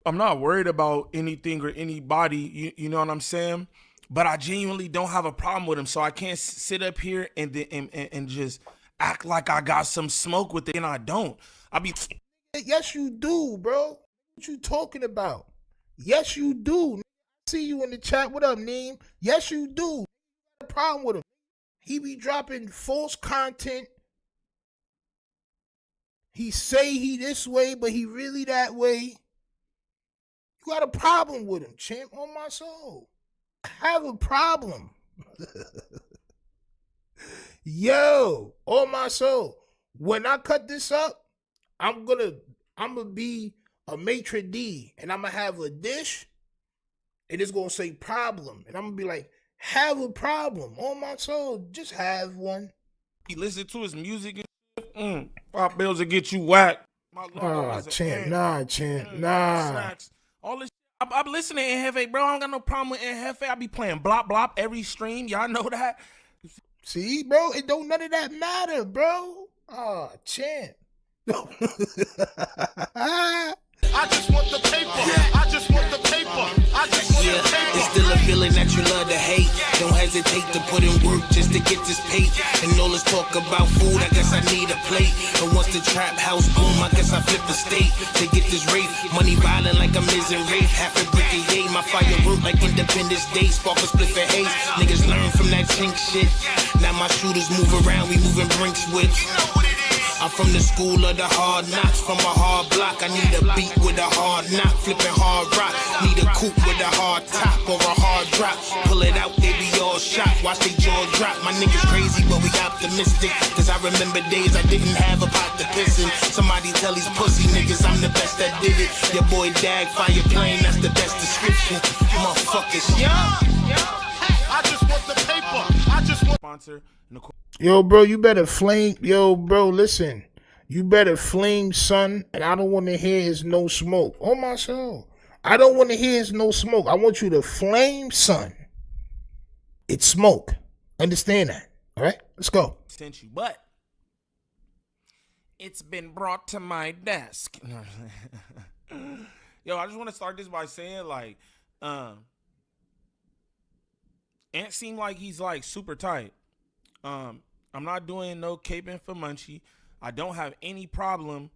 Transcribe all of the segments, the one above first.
I'm not worried about anything or anybody, you know what I'm saying? But I genuinely don't have a problem with him, so I can't sit up here and and just act like I got some smoke with it, and I don't. I be Yes, you do, bro. What you talking about? Yes, you do. See you in the chat. What up, Neem? Yes, you do. No problem with him. He be dropping false content. He say he this way, but he really that way. You got a problem with him, champ, on my soul. I have a problem. Yo, on my soul. When I cut this up, I'm gonna be a maitre d, and I'm gonna have a dish, and it's gonna say problem, and I'm gonna be like, have a problem. On my soul, just have one. listen to his music and pop bills will get you whacked. My logo has Champ, an nah. snacks. All this I'm listening to Jefe, bro. I don't got no problem with Jefe. I be playing blop blop every stream. Y'all know that. See, bro, it don't none of that matter, bro. Champ. I just want the paper. I just want the paper. I just want the paper. It's still a feeling that you love to hate. Don't hesitate to put in work just to get this pay. And all this talk about food, I guess I need a plate. And once the trap house boom, I guess I flip the state to get this rate. Money violent like a Miz and Rafe. Half a brick a yay. My fire work like Independence Day. Spark a split for haze. Niggas learn from that chink shit. Now my shooters move around, we moving Brinks with. I'm from the school of the hard knocks, from a hard block. I need a beat with a hard knock, flipping hard rock. Need a coupe with a hard top or a hard drop. Pull it out, they be all shocked. Watch they jaw drop. My niggas crazy, but we optimistic. Cause I remember days I didn't have a pot to piss in. Somebody tell these pussy niggas I'm the best that did it. Your boy Dag, fire plane, that's the best description. Motherfuckers, Yeah. I just want the paper. I just want Sponsor. Yo, bro, you better flame. Yo, bro, listen. You better flame, son, and I don't want to hear his no smoke. On my soul. I don't want to hear his no smoke. I want you to flame, son. It's smoke. Understand that. All right? Let's go. Sent you, but it's been brought to my desk. Yo, I just want to start this by saying, like, Ant seemed like he's like super tight. I'm not doing no caping for Munchie. I don't have any problem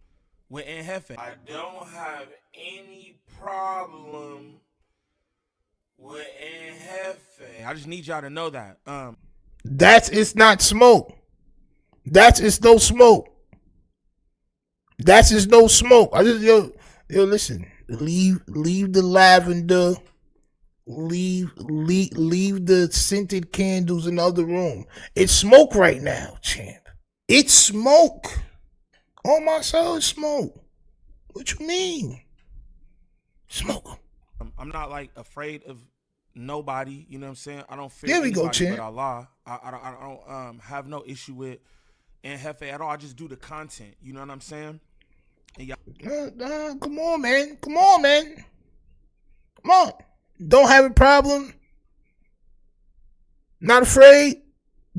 with Ant Jefe. I don't have any problem with Ant Jefe. I just need y'all to know that. It's not smoke. It's no smoke. It's no smoke. I just yo listen. Leave the lavender. Leave the scented candles in the other room. It's smoke right now, champ. It's smoke. On my soul, it's smoke. What you mean? Smoke. I'm not like afraid of nobody. You know what I'm saying? I don't fear There we go, anybody champ. but Allah. I don't have no issue with Ant Jefe at all. I just do the content. You know what I'm saying? And Come on, man. Come on. Don't have a problem. Not afraid.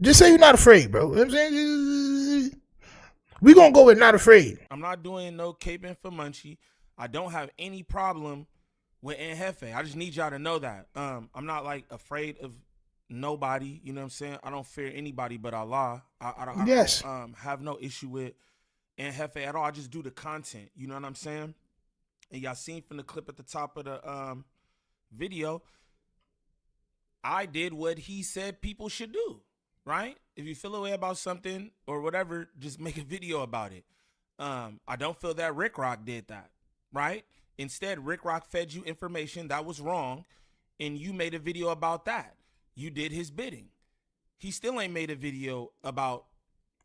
Just say you're not afraid, bro. You know what I'm saying? We gonna go with not afraid. I'm not doing no caping for Munchie. I don't have any problem with Ant Jefe. I just need y'all to know that. I'm not like afraid of nobody. You know what I'm saying? I don't fear anybody but Allah. I don't have no issue with Ant Jefe at all. I just do the content. You know what I'm saying? And y'all seen from the clip at the top of the video, I did what he said people should do, right? If you feel a way about something or whatever, just make a video about it. I don't feel that Rick Rock did that, right? Instead, Rick Rock fed you information that was wrong, and you made a video about that. You did his bidding. He still ain't made a video about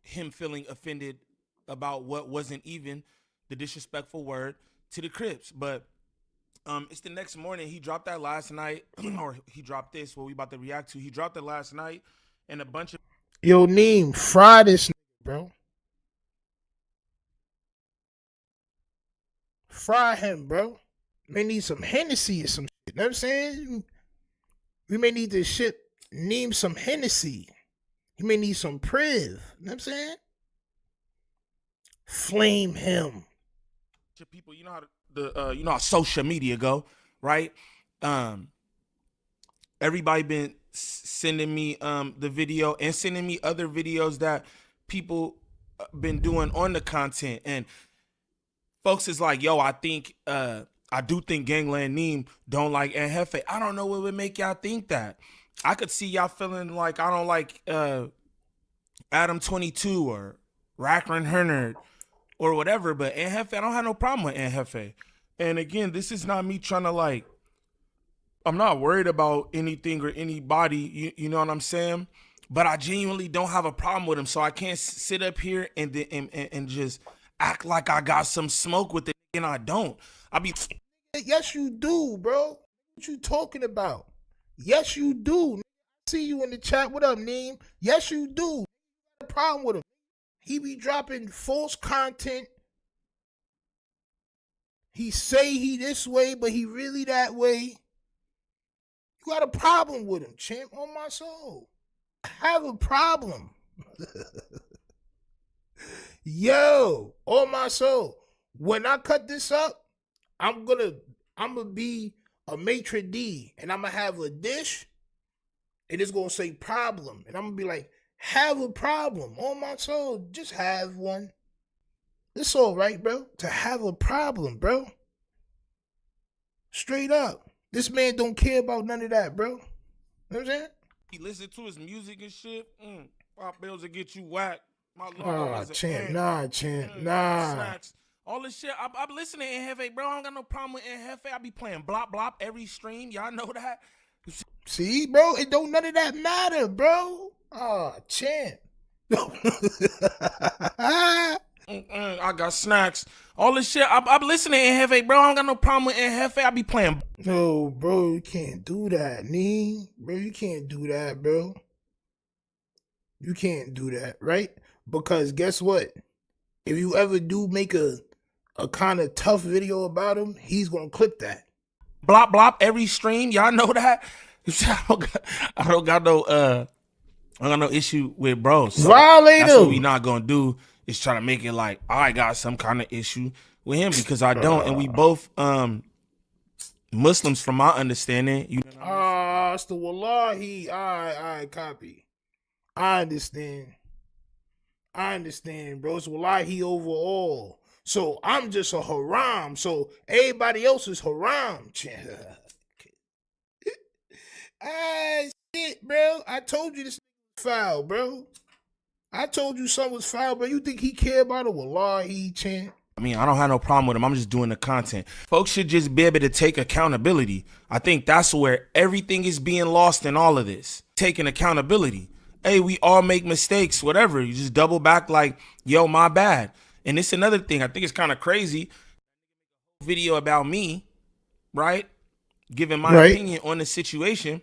him feeling offended about what wasn't even the disrespectful word to the Crips. But it's the next morning. He dropped that last night, or he dropped this, what we about to react to. He dropped it last night, and a bunch of... Yo, Neem, fry this nigga, bro. Fry him, bro. May need some Hennessy or some shit. You know what I'm saying? We may need to ship Neem some Hennessy. He may need some Priv. You know what I'm saying? Flame him. People, you know how the you know how social media go, right? Everybody been sending me the video and sending me other videos that people been doing on the content, and folks is like, yo, I do think Gangland Neem don't like Jefe. I don't know what would make y'all think that. I could see y'all feeling like I don't like Adam 22 or Rackron Hernard or whatever, but Jefe, I don't have no problem with Jefe. And again, this is not me trying to like, I'm not worried about anything or anybody, you know what I'm saying? But I genuinely don't have a problem with him, so I can't sit up here and just act like I got some smoke with it, and I don't. Yes, you do, bro. What you talking about? Yes, you do. See you in the chat. What up, Neem? Yes, you do. Got a problem with him. He be dropping false content. He say he this way, but he really that way. You got a problem with him, champ, on my soul. I have a problem. Yo, on my soul. When I cut this up, I'm gonna be a maitre d', and I'm gonna have a dish, and it's gonna say problem, and I'm gonna be like, have a problem. On my soul, just have one. It's all right, bro, to have a problem, bro. Straight up. This man don't care about none of that, bro. You know what I'm saying? He listen to his music and shit. Pop bills will get you whacked. My champ, nah. Snacks. All this shit. I'm listening to Jefe, bro. I don't got no problem with Jefe. I be playing blop blop every stream. Y'all know that. See, bro, it don't none of that matter, bro. Champ. I got snacks. All this shit. I'm listening to Jefe, bro. I don't got no problem with Jefe. I be playing. No, bro, you can't do that, Nee. Bro, you can't do that, bro. You can't do that, right? Because guess what? If you ever do make a kind of tough video about him, he's gonna clip that. Blop blop every stream. Y'all know that. I don't got no issue with bro. So violate that's him. What we not gonna do is try to make it like I got some kind of issue with him, because I don't, and we both Muslims from my understanding. You know it's the wallahi. I copy. I understand, bro. It's wallahi overall. So I'm just a haram. So everybody else is haram. Shit, bro. I told you this foul, bro. I told you something was foul, bro. You think he care about it? Wallahi, champ. I mean, I don't have no problem with him. I'm just doing the content. Folks should just be able to take accountability. I think that's where everything is being lost in all of this. Taking accountability. Hey, we all make mistakes, whatever. You just double back like, yo, my bad. And it's another thing. I think it's kind of crazy. Video about me, right? Giving my opinion on the situation.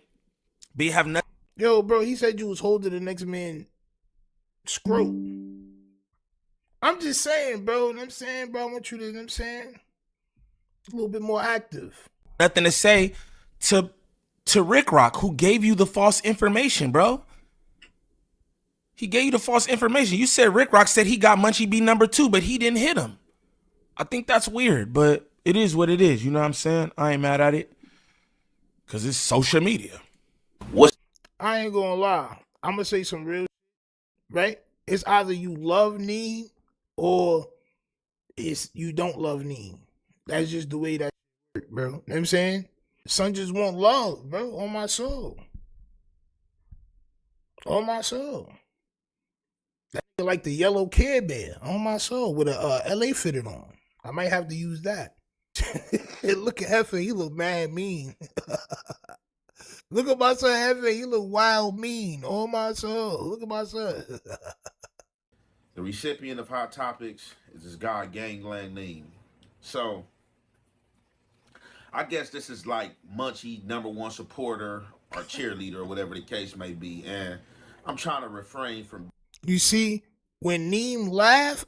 But you have nothing. Yo, bro, he said you was holding the next man screw. I'm just saying, bro. You know what I'm saying, bro. I want you to, you know what I'm saying, a little bit more active. Nothing to say to Rick Rock, who gave you the false information, bro. He gave you the false information. You said Rick Rock said he got Munchie B #2, but he didn't hit him. I think that's weird, but it is what it is. You know what I'm saying? I ain't mad at it, because it's social media. I ain't gonna lie. I'm gonna say some real shit, right? It's either you love Nee or it's you don't love Nee. That's just the way that works, bro. You know what I'm saying? Son just want love, bro, on my soul. On my soul. That nigga like the yellow Care Bear on my soul with a LA fitted on. I might have to use that. Look at Jefe, he look mad mean. Look at my son Jefe, he look wild mean on my soul. Look at my son. The recipient of Hot Topics is this guy, Gangland Neem. So, I guess this is like Munchie #1 supporter or cheerleader or whatever the case may be. And I'm trying to refrain from... You see, when Neem laugh,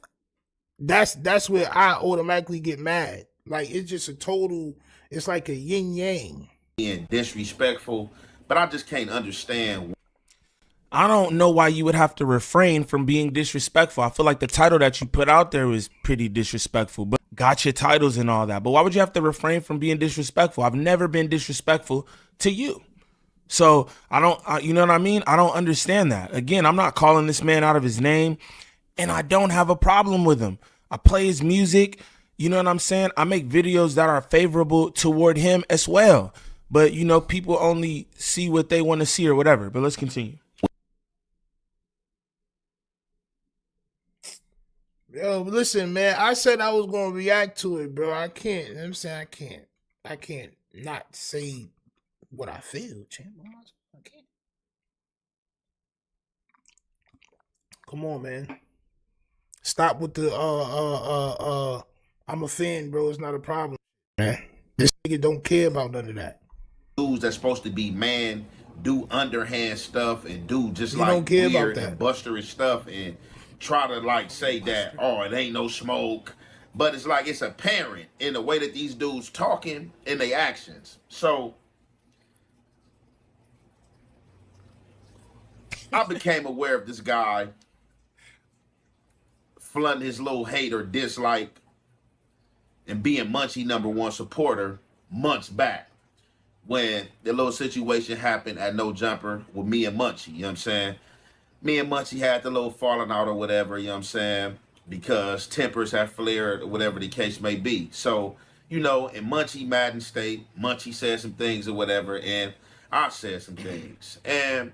that's where I automatically get mad. Like, it's just a total, it's like a yin-yang. Being disrespectful, but I just can't understand. I don't know why you would have to refrain from being disrespectful. I feel like the title that you put out there was pretty disrespectful, got your titles and all that. But why would you have to refrain from being disrespectful? I've never been disrespectful to you. So I don't, you know what I mean? I don't understand that. Again, I'm not calling this man out of his name, and I don't have a problem with him. I play his music. You know what I'm saying? I make videos that are favorable toward him as well. But, you know, people only see what they want to see or whatever. But let's continue. Yo, listen, man. I said I was gonna react to it, bro. I can't. You know what I'm saying I can't not say what I feel, champ. I can't. Come on, man. Stop with the I'm a fan, bro. It's not a problem, man. This nigga don't care about none of that. Dudes that's supposed to be man do underhand stuff and do just You like don't care about weird that. and busterish stuff and try to like say that, oh, it ain't no smoke. But it's like it's apparent in the way that these dudes talking and their actions. So I became aware of this guy flooding his little hate or dislike and being Munchie #1 supporter months back when the little situation happened at No Jumper with me and Munchie, you know what I'm saying? Me and Munchie had the little falling out or whatever, you know what I'm saying? Because tempers have flared or whatever the case may be. So, you know, in Munchie Madden state, Munchie said some things or whatever, and I said some things. And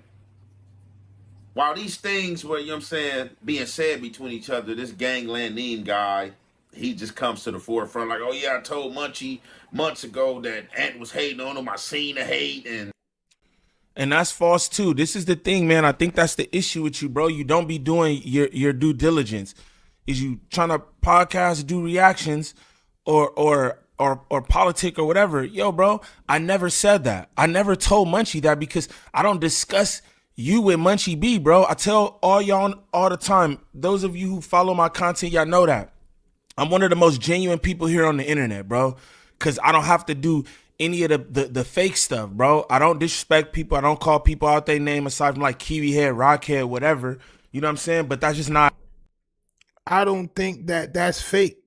while these things were, you know what I'm saying, being said between each other, this Gangland Neem guy, he just comes to the forefront like, oh yeah, I told Munchie months ago that Ant was hating on him. I seen the hate. And that's false too. This is the thing, man. I think that's the issue with you, bro. You don't be doing your due diligence. Is you trying to podcast, do reactions, or politic or whatever? Yo, bro, I never said that. I never told Munchie that because I don't discuss you with Munchie B, bro. I tell all y'all all the time. Those of you who follow my content, y'all know that I'm one of the most genuine people here on the internet, bro. Because I don't have to do any of the fake stuff, bro. I don't disrespect people. I don't call people out their name aside from like Kiwi Head, Rockhead, whatever. You know what I'm saying? But that's just not. I don't think that that's fake.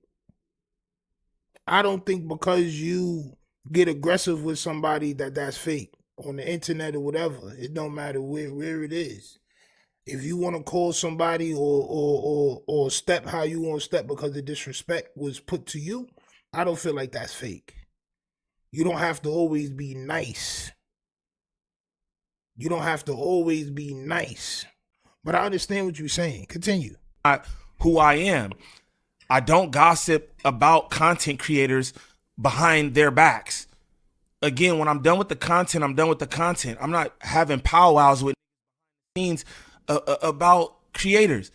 I don't think because you get aggressive with somebody that's fake on the internet or whatever. It don't matter where it is. If you want to call somebody or step how you want to step because the disrespect was put to you, I don't feel like that's fake. You don't have to always be nice. You don't have to always be nice. But I understand what you're saying. Continue. Who I am. I don't gossip about content creators behind their backs. Again, when I'm done with the content, I'm done with the content. I'm not having powwows with scenes about creators.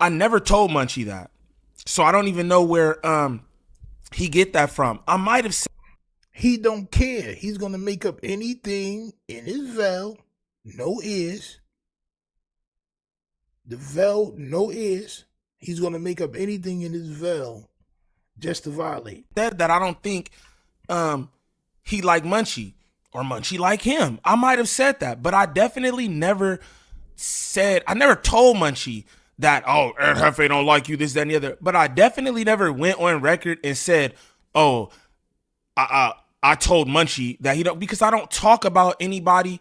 I never told Munchie that. So I don't even know where he get that from. I might have said he don't care. He's gonna make up anything in his veil, no ears. The veil, no ears. He's gonna make up anything in his veil just to violate. that I don't think he like Munchie or Munchie like him. I might have said that, but I definitely never told Munchie that, oh, Ed Hefe don't like you, this, that, and the other. But I definitely never went on record and said, oh, I told Munchie that he don't, because I don't talk about anybody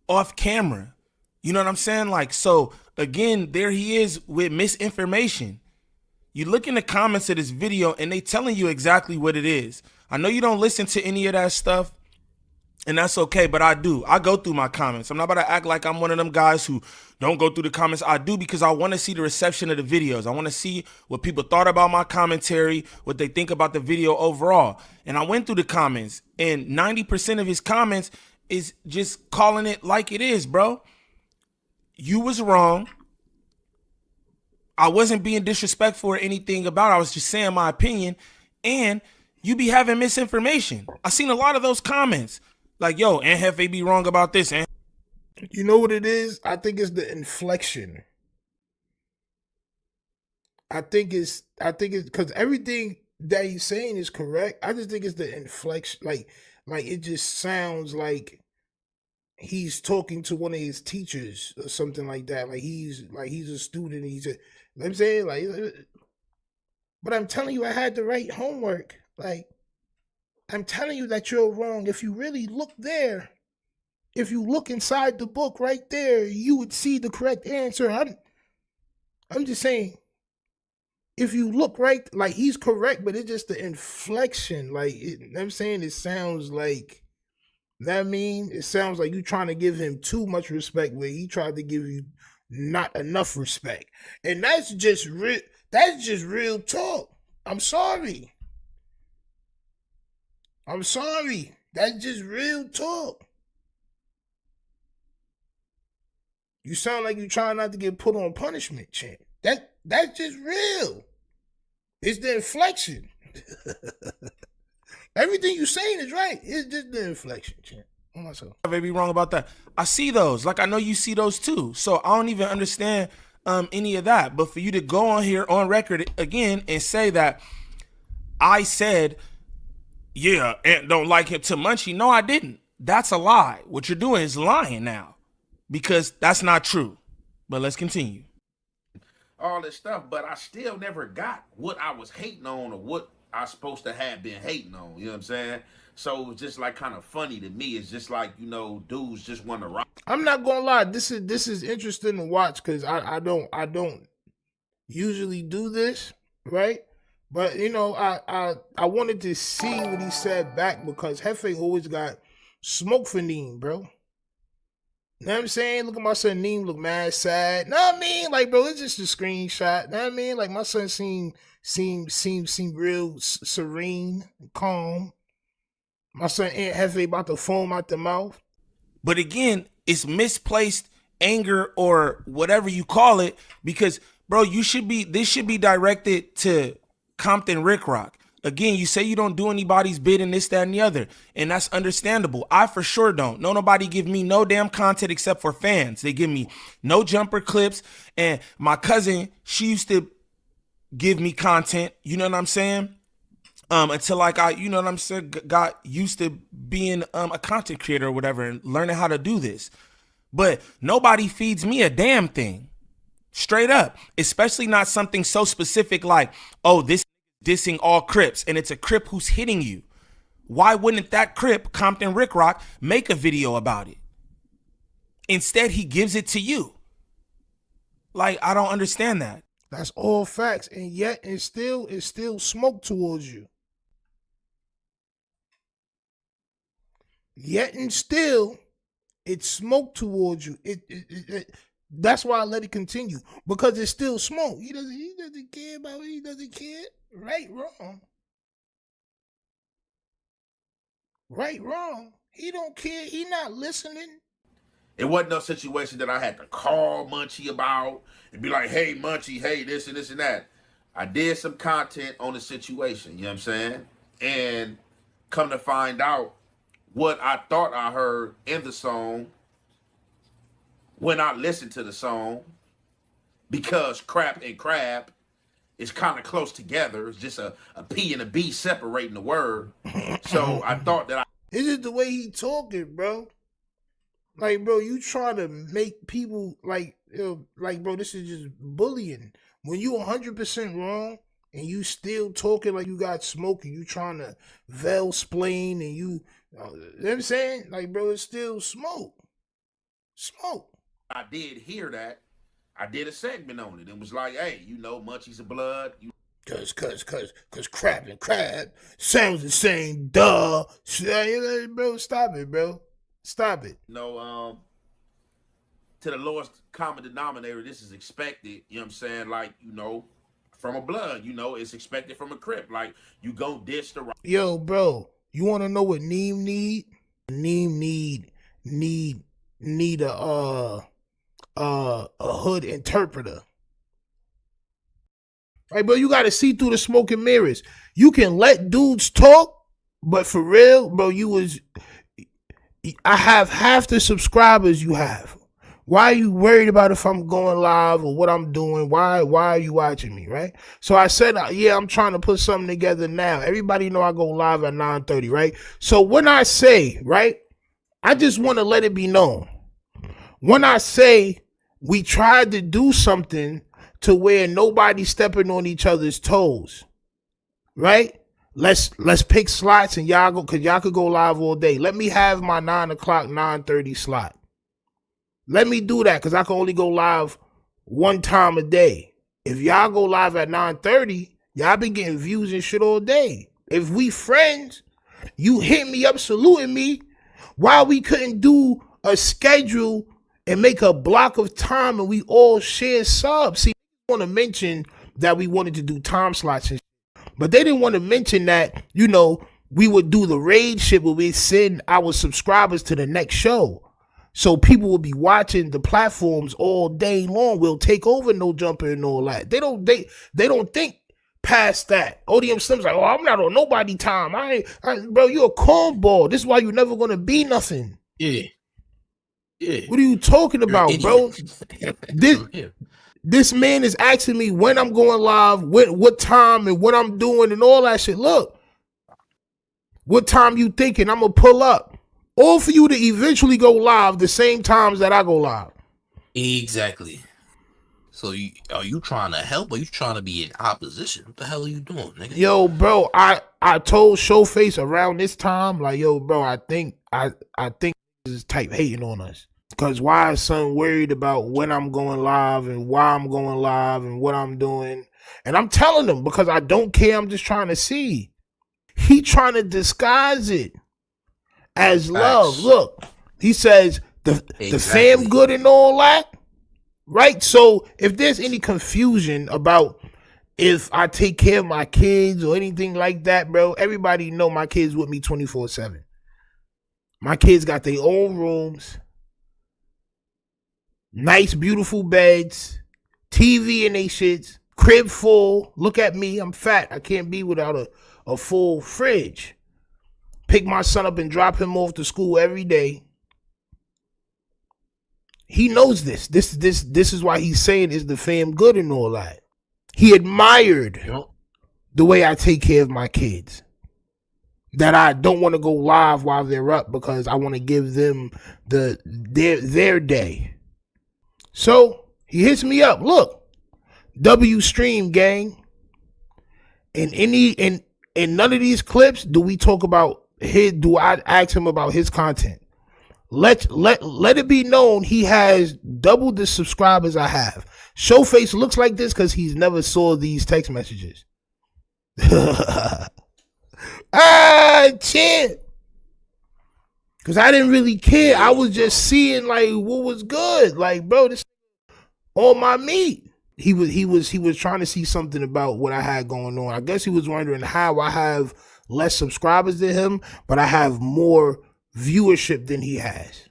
off camera. You know what I'm saying? Like, so again, there he is with misinformation. You look in the comments of this video and they telling you exactly what it is. I know you don't listen to any of that stuff, and that's okay, but I do. I go through my comments. I'm not about to act like I'm one of them guys who don't go through the comments. I do because I want to see the reception of the videos. I want to see what people thought about my commentary, what they think about the video overall. And I went through the comments, and 90% of his comments is just calling it like it is, bro. You was wrong. I wasn't being disrespectful or anything about it. I was just saying my opinion, and you be having misinformation. I seen a lot of those comments. Like, yo, Aunt Hefe be wrong about this. You know what it is? I think it's the inflection. I think it's because everything that he's saying is correct. I just think it's the inflection. Like it just sounds like he's talking to one of his teachers or something like that. Like he's a student. He's a, you know what I'm saying, like, But I'm telling you, I had to write homework. Like, I'm telling you that you're wrong. If you really look there, if you look inside the book right there, you would see the correct answer. I'm just saying, if you look right, like he's correct, but it's just the inflection. Like, I'm saying it sounds like, that mean it sounds like you trying to give him too much respect where he tried to give you not enough respect. And that's just real talk. I'm sorry. That's just real talk. You sound like you trying not to get put on punishment, champ. That's just real. It's the inflection. Everything you saying is right. It's just the inflection, champ. On myself. I may be wrong about that. I see those. Like, I know you see those too. So I don't even understand any of that. But for you to go on here on record again and say that I said, yeah, and don't like him to Munchie. No, I didn't. That's a lie. What you're doing is lying now. Because that's not true. But let's continue. All this stuff, but I still never got what I was hating on or what I was supposed to have been hating on. You know what I'm saying? So it was just like kind of funny to me. It's just like, you know, dudes just want to rock. I'm not gonna lie. This is interesting to watch because I don't usually do this, right? But you know, I wanted to see what he said back because Hefe always got smoke for Neem, bro. Know what I'm saying? Look at my son Neem look mad sad. Know what I mean? Like, bro, it's just a screenshot. Know what I mean? Like, my son seemed real serene, calm. My son Aunt Hefe about to foam out the mouth. But again, it's misplaced anger or whatever you call it because, bro, this should be directed to Compton Rick Rock. Again, you say you don't do anybody's bid and this, that, and the other. And that's understandable. I for sure don't. Nobody give me no damn content except for fans. They give me no jumper clips. And my cousin, she used to give me content. You know what I'm saying? Until like got used to being a content creator or whatever and learning how to do this. But nobody feeds me a damn thing. Straight up. Especially not something so specific like, oh, this dissing all Crips, and it's a Crip who's hitting you. Why wouldn't that Crip, Compton Rick Rock, make a video about it? Instead, he gives it to you. Like, I don't understand that. That's all facts, and yet it's still smoke towards you. Yet and still, it's smoke towards you. That's why I let it continue because it's still smoke. He doesn't care about it. He doesn't care. Right, wrong. He don't care. He not listening. It wasn't no situation that I had to call Munchie about and be like, hey, Munchie, hey, this and this and that. I did some content on the situation, you know what I'm saying? And come to find out what I thought I heard in the song when I listened to the song, because crap and crab is kind of close together. It's just a P and a B separating the word. So I thought that It's just the way he talking, bro. Like, bro, you trying to make people like, bro, this is just bullying. When you 100% wrong and you still talking like you got smoke and you trying to veil-splain and you know what I'm saying? Like, bro, it's still smoke. Smoke. I did hear that. I did a segment on it. It was like, hey, you know, Munchie's a blood. Cause crap and crab sounds the same, duh. Bro, stop it, bro. Stop it. You know, to the lowest common denominator, this is expected, you know what I'm saying? Like, you know, from a blood, you know, it's expected from a Crip. Like, you go dish the right. Yo, bro, you wanna know what Neem need? Neem need a hood interpreter. Right, bro, you gotta see through the smoke and mirrors. You can let dudes talk, but for real, bro, I have half the subscribers you have. Why are you worried about if I'm going live or what I'm doing? Why are you watching me, right? So I said, yeah, I'm trying to put something together now. Everybody know I go live at 9:30, right? So when I say, right, I just want to let it be known. When I say we tried to do something to where nobody's stepping on each other's toes, right? Let's pick slots and y'all go, cause y'all could go live all day. Let me have my 9 o'clock, 9:30 slot. Let me do that, cause I can only go live one time a day. If y'all go live at 9:30, y'all been getting views and shit all day. If we friends, you hit me up saluting me. Why we couldn't do a schedule and make a block of time and we all share subs? See, I want to mention that we wanted to do time slots and shit, but they didn't want to mention that, you know, we would do the raid shit where we send our subscribers to the next show. So people will be watching the platforms all day long. We'll take over No Jumper and all that. They don't think past that. ODM Slim's like, oh, I'm not on nobody time. Bro, you're a cornball. This is why you're never gonna be nothing. Yeah. What are you talking about, bro? This man is asking me when I'm going live, what time and what I'm doing and all that shit. Look, what time you thinking I'm gonna pull up? All for you to eventually go live the same times that I go live. Exactly. So are you trying to help or you trying to be in opposition? What the hell are you doing, nigga? Yo, bro, I told Showface around this time, like, yo, bro, I think this is type hating on us. Cause why is son worried about when I'm going live and why I'm going live and what I'm doing? And I'm telling him because I don't care. I'm just trying to see. He trying to disguise it as love. Look, he says the fam good and all that, right? So if there's any confusion about if I take care of my kids or anything like that, bro, everybody know my kids with me 24/7. My kids got their own rooms, nice, beautiful beds, TV and they shits, crib full. Look at me, I'm fat. I can't be without a full fridge. Pick my son up and drop him off to school every day. He knows this. This is why he's saying is the fam good and all that. He admired the way I take care of my kids. That I don't want to go live while they're up because I want to give them their day. So he hits me up. Look, W Stream gang. In none of these clips do we talk about do I ask him about his content. Let it be known he has double the subscribers I have. Showface looks like this because he's never saw these text messages. Shit. Because I didn't really care. I was just seeing like what was good. Like, bro, this on my meat. He was trying to see something about what I had going on. I guess he was wondering how I have less subscribers than him, but I have more viewership than he has.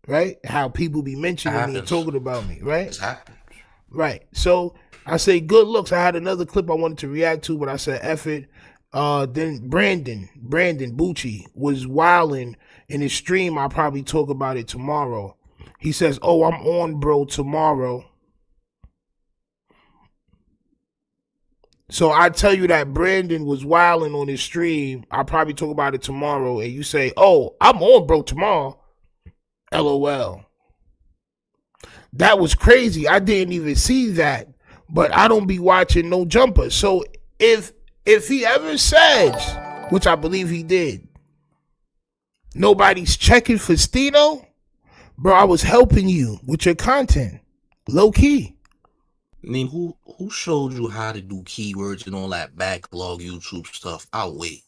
Right? How people be mentioning me and talking about me, right? Right. So I say good looks. I had another clip I wanted to react to, but I said F it. Then Brandon Bucci was wilding in his stream. I'll probably talk about it tomorrow. He says, oh, I'm on, bro, tomorrow. So I tell you that Brandon was wilding on his stream. I'll probably talk about it tomorrow. And you say, oh, I'm on, bro, tomorrow. LOL. That was crazy. I didn't even see that. But I don't be watching No Jumper. So if he ever says, which I believe he did, nobody's checking for Steeno, bro, I was helping you with your content. Low key. I mean, who showed you how to do keywords and all that backlog YouTube stuff? I'll wait.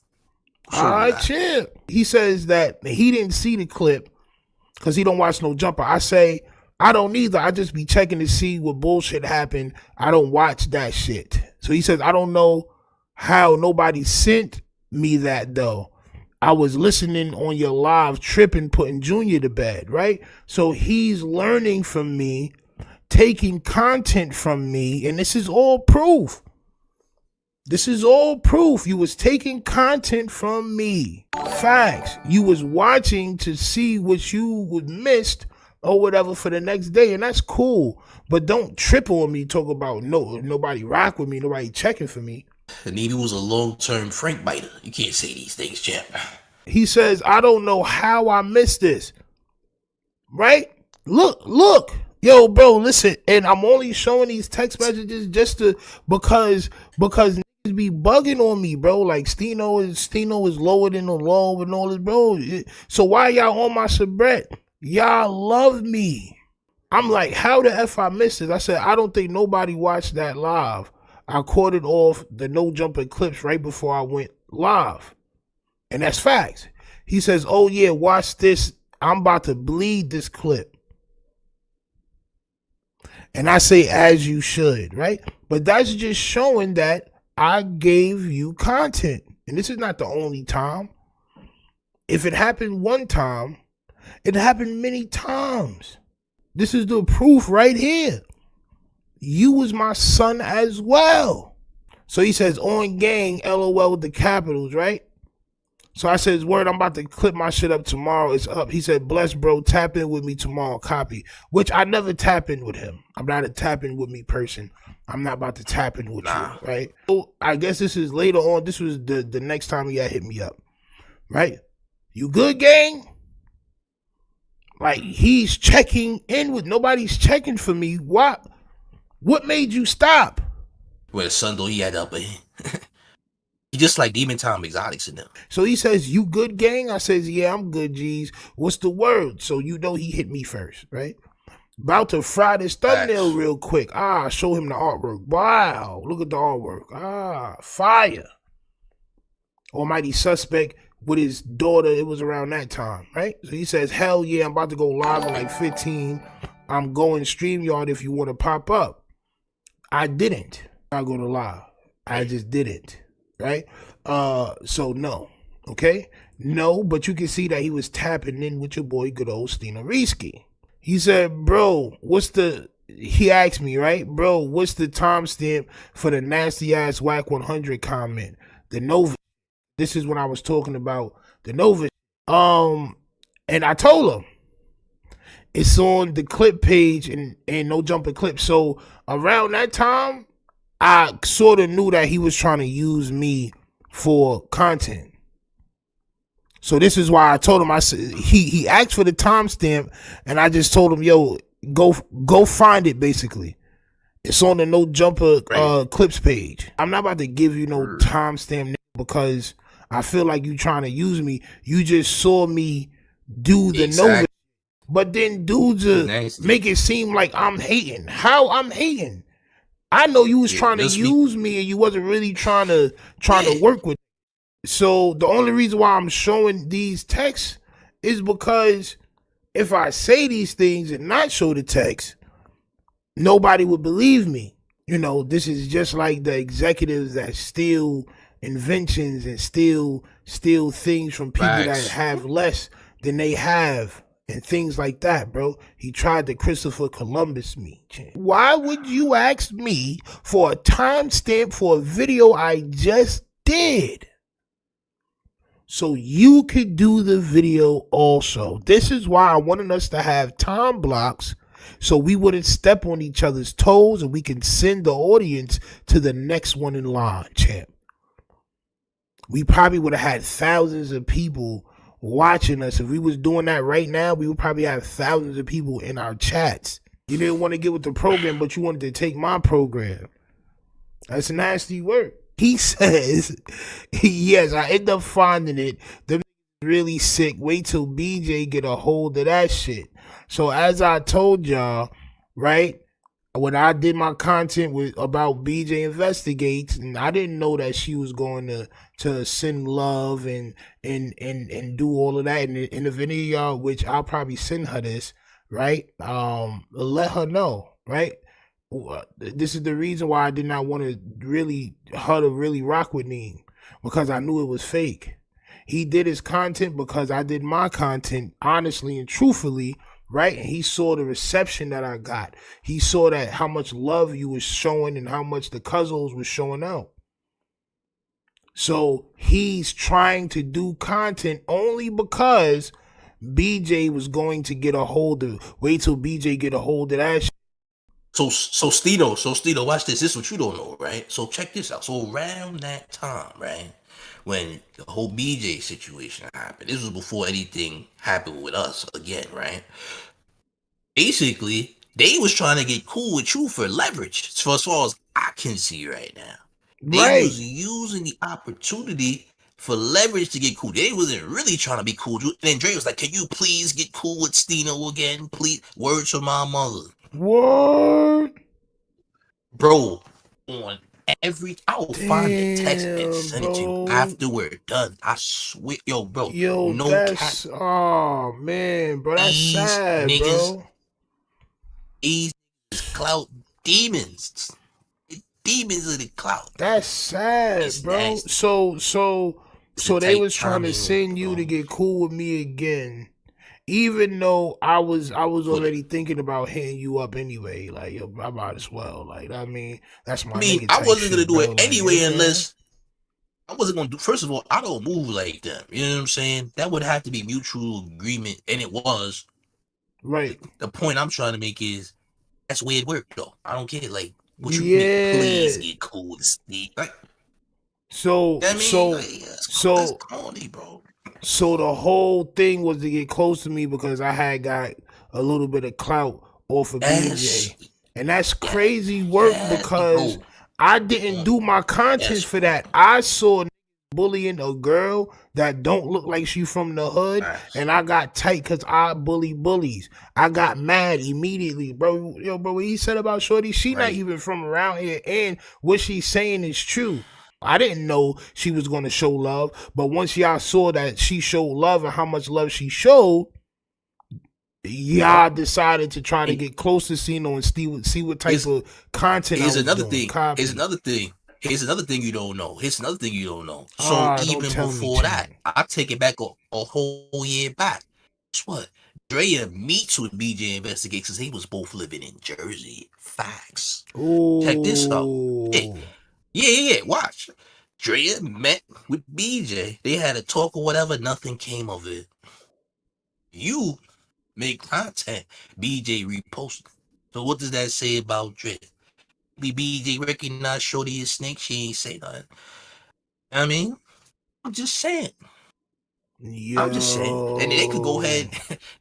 All right, chill. He says that he didn't see the clip because he don't watch No Jumper. I say, I don't either. I just be checking to see what bullshit happened. I don't watch that shit. So he says, I don't know how nobody sent me that though. I was listening on your live tripping, putting Junior to bed, right? So he's learning from me, taking content from me, and this is all proof. This is all proof. You was taking content from me. Facts. You was watching to see what you would missed or whatever for the next day, and that's cool. But don't trip on me, talk about nobody rock with me, nobody checking for me. And he was a long-term Frank biter. You can't say these things, champ. He says, I don't know how I missed this. Right? Look. Yo, bro, listen, and I'm only showing these text messages just because niggas be bugging on me, bro. Like Steeno is lower than the low and all this, bro. So why y'all on my subret? Y'all love me. I'm like, how the F I missed it? I said, I don't think nobody watched that live. I caught it off the no jumper clips right before I went live. And that's facts. He says, oh yeah, watch this. I'm about to bleed this clip. And I say, as you should, right? But that's just showing that I gave you content. And this is not the only time. If it happened one time, it happened many times. This is the proof right here. You was my son as well. So he says, on gang, LOL with the capitals, right? So I said, word, I'm about to clip my shit up tomorrow. It's up. He said, bless, bro, tap in with me tomorrow. Copy. Which I never tap in with him. I'm not a tap in with me person. I'm not about to tap in with you, right? So I guess this is later on. This was the next time he had hit me up, right? You good, gang? Like, he's checking in with, nobody's checking for me. What made you stop? Where the son though he had up in. He just like Demon Time Exotics in them. So he says, you good, gang? I says, yeah, I'm good, G's. What's the word? So you know he hit me first, right? About to fry this thumbnail real quick. Show him the artwork. Wow, look at the artwork. Fire. Almighty Suspect with his daughter. It was around that time, right? So he says, hell yeah, I'm about to go live in like 15. I'm going StreamYard if you want to pop up. I didn't. I go to live. I just didn't. Right? So no. Okay? No, but you can see that he was tapping in with your boy, good old Steeno Risky. He said, bro, he asked me, right? Bro, what's the timestamp for the nasty ass whack 100 comment? The Nova. This is when I was talking about the Nova. And I told him it's on the clip page and no jumping clip. So around that time, I sort of knew that he was trying to use me for content. So this is why I told him, I said, he asked for the timestamp and I just told him, yo, go find it basically. It's on the no jumper clips page. I'm not about to give you no timestamp because I feel like you trying to use me. You just saw me do the Nova. But then dudes make it seem like I'm hating. How I'm hating? I know you was trying to use me and you wasn't really trying to work with me. So the only reason why I'm showing these texts is because if I say these things and not show the text, nobody would believe me. You know, this is just like the executives that steal inventions and steal things from people that have less than they have. And things like that, bro. He tried to Christopher Columbus me. Why would you ask me for a timestamp for a video I just did? So you could do the video also. This is why I wanted us to have time blocks so we wouldn't step on each other's toes and we can send the audience to the next one in line, champ. We probably would have had thousands of people watching us. If we was doing that right now, we would probably have thousands of people in our chats. You didn't want to get with the program, but you wanted to take my program. That's nasty work. He says, yes, I end up finding it. Them really sick. Wait till BJ get a hold of that shit. So as I told y'all, right, when I did my content about BJ Investigates, and I didn't know that she was going to send love and do all of that in the video, which I'll probably send her this, right? Let her know, right? This is the reason why I did not want to really rock with Neem, because I knew it was fake. He did his content because I did my content honestly and truthfully, right? And he saw the reception that I got. He saw that how much love you was showing and how much the Cuzzles was showing out. So he's trying to do content only because BJ was going to get a hold of. Wait till BJ get a hold of that shit. So Steeno, watch this. This is what you don't know, right? So check this out. So around that time, right, when the whole BJ situation happened, this was before anything happened with us again, right? Basically, they was trying to get cool with you for leverage, as far as I can see right now. They Right. was using the opportunity for leverage to get cool. They wasn't really trying to be cool. And then Dre was like, "Can you please get cool with Steeno again? Please." Words from my mother. What? Bro, on I will find the text and Damn, send it to you bro. after we're done. I swear, yo, bro, Yo, no cap. oh man, bro, that's These sad, niggas, bro. these clout demons. Demons of the clout. That's sad, It's bro. nasty. It's a So they tight was trying to timing, send you bro. to get cool with me again. Even though I was already thinking about hitting you up anyway. Like, yo, I might as well. Like, I mean, that's my nigga I type wasn't gonna shit, do bro. it Like, anyway you know what I'm saying? unless I wasn't gonna do. First of all, I don't move like them. You know what I'm saying? That would have to be mutual agreement, and it was. Right. The point I'm trying to make is that's weird work, though. I don't get like what you mean. Yeah. Please get cool with Steve. Like, So I mean, so like, that's so corny, bro. so the whole thing was to get close to me because I had got a little bit of clout off of Yes. BJ. And that's crazy work because bro. I didn't do my content Yes. for that. I saw bullying a girl that don't look like she from the hood, Yes. and I got tight because I bully bullies. I got mad immediately, bro. Yo, bro, what he said about Shorty, she not Right. even from around here, and what she's saying is true. I didn't know she was going to show love, but once y'all saw that she showed love and how much love she showed, y'all decided to try to get close to Sino and see what type of content I Here's was another doing. thing. Copy. Here's another thing. Here's another thing you don't know. Here's another thing you don't know. So Don't even tell me, before that, Tim. I take it back a whole year back. Guess what? Drea meets with BJ investigates because they was both living in Jersey. Facts. Ooh. Check this out. Yeah. Watch. Drea met with BJ. They had a talk or whatever. Nothing came of it. You make content. BJ reposted. So what does that say about Drea? BJ recognized Shorty as Snake. She ain't say nothing. I mean, I'm just saying. Yo. I'm just saying. And they could go ahead.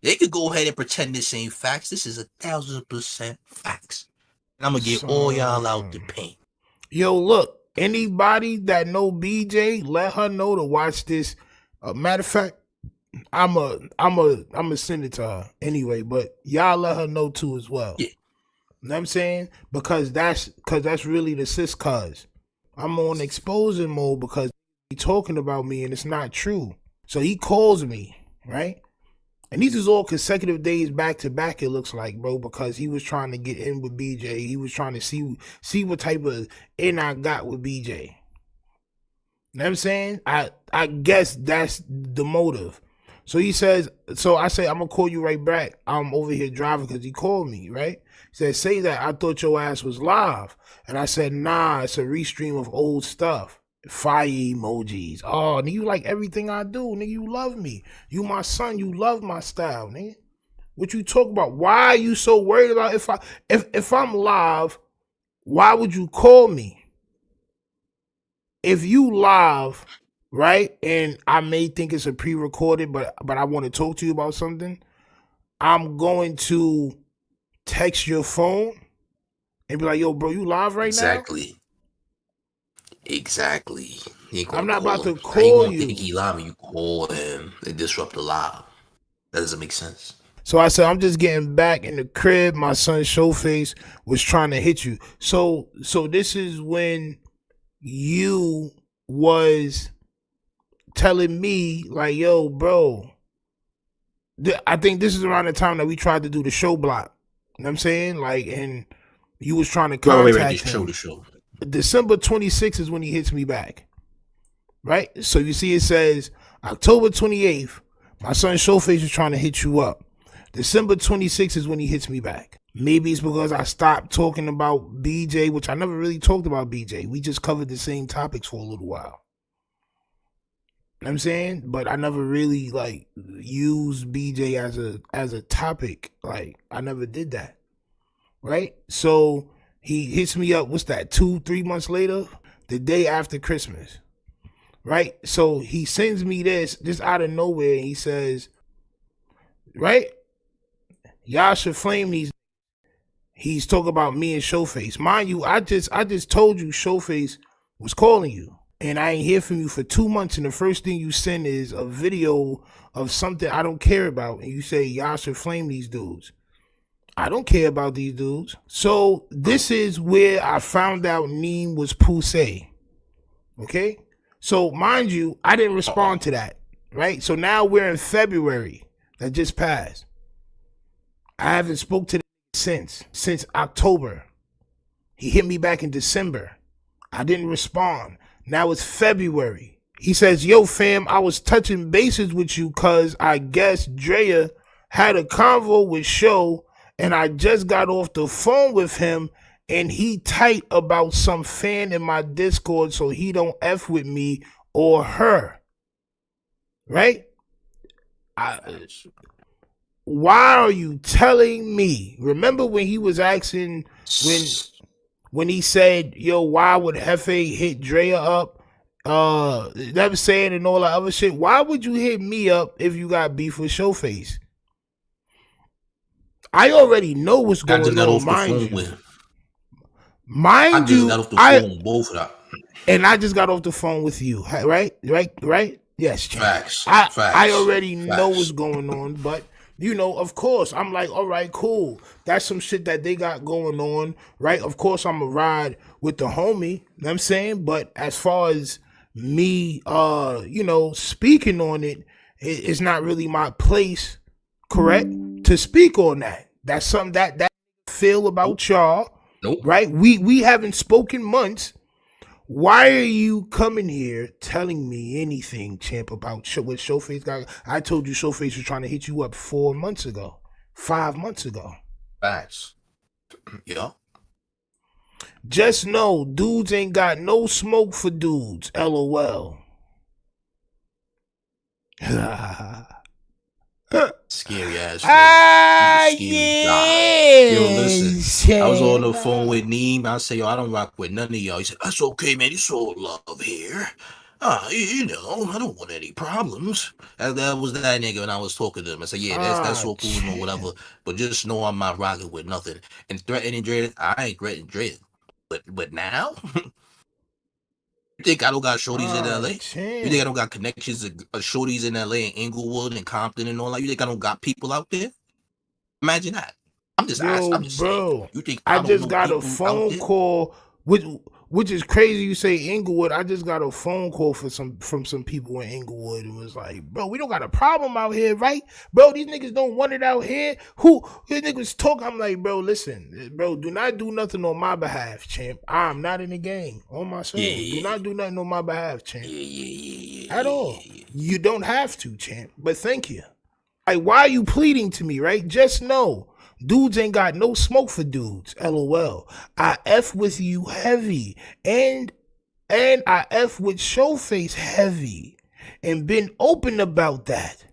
They could go ahead and pretend this ain't facts. This is 1,000% facts. And I'm gonna get all y'all out the paint. Yo, look. Anybody that know BJ, let her know to watch this. Matter of fact, I'm a send it to her anyway. But y'all let her know too as well. Yeah. You know what I'm saying? Because that's really the sis cuz. I'm on exposing mode because he talking about me and it's not true. So he calls me, right? And these is all consecutive days back to back, it looks like, bro, because he was trying to get in with BJ. He was trying to see what type of in I got with BJ. You know what I'm saying? I guess that's the motive. So he says, so I say, I'm going to call you right back. I'm over here driving because he called me, right? He said, say that. I thought your ass was live. And I said, nah, it's a restream of old stuff. Fire emojis. Oh, nigga, you like everything I do. Nigga, you love me. You my son. You love my style, nigga. What you talk about? Why are you so worried about if I'm live, why would you call me? If you live, right, and I may think it's a pre-recorded, but I want to talk to you about something, I'm going to text your phone and be like, yo, bro, you live right now? Exactly. I'm not about to How call gonna you. think he live and you call him and disrupt the live? That doesn't make sense. So I said, I'm just getting back in the crib. My son Showface was trying to hit you. So this is when you was telling me, like, yo, bro, I think this is around the time that we tried to do the show block. You know what I'm saying? Like, and you was trying to contact him. The show. December 26th is when he hits me back. Right? So you see it says October 28th, my son Showface is trying to hit you up. December 26th is when he hits me back. Maybe it's because I stopped talking about BJ, which I never really talked about BJ. We just covered the same topics for a little while. You know what I'm saying? But I never really like used BJ as a topic. Like I never did that. Right? So he hits me up, what's that, 2-3 months later? The day after Christmas. Right? So he sends me this just out of nowhere. And he says, right? Y'all should flame these. He's talking about me and Showface. Mind you, I just told you Showface Was calling you. And I ain't hear from you for 2 months, and the first thing you send is a video of something I don't care about, and you say y'all should flame these dudes. I don't care about these dudes. So this is where I found out Neem was poussé. Okay? So mind you, I didn't respond to that. Right? So now we're in February. That just passed. I haven't spoke to the since October. He hit me back in December. I didn't respond. Now it's February. He says, yo, fam, I was touching bases with you because I guess Drea had a convo with Show, and I just got off the phone with him, and he tight about some fan in my Discord, so he don't F with me or her. Right? Why are you telling me? Remember when he was asking, when he said, yo, why would Hefe hit Drea up? Never saying and all that other shit. Why would you hit me up if you got beef with Showface? I already know what's going on, mind you. Mind you, both of that. And I just got off the phone with you, right? Yes, Facts. I already know what's going on, but you know, of course, I'm like, all right, cool. That's some shit that they got going on, right? Of course, I'm a ride with the homie, you know what I'm saying? But as far as me, you know, speaking on it, it's not really my place, correct? To speak on that. That's something that feel about y'all, right? We haven't spoken months. Why are you coming here telling me anything, champ, about what Showface got? I told you Showface was trying to hit you up 4 months ago, 5 months ago. Facts. Yeah. Just know, dudes ain't got no smoke for dudes. LOL. Scary ass. Yeah. Yo, listen. I was on the phone with Neem. I say, yo, I don't rock with none of y'all. He said, that's okay, man. It's all love here. You know, I don't want any problems. That was that nigga when I was talking to him. I said, yeah, that's all cool or whatever. But just know I'm not rocking with nothing. And threatening Dre, I ain't threatening Dre. But now? You think I don't got shorties in LA? You think I don't got connections to shorties in LA and Inglewood and Compton and all that? You think I don't got people out there? Imagine that. I'm just asking. I'm just saying. You think I just got a phone call, which is crazy. You say Inglewood. I just got a phone call from some people in Inglewood. It was like, bro, we don't got a problem out here, right? Bro, these niggas don't want it out here. These niggas talk? I'm like, bro, listen, bro, do not do nothing on my behalf, champ. I'm not in the game. On my soul. Do not do nothing on my behalf, champ. At all. You don't have to, champ. But thank you. Like, why are you pleading to me, right? Just know, dudes ain't got no smoke for dudes. LOL. I F with you heavy. And I F with Showface heavy. And been open about that.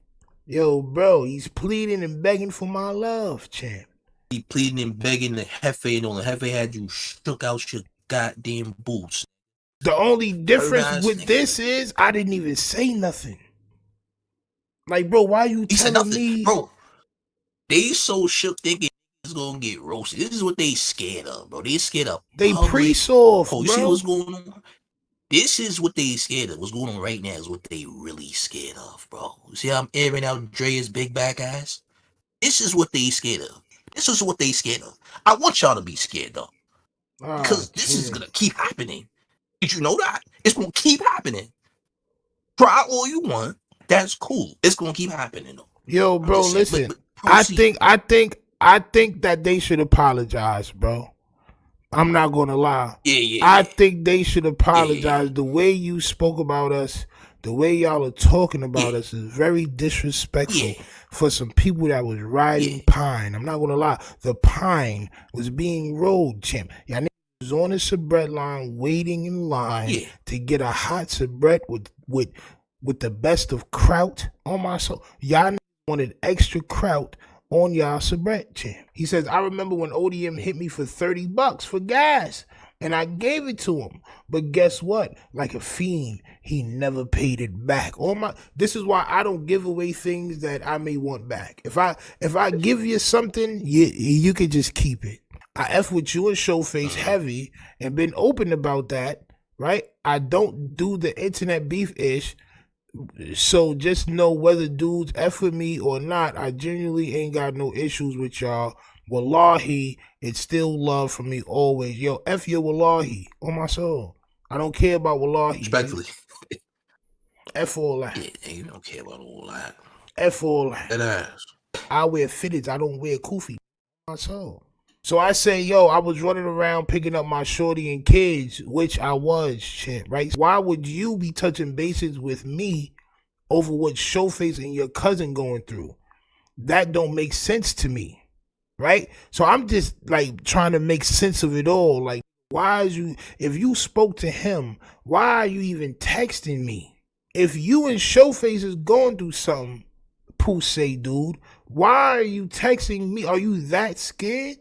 Yo, bro, he's pleading and begging for my love, champ. He pleading and begging the Hefe and all. The Hefe had you shook out your goddamn boots. The only difference with this is I didn't even say nothing. Like, bro, why you telling me? Bro, they so shook thinking it's gonna get roasted. This is what they scared of, bro. They scared of. They pre-soft, bro. You see what's going on? This is what they scared of. What's going on right now is what they really scared of, bro. You see how I'm airing out Dre's big back ass? This is what they scared of. This is what they scared of. I want y'all to be scared of. Because this is gonna keep happening. Did you know that? It's gonna keep happening. Try all you want. That's cool. It's gonna keep happening though. Yo, bro, listen. I think that they should apologize, bro. I'm not gonna lie. I think they should apologize. The way you spoke about us, the way y'all are talking about us is very disrespectful for some people that was riding Pine. I'm not gonna lie. The Pine was being rode, champ. Y'all niggas was on a Sabret line, waiting in line to get a hot Sabret with the best of kraut on my soul. Y'all wanted extra kraut on y'all Sabret, champ. He says, I remember when ODM hit me for $30 for gas, and I gave it to him. But guess what? Like a fiend, he never paid it back. This is why I don't give away things that I may want back. If I give you something, you can just keep it. I F with you and Showface heavy and been open about that. right? I don't do the internet beef ish. So just know whether dudes F with me or not, I genuinely ain't got no issues with y'all. Wallahi, it's still love from me always. Yo, F your Wallahi on my soul. I don't care about Wallahi. Respectfully. F all that. Yeah, you don't care about all that. F all that. That ass. I wear fitteds. I don't wear kufi. My soul. So I say, yo, I was running around picking up my shorty and kids, which I was, shit, right? Why would you be touching bases with me over what Showface and your cousin going through? That don't make sense to me, right? So I'm just like trying to make sense of it all. Like, why is you, if you spoke to him, why are you even texting me? If you and Showface is going through something, Poussey dude, why are you texting me? Are you that scared?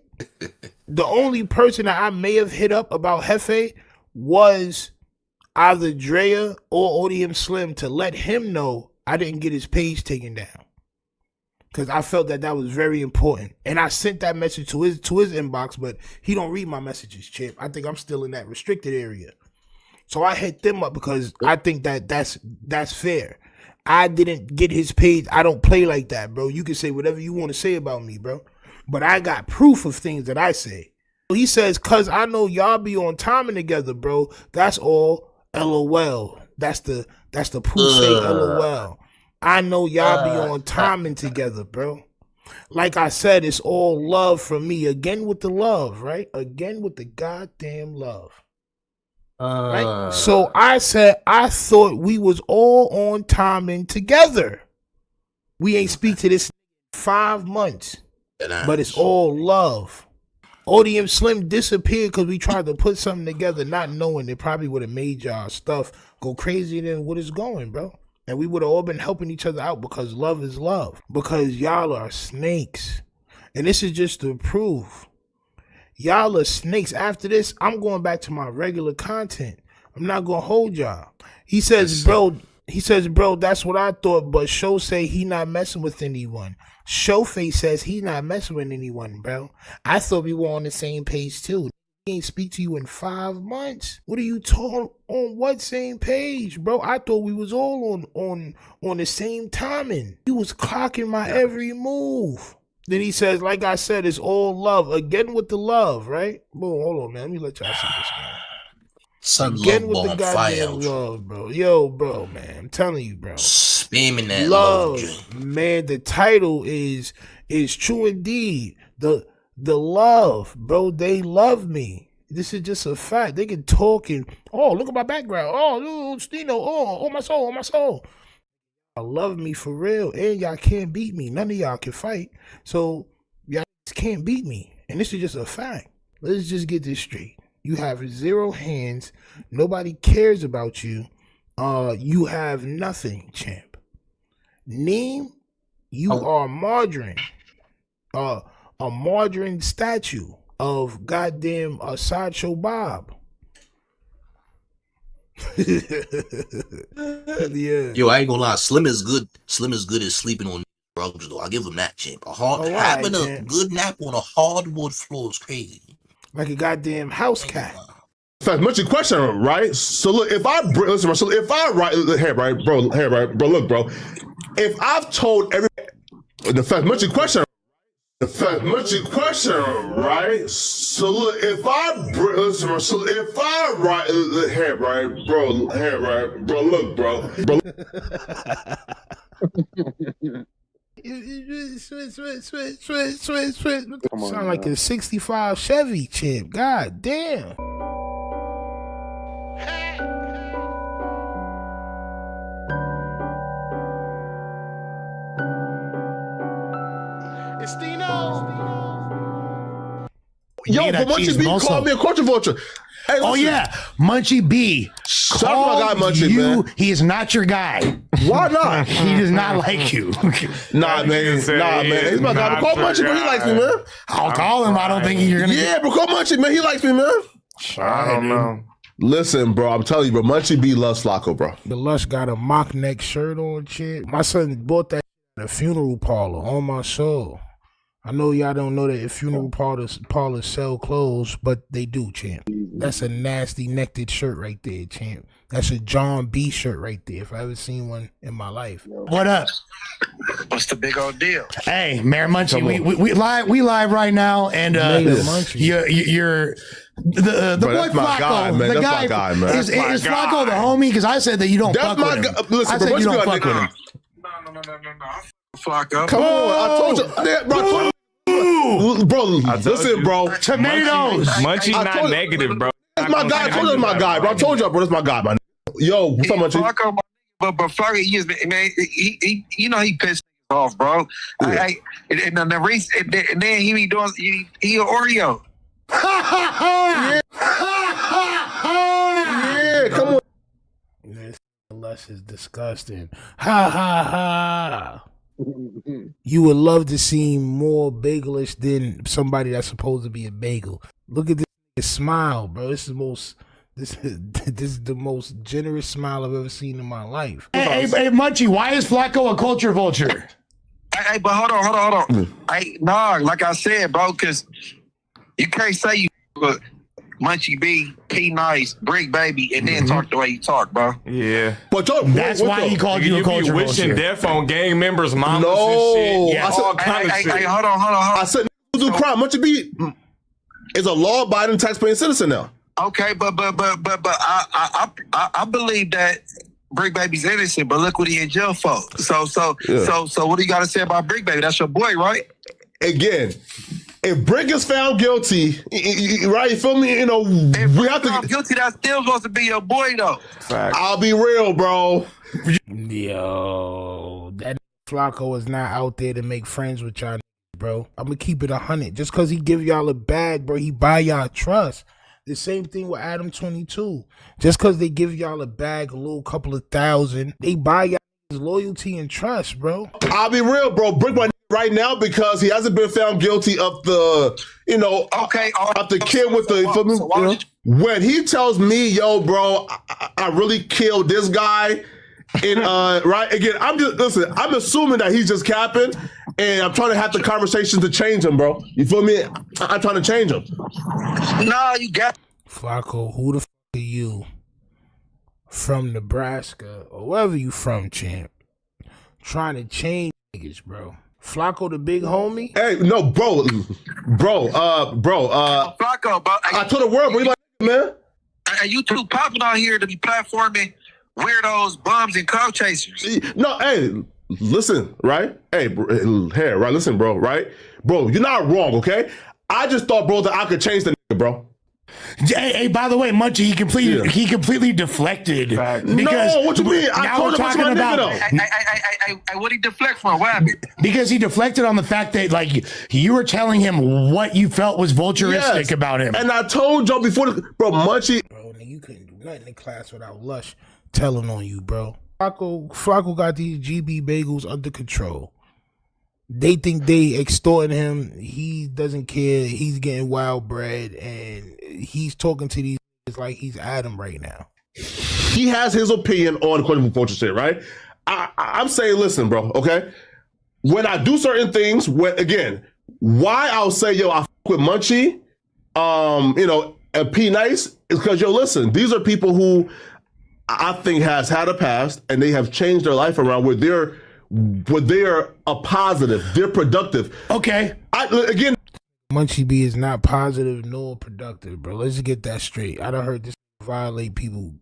The only person that I may have hit up about Hefe was either Drea or ODM Slim to let him know I didn't get his page taken down, because I felt that was very important. And I sent that message to his inbox, but he don't read my messages, Chip. I think I'm still in that restricted area. So I hit them up because I think that's fair. I didn't get his page. I don't play like that, bro. You can say whatever you want to say about me, bro. But I got proof of things that I say. He says, cuz I know y'all be on timing together, bro. That's all. LOL. That's the Poussey LOL. I know y'all be on timing together, bro. Like I said, it's all love from me. Again with the love, right? Again with the goddamn love. Right? So I said, I thought we was all on timing together. We ain't speak to this 5 months. But it's all love. ODM Slim disappeared because we tried to put something together, not knowing it probably would have made y'all stuff go crazier than what it's going, bro. And we would have all been helping each other out because love is love. Because y'all are snakes. And this is just to prove. Y'all are snakes. After this, I'm going back to my regular content. I'm not going to hold y'all. He says, bro, that's what I thought, but Show say he not messing with anyone. Showface says he not messing with anyone, bro. I thought we were on the same page too. He ain't speak to you in 5 months. What are you talking on? What same page, bro? I thought we was all on the same timing. He was clocking my every move. Then he says, like I said, it's all love. Again with the love, right? Boom, hold on, man. Let me let y'all see this, man. Son, Again with the bomb, goddamn love, bro. Yo, bro, man. I'm telling you, bro. Spamming that love, love, man. The title is true indeed. The love, bro. They love me. This is just a fact. They can talk and, oh, look at my background. Oh, Steeno. Oh, my soul, my soul. Y'all love me for real, and y'all can't beat me. None of y'all can fight, so y'all can't beat me. And this is just a fact. Let's just get this straight. You have 0 hands. Nobody cares about you. You have nothing, champ. Neem, you are margarine. A margarine statue of goddamn Sideshow Bob. Yeah. Yo, I ain't gonna lie. Slim is good. Slim is good at sleeping on drugs, though. I'll give him that, champ. Having a good nap on a hardwood floor is crazy. Like a goddamn house cat. Fact, much a question, right? So look, if I write here, right, bro, look, bro. If I've told every the fact, much a question, right? So look, if I write here, right, bro, look, bro. Sound like a 65 Chevy chip. God damn. It's Steeno. Yo, but Munchie B called me a culture vulture. Hey, oh yeah, Munchie B. Shout out my guy Munchie, you, man. He is not your guy. Why not? He does not like you. Nah, man. He's my guy. Call Munchie, bro. He likes me, man. I'll call him. I don't think you're gonna. Yeah, bro. Call Munchie, man. He likes me, man. I don't know. Listen, bro. I'm telling you, bro. Munchie B loves Flacco, bro. The Lush got a mock neck shirt on, shit. My son bought that at a funeral parlor on my soul. I know y'all don't know that if funeral parlors sell clothes, but they do, champ. That's a nasty nected shirt right there, champ. That's a John B shirt right there. If I ever seen one in my life. What up? What's the big old deal? Hey, Mayor Munchie, we live right now, and you're the Bro, boy that's my Flacco. guy, man. The That's guy my guy, man. is That's my Flacco the homie? Because I said that you don't fuck with him. Listen, I bro, said you what don't got, fuck with him. No. Flacco. Come on, I told you, bro. Listen, bro. Tomatoes. Munchie I not told you- negative, bro. That's my guy. I told you that's my guy, bro. I told you, bro. That's my guy, man. Yo, what's up, Munchie? Flacco, but Flacco, man, he you know he pissed off, bro. Yeah. And then he be doing he an Oreo. Yeah, come on. This less is disgusting. Ha ha ha. You would love to seem more bagelish than somebody that's supposed to be a bagel. Look at this smile, bro. This is the most generous smile I've ever seen in my life. Hey, Munchie, why is Flacco a culture vulture? Hey, but hold on. Nah, like I said, bro, because you can't say you Munchie B, P Nice, Brick Baby, and then talk the way you talk, bro. Yeah. But That's why he called you a You be culture wishing vulture. death on gang members, mamas No. and shit. Yeah. I said- all kind of shit. Hey, hold on. I said, do crime. Munchie B is a law-abiding, taxpaying citizen now. Okay, but I believe that Brick Baby's innocent, but look what he in jail for. So what do you got to say about Brick Baby? That's your boy, right? Again, if Brick is found guilty, right? You feel me? You know, If we have to. guilty, that's still supposed to be your boy, though. I'll be real, bro. Yo, that Flacco is not out there to make friends with y'all, bro. I'm gonna keep it 100. Just because he give y'all a bag, bro, he buy y'all trust. The same thing with Adam 22. Just because they give y'all a bag, a little couple of thousand, they buy y'all loyalty and trust, bro. I'll be real, bro. Brick my right now because he hasn't been found guilty of the, you know, Okay, of the kid with the. When he tells me, yo, bro, I really killed this guy. And right again, I'm assuming that he's just capping, and I'm trying to have the conversation to change him, bro. You feel me? I'm trying to change him. No, you got Flacco, who the f are you? From Nebraska or wherever you from, champ. Trying to change niggas, bro. Flacco the big homie? Hey, no, bro. Flacco, bro. I told the world, bro. You like, man? And you too popping on here to be platforming weirdos, bums, and car chasers. No, hey, listen, right? Hey, right? Listen, bro, right? Bro, you're not wrong, okay? I just thought, bro, that I could change the nigga, bro. Hey, by the way, Munchie, he completely deflected. Because no, what you mean? I now told we're him what's talking my about nigga, though. What he deflect from? What happened? because he deflected on the fact that like you were telling him what you felt was vulturistic Yes. about him. And I told y'all before, bro, Munchie. Bro, you couldn't do nothing in class without Lush telling on you, bro. Flacco got these GB bagels under control. They think they extorting him. He doesn't care. He's getting wild bread, and he's talking to these like he's Adam right now. He has his opinion on quote culture shit, right? I'm saying, listen, bro, okay? When I do certain things, again, why I'll say, yo, I fuck with Munchie, you know, and P Nice is because, yo, listen, these are people who I think has had a past and they have changed their life around where they're a positive, they're productive. Okay. Again, Munchie B is not positive nor productive, bro. Let's just get that straight. I done heard this violate people,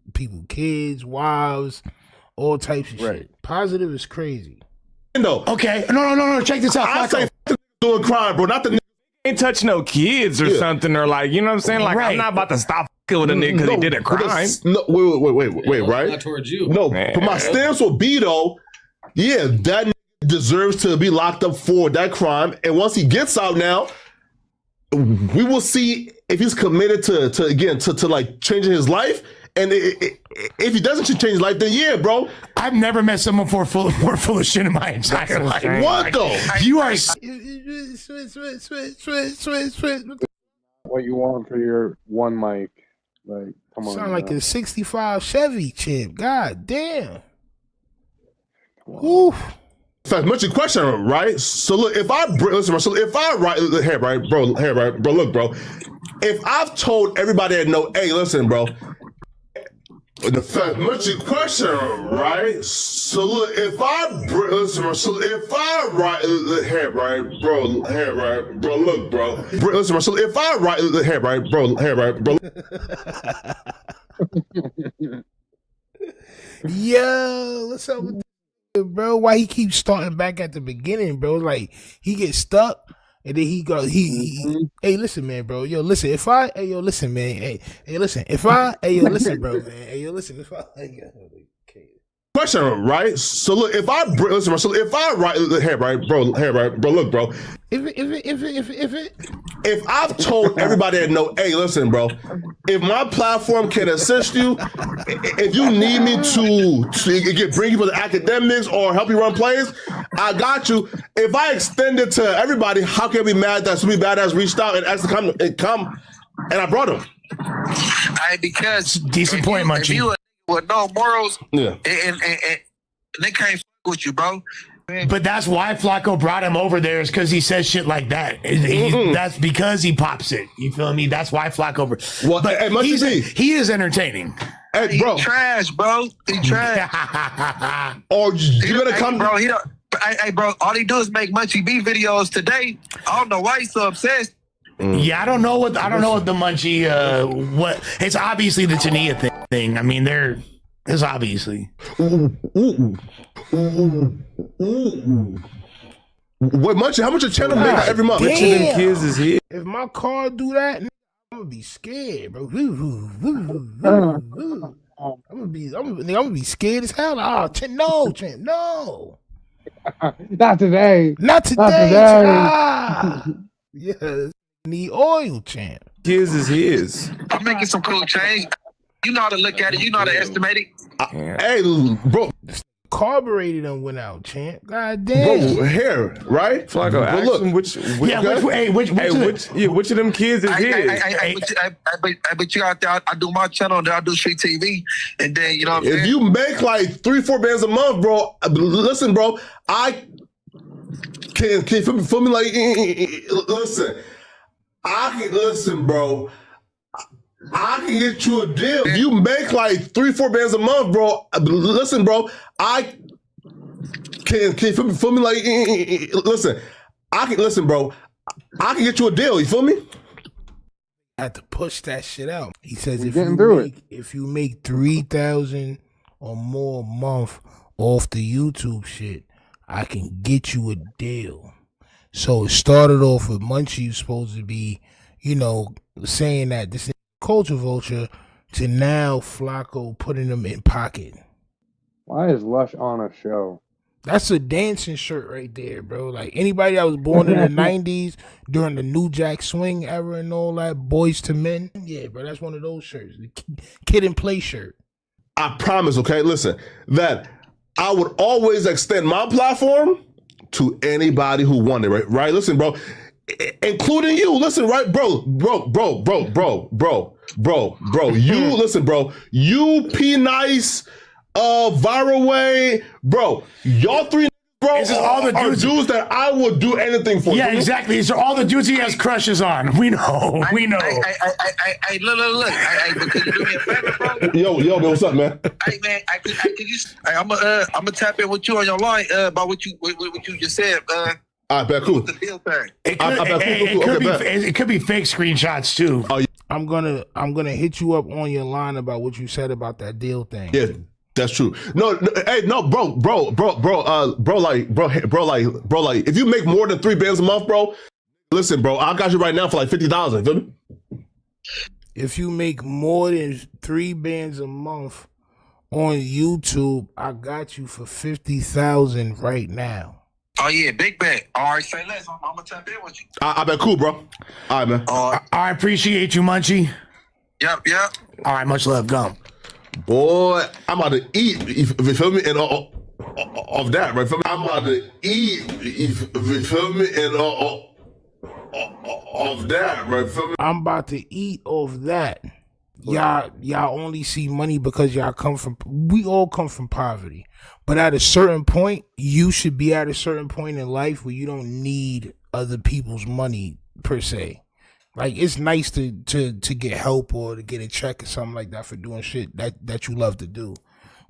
kids, wives, all types of shit. Positive is crazy. No. Okay. No. Check this out. I say doing crime, bro. Not the Ain't touch no kids or something, or like, you know what I'm saying? Like, Right. I'm not about to stop with a nigga because he did a crime. No, wait, right? Not towards you. No, but my stance will be though, yeah, that nigga deserves to be locked up for that crime. And once he gets out now, we will see if he's committed to like changing his life. And if he doesn't change his life, then yeah, bro. I've never met someone more full of shit in my entire life. What though? You are. What you want for your one mic? Like, come on. Sound like a 65 Chevy champ. God damn. Oof. In fact, much a question, right? So look, if I write, look, bro. if I've told everybody I know, hey, listen, bro. The fact, much question, right? So look, if I write the head right, bro, look, bro. Listen, so if I write the head right, bro. Yo, what's up with that, bro? Why he keeps starting back at the beginning, bro? Like he gets stuck. And then he goes, hey, listen, man, bro. Yo, listen, if I, hey, yo, listen, man. Hey, listen, if I, hey, yo, listen, bro, man. Hey, yo, listen, if I, question, right? So look, if I listen, so if I write the head right, bro, look, bro. If I've told everybody I know, hey, listen, bro. If my platform can assist you, if you need me to bring you for the academics or help you run plays, I got you. If I extend it to everybody, how can I be mad that somebody badass reached out and asked to come, and I brought him? Because decent point, Munchie. If you with no morals, yeah, and they can't f with you, bro. But that's why Flacco brought him over there, is because he says shit like that. That's because he pops it. You feel me? That's why Flacco. Well, but he is entertaining. Hey, bro, he trash, bro. He trash. Or you gonna come, bro? He don't. Hey, bro. All he do is make Munchie B videos today. I don't know why he's so obsessed. Yeah, I don't know what the Munchie. What it's obviously the Tania thing. I mean, it's obviously. What Munchie? How much a channel make every month? Which of them kids is here? If my car do that, I'm gonna be scared, bro. I'm gonna be scared as hell. Oh, no. Not today. Not today. Yeah. Need oil, champ. Kids is his. I'm making some cool change. You know how to look at it. You know how to estimate it. Hey, bro. Carburetor done went out, champ. God damn. Bro, hair, right? Flacco, ask him which of them kids is his? But you out there, I do my channel, then I do Street TV, and then, you know what I'm saying? If you make like 3-4 bands a month, bro, listen, bro, I can feel me like, listen, bro, I can get you a deal. If you make like 3-4 bands a month, bro, listen, bro, I can feel me like, listen, bro, I can get you a deal. You feel me? I had to push that shit out. He says if you make 3,000 or more a month off the YouTube shit, I can get you a deal. So it started off with Munchie was supposed to be, you know, saying that this is culture vulture, to now Flacco putting them in pocket. Why is Lush on a show? That's a dancing shirt right there, bro. Like anybody that was born in the 90s during the New Jack Swing era and all that, Boys to Men. Yeah, bro, that's one of those shirts. The Kid and Play shirt. I promise, okay, listen, that I would always extend my platform to anybody who wanted it, right? Listen, bro, including you. Listen, right, bro. You listen, bro. You P Nice, Viral Way, bro. Y'all three, bro, this is all the dudes that I would do anything for. Yeah, exactly. These are all the dudes he has crushes on. We know. Hey, look. But could you do me a favor, bro? Yo, man, what's up, man? Hey, man, I'm gonna tap in with you on your line about what you just said. I bet cool. The deal thing. It could be fake screenshots too. Oh, yeah. I'm gonna hit you up on your line about what you said about that deal thing. Yeah, that's true. No, bro, like, if you make more than 3 bands a month, bro, listen, bro, I got you right now for like 50,000. Feel me? If you make more than 3 bands a month on YouTube, I got you for 50,000 right now. Oh yeah, big bet. All right, say less. I'm gonna tap in with you. I bet cool, bro. All right, man. I appreciate you, Munchie. Yep. All right, much love, gum. Boy, I'm about to eat. You feel me? And off that, right? I'm about to eat. You feel me? And off that, right? Feel me? I'm about to eat off that. Y'all only see money because we all come from poverty. But at a certain point, you should be at a certain point in life where you don't need other people's money per se. Like, it's nice to get help or to get a check or something like that for doing shit that you love to do.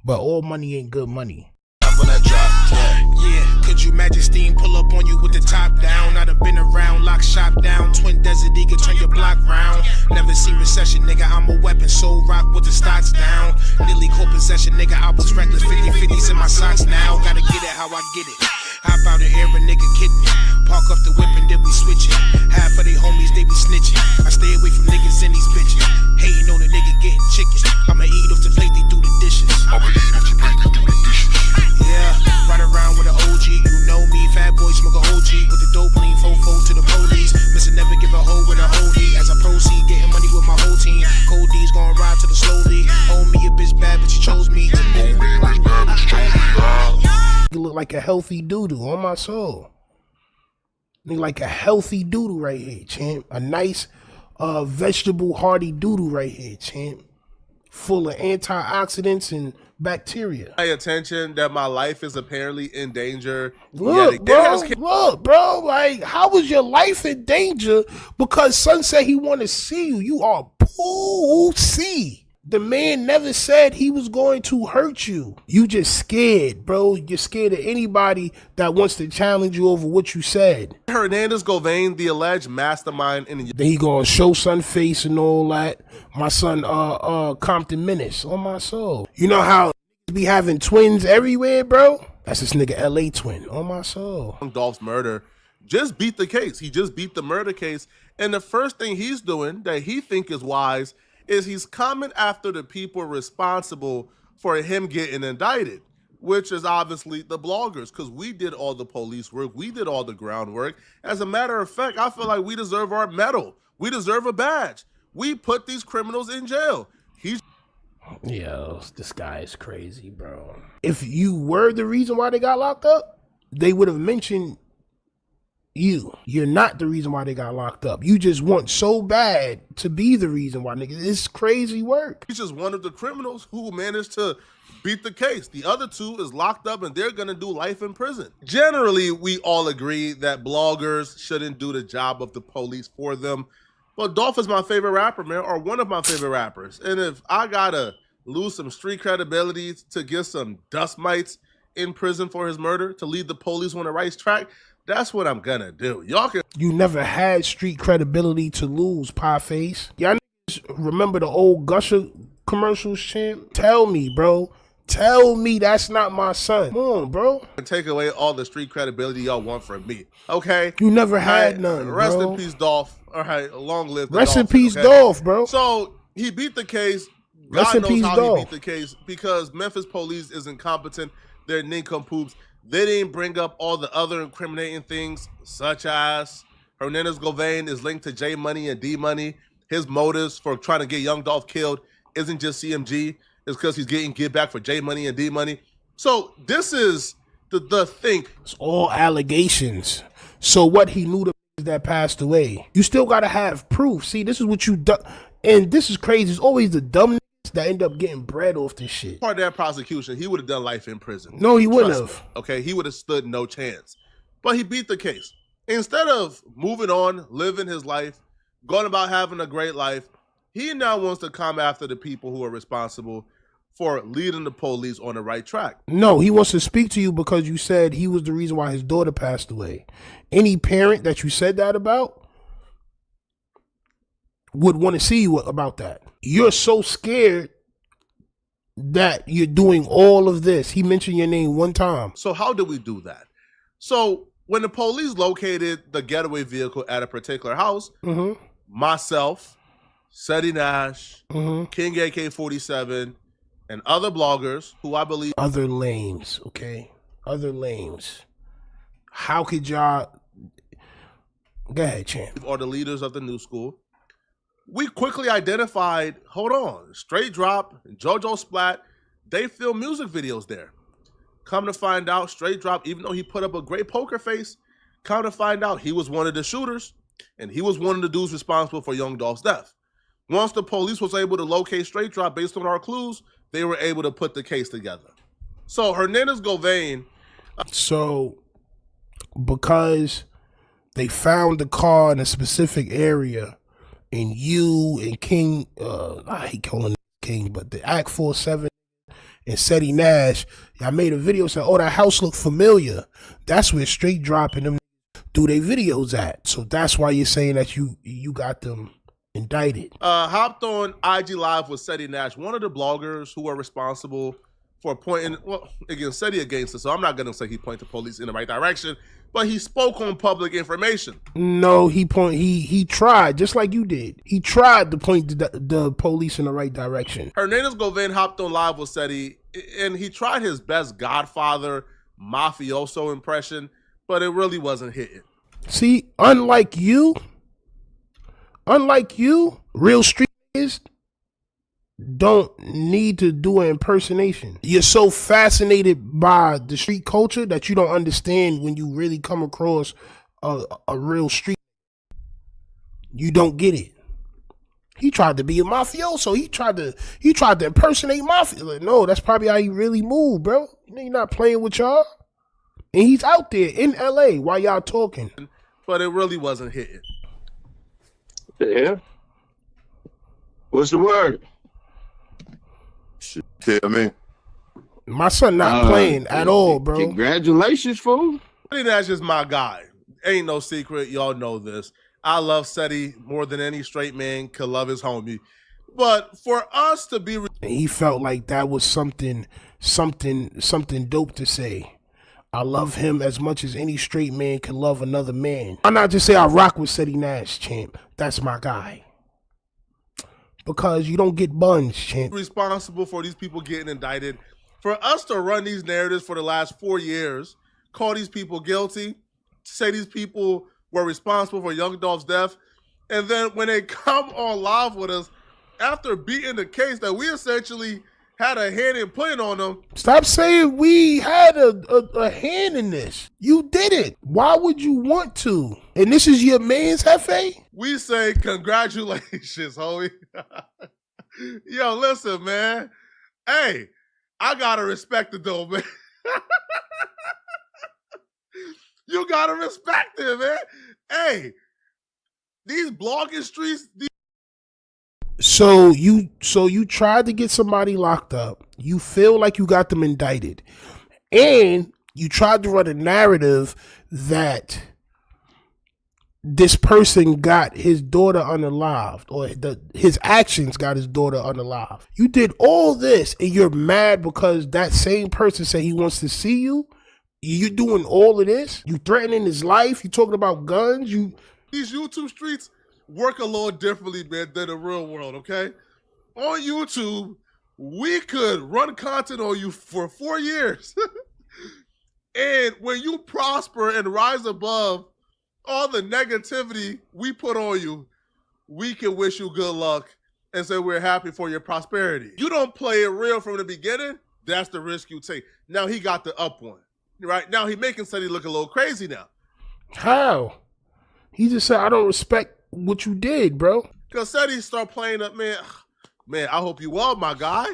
But all money ain't good money. Yeah, could you imagine steam pull up on you with the top down? I done been around, lock shop down, twin desert eagle, turn your block round. Never seen recession, nigga, I'm a weapon, so rock with the stocks down. Nearly caught possession, nigga, I was reckless, 50-50s in my socks now. Gotta get it how I get it. Hop out the air, a nigga kidding. Park up the whip and then we switch it. Half of they homies, they be snitching. I stay away from niggas and these bitches. Hating on a nigga getting chicken. I'ma eat off the plate, they do the dishes. Yeah, ride around with an OG, you know me. Fat boy smoke a OG with the dope lean fofo to the police. Missing never give a hoe with a holdie. As I proceed, getting money with my whole team. Cold D's gon' ride to the slowly. Hold me a bitch bad, but she chose me. You look like a healthy doodoo on my soul. Look like a healthy doodoo right here, champ. A nice vegetable hearty doodoo right here, champ. Full of antioxidants and bacteria. Pay attention that my life is apparently in danger. Look, bro, like, how was your life in danger? Because son said he want to see you. You are pussy. The man never said he was going to hurt you. You just scared, bro. You're scared of anybody that wants to challenge you over what you said. Hernandez Govain, the alleged mastermind in the... Then he gonna show son face and all that. My son, Compton Menace, on my soul. You know how be having twins everywhere, bro? That's this nigga LA twin, on my soul. Dolph's murder just beat the case. He just beat the murder case. And the first thing he's doing that he think is wise is he's coming after the people responsible for him getting indicted, which is obviously the bloggers, because we did all the police work. We did all the groundwork. As a matter of fact, I feel like we deserve our medal. We deserve a badge. We put these criminals in jail. Yo, this guy is crazy, bro. If you were the reason why they got locked up, they would have mentioned you. You're not the reason why they got locked up. You just want so bad to be the reason why, nigga. It's crazy work. He's just one of the criminals who managed to beat the case. The other two is locked up and they're gonna do life in prison. Generally, we all agree that bloggers shouldn't do the job of the police for them. But Dolph is my favorite rapper, man, or one of my favorite rappers. And if I gotta lose some street credibility to get some dust mites in prison for his murder, to lead the police on the right track, that's what I'm gonna do. Y'all can... You never had street credibility to lose, pie face. Y'all remember the old Gusher commercials, champ? Tell me, bro. Tell me that's not my son. Come on, bro. Take away all the street credibility y'all want from me, okay? You never had none, Rest bro. in peace, Dolph. All right, long live the Rest in Dolphin, peace, okay? Dolph, bro. So he beat the case. Rest God in knows peace, how Dolph. he beat the case, because Memphis police is incompetent. They're nincompoops. They didn't bring up all the other incriminating things, such as Hernandez Govain is linked to J Money and D Money. His motives for trying to get Young Dolph killed isn't just CMG. It's because he's getting get back for J Money and D Money. So this is the thing. It's all allegations. So what, he knew the that passed away. You still got to have proof. See, this is what you do. And this is crazy. It's always the dumb that end up getting bread off this shit. Part of that prosecution, he would have done life in prison. No, he wouldn't Trust have. me, okay, he would have stood no chance. But he beat the case. Instead of moving on, living his life, going about having a great life, he now wants to come after the people who are responsible for leading the police on the right track. No, he wants to speak to you because you said he was the reason why his daughter passed away. Any parent that you said that about would want to see you about that. You're so scared that you're doing all of this. He mentioned your name one time. So how do we do that? So when the police located the getaway vehicle at a particular house, myself, Seti Nash, King AK-47, and other bloggers who I believe... Other lames, okay? Other lames. How could y'all... Go ahead, champ. ...or the leaders of the new school, we quickly identified, hold on, Straight Drop and JoJo Splat, they film music videos there. Come to find out, Straight Drop, even though he put up a great poker face, come to find out he was one of the shooters, and he was one of the dudes responsible for Young Dolph's death. Once the police was able to locate Straight Drop based on our clues, they were able to put the case together. So Hernandez Govain... So, because they found the car in a specific area and you and King, I hate calling him King, but the Act 47 and Seti Nash, y'all made a video saying, oh, that house look familiar. That's where Straight Dropping them do their videos at. So that's why you're saying that you got them indicted. Hopped on IG Live with Seti Nash, one of the bloggers who are responsible for pointing, well, again, Seti against us, so I'm not going to say he pointed the police in the right direction, but he spoke on public information. No, he tried, just like you did. He tried to point the police in the right direction. Hernandez Govan hopped on live with Seti, and he tried his best Godfather mafioso impression, but it really wasn't hitting. See, unlike you, real street niggas don't need to do an impersonation. You're so fascinated by the street culture that you don't understand when you really come across a real street. You don't get it. He tried to be a mafioso. He tried to impersonate mafia. Like, no, that's probably how he really moved, bro. You're not playing with y'all. And he's out there in LA while y'all talking. But it really wasn't hitting. Yeah. What's the word? Tell me. My son not playing at all, bro. Congratulations, fool. Seti Nash is my guy. Ain't no secret. Y'all know this. I love Seti more than any straight man could love his homie. But for us to be... And he felt like that was something dope to say. I love him as much as any straight man can love another man. Why not just say I rock with Seti Nash, champ? That's my guy. Because you don't get buns, champ. Responsible for these people getting indicted. For us to run these narratives for the last 4 years, call these people guilty, say these people were responsible for Young Dolph's death, and then when they come on live with us, after beating the case that we essentially had a hand in putting on them. Stop saying we had a hand in this. You did it. Why would you want to? And this is your man's Hefe? We say congratulations, homie. Yo, listen, man. Hey, I gotta respect it though, man. You gotta respect it, man. Hey, these blogging streets. So you tried to get somebody locked up. You feel like you got them indicted. And you tried to run a narrative that this person got his daughter unalived, or his actions got his daughter unalived. You did all this and you're mad because that same person said he wants to see you. You doing all of this? You threatening his life? You talking about guns? These YouTube streets work a little differently, man, than the real world, okay? On YouTube, we could run content on you for 4 years. And when you prosper and rise above all the negativity we put on you, we can wish you good luck and say we're happy for your prosperity. You don't play it real from the beginning, that's the risk you take. Now he got the up one, right? Now he making Seti look a little crazy now. How? He just said, I don't respect what you did, bro. Because Seti start playing up, man, I hope you well, my guy.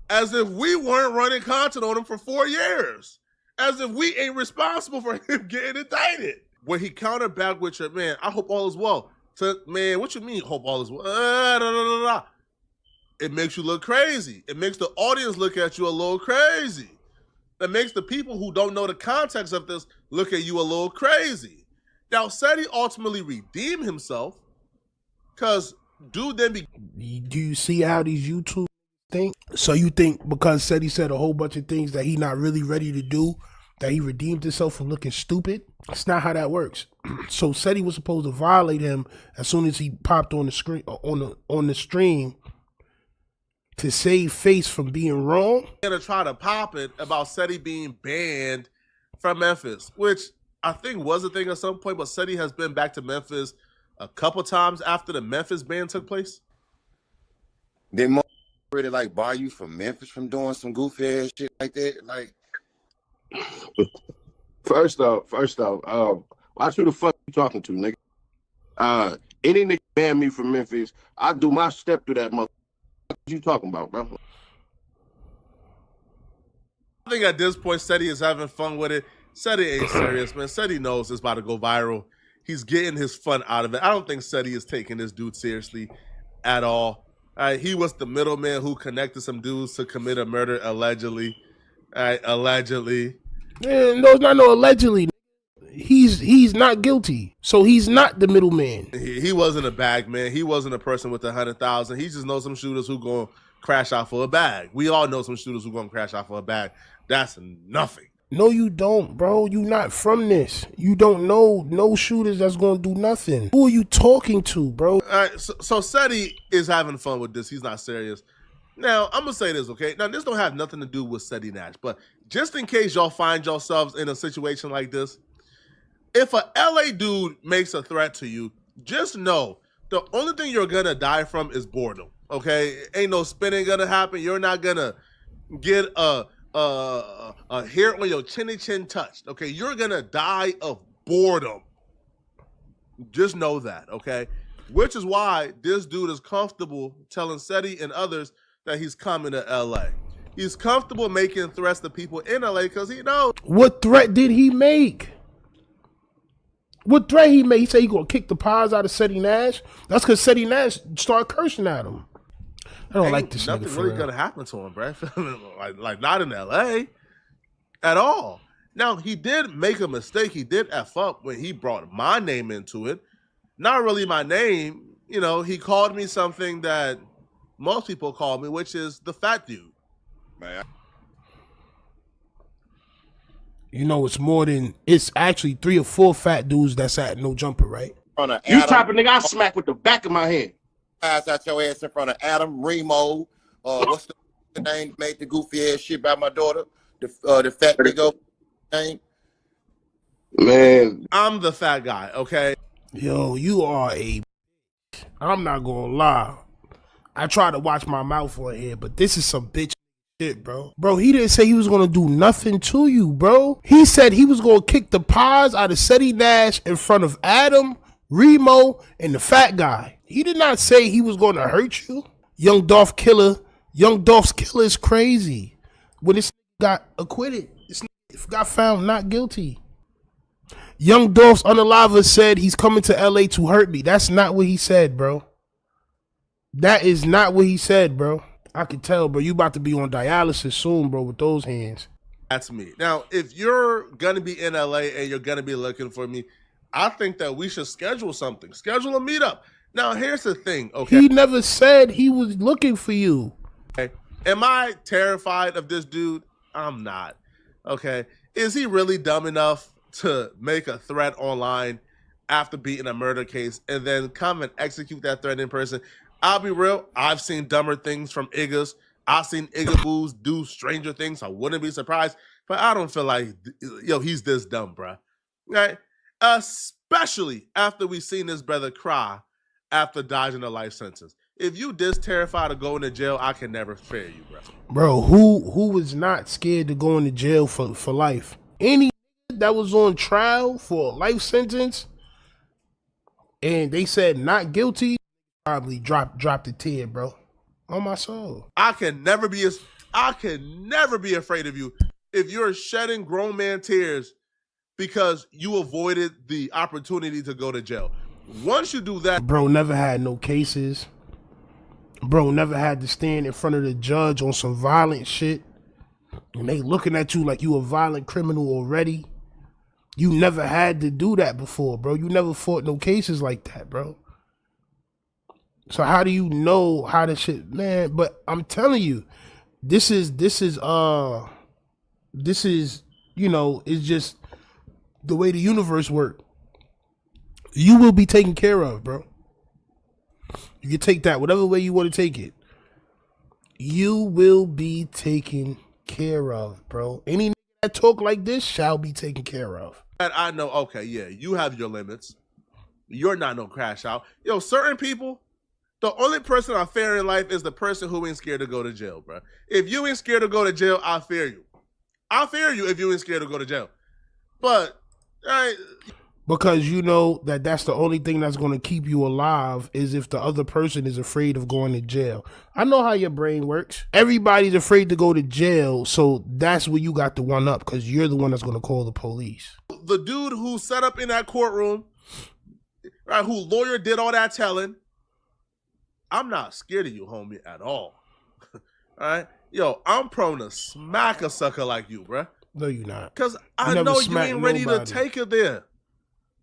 As if we weren't running content on him for 4 years. As if we ain't responsible for him getting indicted. When he countered back with your, man, I hope all is well. So, man, what you mean, hope all is well? It makes you look crazy. It makes the audience look at you a little crazy. It makes the people who don't know the context of this look at you a little crazy. Now, Seti ultimately redeemed himself because dude then Do you see how these YouTube think? So you think because Seti said a whole bunch of things that he not really ready to do, that he redeemed himself from looking stupid? That's not how that works. So Seti was supposed to violate him as soon as he popped on the screen on the stream to save face from being wrong. Gonna try to pop it about Seti being banned from Memphis, which I think was a thing at some point, but Seti has been back to Memphis a couple times after the Memphis ban took place. They really like bar you from Memphis from doing some goofy ass shit like that. Like, First off, watch who the fuck you talking to, nigga. Any nigga ban me from Memphis, I do my step to that mother. What you talking about, bro? I think at this point, Seti is having fun with it. Seti ain't serious, man. Seti knows it's about to go viral. he's getting his fun out of it. I don't think Seti is taking this dude seriously at all. He was the middleman who connected some dudes to commit a murder allegedly. Allegedly. Man, no, it's not no allegedly. He's not guilty, so he's not the middleman. He wasn't a bag man. He wasn't a person with 100,000. He just knows some shooters who gonna crash out for a bag. We all know some shooters who gonna crash out for a bag. That's nothing. No, you don't, bro. You not from this. You don't know no shooters that's gonna do nothing. Who are you talking to, bro? All right, so Seti is having fun with this. He's not serious. Now, I'm gonna say this, okay? Now, this don't have nothing to do with Seti Nash, but just in case y'all find yourselves in a situation like this, if a LA dude makes a threat to you, just know the only thing you're gonna die from is boredom, okay? Ain't no spinning gonna happen. You're not gonna get a hair on your chinny chin touched, okay? You're gonna die of boredom. Just know that, okay? Which is why this dude is comfortable telling Seti and others that he's coming to LA. He's comfortable making threats to people in LA because he knows. What threat did he make? What threat he made? He said he gonna kick the pies out of Seti Nash. That's because Seti Nash started cursing at him. I don't like this nigga. Nothing really gonna happen to him, bro. like not in LA at all. Now, he did make a mistake. He did F up when he brought my name into it. Not really my name. You know, he called me something that most people call me, which is the fat dude. Man. You know, it's actually 3 or 4 fat dudes that's at No Jumper, right? You type of nigga I smack with the back of my head. Pass out your ass in front of Adam, Remo, what's the name made the goofy ass shit by my daughter? The fat nigga name. Man. I'm the fat guy, okay? Yo, you are I'm not gonna lie. I try to watch my mouth on here, but this is some bitch shit, bro. Bro, he didn't say he was gonna do nothing to you, bro. He said he was gonna kick the pies out of Seti Nash in front of Adam, Remo, and the fat guy. He did not say he was gonna hurt you. Young Dolph Killer is crazy. When this got acquitted, this got found not guilty. Young Dolph's Unaliver said he's coming to LA to hurt me. That's not what he said, bro. That is not what he said, bro. I can tell, bro. You about to be on dialysis soon, bro, with those hands. That's me. Now, if you're going to be in LA and you're going to be looking for me, I think that we should schedule something. Schedule a meetup. Now, here's the thing, okay? He never said he was looking for you. Okay. Am I terrified of this dude? I'm not. Okay. Is he really dumb enough to make a threat online after beating a murder case and then come and execute that threat in person? I'll be real. I've seen dumber things from Iggas. I've seen Iggaboos do stranger things. I wouldn't be surprised, but I don't feel like, he's this dumb, bro. Right? Especially after we seen this brother cry after dodging a life sentence. If you this terrified of going to jail, I can never spare you, bro. Bro, who was not scared to go into jail for life? Any that was on trial for a life sentence and they said not guilty, probably dropped a tear, bro. On my soul. I can never be afraid of you if you're shedding grown man tears because you avoided the opportunity to go to jail. Once you do that, bro, never had no cases. Bro, never had to stand in front of the judge on some violent shit. And they looking at you like you a violent criminal already. You never had to do that before, bro. You never fought no cases like that, bro. So how do you know how this shit, man? But I'm telling you, this is, you know, it's just the way the universe works. You will be taken care of, bro. You can take that whatever way you want to take it. You will be taken care of, bro. Any that talk like this shall be taken care of. And I know, okay, yeah, you have your limits. You're not no crash out. Yo, certain people, the only person I fear in life is the person who ain't scared to go to jail, bro. If you ain't scared to go to jail, I fear you. I fear you if you ain't scared to go to jail. But, because you know that's the only thing that's going to keep you alive is if the other person is afraid of going to jail. I know how your brain works. Everybody's afraid to go to jail, so that's where you got the one up because you're the one that's going to call the police. The dude who set up in that courtroom right? Who lawyer did all that telling. I'm not scared of you, homie, at all. All right? Yo, I'm prone to smack a sucker like you, bruh. No, you're not. Because You I never know you smacked ain't ready nobody. to take it there.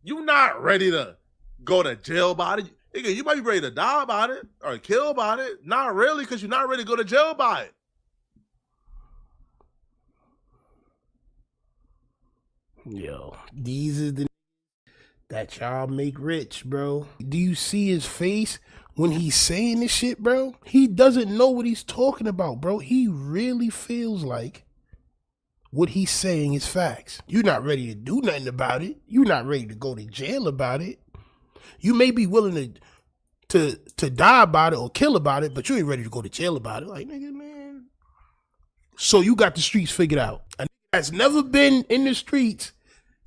You not ready to go to jail about it. Nigga, you might be ready to die about it or kill about it. Not really, because you're not ready to go to jail by it. Yo, these is the that y'all make rich, bro. Do you see his face when he's saying this shit, bro? He doesn't know what he's talking about, bro. He really feels like what he's saying is facts. You're not ready to do nothing about it. You're not ready to go to jail about it. You may be willing to die about it or kill about it, but you ain't ready to go to jail about it. Like, nigga, man. So you got the streets figured out. A nigga that's never been in the streets,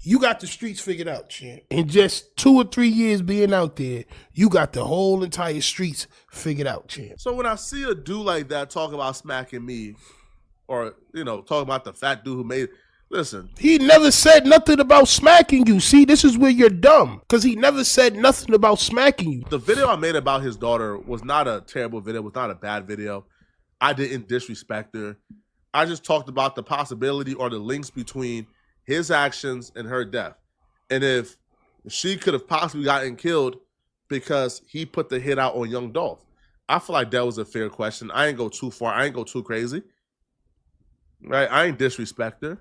you got the streets figured out, champ. In just 2 or 3 years being out there, you got the whole entire streets figured out, champ. So when I see a dude like that talk about smacking me, or, you know, talking about the fat dude who made it, listen. He never said nothing about smacking you. See, this is where you're dumb. Because he never said nothing about smacking you. The video I made about his daughter was not a terrible video. It was not a bad video. I didn't disrespect her. I just talked about the possibility or the links between his actions and her death. And if she could have possibly gotten killed because he put the hit out on young Dolph. I feel like that was a fair question. I ain't go too far. I ain't go too crazy. Right? I ain't disrespect her.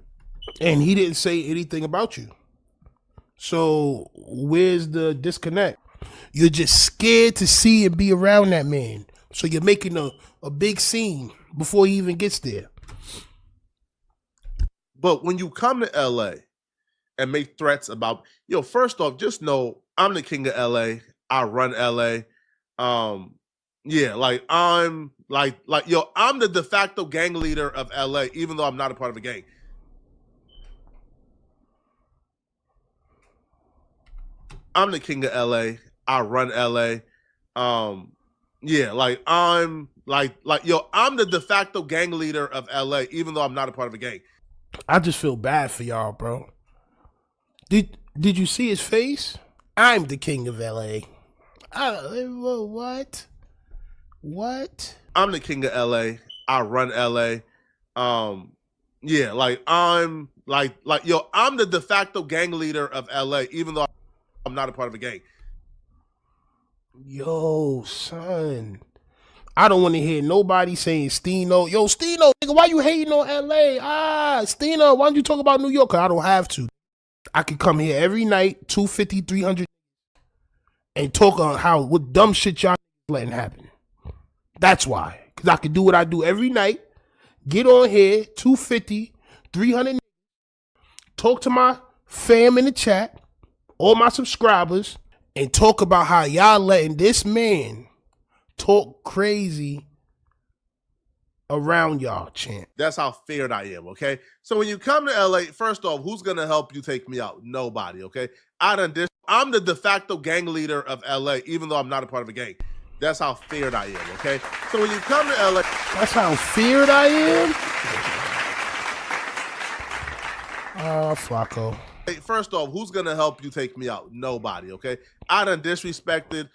And he didn't say anything about you. So where's the disconnect? You're just scared to see and be around that man. So you're making a big scene before he even gets there. But when you come to LA and make threats about, yo, first off, just know I'm the king of LA. I run LA. Yeah, like I'm like yo, I'm the de facto gang leader of LA, even though I'm not a part of a gang. I'm the king of LA. I run LA. Yeah, like I'm like yo, I'm the de facto gang leader of LA, even though I'm not a part of a gang. I just feel bad for y'all, bro. Did you see his face? I'm the king of LA. What? What? I'm the king of LA. I run LA. Yeah, like I'm like yo, I'm the de facto gang leader of LA, even though I'm not a part of a gang. Yo, son. I don't want to hear nobody saying Steeno. Yo, Steeno, nigga, why you hating on LA? Steeno, why don't you talk about New York? 'Cause I don't have to. I could come here every night, 250, 300, and talk on what dumb shit y'all letting happen. That's why. Because I can do what I do every night. Get on here, 250, 300, talk to my fam in the chat, all my subscribers, and talk about how y'all letting this man talk crazy around y'all, champ. That's how feared I am, okay? So when you come to LA, first off, who's gonna help you take me out? Nobody, okay? I'm the de facto gang leader of LA, even though I'm not a part of a gang. That's how feared I am, okay? So when you come to LA... That's how feared I am? Flacco. Hey, first off, who's gonna help you take me out? Nobody, okay? I done disrespected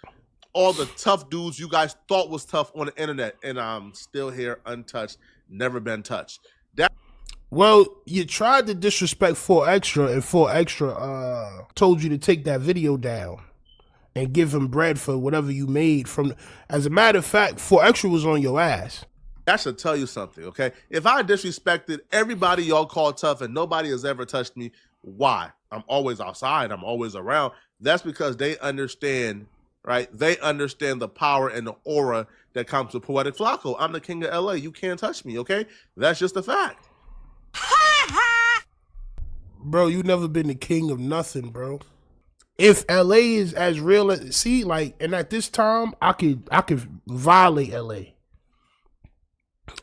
all the tough dudes you guys thought was tough on the internet, and I'm still here untouched, never been touched. Well, you tried to disrespect 4 Extra, and 4 Extra told you to take that video down and give him bread for whatever you made from. As a matter of fact, 4 Extra was on your ass. That should tell you something, okay? If I disrespected everybody y'all call tough and nobody has ever touched me, why? I'm always outside. I'm always around. That's because they understand, right? They understand the power and the aura that comes with Poetic Flacco. I'm the king of LA. You can't touch me, okay? That's just a fact. Bro, you never been the king of nothing, bro. If LA is as real as, see, like, and at this time, I could violate LA.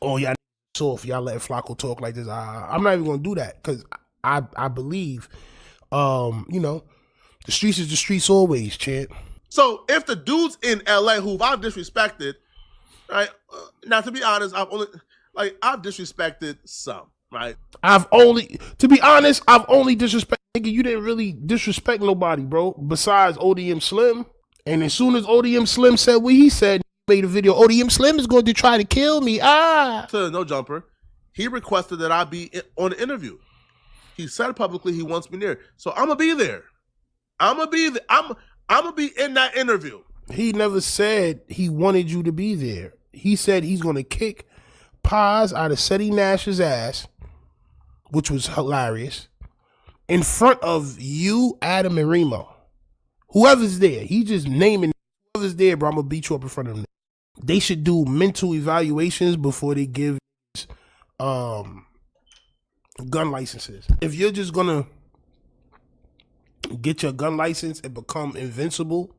Oh, y'all soft. Y'all letting Flacco talk like this. I'm not even gonna do that because I believe, you know, the streets is the streets always, champ. So if the dudes in LA who I've disrespected, right? Now to be honest, I've disrespected some. Right. To be honest, I've only disrespect. Nigga, you didn't really disrespect nobody, bro, besides ODM Slim. And as soon as ODM Slim said what he said, he made a video. ODM Slim is going to try to kill me. No jumper. He requested that I be on the interview. He said publicly he wants me there. So I'm going to be there. I'm going to be there. I'm going to be in that interview. He never said he wanted you to be there. He said he's going to kick Paz out of Seti Nash's ass, which was hilarious, in front of you, Adam, and Remo. Whoever's there. He just naming whoever's there, bro. I'm going to beat you up in front of them. They should do mental evaluations before they give gun licenses. If you're just going to get your gun license and become invincible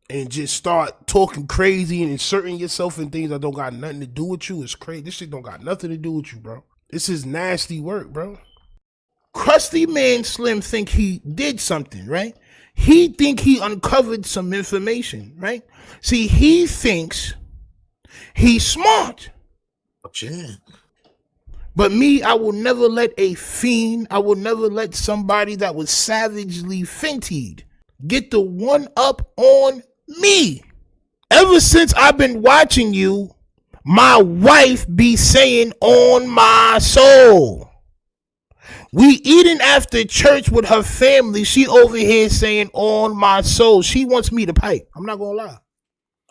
and just start talking crazy and inserting yourself in things that don't got nothing to do with you, it's crazy. This shit don't got nothing to do with you, bro. This is nasty work, bro. Crusty Man Slim think he did something, right? He think he uncovered some information, right? See, he thinks he's smart. Yeah. But me, I will never let a fiend, I will never let somebody that was savagely fintied get the one up on me. Ever since I've been watching you, my wife be saying on my soul. We eating after church with her family. She over here saying on my soul. She wants me to pipe. I'm not gonna lie.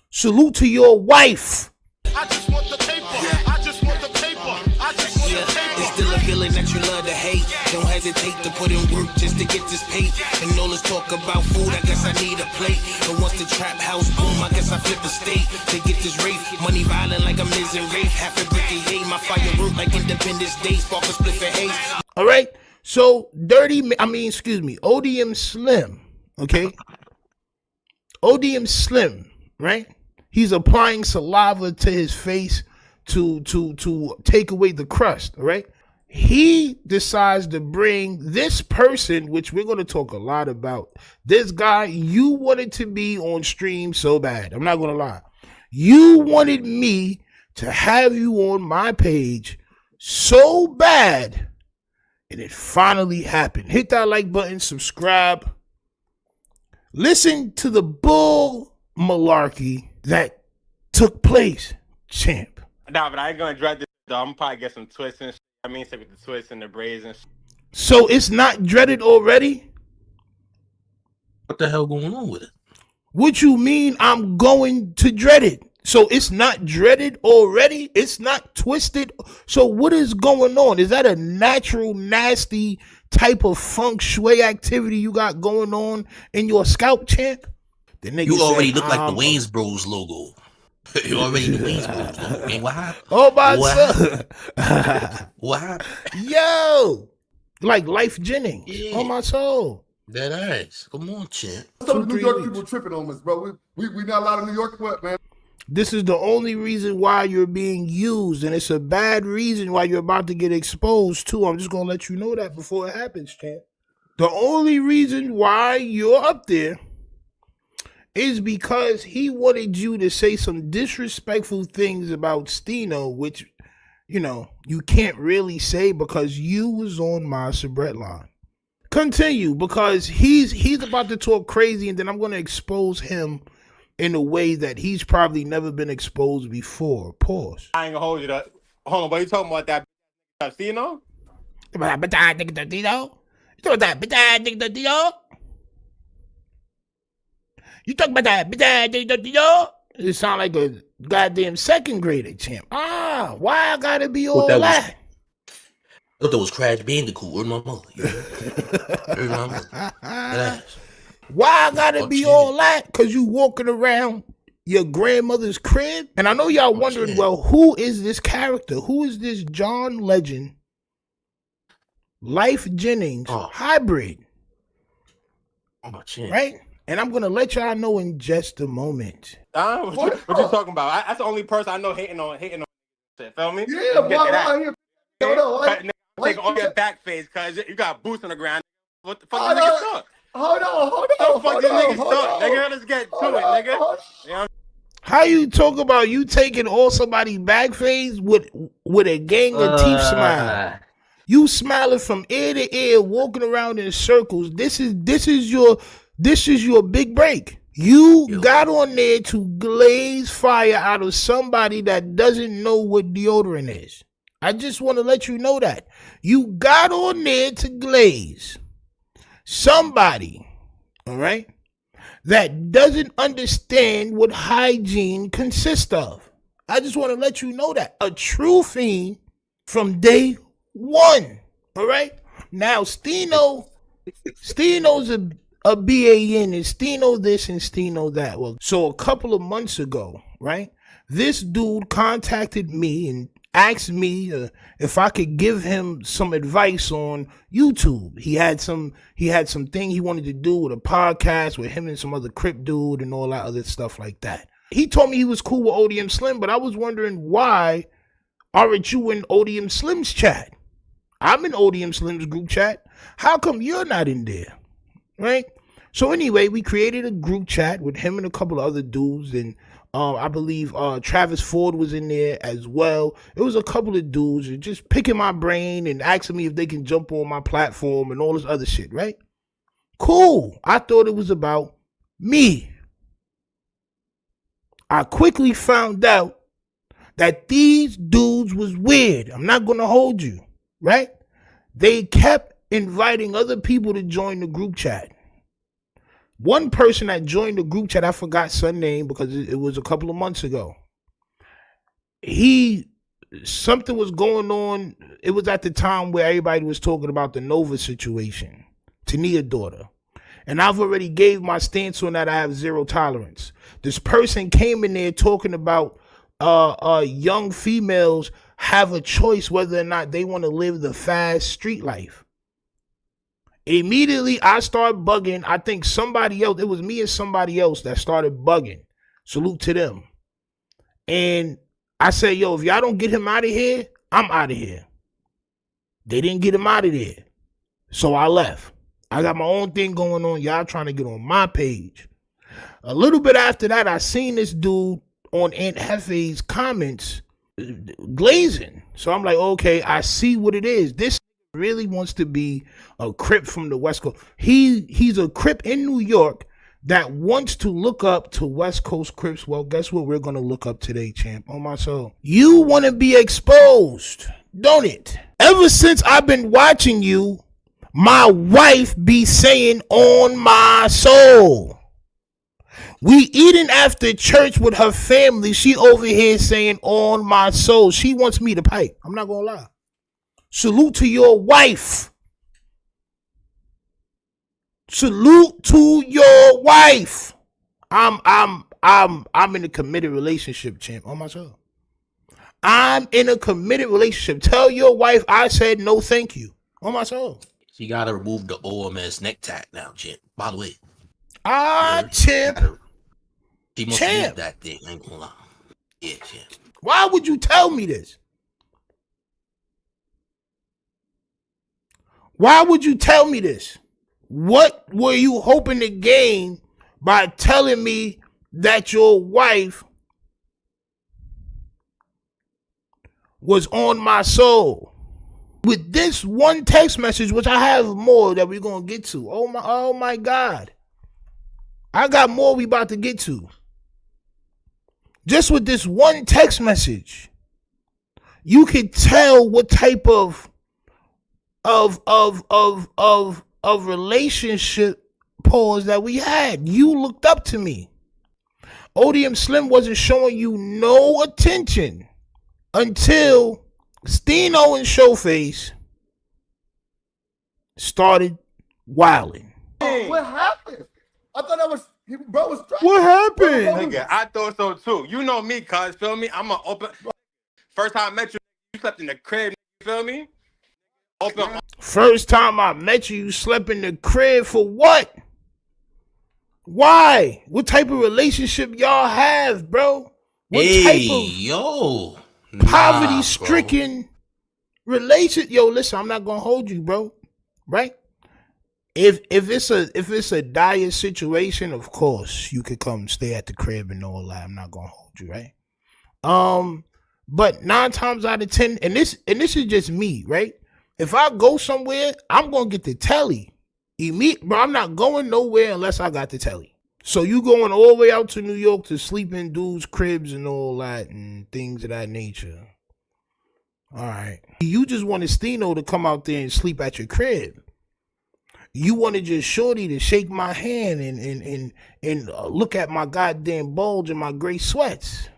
Salute to your wife. I just want the paper. I just want the paper. I just want the paper. It's still a feeling that you love to hate. Don't hesitate to put in work just to get this paid. And all this talk about food, I guess I need a plate. And once the trap house boom, I guess I flip a state to get this rate. Money violent like a Miz and Rafe. Half a brick a yay. My firework like Independence Day. Spark a split for haze. All right. So ODM Slim, okay? ODM Slim, right? He's applying saliva to his face to take away the crust, all right? He decides to bring this person, which we're going to talk a lot about. This guy, you wanted to be on stream so bad. I'm not going to lie. You wanted me to have you on my page so bad. And it finally happened. Hit that like button, subscribe. Listen to the bull malarkey that took place, champ. Nah, but I ain't gonna dread this though. I'm gonna probably get some twists and shit. I mean, say with the twists and the braids and shit. So it's not dreaded already? What the hell going on with it? What you mean I'm going to dread it? So it's not dreaded already? It's not twisted? So what is going on? Is that a natural, nasty type of feng shui activity you got going on in your scalp, champ? The nigga You already said, look like the Wayne's Bros logo. You already the Wayne's Bros logo. Man, what happened? Oh, my what son. happened? What happened? Yo! Like Life Jennings. Yeah. On my soul. That ass. Come on, champ. Some of the New York people tripping on us, bro. We not a lot of New York what, man. This is the only reason why you're being used, and it's a bad reason why you're about to get exposed too. I'm just gonna let you know that before it happens, champ. The only reason why you're up there is because he wanted you to say some disrespectful things about Steeno, which, you know, you can't really say because you was on my Brett line. Continue, because he's about to talk crazy, and then I'm gonna expose him in a way that he's probably never been exposed before. Pause. I ain't gonna hold you up. Hold on, but you talking about that Steno? You talking about that? It sound like a goddamn second grader, champ. Why I gotta be all that? I thought that was Crash Bandicoot. Where's my mother? Where's my mother? That ass. Why I gotta be all that? Cause you walking around your grandmother's crib? And I know y'all wondering, well, who is this character? Who is this John Legend, Life Jennings hybrid? Right? And I'm gonna let y'all know in just a moment. What you talking about? That's the only person I know hating on shit. Feel me? Yeah, boy, take all your back face because you got boots on the ground. What the fuck you niggas talk? Hold on. Nigga, let's get to it, nigga. How you talk about you taking all somebody's back face with with a gang of teeth smile. You smiling from ear to ear, walking around in circles. This is your big break. You got on there to glaze fire out of somebody that doesn't know what deodorant is. I just want to let you know that. You got on there to glaze somebody, all right, that doesn't understand what hygiene consists of. I just want to let you know that. A true fiend from day one, all right? Now, Steeno's a BAN, and Steeno this and Steeno that. Well, so a couple of months ago, right, this dude contacted me and asked me if I could give him some advice on YouTube. He had some thing he wanted to do with a podcast with him and some other Crip dude and all that other stuff like that. He told me he was cool with ODM Slim, but I was wondering, why aren't you in ODM Slim's chat? I'm in ODM Slim's group chat. How come you're not in there? Right? So anyway, we created a group chat with him and a couple of other dudes, and I believe Travis Ford was in there as well. It was a couple of dudes just picking my brain and asking me if they can jump on my platform and all this other shit, right? Cool. I thought it was about me. I quickly found out that these dudes was weird. I'm not going to hold you, right? They kept inviting other people to join the group chat. One person that joined the group chat, I forgot son name because it was a couple of months ago. Something was going on. It was at the time where everybody was talking about the Nova situation, Tania daughter. And I've already gave my stance on that. I have zero tolerance. This person came in there talking about young females have a choice whether or not they want to live the fast street life. Immediately, I started bugging. I think somebody else, it was me and somebody else that started bugging. Salute to them. And I said, yo, if y'all don't get him out of here, I'm out of here. They didn't get him out of there. So I left. I got my own thing going on. Y'all trying to get on my page. A little bit after that, I seen this dude on Aunt Hefe's comments glazing. So I'm like, okay, I see what it is. This really wants to be a Crip from the West Coast. He's a Crip in New York that wants to look up to West Coast Crips. Well, guess what we're going to look up today, champ? On my soul. You want to be exposed, don't it? Ever since I've been watching you, my wife be saying on my soul. We eating after church with her family. She over here saying on my soul. She wants me to pipe. I'm not going to lie. Salute to your wife. Salute to your wife. I'm in a committed relationship, champ. On myself. I'm in a committed relationship. Tell your wife I said no thank you. On my soul. She gotta remove the OMS neck tag now, champ. By the way. Champ. She must use that thing. I ain't gonna lie. Yeah, champ. Why would you tell me this? Why would you tell me this? What were you hoping to gain by telling me that your wife was on my soul? With this one text message, which I have more that we're going to get to. Oh my God. I got more we about to get to. Just with this one text message, you could tell what type of relationship pause that we had. You looked up to me. ODM Slim wasn't showing you no attention until Steeno and Showface started wilding. What happened? I thought that was bro was trying. What happened? Nigga, I thought so too. You know me, cuz, feel me? I'm a open. First time I met you, you slept in the crib, feel me? Open. First time I met you, you slept in the crib for what? Why? What type of relationship y'all have, bro? What type of poverty-stricken relationship? Yo, listen, I'm not gonna hold you, bro. Right? If it's a dire situation, of course you could come stay at the crib and all that. I'm not gonna hold you, right? But 9 times out of 10, and this is just me, right? If I go somewhere, I'm gonna get the telly. Bro, I'm not going nowhere unless I got the telly. So you going all the way out to New York to sleep in dudes' cribs and all that and things of that nature. All right. You just wanted Steeno to come out there and sleep at your crib. You wanted your shorty to shake my hand and look at my goddamn bulge and my gray sweats.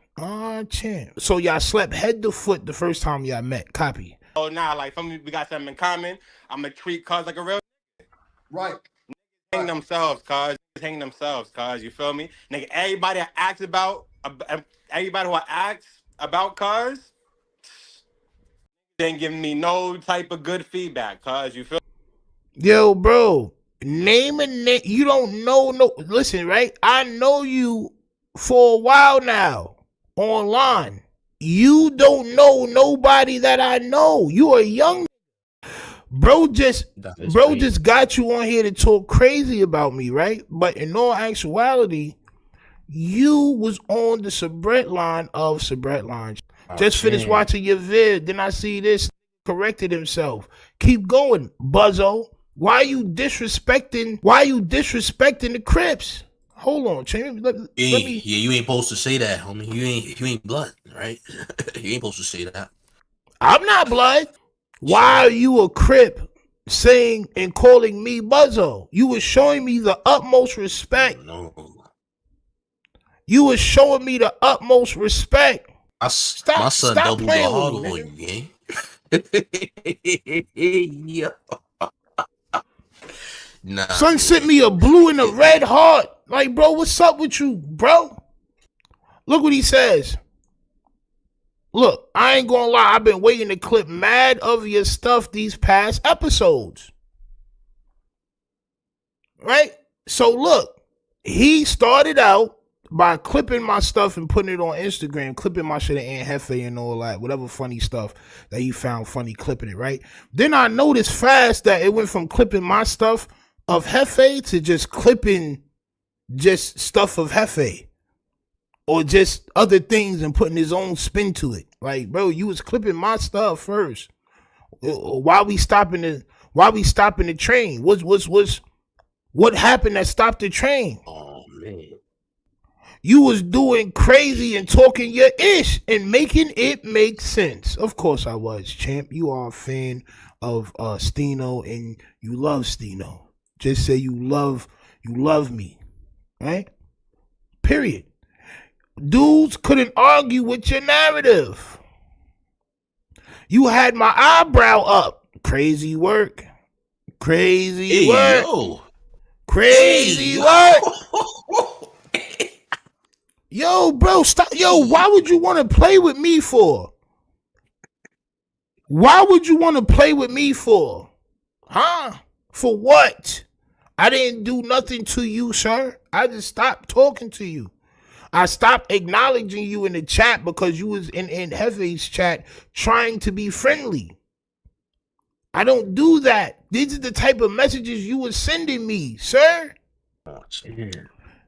Champ. So y'all slept head to foot the first time y'all met. Copy. Oh, nah, like, we got something in common. I'm going to treat cuz like a real Right. Hang themselves, cuz. Hang themselves, cuz. You feel me? Nigga, everybody that asks about, everybody who asks about cuz, didn't give me no type of good feedback, cuz. You feel Yo, bro, name a name. You don't know. No, listen, right? I know you for a while now online. You don't know nobody that I know. You are young. Bro just got you on here to talk crazy about me, right? But in all actuality, you was on the Sabret line of Sabret line. Just finished watching your vid. Then I see this, corrected himself. Keep going, Buzzo. Why you disrespecting the Crips? Hold on, champ. Let me. Yeah, you ain't supposed to say that, homie. You ain't blood, right? You ain't supposed to say that. I'm not blood. Why are you a Crip saying and calling me Buzzo? You were showing me the utmost respect. No. You were showing me the utmost respect. My son doubled the hard on you, gang. Yeah. Nah. Son sent me a blue and a red heart. Like, bro, what's up with you, bro? Look what he says. Look, I ain't gonna lie. I've been waiting to clip mad of your stuff these past episodes. Right? So look, he started out by clipping my stuff and putting it on Instagram, clipping my shit at Aunt Hefe and all that, whatever funny stuff that he found funny, clipping it, right? Then I noticed fast that it went from clipping my stuff of Hefe to just clipping just stuff of Hefe or just other things and putting his own spin to it. Like, bro, you was clipping my stuff first. Why we stopping the train? What happened that stopped the train? Oh man. You was doing crazy and talking your ish and making it make sense. Of course I was, champ. You are a fan of Steeno and you love Steeno. Just say you love me. Right? Period. Dudes couldn't argue with your narrative. You had my eyebrow up. Crazy work. Crazy work. Yo. Crazy work. Yo, bro, stop. Yo, why would you want to play with me for? Why would you want to play with me for? Huh? For what? I didn't do nothing to you, sir. I just stopped talking to you. I stopped acknowledging you in the chat because you was in Hefe's chat trying to be friendly. I don't do that. These are the type of messages you were sending me, sir.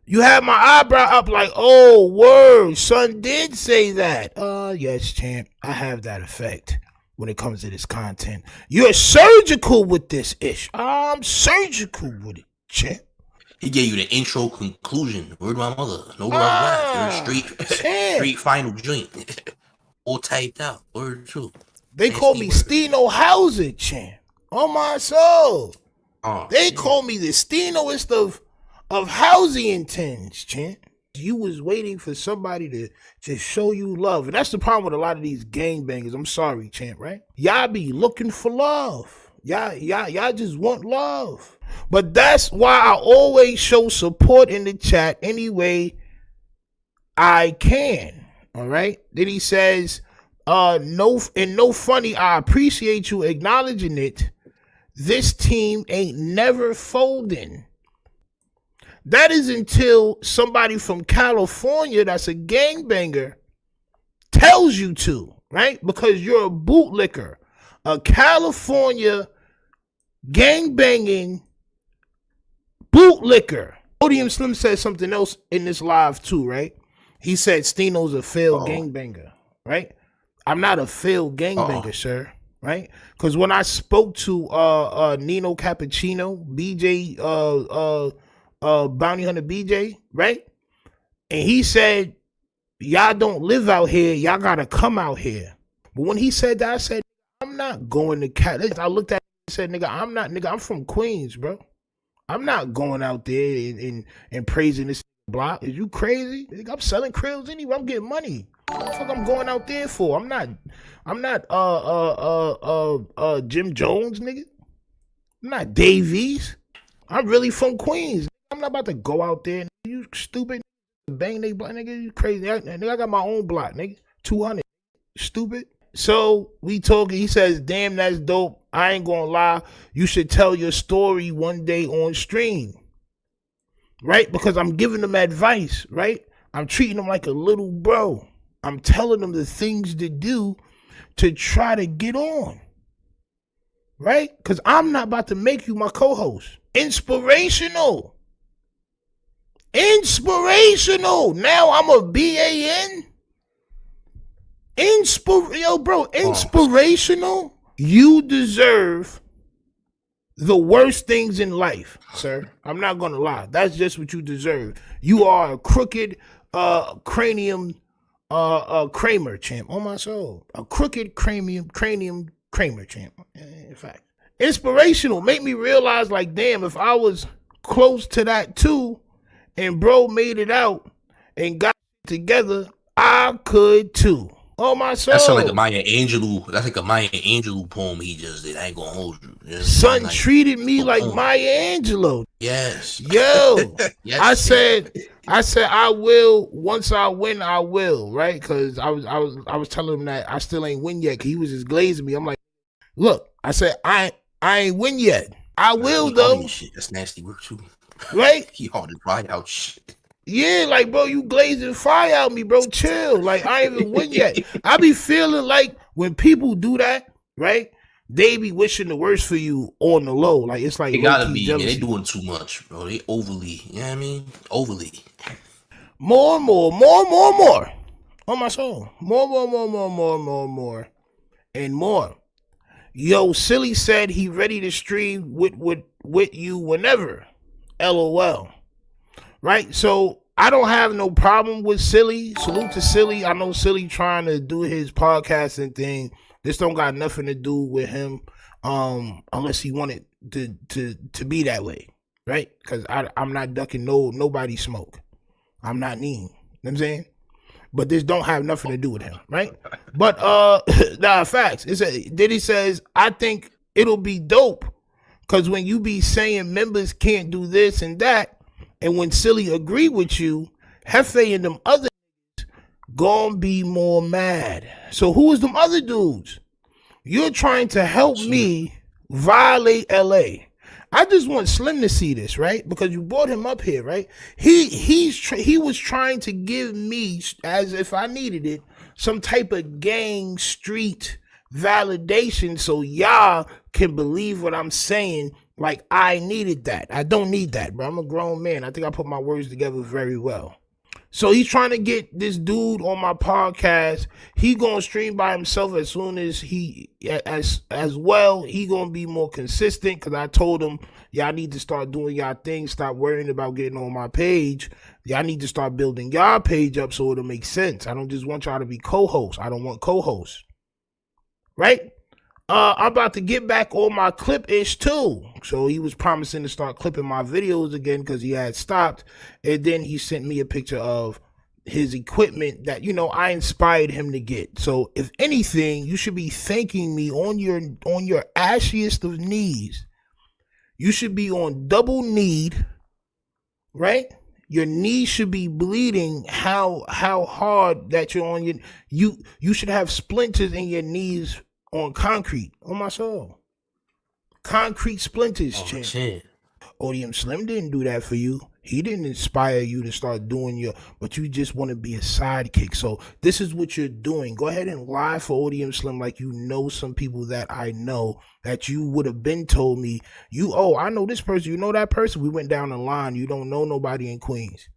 You had my eyebrow up like, oh, word, son did say that. Yes, champ, I have that effect when it comes to this content. You're surgical with this ish. I'm surgical with it, champ. He gave you the intro conclusion. Word my mother. No love left. Straight final joint. All typed out. Word true. They call me Steeno Hauser, champ. On my soul. They call me the Steenoist of Housingtons, champ. You was waiting for somebody to just show you love. And that's the problem with a lot of these gangbangers. I'm sorry, champ, right? Y'all be looking for love. Y'all just want love. But that's why I always show support in the chat any way I can. All right? Then he says, no funny, I appreciate you acknowledging it. This team ain't never folding. That is until somebody from California that's a gangbanger tells you to, right? Because you're a bootlicker, a California gangbanging bootlicker. Odium Slim said something else in this live too, right? He said Steeno's a failed gangbanger, right? I'm not a failed gangbanger, sir. Right? Because when I spoke to Nino Cappuccino, BJ, Bounty Hunter BJ, right? And he said, y'all don't live out here, y'all gotta come out here. But when he said that, I said, I'm not going to cat. I looked at him and said, nigga, I'm from Queens, bro. I'm not going out there and praising this block. Is you crazy? Nigga, I'm selling krills anyway. I'm getting money. What the fuck I'm going out there for? I'm not Jim Jones, nigga. I'm not Davies. I'm really from Queens. I'm not about to go out there. You stupid. Bang they block, nigga. You crazy. Nigga, I got my own block, nigga. 200. Stupid. So we talking. He says, damn, that's dope. I ain't gonna lie. You should tell your story one day on stream. Right? Because I'm giving them advice, right? I'm treating them like a little bro. I'm telling them the things to do to try to get on. Right? Because I'm not about to make you my co-host. Inspirational. Inspirational. Now I'm a BAN. Inspirational. You deserve the worst things in life, sir. I'm not gonna lie. That's just what you deserve. You are a crooked cranium Kramer champ. On my soul. A crooked cranium Kramer champ. In fact. Inspirational. Make me realize, like, damn, if I was close to that too, and bro made it out and got together, I could too. Oh my soul. That sounds like a Maya Angelou. That's like a Maya Angelou poem he just did. I ain't gonna hold you. Son like, treated me like Maya Angelou. Yes. Yo. Yes, I said I will. Once I win, I will. Right? Because I was telling him that I still ain't win yet. Cause he was just glazing me. I'm like, look. I said I ain't win yet. I will though. Shit. That's nasty work too. Right? He hard to fly out shit. Yeah, like, bro, you glazing fire out me, bro. Chill. Like, I ain't even win yet. I be feeling like when people do that, right? They be wishing the worst for you on the low. Like, it's like they gotta be. jealousy. Man, they doing too much, bro. They overly. You know what I mean? Overly. More. On my soul. More. And more. Yo, Silly said he ready to stream with you whenever. LOL. Right? So I don't have no problem with Silly. Salute to Silly. I know Silly trying to do his podcasting thing. This don't got nothing to do with him, unless he wanted to be that way. Right? Because I'm not ducking nobody smoke. I'm not mean. You know what I'm saying? But this don't have nothing to do with him, right? But nah, facts. Diddy says, I think it'll be dope. Cause when you be saying members can't do this and that, and when Silly agree with you, Hefe and them other gonna be more mad. So who is them other dudes? You're trying to help me violate LA. I just want Slim to see this, right? Because you brought him up here, right? He was trying to give me, as if I needed it, some type of gang street validation so y'all can believe what I'm saying. Like, I needed that. I don't need that, bro. I'm a grown man. I think I put my words together very well. So he's trying to get this dude on my podcast. He gonna stream by himself as soon as he, as well. He gonna be more consistent because I told him, y'all need to start doing y'all thing. Stop worrying about getting on my page. Y'all need to start building y'all page up so it'll make sense. I don't just want y'all to be co-hosts. I don't want co-hosts. Right? I'm about to get back on my clip-ish too. So he was promising to start clipping my videos again because he had stopped. And then he sent me a picture of his equipment that, you know, I inspired him to get. So if anything, you should be thanking me on your ashiest of knees. You should be on double kneed, right? Your knees should be bleeding how hard that you're on you should have splinters in your knees on concrete. On my soul. Concrete splinters, champ. Odium Slim didn't do that for you. He didn't inspire you to start doing but you just want to be a sidekick. So this is what you're doing. Go ahead and lie for Odium Slim like you know some people that I know that you would have been told me, I know this person, you know that person. We went down the line. You don't know nobody in Queens.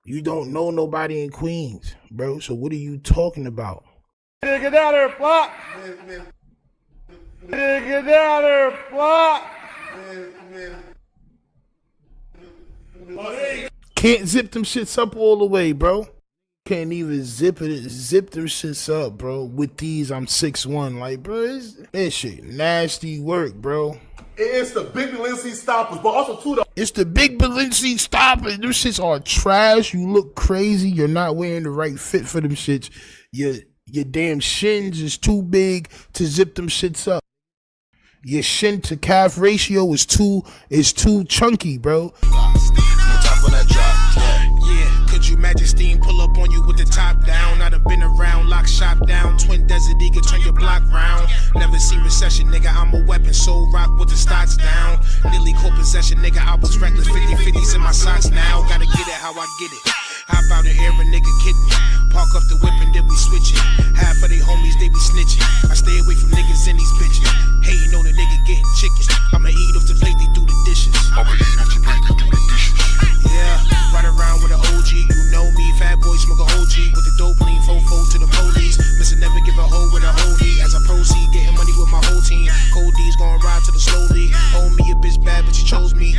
You don't know nobody in Queens, bro. So what are you talking about? Get out there, flop. Get out there, flop. Can't zip them shits up all the way, bro. Can't even zip them shits up, bro. With these, I'm 6'1". Like, bro, this shit nasty work, bro. It's the big Balenci stoppers, but also too though. It's the big Balenci stoppers. Them shits are trash. You look crazy. You're not wearing the right fit for them shits. Your damn shins is too big to zip them shits up. Your shin to calf ratio is too chunky, bro. Yeah, could you imagine steam pull up on you with the top down? I done been around, lock shop down, twin desert eagle, turn your block round. Never seen recession, nigga, I'm a weapon, so rock with the stocks down. Nearly caught possession, nigga, I was reckless, 50-50s in my socks now. Gotta get it how I get it. Hop out and air a nigga kidding. Park up the whip and then we switch it. Half of they homies, they be snitching. I stay away from niggas and these bitches. Hating on a nigga getting chickens. I'ma eat off the plate, they do the dishes. Yeah, ride around with an OG, you know me. Fat boy smoke a OG with the dope lean fofo to the police. Missing never give a hoe with a holy. As I proceed, getting money with my whole team. Cold D's gon' ride to the slowly. Owe me a bitch bad, but she chose me.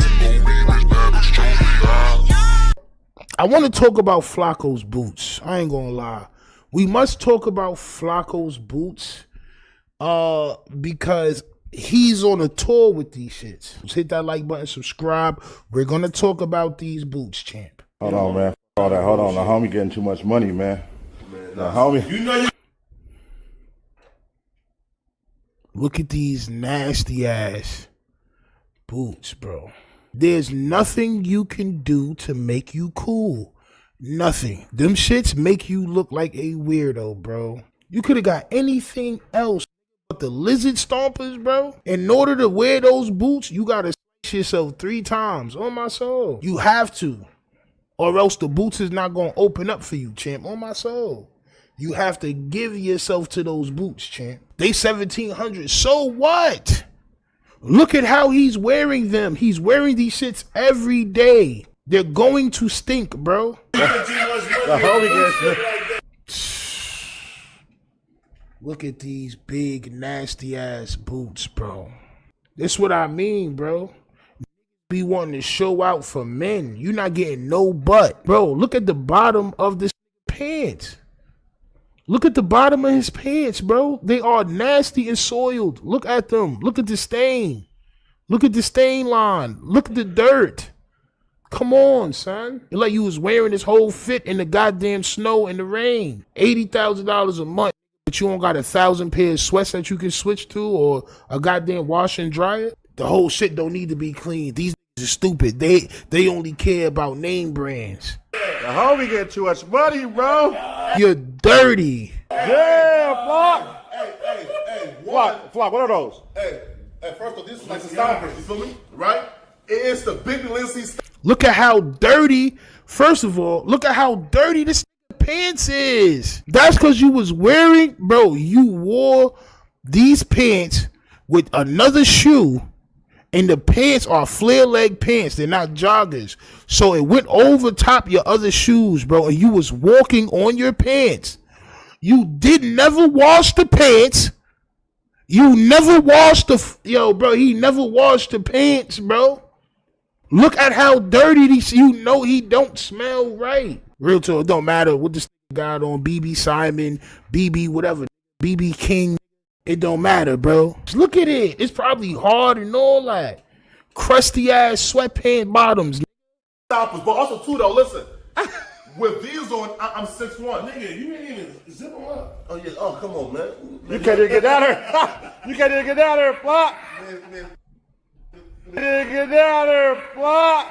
I want to talk about Flacco's boots. I ain't gonna lie. We must talk about Flacco's boots because he's on a tour with these shits. Just hit that like button, subscribe. We're gonna talk about these boots, champ. Hold on, man. All that. Hold on. The homie getting too much money, man. The homie. You know you. Look at these nasty ass boots, bro. There's nothing you can do to make you cool. Nothing. Them shits make you look like a weirdo, bro. You could have got anything else but the lizard stompers, bro. In order to wear those boots, you gotta slice yourself 3 times. On my soul. You have to. Or else the boots is not gonna open up for you, champ. On my soul. You have to give yourself to those boots, champ. They 1,700. So what? Look at how he's wearing them. He's wearing these shits every day. They're going to stink, bro. Look at these big, nasty ass boots, bro. That's what I mean, bro. Be wanting to show out for men. You're not getting no butt. Bro, look at the bottom of this pants. Look at the bottom of his pants, bro. They are nasty and soiled. Look at them. Look at the stain. Look at the stain line. Look at the dirt. Come on, son. It's like you was wearing this whole fit in the goddamn snow and the rain. $80,000 a month, but you don't got 1,000 pairs of sweats that you can switch to or a goddamn wash and dryer. The whole shit don't need to be clean. These are stupid. They only care about name brands. The homie get too much money, bro. You're dirty. Yeah, Flock. Hey, Flock, what are those? Hey, first of all, this is like the stompers, you feel me? Right? It's the big Balenci stompers. Look at how dirty, first of all, look at how dirty this pants is. That's because you was wearing, bro, you wore these pants with another shoe, and the pants are flare leg pants. They're not joggers. So it went over top your other shoes, bro, and you was walking on your pants. You did never wash the pants. You never washed yo, bro, he never washed the pants, bro. Look at how dirty these, you know he don't smell right. Real talk, it don't matter what this got on, BB Simon, BB whatever, BB King, it don't matter, bro. Just look at it. It's probably hard and all that. Crusty ass sweatpant bottoms. Stoppers, but also too though, listen. With these on, I'm 6'1". Nigga, you ain't even zip them up. Oh yeah, oh come on, man. You can't even get down there. You can't even get down there, Flock. Man. Get down there, Flock.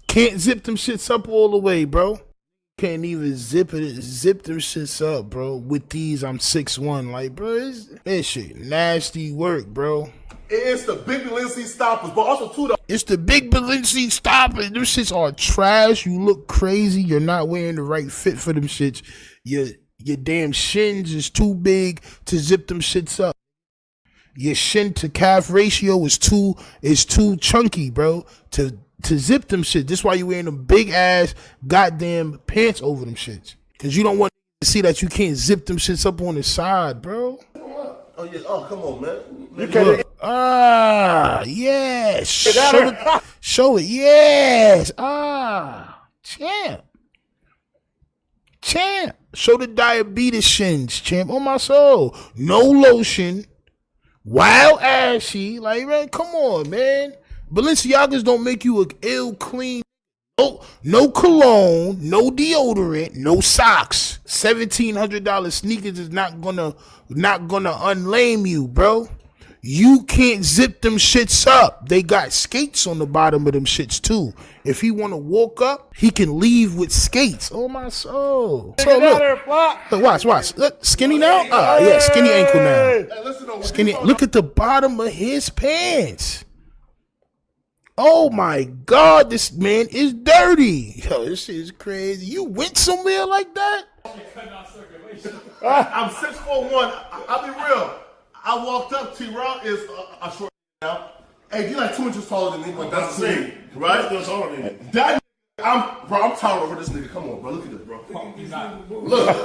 Can't zip them shits up all the way, bro. Can't even zip them shits up, bro. With these, I'm 6'1". Like, bro, this shit nasty work, bro. It's the big Balenci stoppers, but also too though. It's the big Balenci stoppers. Them shits are trash. You look crazy. You're not wearing the right fit for them shits. Your damn shins is too big to zip them shits up. Your shin to calf ratio is too chunky, bro, to to zip them shit. This why you wearing them big ass goddamn pants over them shits. Cause you don't want to see that you can't zip them shits up on the side, bro. Oh yeah. Oh, come on, man. Look. Yes. Show it. Yes. Champ. Show the diabetes shins, champ. On my soul. No lotion. Wild ashy. Like, man, come on, man. Balenciagas don't make you a ill clean. No cologne, no deodorant, no socks. $1,700 sneakers is not gonna unlame you, bro. You can't zip them shits up. They got skates on the bottom of them shits too. If he wanna walk up, he can leave with skates. Oh my soul. So look, watch. Look, skinny now? Yeah, skinny ankle now. Skinny. Look at the bottom of his pants. Oh my God, this man is dirty. Yo, this shit is crazy. You went somewhere like that? I'm 6'1". I'll be real. I walked up. T-Rock is a short now. Hey, you like 2 inches taller than me, but that's the same, right? That I'm taller over this nigga. Come on, bro. Look at this, bro. Look.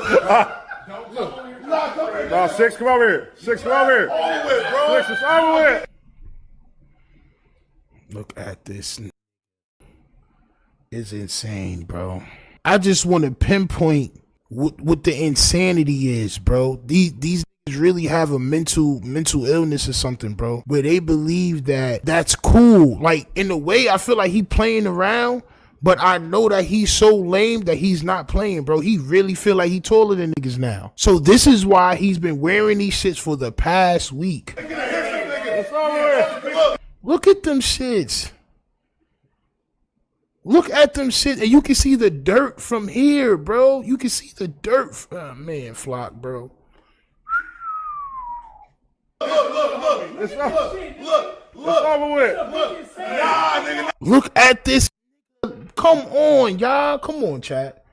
No, 6, come over here. 6, come over here. All the way, bro. 6 is over here. Look at this. It's insane, bro. I just want to pinpoint what the insanity is, bro. These niggas really have a mental illness or something, bro, where they believe that that's cool. Like, in a way, I feel like he playing around, but I know that he's so lame that he's not playing, bro. He really feel like he taller than niggas now. So this is why he's been wearing these shits for the past week. Look at them shits. Look at them shit, and you can see the dirt from here, bro. You can see the dirt. Oh, man, Flock, bro. Look at this. Come on, y'all. Come on, chat.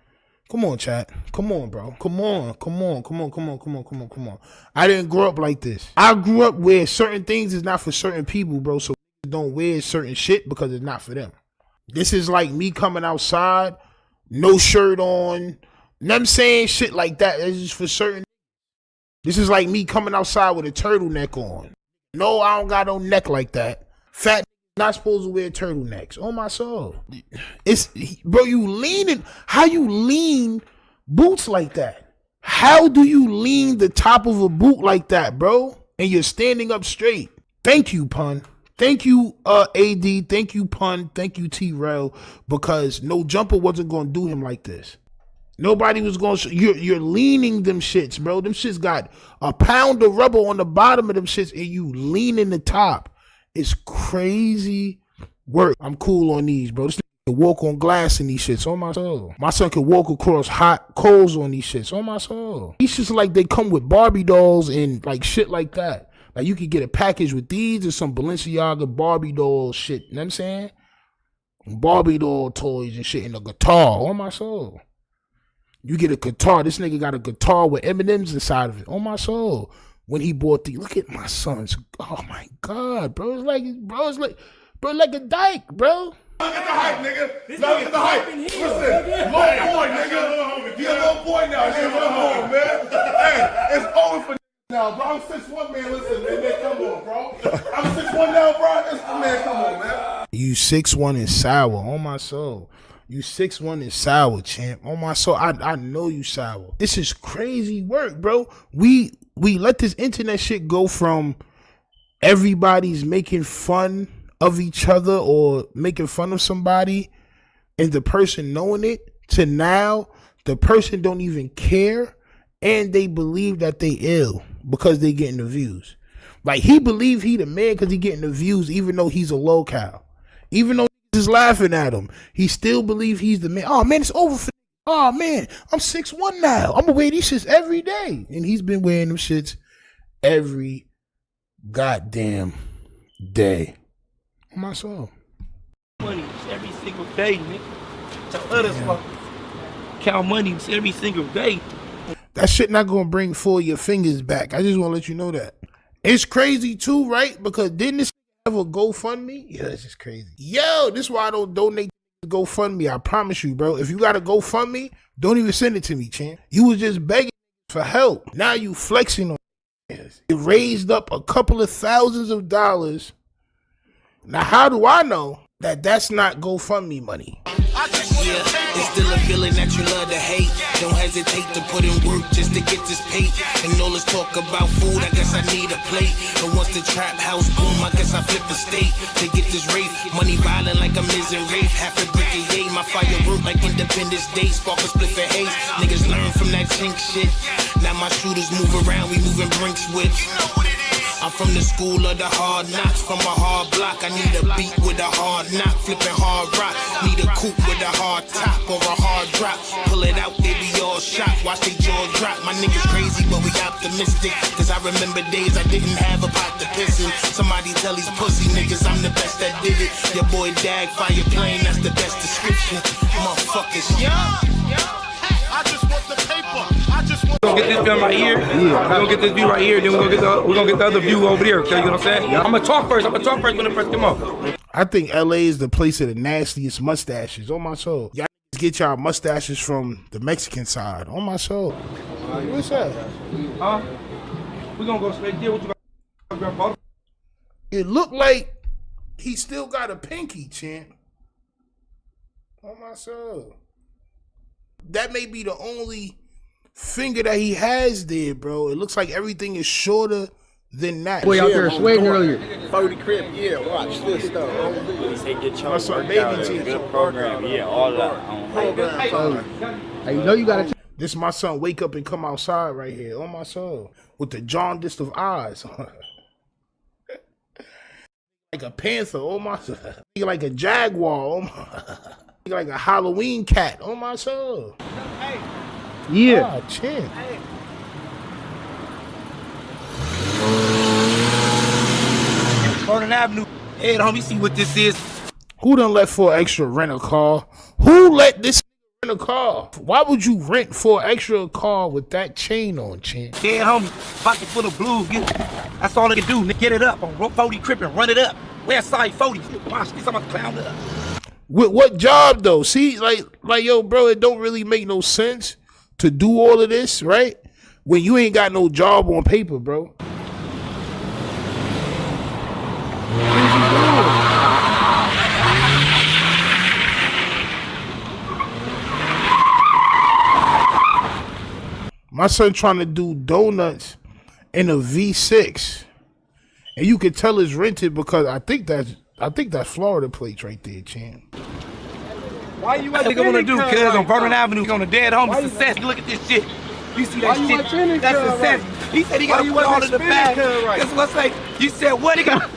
Come on, bro. Come on. I didn't grow up like this. I grew up where certain things is not for certain people, bro. So don't wear certain shit because it's not for them. This is like me coming outside, no shirt on. You know what I'm saying? Shit like that. It's just for certain. This is like me coming outside with a turtleneck on. No, I don't got no neck like that. Fat not supposed to wear turtlenecks. Oh my soul. Bro, you leaning. How you lean boots like that? How do you lean the top of a boot like that, bro? And you're standing up straight. Thank you, pun. Thank you, AD. Thank you, pun. Thank you, T-Rail. Because no jumper wasn't going to do him like this. Nobody was going to. You're leaning them shits, bro. Them shits got a pound of rubber on the bottom of them shits, and you leaning the top. It's crazy work. I'm cool on these, bro. This nigga can walk on glass in these shits. On my soul. My son can walk across hot coals on these shits. On my soul. These shits like they come with Barbie dolls and like shit like that. Like, you could get a package with these or some Balenciaga Barbie doll shit. You know what I'm saying? Barbie doll toys and shit and a guitar. On my soul. You get a guitar. This nigga got a guitar with M&M's inside of it. On my soul. When he bought look at my son's. Oh my God, bro. It's like a dyke, bro. Look at the hype, nigga. Look at the hype. Listen, little boy, nigga. He a little boy now. Man. Hey, it's over for now, bro. I'm 6'1", man. Listen, man, come on, bro. I'm 6'1" now, bro. Man, come on, man. You 6'1" and sour. On my soul. You 6'1" and sour, champ. On my soul. I know you sour. This is crazy work, bro. We let this internet shit go from everybody's making fun of each other or making fun of somebody and the person knowing it to now the person don't even care and they believe that they ill because they getting the views. Like, he believe he the man because he getting the views even though he's a low-cal. Even though is laughing at him, he still believe he's the man. Oh man, it's over for. Oh man, I'm 6'1" now. I'm gonna wear these shits every day. And he's been wearing them shits every goddamn day. My soul. Money every single day, nigga. Tell others count money every single day. That shit not gonna bring 4 of your fingers back. I just wanna let you know that. It's crazy too, right? Because didn't this Ever GoFundMe? Yeah, that's just crazy. Yo, this is why I don't donate to GoFundMe. I promise you, bro. If you got a GoFundMe, don't even send it to me, champ. You was just begging for help. Now you flexing on it. It raised up a couple of thousands of dollars. Now, how do I know that that's not GoFundMe money? Yeah, it's still a feeling that you love to hate. Don't hesitate to put in work just to get this paid. And all this talk about food, I guess I need a plate. And once the trap house boom, I guess I flip the state to get this rate. Money violent like a missing rape. Half a brick a yay, my firework like Independence Day. Spark a split for haze. Niggas learn from that chink shit. Now my shooters move around, we moving Brinks with. I'm from the school of the hard knocks, from a hard block. I need a beat with a hard knock, flipping hard rock. Need a coupe with a hard top or a hard drop. Pull it out, they be all shocked, watch they jaw drop. My niggas crazy, but we optimistic. Cause I remember days I didn't have a pot to piss in. Somebody tell these pussy niggas I'm the best that did it. Your boy Dag, fire plane, that's the best description. Motherfuckers, yeah. I just want the paper. I just want We're gonna get this film right here. Yeah. We're gonna get this view right here. Then we're gonna get the other view over there. Okay, you know what I'm saying? I'm gonna talk first. When it first come up. I think LA is the place of the nastiest mustaches. On my soul. Y'all get y'all mustaches from the Mexican side. On my soul. What's that? Huh? We're gonna go straight there. What you got? It looked like he still got a pinky, champ. On my soul. That may be the only finger that he has there, bro. It looks like everything is shorter than that. Boy out there sweating earlier. 40 crib, yeah, watch this stuff. He said get your baby teeth. Good program, yeah, all that. Hey, you know you gotta. This my son wake up and come outside right here. On my soul. With the jaundiced of eyes. Like a panther. Oh my soul. Like a jaguar. Oh my. Like a Halloween cat. Oh my soul. Yeah. Oh, chin. Vernon Avenue. Hey, homie, see what this is. Who done let for an extra rent a car? Who let this rent a car? Why would you rent for an extra car with that chain on, chin? Yeah, homie, pocket full of blue. That's all they can do. Get it up on 40 Crip and run it up. West side 40. Watch this, I'm gonna clown it up. With what job though? See, like yo, bro, it don't really make no sense to do all of this, right? When you ain't got no job on paper, bro. My son trying to do donuts in a V6, and you can tell it's rented because I think that's Florida plates right there, champ. Why you what they gonna do? Cause on Vernon Avenue, on the dead homie success. Look at this shit. You see that shit? That's success. Right? He said he gotta put all in the bag. Guess what? Say you said what? He got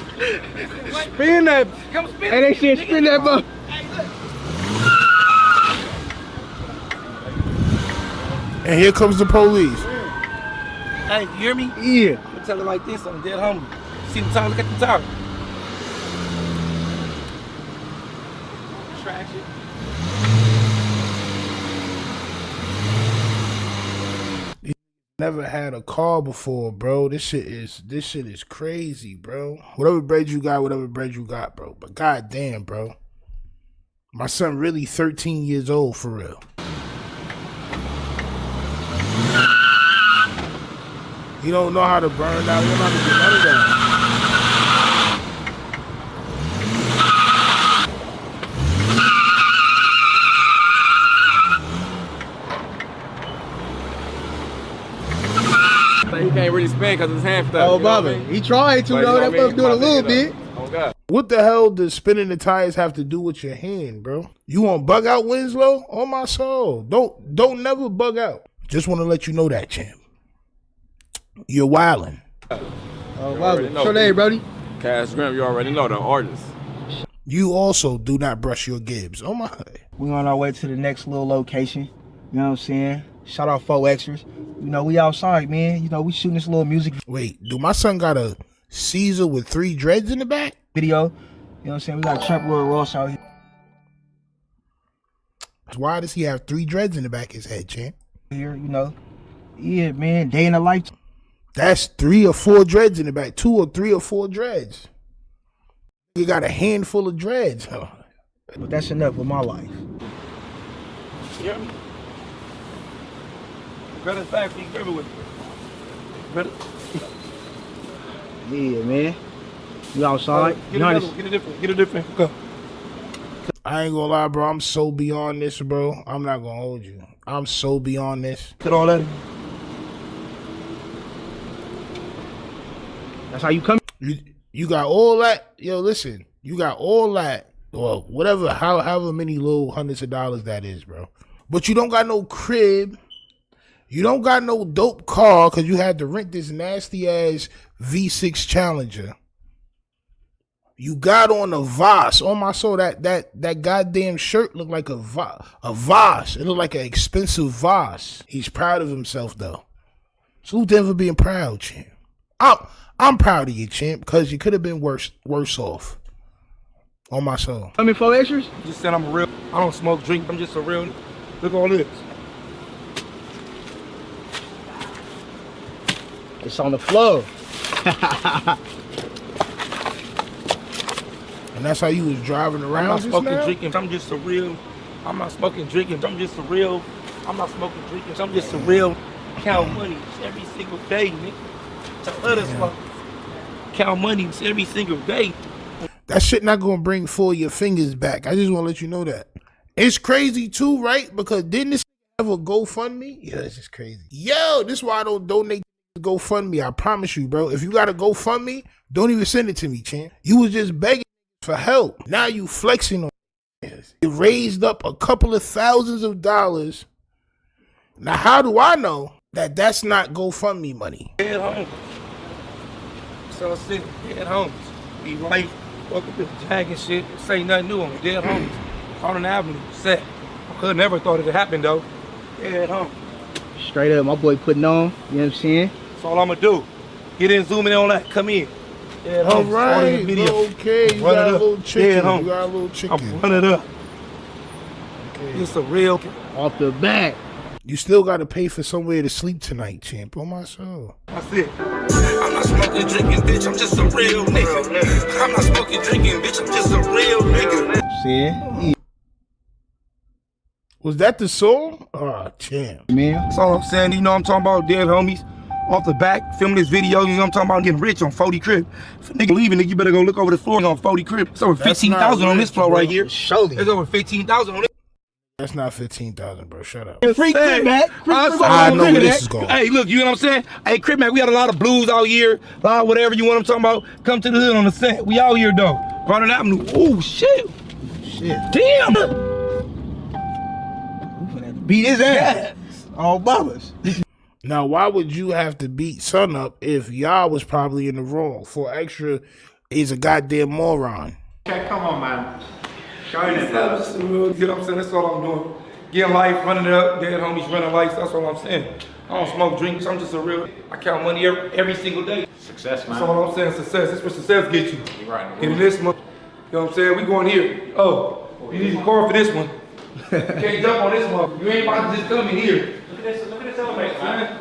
spin that. Come spin. Hey, they said spin that ball. And here comes the police. Hey, you hear me? Yeah. I'm gonna tell it like this on the dead homie. See the time? Look at the time. Traction. Never had a car before, bro. This shit is crazy, bro. Whatever bread you got, bro. But goddamn, bro. My son really 13 years old for real. He don't know how to burn out. He don't know how to do none of that. He can't really spin because his hand stuck. Oh, Bubba. He tried to, though. That was doing a little bit. Oh, God. What the hell does spinning the tires have to do with your hand, bro? You want bug out, Winslow? On my soul. Don't never bug out. Just want to let you know that, champ. You're wildin'. Oh, Bubba. What's your name, Brody? Cash Grim, you already know the artist. You also do not brush your gibs. Oh, my. We on our way to the next little location. You know what I'm saying? Shout out 4 extras. You know, we outside, man. You know, we shooting this little music. Wait, do my son got a Caesar with 3 dreads in the back? Video. You know what I'm saying? We got Trap Lord Ross out here. Why does he have 3 dreads in the back of his head, champ? Here, you know. Yeah, man. Day in the life. That's 3 or 4 dreads in the back. 2 or 3 or 4 dreads. You got a handful of dreads, huh? But that's enough with my life. Yeah. Brother's back for you, grab it with me. Brother. Yeah, man. You outside? Get a different. Go. I ain't gonna lie, bro. I'm so beyond this, bro. I'm not gonna hold you. I'm so beyond this. Put all that in. That's how you come. You got all that. Yo, listen. You got all that. Well, whatever, however many little hundreds of dollars that is, bro. But you don't got no crib. You don't got no dope car because you had to rent this nasty ass V6 Challenger. You got on a Voss. On my soul, that goddamn shirt looked like a Voss. It looked like an expensive Voss. He's proud of himself though. Salute to him for being proud, champ. I'm proud of you, champ, because you could have been worse off. On my soul. I mean, 4 extras? Just said I'm a real. I don't smoke, drink. I'm just a real. Look at all this. It's on the floor. And that's how you was driving around. I'm not smoking, drinking. I'm just a real. I'm not smoking, drinking. I'm just a real. I'm not smoking, drinking. I'm just a real. Count money every single day, nigga. To others, count money every single day. That shit not gonna bring 4 of your fingers back. I just wanna let you know that. It's crazy too, right? Because didn't this have a GoFundMe? Yeah, this is crazy. Yo, this is why I don't donate to GoFundMe. I promise you, bro. If you got a GoFundMe, don't even send it to me, champ. You was just begging for help. Now you flexing on it. It raised up a couple of thousands of dollars. Now, how do I know that that's not GoFundMe money? Dead home. So sick. Dead homies. Be right. Fuck up this jag and shit. Say nothing new on me. Dead homies. On an avenue. Set. I could never thought it'd happen though. Dead home. Straight up, my boy putting on. You know what I'm saying? That's all I'ma do. Get in, zoom in on that. Come in. Dead All homies. right, okay. You got a little chicken. Dead homies. You got a little chicken. I'm running up. Okay. It's a real. Off the bat. You still got to pay for somewhere to sleep tonight, champ. On my soul. That's it. I'm not smoking, drinking, bitch. I'm just a real nigga. I'm not smoking, drinking, bitch. I'm just a real nigga. See? Was that the song? Oh, champ. Man. That's all I'm saying. You know what I'm talking about? Dead homies. Off the back, filming this video. You know what I'm talking about? Getting rich on 40 crib. If a nigga leaving, nigga, you better go look over the floor on 40 crib. It's over 15,000 on this floor right here. Surely. There's over 15,000 on this. That's not 15,000, bro. Shut up. Free crib, man. I know where this is going. Hey, look, you know what I'm saying? Hey, crib, man, we got a lot of blues out here. A lot of whatever you want. I'm talking about. Come to the hood on the set. We out here, though. Running Avenue. Oh, shit. Shit. Damn. Beat his ass. All bobbers. Now, why would you have to beat Son up if y'all was probably in the wrong? 4 extra is a goddamn moron. Okay, come on, man. Showing it, bro. You know what I'm saying? That's all I'm doing. Getting life, running it up. Dead homies running life. That's all I'm saying. I don't smoke drinks. I'm just a real. I count money every single day. Success, man. That's all I'm saying. Success. That's what success gets you. You're right. Getting this month. You know what I'm saying? We going here. Oh, you need a car for this one. You can't jump on this one. You ain't about to just come in here. Look at this elevator, man.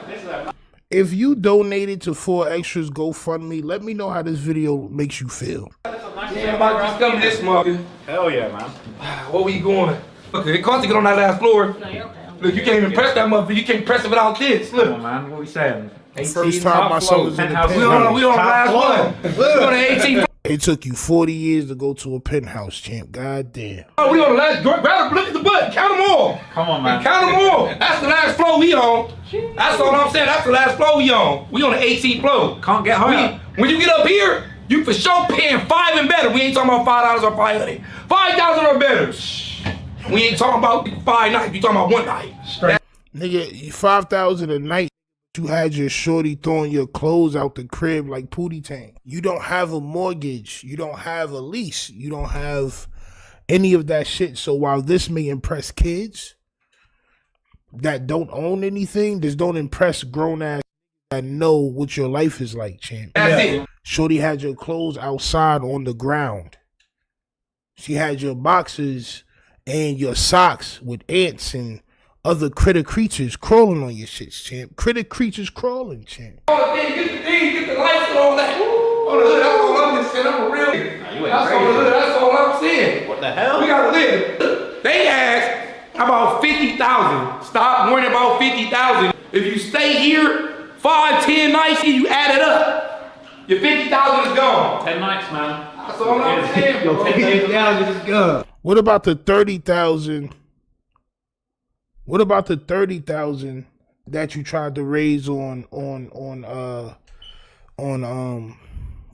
If you donated to 4 Extras GoFundMe, let me know how this video makes you feel. Yeah, about to just come this month. Hell yeah, man. Where we going? Look, it costs to get on that last floor. Look, you can't even press that motherfucker. You can't press it without this. Look. Come on, man. What we saying? First time my son was in the penthouse. We on the last one. We on the 18th. It took you 40 years to go to a penthouse, champ. God damn. Oh, we on the last. Grab a look at the butt. Count them all. Come on, man. Count them all. That's the last floor we on. That's all I'm saying. That's the last floor we on. We on the 18th floor. Can't get higher. When you get up here, you for sure paying 5 and better. We ain't talking about $5 or $500. 5,000 or better. We ain't talking about 5 nights. We talking about 1 night. Straight. Nigga, 5,000 a night. You had your shorty throwing your clothes out the crib like Pootie Tang. You don't have a mortgage. You don't have a lease. You don't have any of that shit. So while this may impress kids that don't own anything, this don't impress grown ass that know what your life is like, champ. That's it. Shorty had your clothes outside on the ground. She had your boxes and your socks with ants and other critter creatures crawling on your shits, champ. Critter creatures crawling, champ. Get the lights and all that. On the hood, that's all I'm just saying. I'm a real nigga. That's all I'm saying. What the hell? We gotta live. They asked about 50,000. Stop worrying about 50,000. If you stay here 5, 10 nights, you add it up. Your 50,000 is gone. 10 nights, man. That's all I'm saying, bro. 50,000 is gone. What about the 30,000? What about the 30,000 that you tried to raise on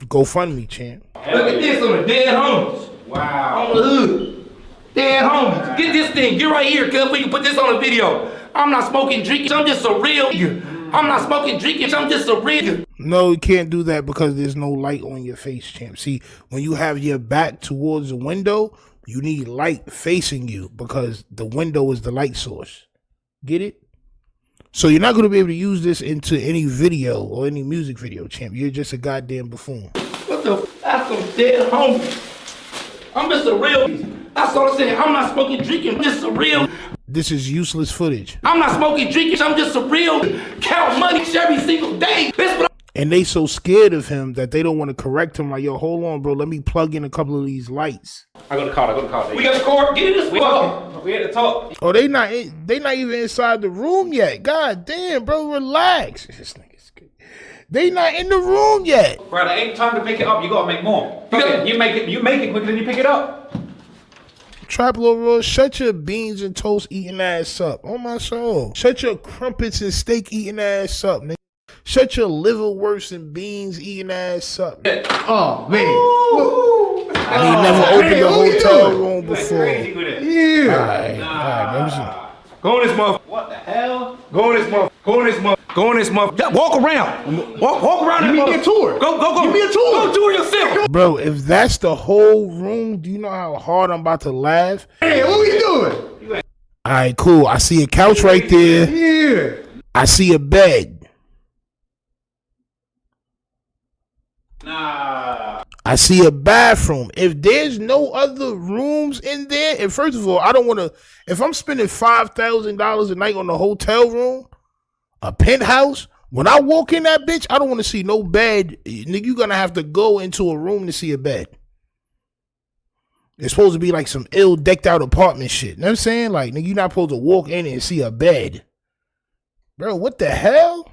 GoFundMe, champ? Look at this on the dead homies. Wow. On the hood. Dead homies. Get this thing. Get right here, cuz we can put this on the video. I'm not smoking, drinking. I'm just a real nigga. I'm not smoking, drinking. I'm just a real nigga. No, you can't do that because there's no light on your face, champ. See, when you have your back towards the window, you need light facing you because the window is the light source. Get it? So you're not going to be able to use this into any video or any music video, champ. You're just a goddamn buffoon. What the? That's some dead homies. I'm just a real. That's all I'm saying. I'm not smoking, drinking. I'm just a real. This is useless footage. I'm not smoking, drinking. I'm just a real. Count money every single day. And they so scared of him that they don't want to correct him. Like, yo, hold on, bro. Let me plug in a couple of these lights. I got the card. We got the card. Get in this fucking. We at the top. Oh, they not even inside the room yet. God damn, bro, relax. This nigga's good. They not in the room yet. Bro, there ain't time to pick it up. You gotta make more. You make it quicker than you pick it up. Trap Lord Roy, shut your beans and toast eating ass up. On my soul. Shut your crumpets and steak eating ass up, nigga. Shut your liverwurst and beans eating ass up. Oh, man. He never opened a hotel room before. Yeah. All right. Go in this motherfucker. What the hell? Go in this motherfucker. Go in this motherfucker. Go in this motherfucker. Walk around. Walk around. Give me a tour. Go. Give me a tour. Go tour yourself. Bro, if that's the whole room, do you know how hard I'm about to laugh? Hey, what we doing? All right, cool. I see a couch right there. Yeah. I see a bed. Nah. I see a bathroom. If there's no other rooms in there, and first of all, I don't want to. If I'm spending $5,000 a night on a hotel room, a penthouse, when I walk in that bitch, I don't want to see no bed. Nigga, you gonna have to go into a room to see a bed. It's supposed to be like some ill decked out apartment shit. You know what I'm saying? Like, nigga, you're not supposed to walk in and see a bed. Bro, what the hell?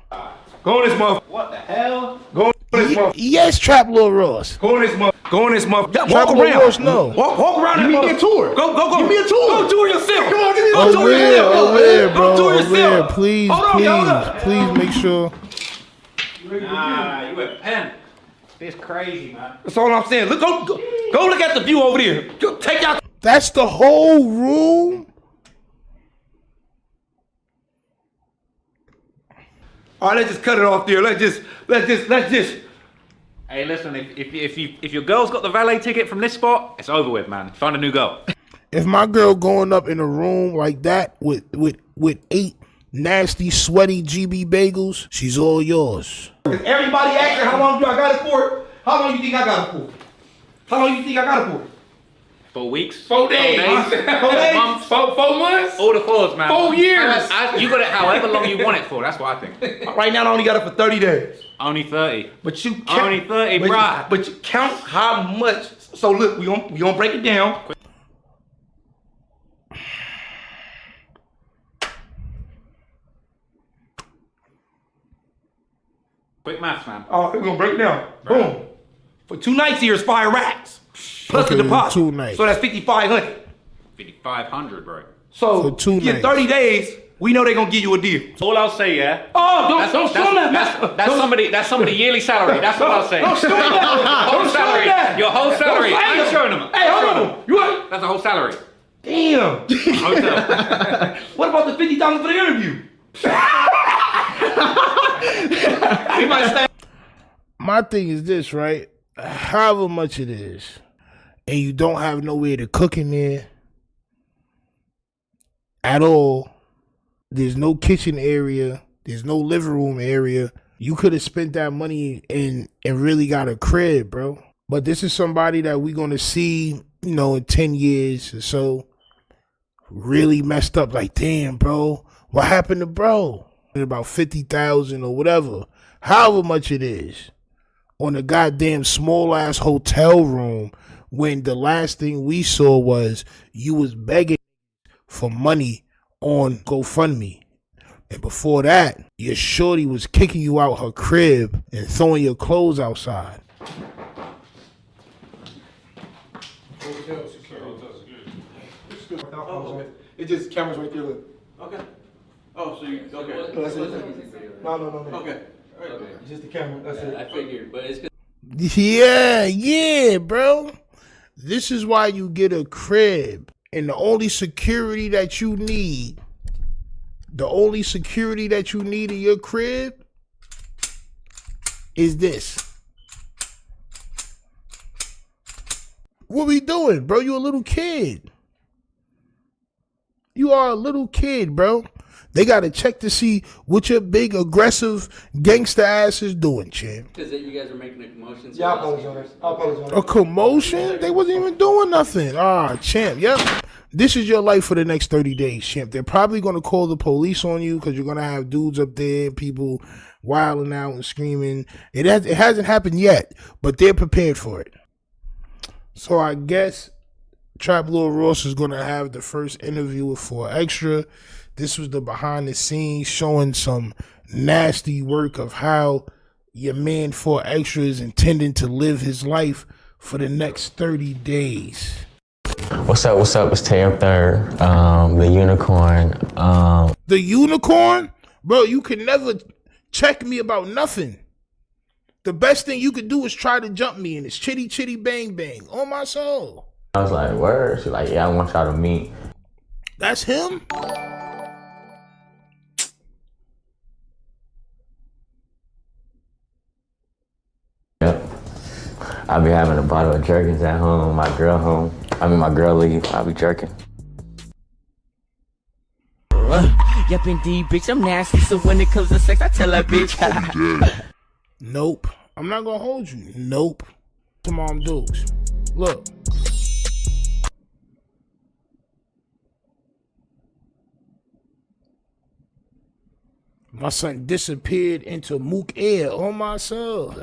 Go in this motherfucker. What the hell? Go in this motherfucker. Yes, Trap Lord Ross. Go in this motherfucker. Go in this motherfucker. Trap Lord Ross, no. Walk around. Give me a tour. Go. Give me a tour. Go tour yourself. Come on, give me a Go tour. tour yourself. Over bro. Go tour Over yourself. Please, Hold on. please make sure. Nah, you a pen. This crazy, man. That's all I'm saying. Look, go look at the view over there. Go, take out. That's the whole room? All right, let's just cut it off there. Let's just. Hey, listen, if your girl's got the valet ticket from this spot, it's over with, man. Find a new girl. If my girl going up in a room like that with 8 nasty, sweaty GB bagels, she's all yours. Everybody asking how long do I got it for? How long you think I got it for? How long you think I got it for? 4 weeks. 4 days. 4 days. Months. 4 months. All the fours, man. 4 years. You got it however long you want it for. That's what I think. Right now, I only got it for 30 days. Only 30. But you count. Only 30, bruh. But you count how much. So look, we gonna break it down. Quick maths, man. Oh, we're gonna break it down. Boom. For 2 nights here, it's 5 racks. Plus the deposit. 2 nights. So that's 5,500. 5,500, bro. So for 2 in nights. 30 days, we know they're gonna give you a deal. All I'll say, yeah. Oh, don't show that. That's somebody yearly salary. That's what I'll say. Don't show that. Whole Don't show salary. that. Your whole salary. Don't I ain't showing them. Hey, hold on. You what? That's the whole salary. Damn. Hotel. What about the $50 for the interview? We might stay. My thing is this, right? However much it is, and you don't have nowhere to cook in there at all, there's no kitchen area, there's no living room area, you could have spent that money and really got a crib, bro. But this is somebody that we're going to see, in 10 years or so, really messed up. Like, damn, bro, what happened to bro? About 50,000 or whatever, however much it is, on a goddamn small ass hotel room when the last thing we saw was you was begging for money on GoFundMe. And before that, your shorty was kicking you out her crib and throwing your clothes outside. It's just cameras right there. Look. Okay. Oh, so you okay? That's it. No. Okay. All right. Okay. Just the camera. That's it. I figured, but it's good. Yeah, bro. This is why you get a crib. And the only security that you need in your crib is this. What we doing, bro? You a little kid. You are a little kid, bro. They got to check to see what your big, aggressive gangster ass is doing, champ. Because you guys are making a commotion. Yeah, I apologize. A commotion? They wasn't even doing nothing. Champ, yep. This is your life for the next 30 days, champ. They're probably going to call the police on you because you're going to have dudes up there, people wilding out and screaming. It hasn't happened yet, but they're prepared for it. So I guess Trap Lord Ross is going to have the first interview with 4 Extra. This was the behind the scenes showing some nasty work of how your man 4 Extra is intending to live his life for the next 30 days. What's up? It's Tay Third, the unicorn. The unicorn? Bro, you can never check me about nothing. The best thing you could do is try to jump me, and it's chitty chitty bang bang on my soul. I was like, word? She's like, yeah, I want y'all to meet. That's him? Yep. I'll be having a bottle of jerkins at home, my girl leave, I'll be jerking. Yep, indeed, bitch, I'm nasty, so when it comes to sex, I tell that bitch. Nope. I'm not gonna hold you. Nope. To mom dudes. Look. My son disappeared into Mook air on my soul.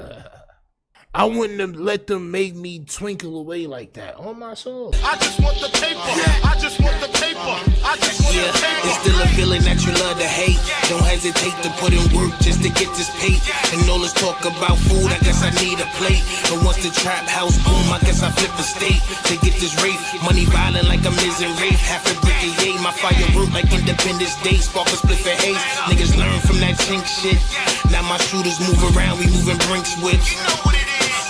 I wouldn't have let them make me twinkle away like that on my soul. I just want the paper. I just want the paper. I just want the paper. It's still a feeling that you love to hate. Don't hesitate to put in work just to get this paid. And all this talk about food, I guess I need a plate. And once the trap house boom, I guess I flip a state to get this rape. Money violent like I'm missing rape. Half a brick of yay, my fire work like Independence Day. Spark a split for haze. Niggas learn from that chink shit. Now my shooters move around, we moving Brinks whips.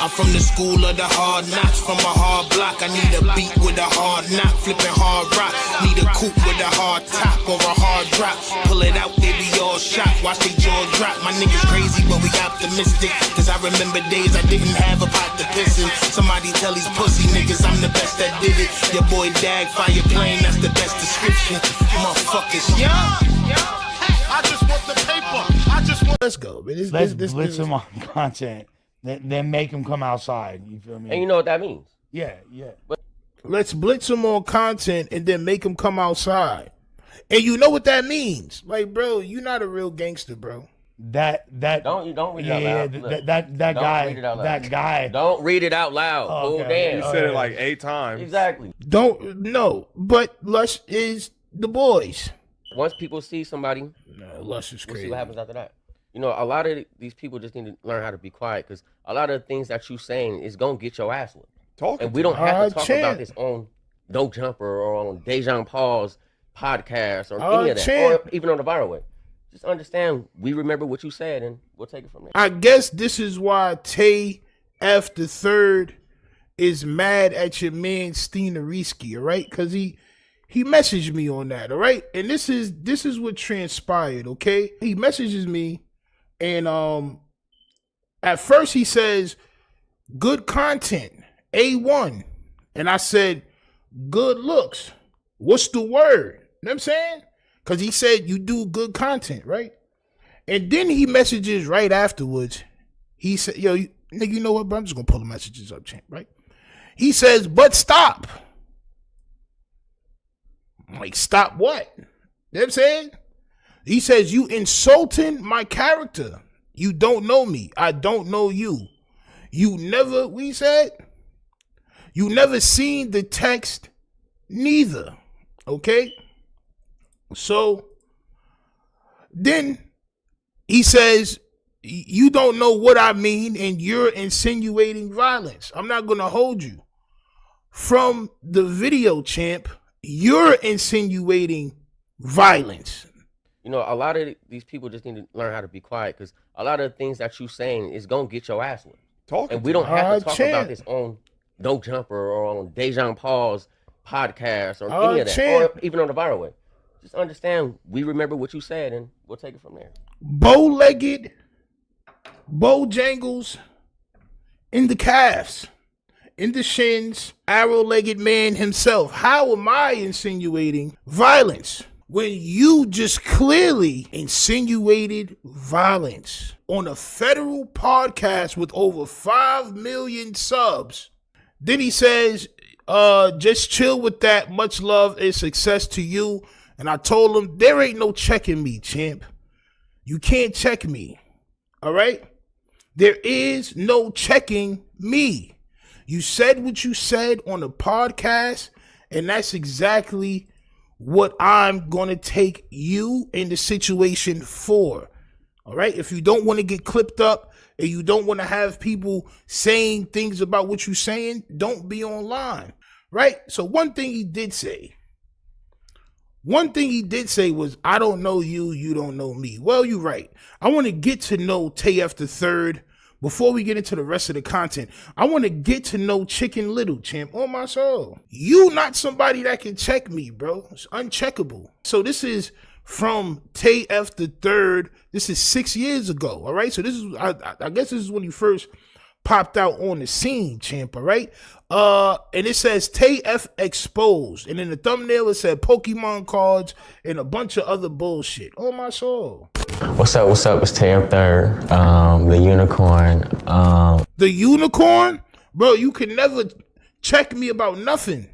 I'm from the school of the hard knocks, from a hard block. I need a beat with a hard knock, flipping hard rock. Need a coupe with a hard top or a hard drop. Pull it out, they be all shocked. Watch they jaw drop. My niggas crazy, but we optimistic. Cause I remember days I didn't have a pot to piss in. Somebody tell these pussy niggas I'm the best that did it. Your boy Dag, fire plane, that's the best description. Motherfuckers, yeah. I just want the paper. I just want. Let's go, man. Let's blitz them on content. Then make them come outside. You feel me? And you know what that means? Yeah. But let's blitz them on content and then make them come outside. And you know what that means? Like, bro, you're not a real gangster, bro. Don't read it out loud. That guy. Don't read it out loud. Oh, okay. Damn. You said it like 8 times. Exactly. But Lush is the boys. Once people see somebody, Lush is we'll crazy. see what happens after that. You know, a lot of these people just need to learn how to be quiet because a lot of the things that you saying is gonna get your ass whipped. And we don't have to talk about this on No Jumper or on Dejan Paul's podcast or any of that, or even on the viral way. Just understand, we remember what you said, and we'll take it from there. I guess this is why Tay F the Third is mad at your man Steeno Risky, all right? Because he messaged me on that, all right? And this is what transpired, okay? He messages me. And at first he says, good content, A1. And I said, good looks. What's the word? You know what I'm saying? Because he said you do good content, right? And then he messages right afterwards. He said, yo, nigga, you know what, bro? I'm just going to pull the messages up, champ, right? He says, but stop. I'm like, stop what? You know what I'm saying? He says, you insulting my character. You don't know me. I don't know you. You never, we said, You never seen the text neither. Okay? So then he says, you don't know what I mean and you're insinuating violence. I'm not going to hold you. From the video, champ, you're insinuating violence. You know, a lot of these people just need to learn how to be quiet because a lot of the things that you saying is going to get your ass whipped. And we don't have to talk about this on Don't Jumper or on Dejan Paul's podcast or any of that, or even on the viral way. Just understand, we remember what you said and we'll take it from there. Bow-legged, Bojangles in the calves, in the shins, arrow-legged man himself. How am I insinuating violence when you just clearly insinuated violence on a federal podcast with over 5 million subs? Then he says, just chill with that. Much love and success to you. And I told him, there ain't no checking me, champ. You can't check me. All right? There is no checking me. You said what you said on the podcast, and that's exactly what I'm going to take you in the situation for. All right? If you don't want to get clipped up and you don't want to have people saying things about what you're saying, don't be online. Right? So one thing he did say was, I don't know you, you don't know me. Well, you're right. I want to get to know TUFF the Third. Before we get into the rest of the content, I want to get to know Chicken Little, champ, on my soul. You not somebody that can check me, bro. It's uncheckable. So this is from TUFF the Third. This is 6 years ago, all right? So this is, I guess this is when he first popped out on the scene, champ, all right? And it says TUFF exposed. And in the thumbnail, it said Pokemon cards and a bunch of other bullshit. On my soul. What's up? It's TUFF Third, the unicorn. The unicorn? Bro, you can never check me about nothing.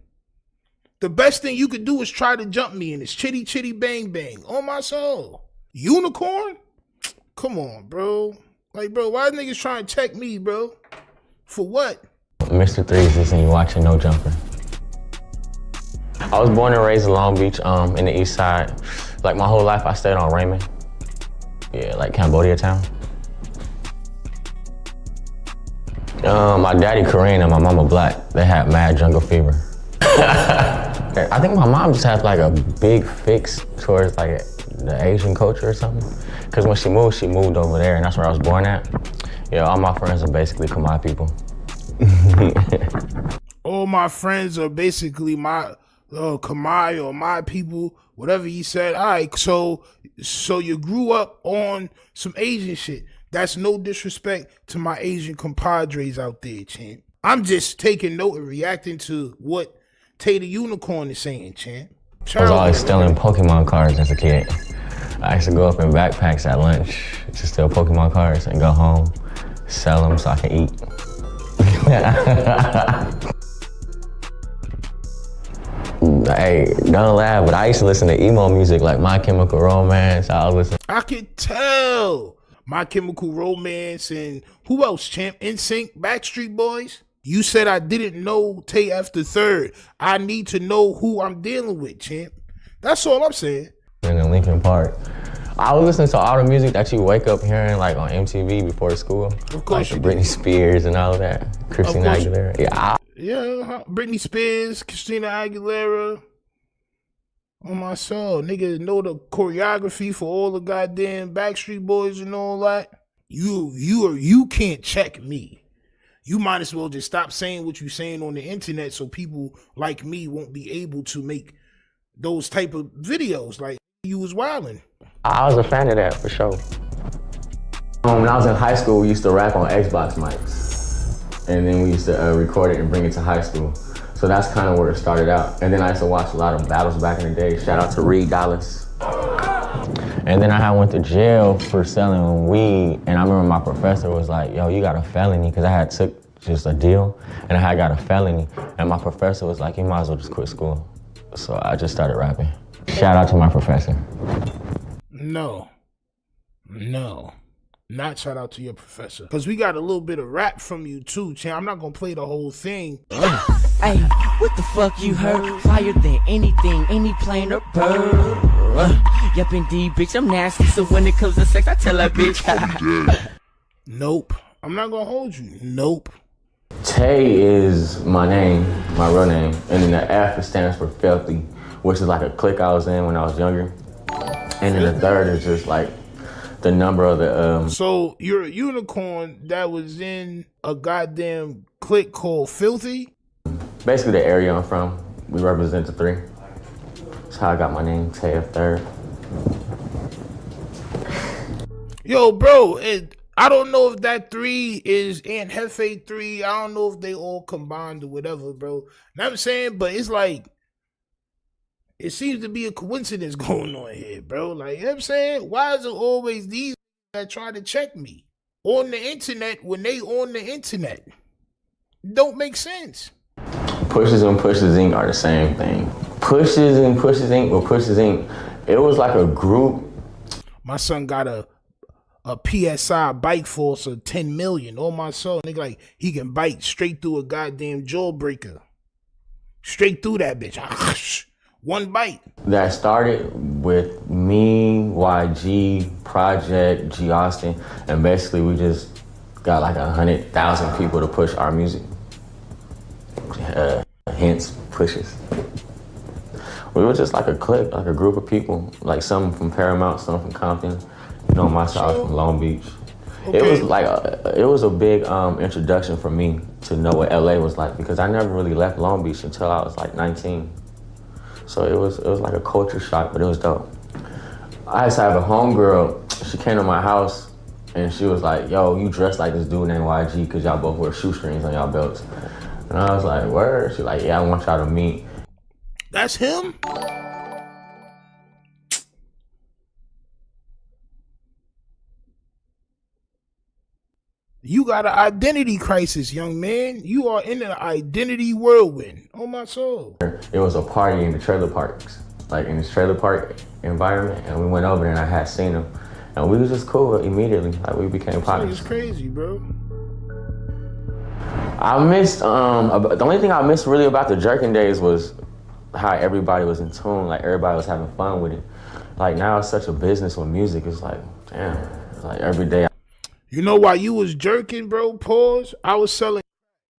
The best thing you could do is try to jump me and it's chitty chitty bang bang. On my soul. Unicorn? Come on, bro. Like, bro, why niggas trying to check me, bro? For what? Mr. Threes and you watching No Jumper. I was born and raised in Long Beach, in the east side. Like my whole life I stayed on Raymond. Yeah, like Cambodia town. My daddy Korean and my mama black. They had mad jungle fever. I think my mom just has like a big fix towards like the Asian culture or something. Cause when she moved over there and that's where I was born at. Yeah, all my friends are basically Khmer people. All my friends are basically my Khmer or my people, whatever he said. All right, so you grew up on some Asian shit. That's no disrespect to my Asian compadres out there, champ. I'm just taking note and reacting to what Tay the Unicorn is saying, champ. I was always stealing Pokemon cards as a kid. I used to go up in backpacks at lunch to steal Pokemon cards and go home, sell them so I can eat. Hey, don't laugh, but I used to listen to emo music like My Chemical Romance. I could tell. My Chemical Romance and who else, champ? NSYNC, Backstreet Boys. You said I didn't know TUFF the Third. I need to know who I'm dealing with, champ. That's all I'm saying. In Lincoln Park. I was listening to all the music that you wake up hearing like on MTV before school. Of course, like Britney Spears and all of that. Christina Aguilera. Yeah. Yeah, Britney Spears, Christina Aguilera. On my soul, niggas know the choreography for all the goddamn Backstreet Boys and all that. You can't check me. You might as well just stop saying what you're saying on the internet so people like me won't be able to make those type of videos like you was wilding. I was a fan of that for sure. When I was in high school, we used to rap on Xbox mics. And then we used to record it and bring it to high school. So that's kind of where it started out. And then I used to watch a lot of battles back in the day. Shout out to Reed Dallas. And then I went to jail for selling weed. And I remember my professor was like, yo, you got a felony. Because I had took just a deal and I had got a felony. And my professor was like, you might as well just quit school. So I just started rapping. Shout out to my professor. No. Not shout out to your professor. Because we got a little bit of rap from you too, Chan. I'm not going to play the whole thing. Hey, what the fuck you heard? Flyer than anything, any plane or bird. Yep, indeed, bitch, I'm nasty. So when it comes to sex, I tell that bitch. Nope. I'm not going to hold you. Nope. Tay is my name, my real name. And then the F stands for filthy, which is like a clique I was in when I was younger. And then the third is just like the number of the So you're a unicorn that was in a goddamn clique called Filthy? Basically the area I'm from. We represent the 3. That's how I got my name, Tay F third. Yo, bro, I don't know if that 3 is Aunt Hefe 3. I don't know if they all combined or whatever, bro. Know what I'm saying? But it's like, it seems to be a coincidence going on here, bro. Like, you know what I'm saying? Why is it always these that try to check me on the internet when they on the internet? Don't make sense. Pushes and Pushes Inc. are the same thing. Pushes and Pushes Inc. or Pushes Inc. It was like a group. My son got a PSI bike force of 10 million on my soul. Nigga, like, he can bite straight through a goddamn jawbreaker. Straight through that bitch. One bite. That started with me, YG, Project, G Austin, and basically we just got like 100,000 people to push our music. Hence, Pushes. We were just like a clique, like a group of people, like some from Paramount, some from Compton. You know, myself from Long Beach. Okay. It was like it was a big introduction for me to know what LA was like because I never really left Long Beach until I was like 19. So it was like a culture shock, but it was dope. I used to have a homegirl. She came to my house and she was like, "Yo, you dress like this dude named YG because y'all both wear shoestrings on y'all belts." And I was like, "Word?" She's like, "Yeah, I want y'all to meet." That's him? You got an identity crisis, young man. You are in an identity whirlwind. Oh, my soul. It was a party in the trailer parks, like in this trailer park environment, and we went over there and I had seen him. And we was just cool immediately. Like, we became partners. It's crazy, bro. I missed, the only thing I missed really about the jerking days was how everybody was in tune. Like, everybody was having fun with it. Like, now it's such a business with music. It's like, damn, it's like every day. You know why you was jerking, bro? Pause. I was selling.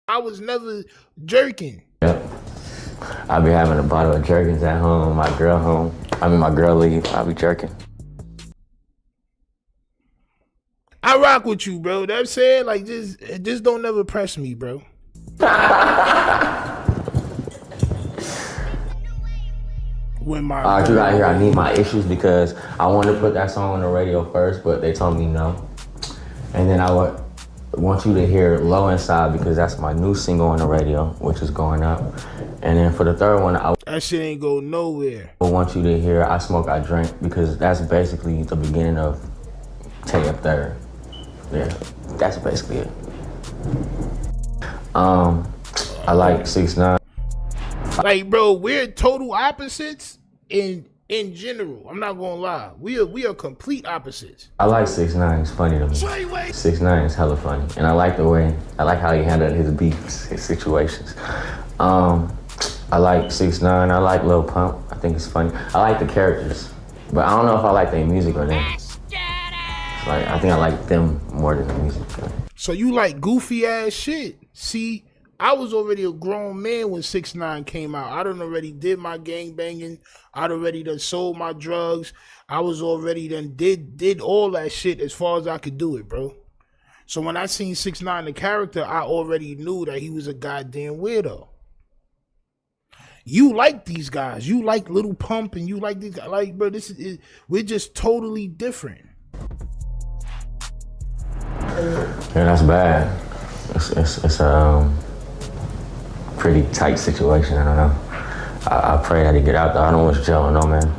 I was never jerking. Yep. I be having a bottle of jerkins at home, my girl home. I mean, my girl leave, I be jerking. I rock with you, bro. That said, like, just don't never press me, bro. When my you got here, I Need My Issues because I wanted to put that song on the radio first, but they told me no. And then I want you to hear Low Inside because that's my new single on the radio, which is going up. And then for the third one, that shit ain't go nowhere. I want you to hear I Smoke, I Drink because that's basically the beginning of Tay Up Third. Yeah, that's basically it. I like 6ix9ine. Like, bro, we're total opposites in general. I'm not gonna lie. We are complete opposites. I like 6ix9ine. He's funny to me. 6ix9ine is hella funny, and I like how he handled his beefs, his situations. I like 6ix9ine. I like Lil Pump. I think it's funny. I like the characters, but I don't know if I like their music or them. Like, I think I like them more than the music. So you like goofy ass shit? See, I was already a grown man when 6ix9ine came out. I done already did my gang banging. I'd already done sold my drugs. I was already done did all that shit as far as I could do it, bro. So when I seen 6ix9ine the character, I already knew that he was a goddamn weirdo. You like these guys. You like Lil Pump and you like these guys. Like, bro, we're just totally different. Yeah, that's bad. It's a pretty tight situation. I don't know. I pray that he get out there. I don't wish jail on no man.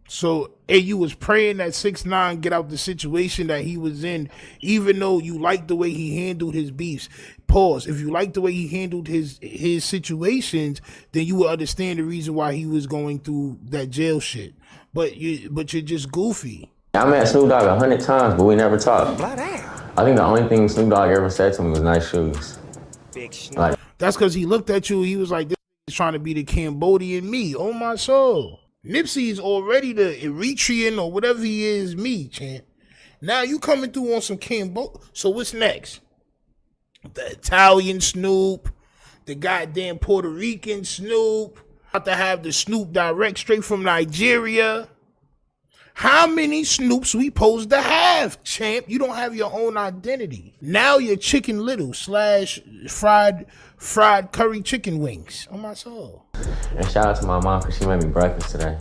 So, hey, you was praying that 6ix9ine get out the situation that he was in, even though you liked the way he handled his beefs. Pause. If you like the way he handled his situations, then you will understand the reason why he was going through that jail shit. But you're just goofy. I met Snoop Dogg 100 times, but we never talked. I think the only thing Snoop Dogg ever said to me was nice shoes. Like, that's because he looked at you. He was like, "This is trying to be the Cambodian me." Oh my soul. Nipsey's already the Eritrean or whatever he is me, champ. Now you coming through on some Cambo. So what's next? The Italian Snoop, the goddamn Puerto Rican Snoop. About to have the Snoop direct straight from Nigeria. How many Snoops we supposed to have, champ? You don't have your own identity. Now you're Chicken Little / fried curry chicken wings. Oh my soul. and shout out to my mom because she made me breakfast today.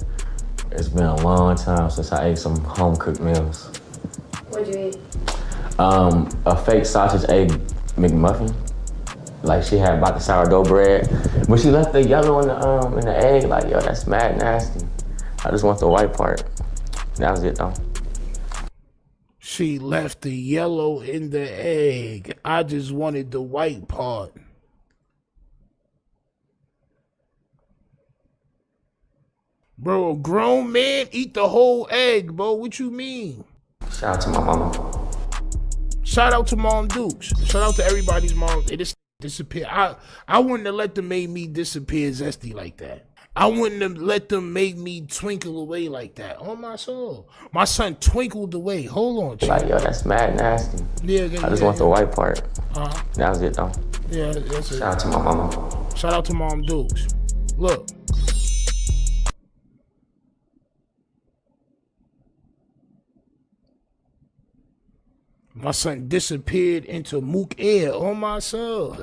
It's been a long time since I ate some home cooked meals. What'd you eat? A fake sausage egg McMuffin. Like she had bought the sourdough bread, but she left the yellow in the egg. Like, yo, that's mad nasty. I just want the white part. That was it though. She left the yellow in the egg. I just wanted the white part. Bro, a grown man eat the whole egg, bro. What you mean? Shout out to my mama. Shout out to Mom Dukes. Shout out to everybody's mom. They just disappear. I wouldn't have let them make me disappear zesty like that. I wouldn't have let them make me twinkle away like that. On my soul. My son twinkled away. Hold on, chick. Like, yo, that's mad nasty. Yeah, I just want the white part. Uh-huh. That was it though. Yeah, that's it. Shout out to my mama. Shout out to Mom Dukes. Look. My son disappeared into Mook Air on my soul.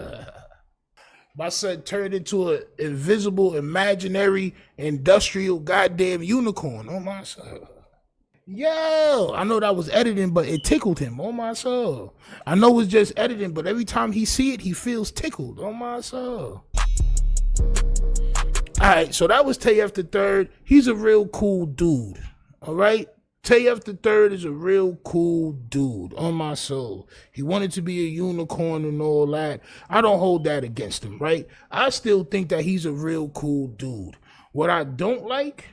My son turned into an invisible, imaginary, industrial goddamn unicorn on my soul. Yo, I know that was editing, but it tickled him on my soul. I know it's just editing, but every time he see it, he feels tickled on my soul. All right, so that was TUFF the Third. He's a real cool dude, all right? TUFF the Third is a real cool dude on my soul. He wanted to be a unicorn and all that. I don't hold that against him, right? I still think that he's a real cool dude. What I don't like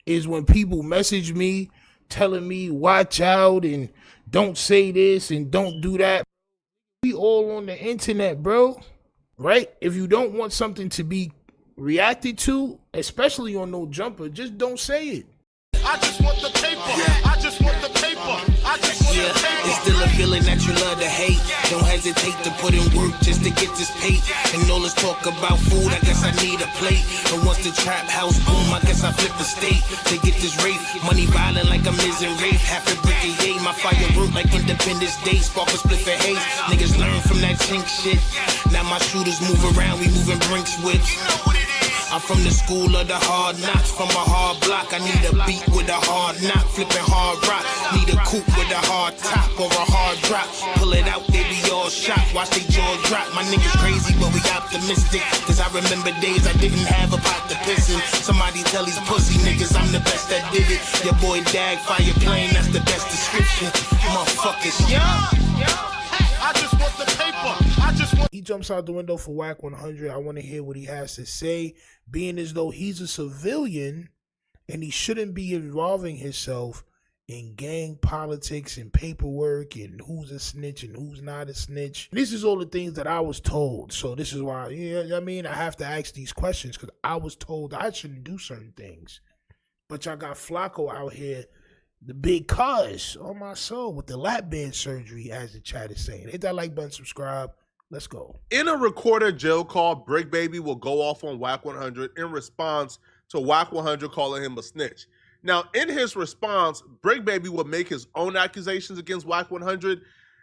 is when people message me telling me watch out and don't say this and don't do that. We all on the internet, bro, right? If you don't want something to be reacted to, especially on No Jumper, just don't say it. I just want the paper. I just want the paper. I just want the paper. It's still a feeling that you love to hate. Don't hesitate to put in work just to get this paid. And all this talk about food, I guess I need a plate. And once the trap house boom, I guess I flip a state to get this rape. Money violent like I'm Miz and Rafe. Half a brick of yay, my fire work like Independence Day. Spark a split for haze. Niggas learn from that chink shit. Now my shooters move around, we moving Brinks whips. I'm from the school of the hard knocks, from a hard block. I need a beat with a hard knock, flipping hard rock. Need a coupe with a hard top or a hard drop. Pull it out, they be all shocked, watch they jaw drop. My niggas crazy, but we optimistic. Cause I remember days I didn't have a pot to piss in. Somebody tell these pussy niggas I'm the best that did it. Your boy Dag, fire plane, that's the best description. Motherfuckers, yeah. I just want the paper. I just want. He jumps out the window for Whack 100. I want to hear what he has to say, being as though he's a civilian and he shouldn't be involving himself in gang politics and paperwork and who's a snitch and who's not a snitch. This is all the things that I was told. So this is why, I mean, I have to ask these questions because I was told I shouldn't do certain things. But y'all got Flacco out here, the big cuz on my soul with the lap band surgery, as the chat is saying. Hit that like button, subscribe. Let's go. In a recorded jail call, Brick Baby will go off on Whack 100 in response to Whack 100 calling him a snitch. Now, in his response, Brick Baby will make his own accusations against Whack 100.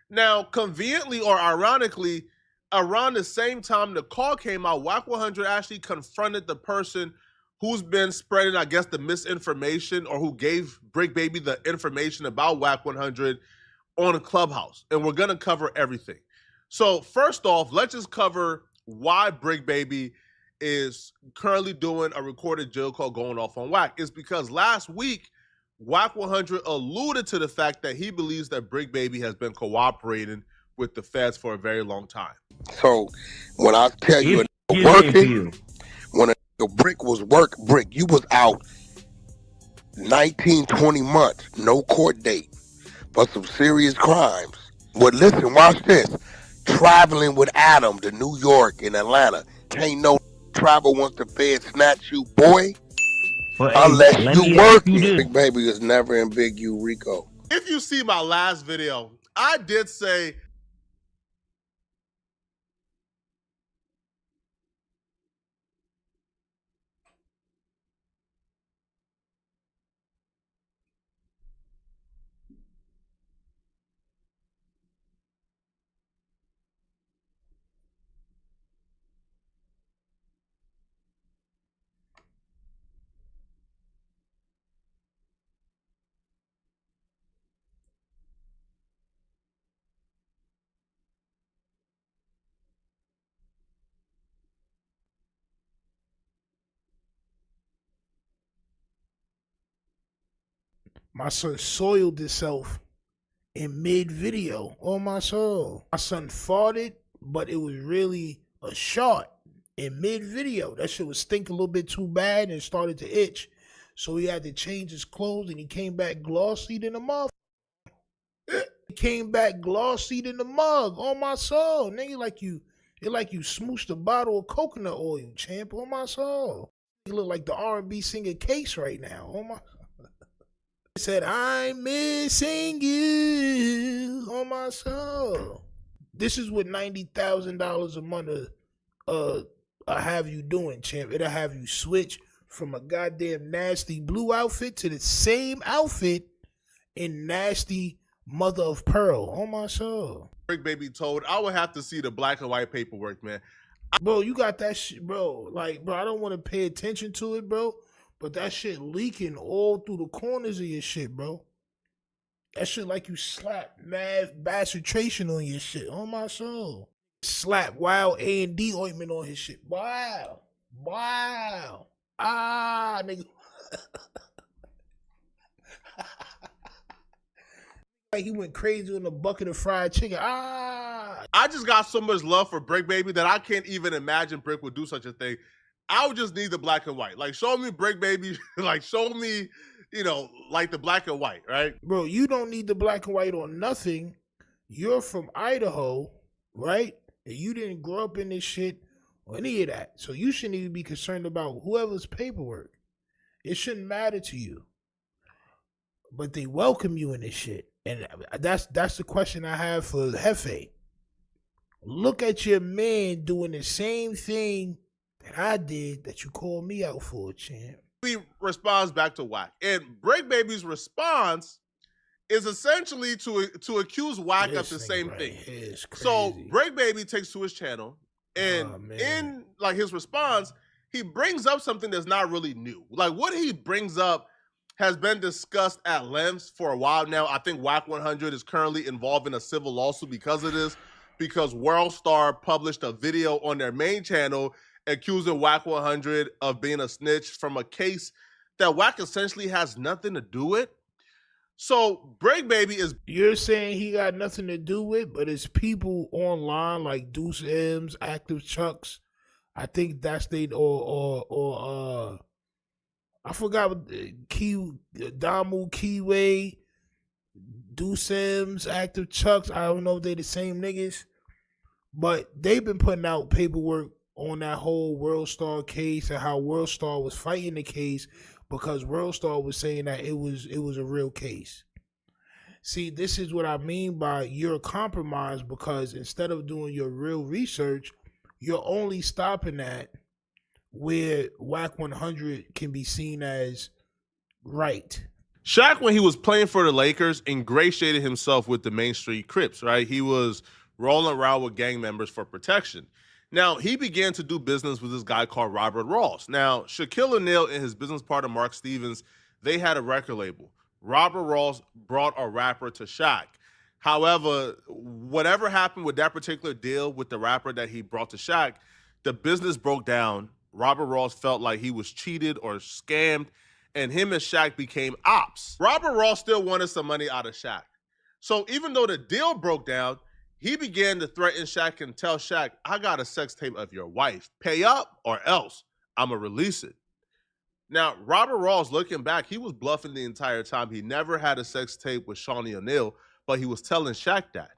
Now, conveniently or ironically, around the same time the call came out, Whack 100 actually confronted the person who's been spreading, I guess, the misinformation, or who gave Brick Baby the information about Whack 100 on a Clubhouse. And we're going to cover everything. So first off, let's just cover why Brick Baby is currently doing a recorded jail call going off on Whack. It's because last week, Whack 100 alluded to the fact that he believes that Brick Baby has been cooperating with the feds for a very long time. So when I tell you working, when a Brick was Brick, you was out 19, 20 months, no court date for some serious crimes. Well, listen, watch this. Traveling with Adam to New York and Atlanta. Can't no travel once the feds snatch you, boy. Unless you working. Big Baby is never in Big U Rico. If you see my last video, I did say My son soiled himself in mid-video on my soul. My son farted, but it was really a shot in mid-video. That shit was stink a little bit too bad and started to itch. So he had to change his clothes and he came back glossy than a motherfucker. He came back glossy than the mug on my soul. Nigga, like you smooshed a bottle of coconut oil, champ, on my soul. You look like the R&B singer Case right now. On my said, I'm missing you on my soul. This is what $90,000 a month have you doing, champ. It'll have you switch from a goddamn nasty blue outfit to the same outfit in nasty mother of pearl on my soul. Brick Baby told, I would have to see the black and white paperwork, man. Bro, you got that shit, bro. Like, bro, I don't want to pay attention to it, bro. But that shit leaking all through the corners of your shit, bro. That shit like you slap mad bastardration on your shit. On my soul. Slap wild A&D ointment on his shit. Wow. Wow. Ah, nigga. Like he went crazy on a bucket of fried chicken. Ah. I just got so much love for Brick Baby that I can't even imagine Brick would do such a thing. I would just need the black and white. Like, show me Brick Baby. Like, show me, you know, like the black and white, right? Bro, you don't need the black and white on nothing. You're from Idaho, right? And you didn't grow up in this shit or any of that. So you shouldn't even be concerned about whoever's paperwork. It shouldn't matter to you. But they welcome you in this shit. And that's the question I have for Hefe. Look at your man doing the same thing that I did that you called me out for, champ. He responds back to Wack. And Brick Baby's response is essentially to accuse Wack of the same thing. So Brick Baby takes to his channel, and in like his response, he brings up something that's not really new. Like what he brings up has been discussed at length for a while now. I think Wack 100 is currently involved in a civil lawsuit because of this, because WorldStar published a video on their main channel accusing Wack 100 of being a snitch from a case that Wack essentially has nothing to do with. So Brick Baby is... You're saying he got nothing to do with, but it's people online like Deuce M's, Active Chucks. I think that's they or I forgot what Damu Keyway, Deuce M's, Active Chucks. I don't know if they the same niggas, but they've been putting out paperwork on that whole WorldStar case and how WorldStar was fighting the case because WorldStar was saying that it was a real case. See, this is what I mean by you're compromised because instead of doing your real research, you're only stopping at where Wack 100 can be seen as right. Shaq, when he was playing for the Lakers, ingratiated himself with the Main Street Crips, right? He was rolling around with gang members for protection. Now, he began to do business with this guy called Robert Ross. Now, Shaquille O'Neal and his business partner, Mark Stevens, they had a record label. Robert Ross brought a rapper to Shaq. However, whatever happened with that particular deal with the rapper that he brought to Shaq, the business broke down. Robert Ross felt like he was cheated or scammed, and him and Shaq became ops. Robert Ross still wanted some money out of Shaq. So even though the deal broke down, he began to threaten Shaq and tell Shaq, I got a sex tape of your wife. Pay up or else I'ma release it. Now, Robert Ross, looking back, he was bluffing the entire time. He never had a sex tape with Shawnee O'Neal, but he was telling Shaq that.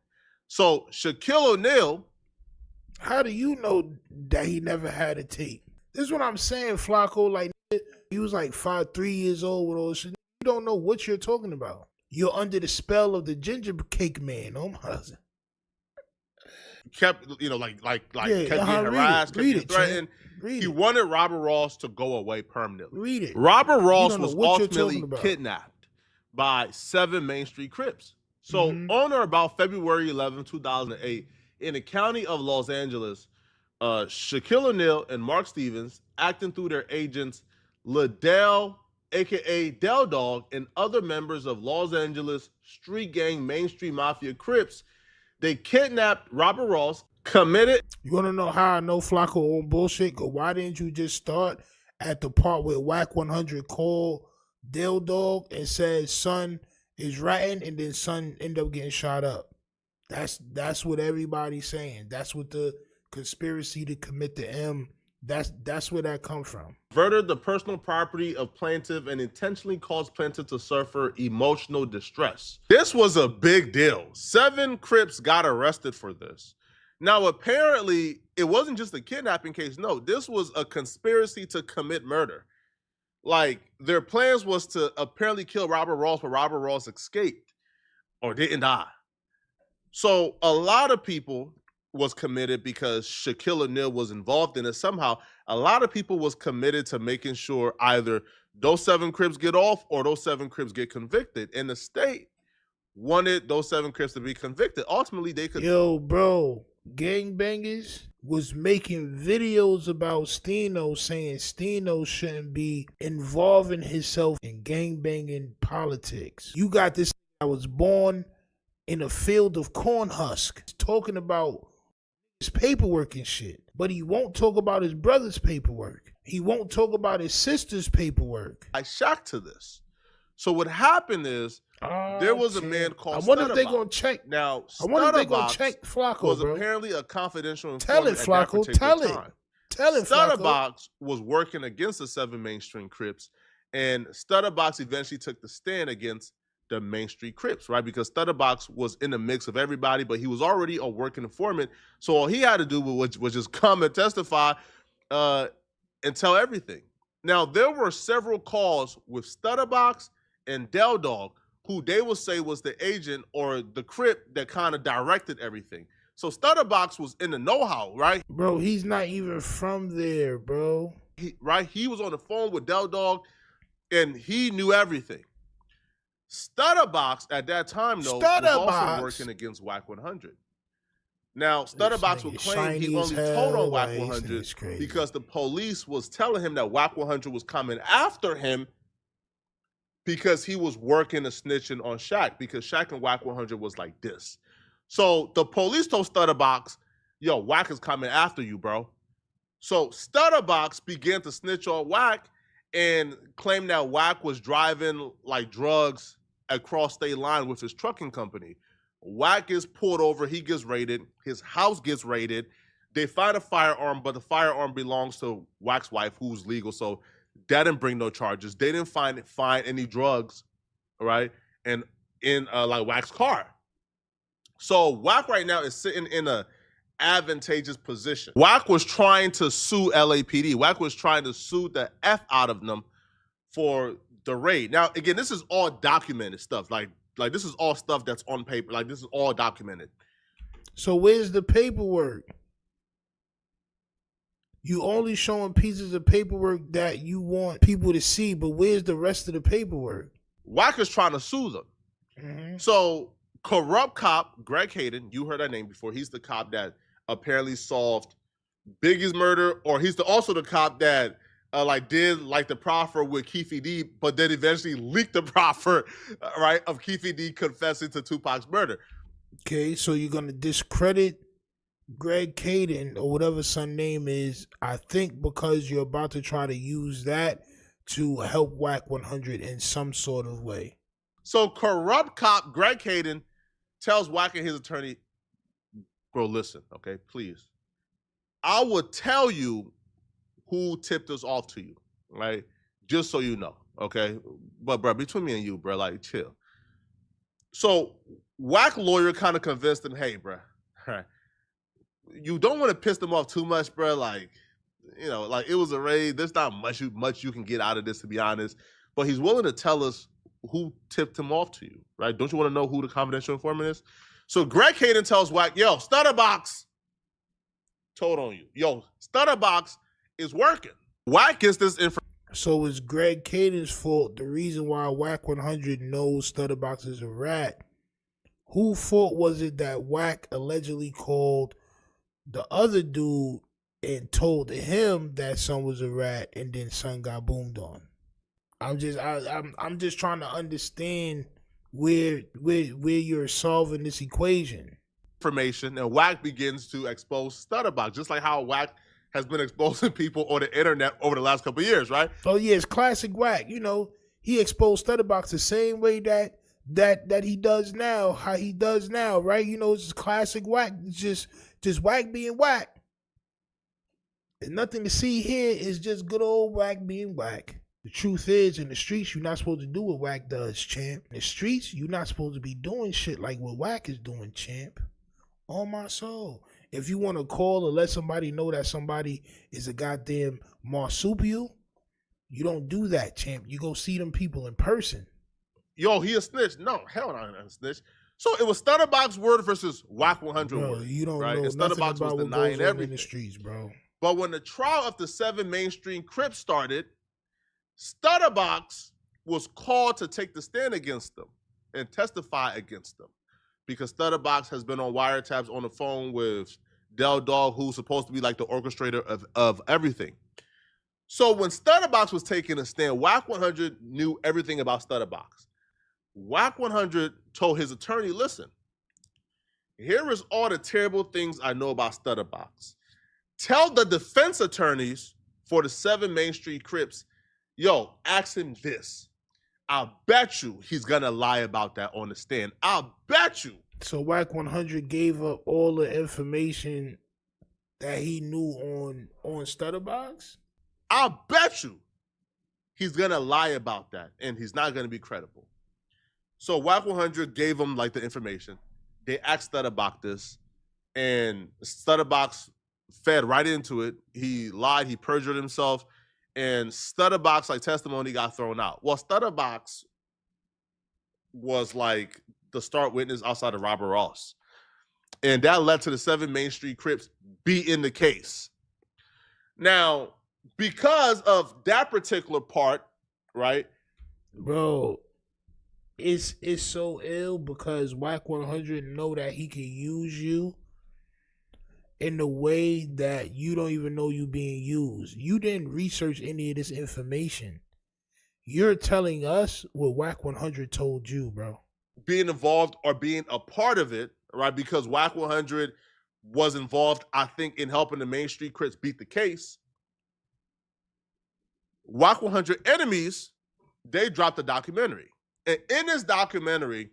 So Shaquille O'Neal. How do you know that he never had a tape? This is what I'm saying, Flacco. Like, he was like 3 years old with all this shit. You don't know what you're talking about. You're under the spell of the ginger cake man. Oh my. Kept, kept getting harassed, kept getting threatened. He wanted Robert Ross to go away permanently. Read it. Robert Ross was ultimately kidnapped by 7 Main Street Crips. So on or about February 11, 2008, in the county of Los Angeles, Shaquille O'Neal and Mark Stevens, acting through their agents, Liddell, a.k.a. Del Dog, and other members of Los Angeles street gang mainstream mafia Crips, they kidnapped Robert Ross, committed. You want to know how I know Flacco on bullshit? Cause why didn't you just start at the part where Whack 100 called Del Dog and said son is ratting, and then son ended up getting shot up? That's what everybody's saying. That's what the conspiracy to commit the M. That's where that comes from. Murdered the personal property of plaintiff and intentionally caused plaintiff to suffer emotional distress. This was a big deal. 7 Crips got arrested for this. Now, apparently, it wasn't just a kidnapping case. No, this was a conspiracy to commit murder. Like, their plans was to apparently kill Robert Ross, but Robert Ross escaped or didn't die. So a lot of people was committed because Shaquille O'Neal was involved in it. Somehow, a lot of people was committed to making sure either those 7 Crips get off or those 7 Crips get convicted. And the state wanted those 7 Crips to be convicted. Ultimately, they could. Yo, bro, gangbangers was making videos about Steeno, saying Steeno shouldn't be involving himself in gangbanging politics. You got this guy was born in a field of corn husk, talking about his paperwork and shit, but he won't talk about his brother's paperwork. He won't talk about his sister's paperwork. I shocked to this. So what happened is there was a man called I wonder if they're gonna check. Now, I wonder if they're gonna check Flacco, was bro. apparently a confidential Tell informant it, Flacco. Tell it. Tell it, Flacco. Stutterbox was working against the 7 mainstream Crips, and Stutterbox eventually took the stand against the Main Street Crips, right? Because Stutterbox was in the mix of everybody, but he was already a working informant. So all he had to do was just come and testify and tell everything. Now, there were several calls with Stutterbox and Del Dog, who they will say was the agent or the Crip that kind of directed everything. So Stutterbox was in the know-how, right? Bro, he's not even from there, bro. He was on the phone with Del Dog, and he knew everything. Stutterbox at that time, though, was also working against Whack 100. Now, Stutterbox would claim he only told on Whack 100 because the police was telling him that Whack 100 was coming after him because he was working a snitching on Shaq, because Shaq and Whack 100 was like this. So the police told Stutterbox, yo, Whack is coming after you, bro. So Stutterbox began to snitch on Whack and claimed that Whack was driving like drugs across state line with his trucking company. Whack gets pulled over, he gets raided, his house gets raided. They find a firearm, but the firearm belongs to Whack's wife, who's legal, so that didn't bring no charges. They didn't find any drugs, right? And in like Whack's car. So Whack right now is sitting in a advantageous position. Whack was trying to sue LAPD. Whack was trying to sue the F out of them for the raid. Now, again, this is all documented stuff. Like this is all stuff that's on paper. Like, this is all documented. So where's the paperwork? You only showing pieces of paperwork that you want people to see, but where's the rest of the paperwork? Whack is trying to sue them. Mm-hmm. So corrupt cop Greg Hayden, you heard that name before. He's the cop that apparently solved Biggie's murder, or he's also the cop that did the proffer with Keefe D, but then eventually leaked the proffer, right, of Keefe D confessing to Tupac's murder. Okay, so you're gonna discredit Greg Caden or whatever son name is, I think, because you're about to try to use that to help Whack 100 in some sort of way. So corrupt cop Greg Hayden tells Whack and his attorney, bro, listen, okay, please. I will tell you who tipped us off to you, right? Just so you know, okay? But bro, between me and you, bro, like chill. So Whack lawyer kind of convinced him, hey, bro, you don't want to piss them off too much, bro. Like, you know, like it was a raid. There's not much you can get out of this, to be honest. But he's willing to tell us who tipped him off to you, right? Don't you want to know who the confidential informant is? So Greg Hayden tells Whack, yo, Stutterbox told on you. Yo, Stutterbox is working. Whack gets this information. So it's Greg Caden's fault. The reason why Whack 100 knows Stutterbox is a rat. Whose fault was it that Whack allegedly called the other dude and told him that Son was a rat, and then Son got boomed on? I'm just trying to understand where you're solving this equation. Information, and Whack begins to expose Stutterbox, just like how Whack has been exposing people on the internet over the last couple of years, right? Oh yeah, it's classic Whack. You know, he exposed Stutterbox the same way that he does now, how he does now, right? You know, it's just classic Whack. It's just Whack being Whack. There's nothing to see here. It's just good old Whack being Whack. The truth is, in the streets, you're not supposed to do what Whack does, champ. In the streets, you're not supposed to be doing shit like what Whack is doing, champ. On my soul. If you want to call or let somebody know that somebody is a goddamn marsupial, you don't do that, champ. You go see them people in person. Yo, he a snitch. No, hell no, not a snitch. So it was Stutterbox word versus Whack 100 bro, word. You don't right? know and nothing Stutterbox about was what denying goes on everything in the streets, bro. But when the trial of the 7 mainstream Crips started, Stutterbox was called to take the stand against them and testify against them, because Stutterbox has been on wiretaps on the phone with Del Dog, who's supposed to be like the orchestrator of everything. So when Stutterbox was taking a stand, Whack 100 knew everything about Stutterbox. Whack 100 told his attorney, listen, here is all the terrible things I know about Stutterbox. Tell the defense attorneys for the 7 Main Street Crips, yo, ask him this. I'll bet you he's gonna lie about that on the stand. I'll bet you. So Whack 100 gave up all the information that he knew on Stutterbox? I'll bet you he's gonna lie about that, and he's not gonna be credible. So Whack 100 gave him like the information. They asked Stutterbox this, and Stutterbox fed right into it. He lied, he perjured himself, and Stutterbox like testimony got thrown out. Well, Stutterbox was like the start witness outside of Robert Ross, and that led to the 7 Main Street Crips be in the case. Now, because of that particular part, right, bro, it's so ill because Whack 100 know that he can use you in the way that you don't even know you being used. You didn't research any of this information. You're telling us what Whack 100 told you, bro. Being involved or being a part of it, right? Because Whack 100 was involved, I think, in helping the Main Street Crips beat the case. Whack 100 enemies, they dropped a documentary. And in this documentary,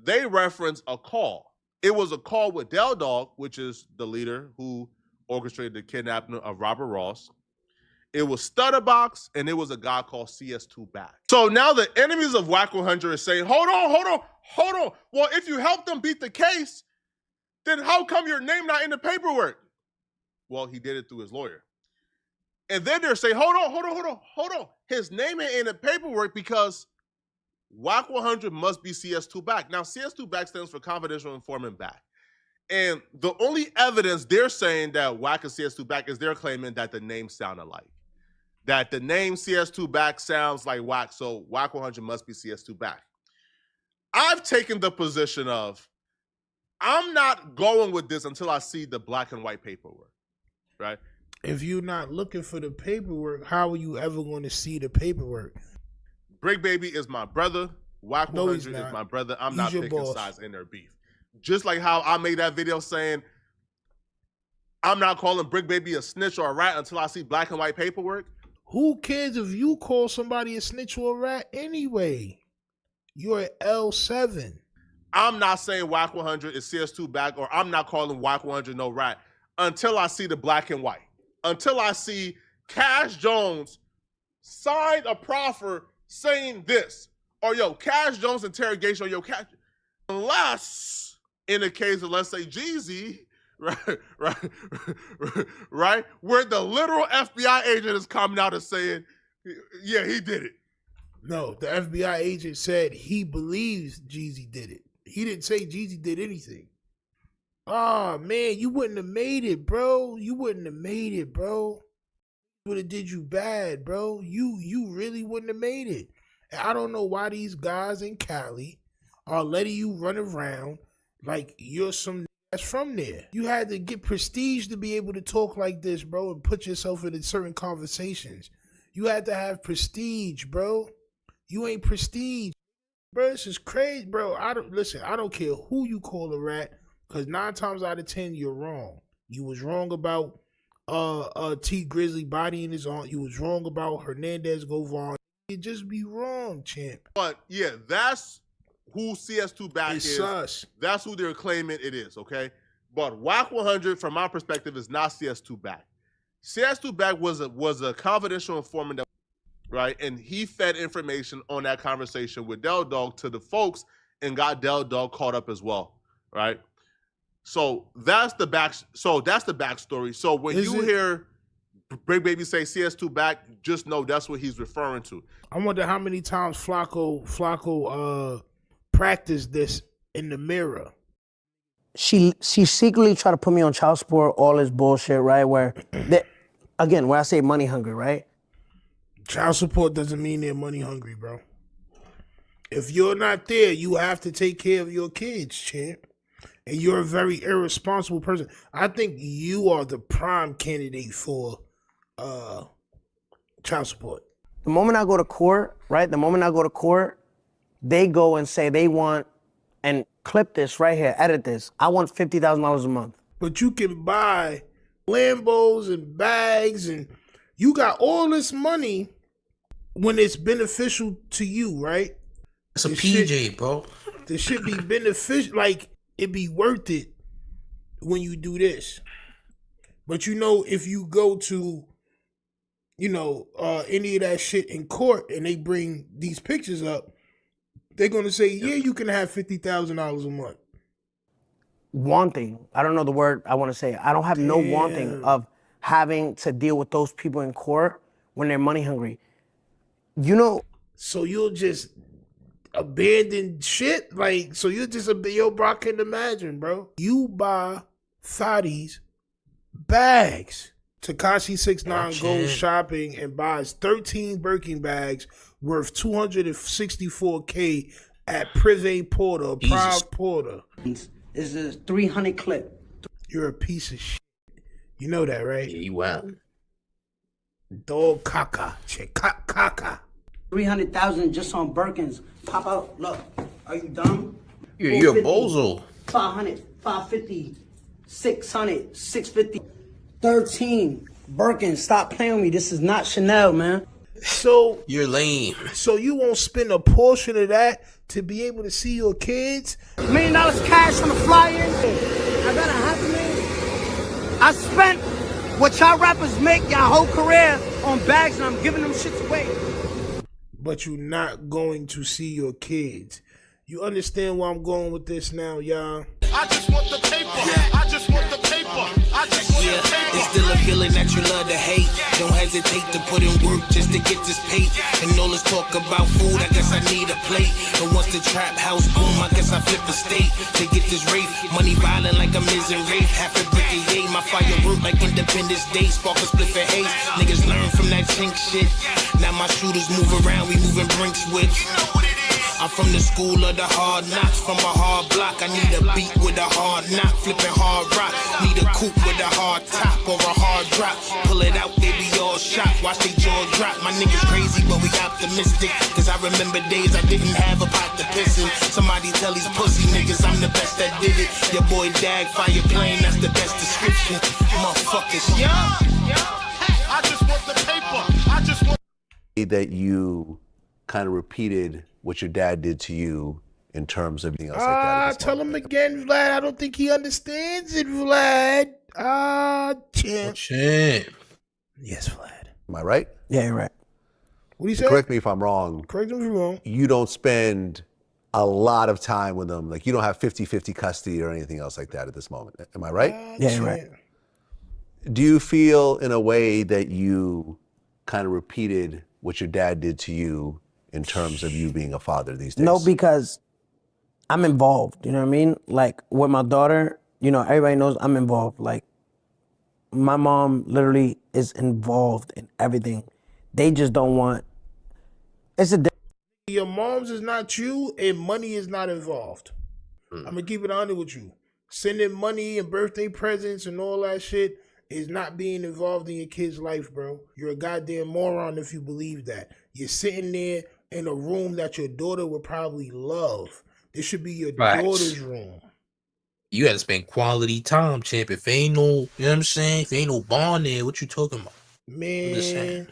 they reference a call. It was a call with Del Dog, which is the leader who orchestrated the kidnapping of Robert Ross. It was Stutterbox, and it was a guy called CS2 Back. So now the enemies of Whack 100 are saying, hold on. Well, if you helped them beat the case, then how come your name not in the paperwork? Well, he did it through his lawyer. And then they're saying, hold on. His name ain't in the paperwork because Whack 100 must be CS2 Back. Now, CS2 Back stands for Confidential Informant Back. And the only evidence they're saying that Whack is CS2 Back is they're claiming that the names sound alike. That the name CS2 Back sounds like Whack, so Whack 100 must be CS2 Back. I've taken the position of, I'm not going with this until I see the black and white paperwork, right? If you're not looking for the paperwork, how are you ever going to see the paperwork? Brick Baby is my brother. Whack 100 is my brother. I'm not picking sides in their beef. Just like how I made that video saying, I'm not calling Brick Baby a snitch or a rat until I see black and white paperwork. Who cares if you call somebody a snitch or a rat anyway? You're at L7. I'm not saying Whack 100 is CS2 Back, or I'm not calling Whack 100 no rat until I see the black and white. Until I see Cash Jones signed a proffer saying this, or yo, Cash Jones interrogation, or yo, Cash, unless in the case of, let's say, Jeezy, right, where the literal FBI agent is coming out and saying, yeah, he did it. No, the FBI agent said he believes Jeezy did it. He didn't say Jeezy did anything. Oh, man, you wouldn't have made it, bro. You wouldn't have made it, bro. Would have did you bad, bro. You really wouldn't have made it. And I don't know why these guys in Cali are letting you run around like you're some that's from there. You had to get prestige to be able to talk like this, bro, and put yourself in certain conversations. You had to have prestige, bro. You ain't prestige. Bro, this is crazy, bro. I don't care who you call a rat, because 9 times out of 10, you're wrong. You was wrong about T Grizzly bodying his aunt. You was wrong about Hernandez Govan. You just be wrong, champ. But yeah, that's who CS2 Back It's is. sus. That's who they're claiming it is, okay? But WAC 100, from my perspective, is not CS2 Back. CS2 Back was a confidential informant, that, right? And he fed information on that conversation with Del Dog to the folks and got Del Dog caught up as well, right? So that's the backstory. So when you hear Big Baby say CS2 Back, just know that's what he's referring to. I wonder how many times Flacco practiced this in the mirror. She secretly tried to put me on child support, all this bullshit, right? Where I say money hungry, right? Child support doesn't mean they're money hungry, bro. If you're not there, you have to take care of your kids, champ. And you're a very irresponsible person. I think you are the prime candidate for child support. The moment I go to court, right? They go and say they want, and clip this right here, edit this. I want $50,000 a month. But you can buy Lambos and bags, and you got all this money when it's beneficial to you, right? It's a PJ, bro. This should be beneficial. Like, it be worth it when you do this. But if you go to, any of that shit in court and they bring these pictures up, they're going to say, yeah, you can have $50,000 a month. Wanting. I don't know the word I want to say. I don't have no wanting of having to deal with those people in court when they're money hungry. So you'll just abandon shit? Like, so you'll just, bro, I can't imagine, bro. You buy Thotty's bags. Tekashi 6ix9ine goes shopping and buys 13 Birkin bags worth $264K at Privé Porter, Prime Porter. It's a 300 clip. You're a piece of shit. You know that, right? Yeah, you wild. Dog caca. Caca. 300,000 just on Birkins. Pop out. Look. Are you dumb? You're a bozo. 500, 550, 600, 650. 13 Birkins. Stop playing with me. This is not Chanel, man. So you're lame. So you won't spend a portion of that to be able to see your kids? $1 million cash on the flyer. I got $500,000. I spent what y'all rappers make your whole career on bags, and I'm giving them shits away. But you're not going to see your kids. You understand where I'm going with this now, y'all? I just want the paper. I just want the paper. I just want the paper. It's still a feeling that you love to hate. Don't hesitate to put in work just to get this paid. And all this talk about food, I guess I need a plate. And once the trap house boom, I guess I flip a state to get this rate. Money violent like a Miz and Rafe. Half a brick a yay. My fire work like Independence Day. Spark a split for haze. Niggas learn from that chink shit. Now my shooters move around, we moving brinks with. I'm from the school of the hard knocks, from a hard block. I need a beat with a hard knock, flipping hard rock. Need a coupe with a hard top or a hard drop. Pull it out, they be all shocked, watch they jaw drop. My niggas crazy, but we optimistic. Cause I remember days I didn't have a pot to piss in. Somebody tell these pussy niggas I'm the best that did it. Your boy Dag, fire plane, that's the best description. Motherfuckers, yeah. I just want the paper. I just want that you kind of repeated what your dad did to you in terms of everything else like that. Tell him again, Vlad. I don't think he understands it, Vlad. Champ. Champ. Yes, Vlad. Am I right? Yeah, you're right. What do you say? Correct me if I'm wrong. Correct me if I'm wrong. You don't spend a lot of time with them. Like you don't have 50-50 custody or anything else like that at this moment. Am I right? Yeah, you're right. Do you feel in a way that you kind of repeated what your dad did to you in terms of you being a father these days? No, because I'm involved, you know what I mean? Like with my daughter, you know, everybody knows I'm involved. Like my mom literally is involved in everything. They just don't want, it's a Your mom's is not you and money is not involved. I'm gonna keep it honest with you. Sending money and birthday presents and all that shit is not being involved in your kid's life, bro. You're a goddamn moron if you believe that. You're sitting there in a room that your daughter would probably love. This should be your Facts. daughter's room. You gotta spend quality time, champ. If ain't no, you know what I'm saying? If ain't no bond there, what you talking about? I'm just saying.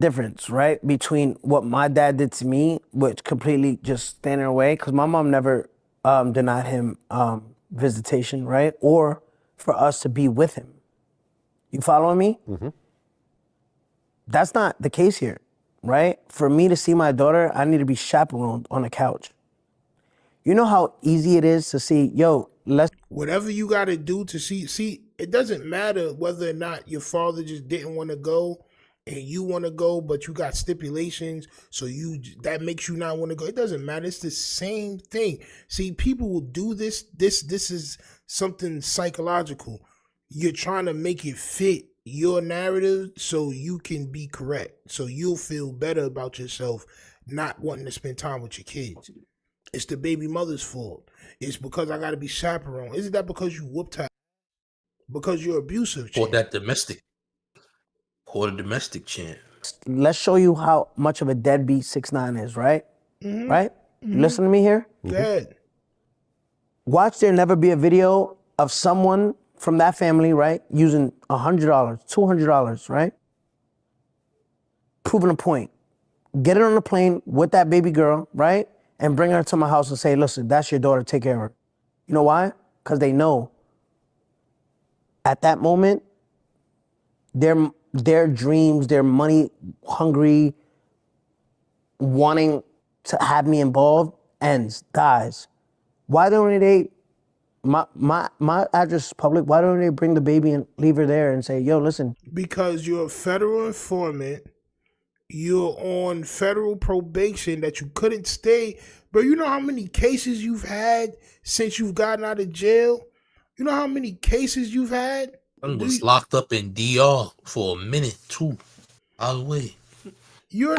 difference, right? Between what my dad did to me, which completely just standing away, because my mom never denied him visitation, right? Or for us to be with him. You following me? Mm-hmm. That's not the case here, right? For me to see my daughter, I need to be chaperoned on the couch. You know how easy it is to see, yo, let's... Whatever you got to do to see, it doesn't matter whether or not your father just didn't want to go and you want to go, but you got stipulations, so that makes you not want to go. It doesn't matter. It's the same thing. See, people will do this. This is something psychological. You're trying to make it fit your narrative so you can be correct, so you'll feel better about yourself not wanting to spend time with your kids. It's the baby mother's fault. It's because I got to be chaperone. Isn't that because you whooped her? Because you're abusive, Or that domestic. Or the domestic champ. Let's show you how much of a deadbeat 6ix9ine is, right? Mm-hmm. Right? You listen to me here? Go ahead. Watch there never be a video of someone from that family, right, using $100, $200, right? Proving a point. Get it on the plane with that baby girl, right? And bring her to my house and say, listen, that's your daughter, take care of her. You know why? Because they know at that moment, their dreams, their money hungry, wanting to have me involved ends, dies. Why don't they, my address is public, why don't they bring the baby and leave her there and say, yo, listen. Because you're a federal informant, you're on federal probation that you couldn't stay. Bro, you know how many cases you've had since you've gotten out of jail? You know how many cases you've had? I was locked up in DR for a minute, too. All the way. You're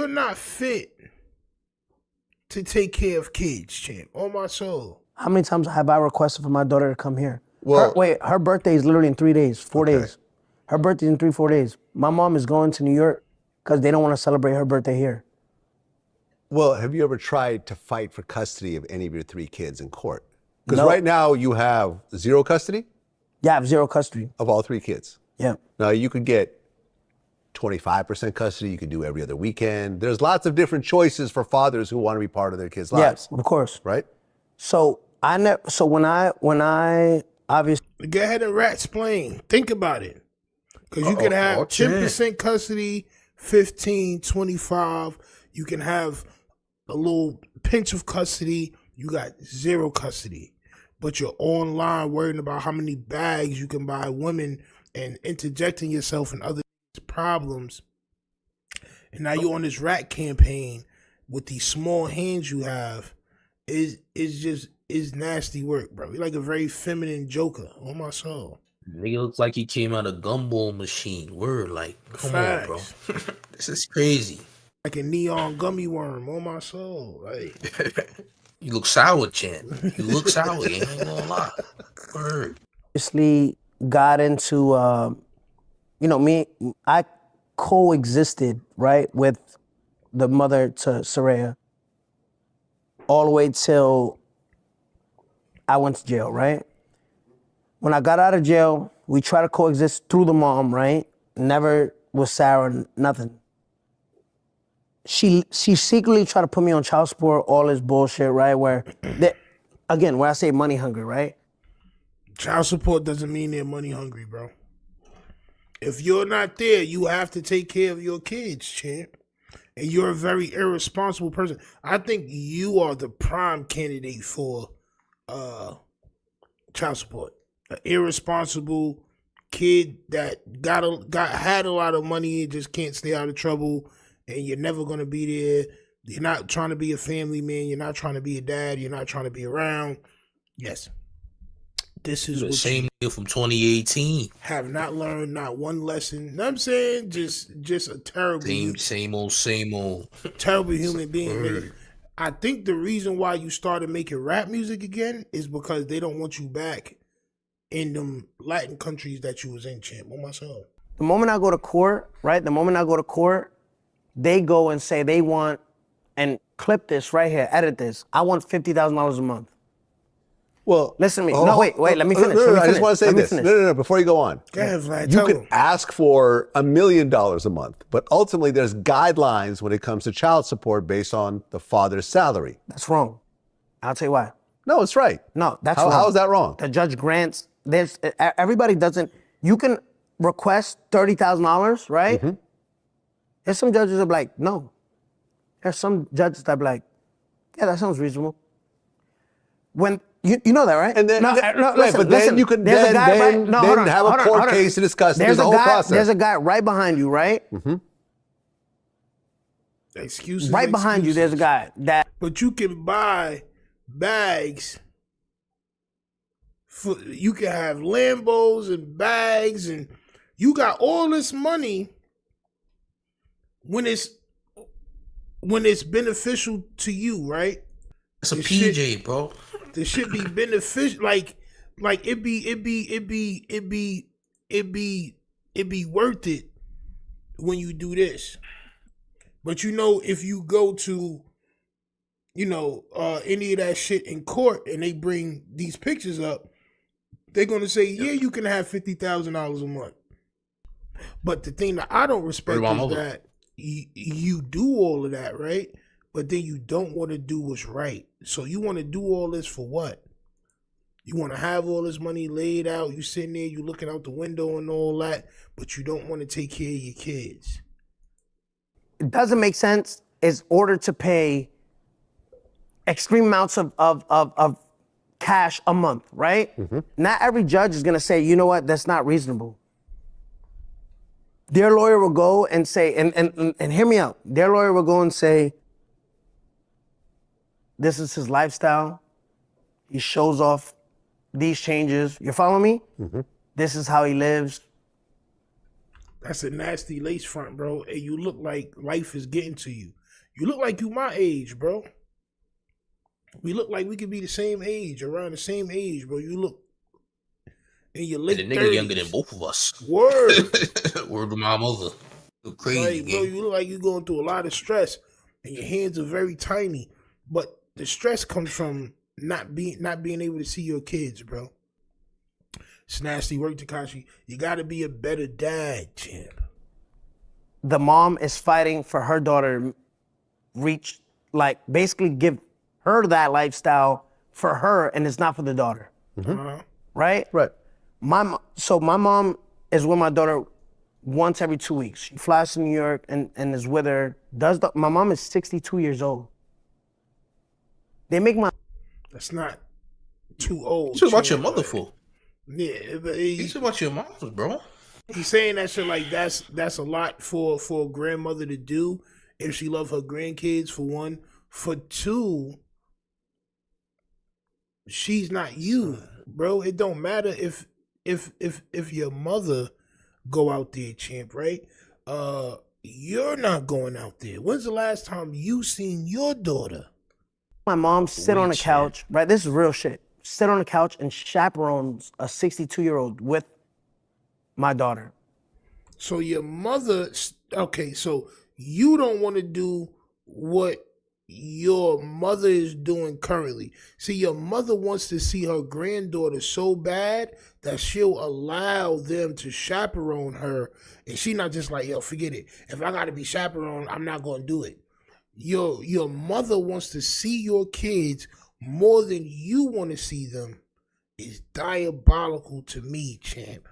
not fit to take care of kids, champ. On my soul. How many times have I requested for my daughter to come here? Well, her birthday is literally in 3 days, 4 days. Her birthday's in 3-4 days. My mom is going to New York because they don't want to celebrate her birthday here. Well, have you ever tried to fight for custody of any of your 3 kids in court? Because No. right now you have 0 custody? Yeah, I have 0 custody. Of all 3 kids? Yeah. Now you could get 25% custody, you could do every other weekend. There's lots of different choices for fathers who want to be part of their kids' lives. Yes, of course. Right? So when I obviously... Go ahead and rat-splain. Think about it. Because you can have 10% custody, 15, 25. You can have a little pinch of custody. You got 0 custody. But you're online worrying about how many bags you can buy women and interjecting yourself in other problems. And now you're on this rat campaign with these small hands you have. Is nasty work, bro. You're like a very feminine joker on my soul. Nigga looks like he came out of gumball machine. Word, like, come on, bro. Facts. This is crazy. Like a neon gummy worm on my soul. Like, You look sour, champ. You look sour. You ain't gonna lie. Word. obviously got into, I coexisted, right, with the mother to Soraya all the way till I went to jail, right? When I got out of jail, we tried to coexist through the mom, right? Never with Sarah, nothing. She secretly tried to put me on child support, all this bullshit, right? Where, again, when I say money hungry, right? child support doesn't mean they're money hungry, bro. If you're not there, you have to take care of your kids, champ. And you're a very irresponsible person. I think you are the prime candidate for child support. An irresponsible kid that had a lot of money and just can't stay out of trouble, and you're never gonna be there. You're not trying to be a family man. You're not trying to be a dad. You're not trying to be around. Yes. This is the what same nigga from 2018. have not learned not one lesson. You know what I'm saying? Just a terrible Same old. terrible human being. Word. Nigga. I think the reason why you started making rap music again is because they don't want you back in them Latin countries that you was in, champ. On myself. The moment I go to court, right? The moment I go to court, they go and say they want, and clip this right here, edit this. I want $50,000 a month. Well, listen to me. No, wait. Let me finish. I just want to say this. No. Before you go on. Go ahead, Vlad. You Tell can him. ask for $1 million a month, but ultimately there's guidelines when it comes to child support based on the father's salary. That's wrong. I'll tell you why. No, it's right. No, that's wrong. wrong. How is that wrong? The judge grants, everybody doesn't, you can request $30,000, right? Mm-hmm. There's some judges that are like, no. There's some judges that are like, yeah, that sounds reasonable. When, you know that, right? And then, listen, then you can there's a guy then have a court case to discuss. There's a whole process. There's a guy right behind you, right? Mm-hmm. Excuses. Right behind you, there's a guy that. But you can buy bags. You can have Lambos and bags, and you got all this money when it's beneficial to you, right? It's a PJ, bro. This should be beneficial. Like it be worth it when you do this. But if you go to, any of that shit in court and they bring these pictures up, they're gonna say, yeah, you can have $50,000 a month. But the thing that I don't respect is that you do all of that, right? But then you don't want to do what's right. So you want to do all this for what? You want to have all this money laid out. You sitting there, you looking out the window and all that, but you don't want to take care of your kids. It doesn't make sense is order to pay extreme amounts of cash a month, right? Mm-hmm. Not every judge is gonna say, you know what, that's not reasonable. Their lawyer will go and say, and hear me out. Their lawyer will go and say, this is his lifestyle. He shows off these changes. You follow me? Mm-hmm. This is how he lives. That's a nasty lace front, bro. And you look like life is getting to you. You look like you my age, bro. We look like we could be the same age, around the same age, bro. You look in your late 30s. And the nigga younger than both of us. Word. Word to my mother. Look crazy, bro. You look like you're going through a lot of stress, and your hands are very tiny. But the stress comes from not being able to see your kids, bro. It's nasty work, Tekashi. You got to be a better dad, champ. The mom is fighting for her daughter to reach, basically give her that lifestyle for her, and it's not for the daughter. Mm-hmm. Right? Right. My mom is with my daughter once every 2 weeks. She flies to New York and is with her. My mom is 62 years old. They make my... That's not too old. What about your mother for? Yeah, but He's about your mom, bro. He's saying that shit like that's a lot for a grandmother to do if she love her grandkids, for one. For two, she's not you, bro. It don't matter if your mother go out there, champ, right? You're not going out there. When's the last time you seen your daughter? My mom sit on the couch, right? This is real shit. Sit on the couch and chaperones a 62-year-old with my daughter. So your mother, okay, so you don't want to do what your mother is doing currently. See, your mother wants to see her granddaughter so bad that she'll allow them to chaperone her. And she not just like, yo, forget it. If I got to be chaperoned, I'm not going to do it. Your mother wants to see your kids more than you want to see them. Is diabolical to me, champ.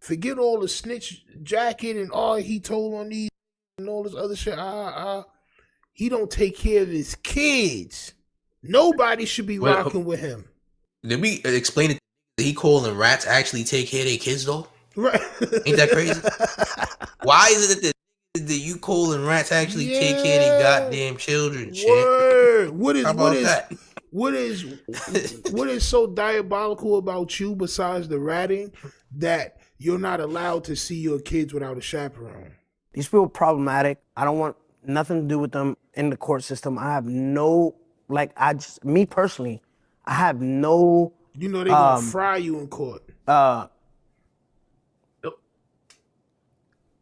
Forget all the snitch jacket and all he told on these and all this other shit. He don't take care of his kids. Nobody should be rocking with him. Did we explain it? He calling rats actually take care of their kids though? Right. Ain't that crazy? Why is it that you calling rats actually take care of their goddamn children? Word. That? What is so diabolical about you besides the ratting that you're not allowed to see your kids without a chaperone? These people are problematic. I don't want nothing to do with them in the court system. I have no, me personally, I have no. You know they gonna fry you in court.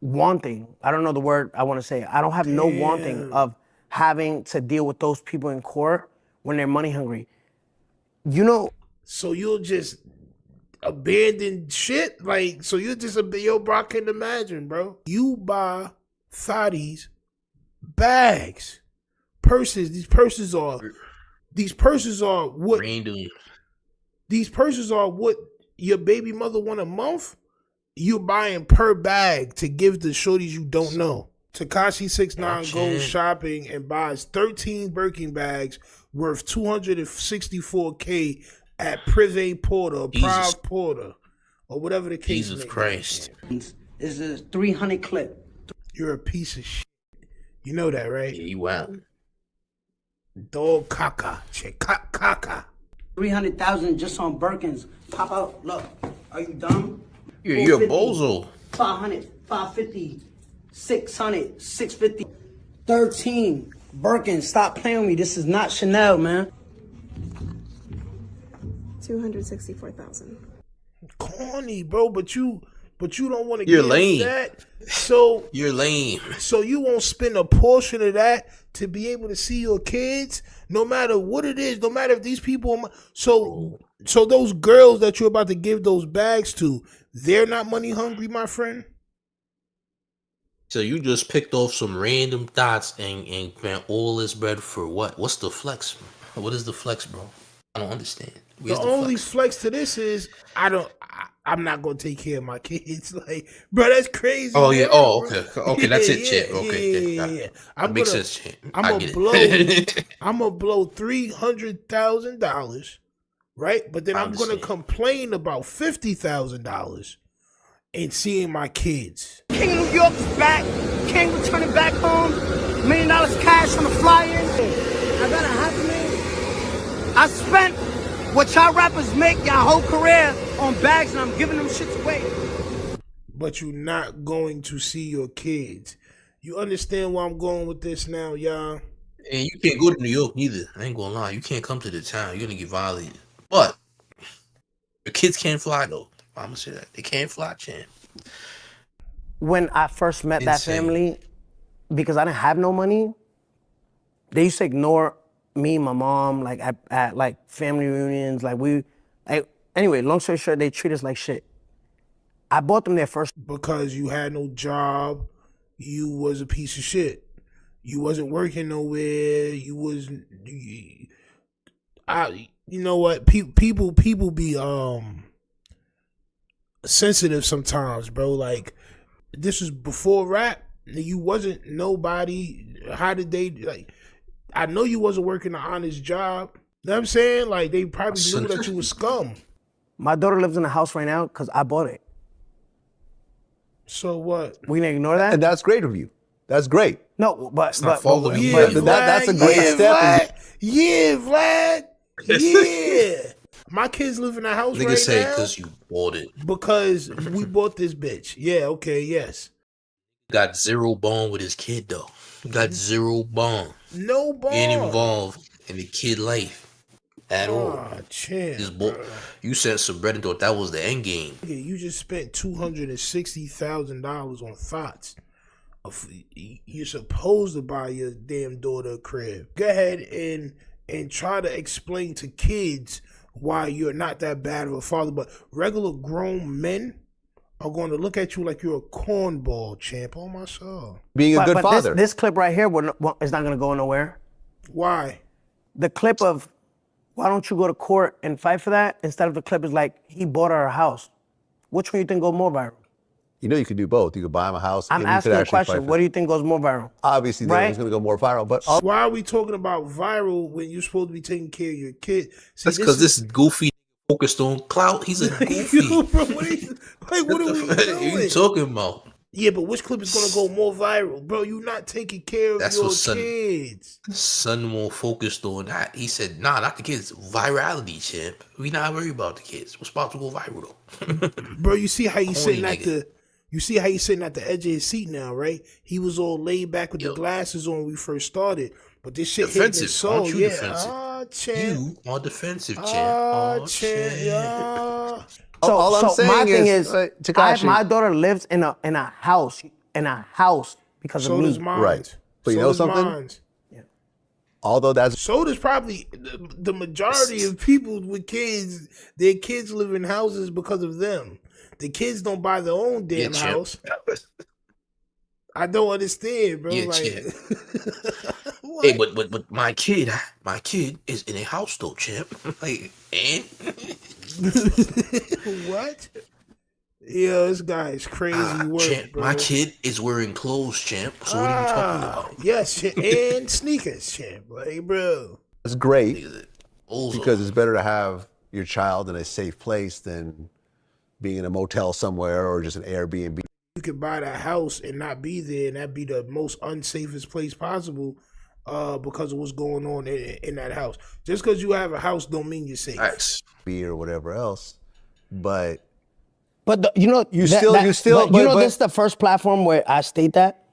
Wanting. I don't know the word I want to say. I don't have no wanting of having to deal with those people in court when they're money hungry. You know. So you'll just abandon shit? So you'll just, yo, bro, I can't imagine, bro. You buy thotties, bags, purses. These purses are what? These purses are what your baby mother want a month. You're buying per bag to give to shorties you don't know. Tekashi 6ix9ine goes shopping and buys 13 Birkin bags worth $264K at Privé Porter, Prime Porter, or whatever the case is. Jesus Christ. This is a 300 clip. You're a piece of shit. You know that, right? Yeah, you wow. Dog caca. Caca. 300,000 just on Birkins. Pop out. Look. Are you dumb? You're a bozo. 500, 550, 600, 650, 13 Birkins. Stop playing with me. This is not Chanel, man. 264,000. Corny, bro, but you don't want to You're give lame. that. So you're lame. So you won't spend a portion of that to be able to see your kids, no matter what it is, no matter if these people. So those girls that you're about to give those bags to, they're not money hungry, my friend. So you just picked off some random thoughts and spent all this bread for what? What's the flex? What is the flex, bro? I don't understand. Where's The only flex to this is I'm not gonna take care of my kids. Like, bro, that's crazy. Oh yeah. Man, Oh, bro. okay. Okay, that's it, champ. Okay. Yeah. That makes sense, champ. I'm I gonna get it. blow. I'm gonna blow $300,000, right? But then I'm gonna complain about $50,000 and seeing my kids. King of New York is back. King returning back home. $1 million cash on the fly-in. I got a happy man. I spent what y'all rappers make y'all whole career on bags, and I'm giving them shits away. But you're not going to see your kids. You understand where I'm going with this now, y'all? And you can't go to New York neither. I ain't gonna lie. You can't come to the town. You're gonna get violated. But your kids can't fly though. I'm gonna say that. They can't fly, champ. When I first met that family, because I didn't have no money, they used to ignore me and my mom, like at like family reunions, anyway, long story short, they treat us like shit. I bought them their first. Because you had no job, you was a piece of shit. You wasn't working nowhere. You was, you know what? People be sensitive sometimes, bro. Like, this was before rap. You wasn't nobody. How did they like? I know you wasn't working an honest job. You know what I'm saying? Like, they probably knew that you was scum. My daughter lives in a house right now because I bought it. So what? We can ignore that? And that's great of you. That's great. No, but that's a great Vlad. step. Yeah, Vlad. Yeah. My kids live in a house Nigga right say now. because you bought it. Because we bought this bitch. Yeah, okay, yes. Got zero bond with his kid though. Got zero bond. No bond. Ain't involved in the kid life at all. You sent some bread and thought that was the end game. You just spent $260,000 on thoughts. You're supposed to buy your damn daughter a crib. Go ahead and try to explain to kids why you're not that bad of a father. But regular grown men are going to look at you like you're a cornball, champ. Oh my soul. Being a good father. This clip right here is not going to go nowhere. Why? The clip of why don't you go to court and fight for that instead of the clip is like he bought her a house. Which one you think go more viral? You know, you could do both. You could buy him a house. I'm and you asking could a actually question. fight for What do you think goes more viral? Obviously, that Right? one's going to go more viral. But Why are we talking about viral when you're supposed to be taking care of your kid? See, That's because this goofy focused on clout. He's a goofy. Bro, what are we What are you doing? talking about? Yeah, but which clip is gonna go more viral, bro? You not taking care of That's your what son. kids. Son more focused on that. He said, "Nah, not the kids. Virality, champ. We not worried about the kids. What's about to go viral though?" Bro, you see how he's Corny sitting at nigga. the. You see how he's sitting at the edge of his seat now, right? He was all laid back with the glasses on when we first started, but this shit hit his Defensive. soul. Aren't you Yeah, defensive? champ. You are defensive, champ. Champ. Yeah. So, all I'm saying my thing is, is, Tekashi- my daughter lives in a house because So of me. does mine. Right. But you know does something? mine. although that's So does probably the majority of people with kids. Their kids live in houses because of them. The kids don't buy their own damn Yeah, champ. house. I don't understand, bro. Yeah, like, champ. Hey, but my kid is in a house though, champ. Like, and what? Yo, this guy is crazy work, champ, bro. my kid is wearing clothes, champ. So what are you talking about? Yes, champ, and sneakers, champ. Like, bro. It's great because it's better to have your child in a safe place than being in a motel somewhere or just an Airbnb. You could buy that house and not be there, and that'd be the most unsafest place possible because of what's going on in that house. Just because you have a house don't mean you're safe. Or whatever else, but you know, you still this is the first platform where I state that.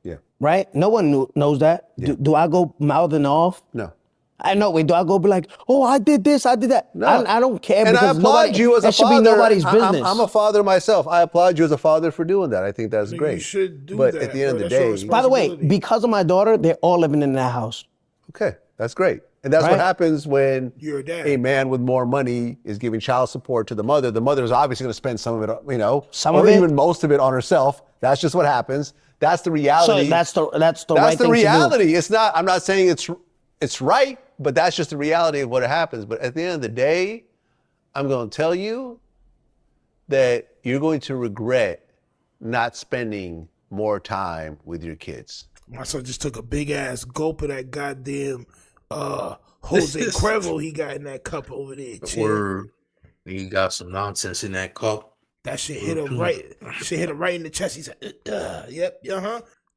Yeah. Right? No one knows that. Yeah. Do I go mouthing off? No. I know. Wait, do I go be like, oh, I did this, I did that? No. I don't care And I because applaud nobody, you as a that should father. be nobody's I'm- business. I'm a father myself. I applaud you as a father for doing that. I think that's You great. should do but that, at the end bro. of the That's your day, By the way, because of my daughter, they're all living in that house. okay, that's great. And that's Right? what happens when You're a dad. a man with more money is giving child support to the mother. The mother is obviously going to spend some of it, or even most of it on herself. That's just what happens. That's the reality. So that's the right That's thing the to do. reality. It's not. I'm not saying it's right, but that's just the reality of what happens. But at the end of the day, I'm going to tell you that you're going to regret not spending more time with your kids. My son just took a big ass gulp of that goddamn Jose Cuervo he got in that cup over there. champ. Word. You got some nonsense in that cup. That shit hit him right. Shit hit him right in the chest. He said, "Yep,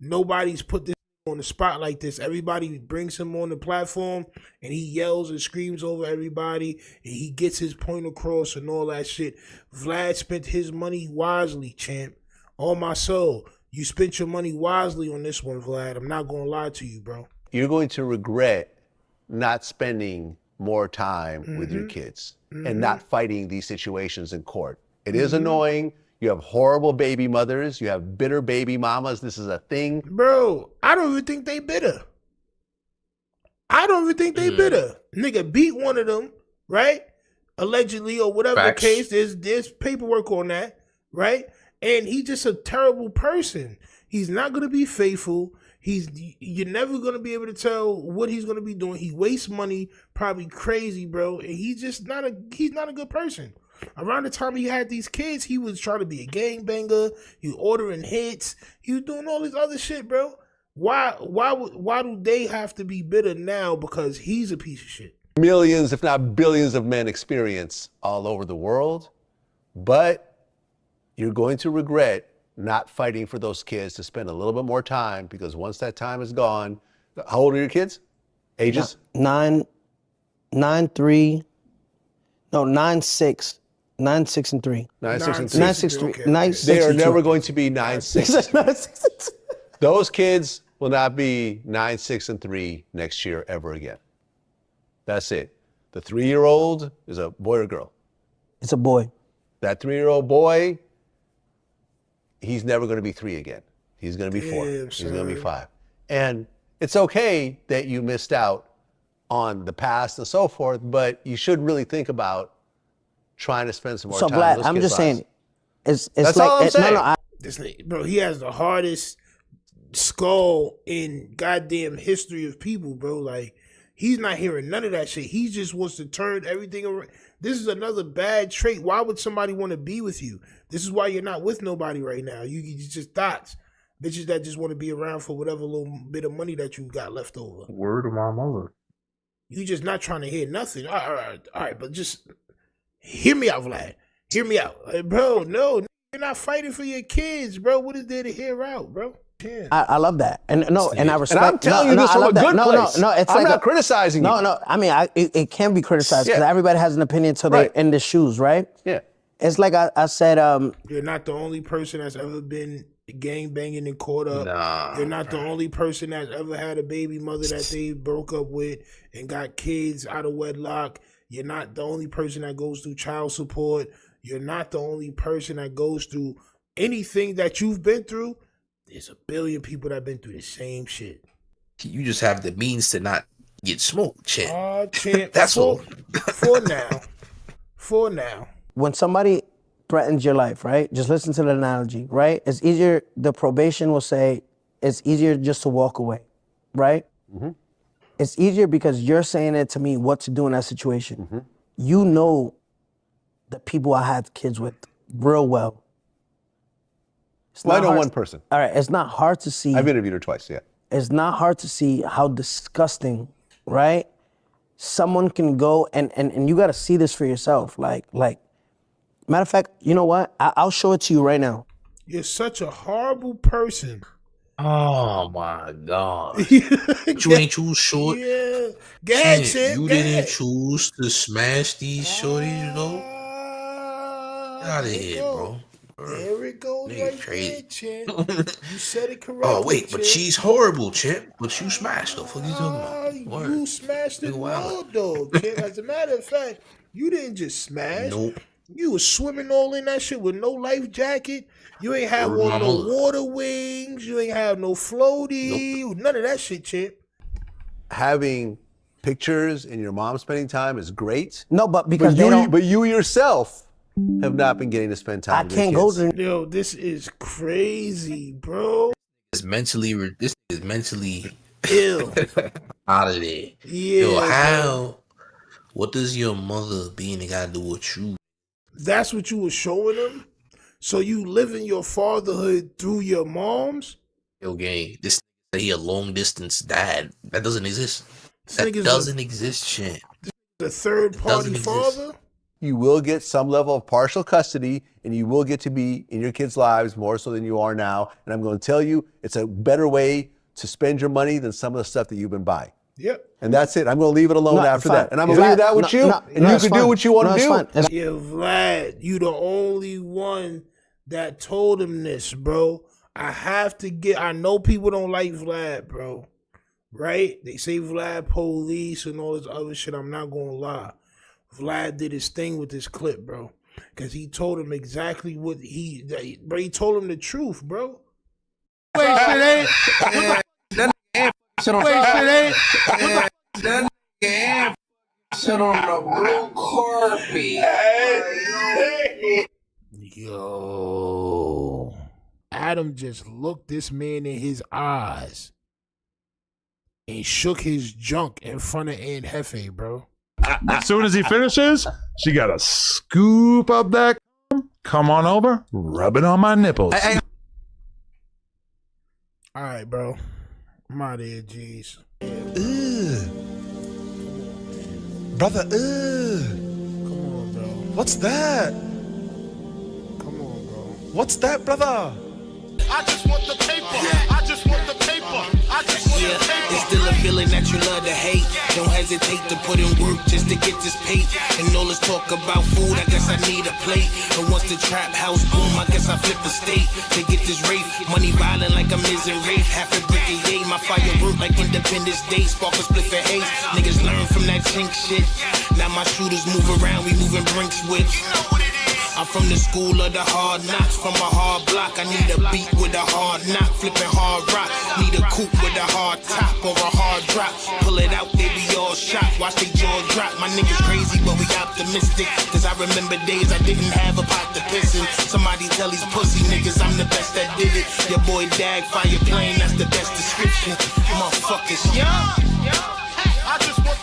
Nobody's put this on the spot like this. Everybody brings him on the platform, and he yells and screams over everybody, and he gets his point across and all that shit. Vlad spent his money wisely, champ. On my soul, you spent your money wisely on this one, Vlad. I'm not gonna lie to you, bro. You're going to regret not spending more time with your kids and not fighting these situations in court. It is annoying. You have horrible baby mothers. You have bitter baby mamas. This is a thing. Bro, I don't even think they bitter. I don't even think they bitter. Nigga beat one of them, right? Allegedly or whatever Facts. the case. There's paperwork on that, right? And he's just a terrible person. He's not gonna be faithful. You're never gonna be able to tell what he's gonna be doing. He wastes money, probably crazy, bro. And he's just not a good person. Around the time he had these kids, he was trying to be a gangbanger. He was ordering hits. He was doing all this other shit, bro. Why do they have to be bitter now because he's a piece of shit? Millions, if not billions of men experience all over the world, but you're going to regret not fighting for those kids to spend a little bit more time because once that time is gone, how old are your kids? Ages? 9, 3. No, 9, 6. 9, 6, and 3. 9, 6, and 3. 9, 6, 3. 9, 6, They are and 2. never going to be 9, 6. Those kids will not be 9, 6, and 3 next year ever again. That's it. The 3-year-old is a boy or girl? It's a boy. That 3-year-old boy, he's never going to be 3 again. He's going to be 4. Damn, He's going to be son. 5. And it's okay that you missed out on the past and so forth, but you should really think about trying to spend some more So time Vlad, with those I'm kids' just lives. saying, it's That's like all I'm saying. This nigga, bro, he has the hardest skull in goddamn history of people, bro. Like, He's not hearing none of that shit. He just wants to turn everything around. This is another bad trait. Why would somebody want to be with you? This is why you're not with nobody right now. You just thoughts. Bitches that just want to be around for whatever little bit of money that you got left over. Word of my mother. You just not trying to hear nothing. All right, but just hear me out, Vlad. Hear me out. Bro, no, you're not fighting for your kids, bro. What is there to hear out, bro? Yeah. I love that, and I respect. And I'm telling you this from a good place. No, it's I'm like not criticizing you. No, I mean, it can be criticized because everybody has an opinion until they're in the shoes, right? Yeah. It's like I said. You're not the only person that's ever been gang banging and caught up. Nah, you're not the only person that's ever had a baby mother that they broke up with and got kids out of wedlock. You're not the only person that goes through child support. You're not the only person that goes through anything that you've been through. There's a billion people that have been through the same shit. You just have the means to not get smoked, champ. Champ. That's all. For now. When somebody threatens your life, right? Just listen to the analogy, right? It's easier, the probation will say, it's easier just to walk away, right? Mm-hmm. It's easier because you're saying it to me what to do in that situation. Mm-hmm. You know the people I had kids with real well. Well, I know one person. All right, it's not hard to see. I've interviewed her twice, yeah. It's not hard to see how disgusting, right? Someone can go and you gotta see this for yourself. Like, matter of fact, you know what? I'll show it to you right now. You're such a horrible person. Oh my God. You ain't choose short. Yeah. You didn't choose to smash these shorties, though? Get out of here, bro. There it goes right crazy. there, champ. You said it correctly. Oh, wait, but champ. she's horrible, champ. But you smashed her. What are you talking about? You smashed it well, though, champ. As a matter of fact, you didn't just smash. Nope. You was swimming all in that shit with no life jacket. You ain't have on no water wings. You ain't have no floaty. Nope. None of that shit, champ. Having pictures and your mom spending time is great. No, but because but you yourself have not been getting to spend time with your kids. go to. Yo, this is crazy, bro. This is mentally ill. Out of there. Yeah. Yo, how? What does your mother being got to do with you? That's what you were showing them? So you living your fatherhood through your moms? Yo, gang, this he a long distance dad. That doesn't exist. That doesn't exist, champ. The third party father? You will get some level of partial custody and you will get to be in your kids' lives more so than you are now. And I'm going to tell you, it's a better way to spend your money than some of the stuff that you've been buying. Yep. And that's it. I'm going to leave it alone after that. And I'm going to leave that with you, and you can do what you want to do. Yeah, Vlad, you the only one that told him this, bro. I know people don't like Vlad, bro. Right? They say Vlad police and all this other shit. I'm not going to lie. Vlad did his thing with this clip, bro. Because he told him exactly what he told him the truth, bro. Wait, shit ain't. That nigga shit on the blue carpet. Yo. Adam just looked this man in his eyes and shook his junk in front of Aunt Hefe, bro. As soon as he finishes, she got to scoop up that, come on over, rub it on my nipples. All right, bro. I'm out of here, G's. Brother, Come on, bro. what's that? Come on, bro. What's that, brother? I just want the paper. I just want the paper. I just want the paper. It's still a feeling that you love to hate. Don't hesitate to put in work just to get this paid. And all this talk about food, I guess I need a plate. And once the trap house boom, I guess I flip a state to get this rape. Money violent like I'm in rape. Half a brick a yay. My firework like Independence Day. Spark a split for haze. Niggas learn from that chink shit. Now my shooters move around, we moving Brinks whips. I'm from the school of the hard knocks, from a hard block. I need a beat with a hard knock, flipping hard rock. Need a coupe with a hard top or a hard drop. Pull it out, they be all shot. Watch they jaw drop. My niggas crazy, but we optimistic. Cause I remember days I didn't have a pot to piss in. Somebody tell these pussy niggas I'm the best that did it. Your boy Dag, fire plane, that's the best description. Motherfuckers, yeah. I just want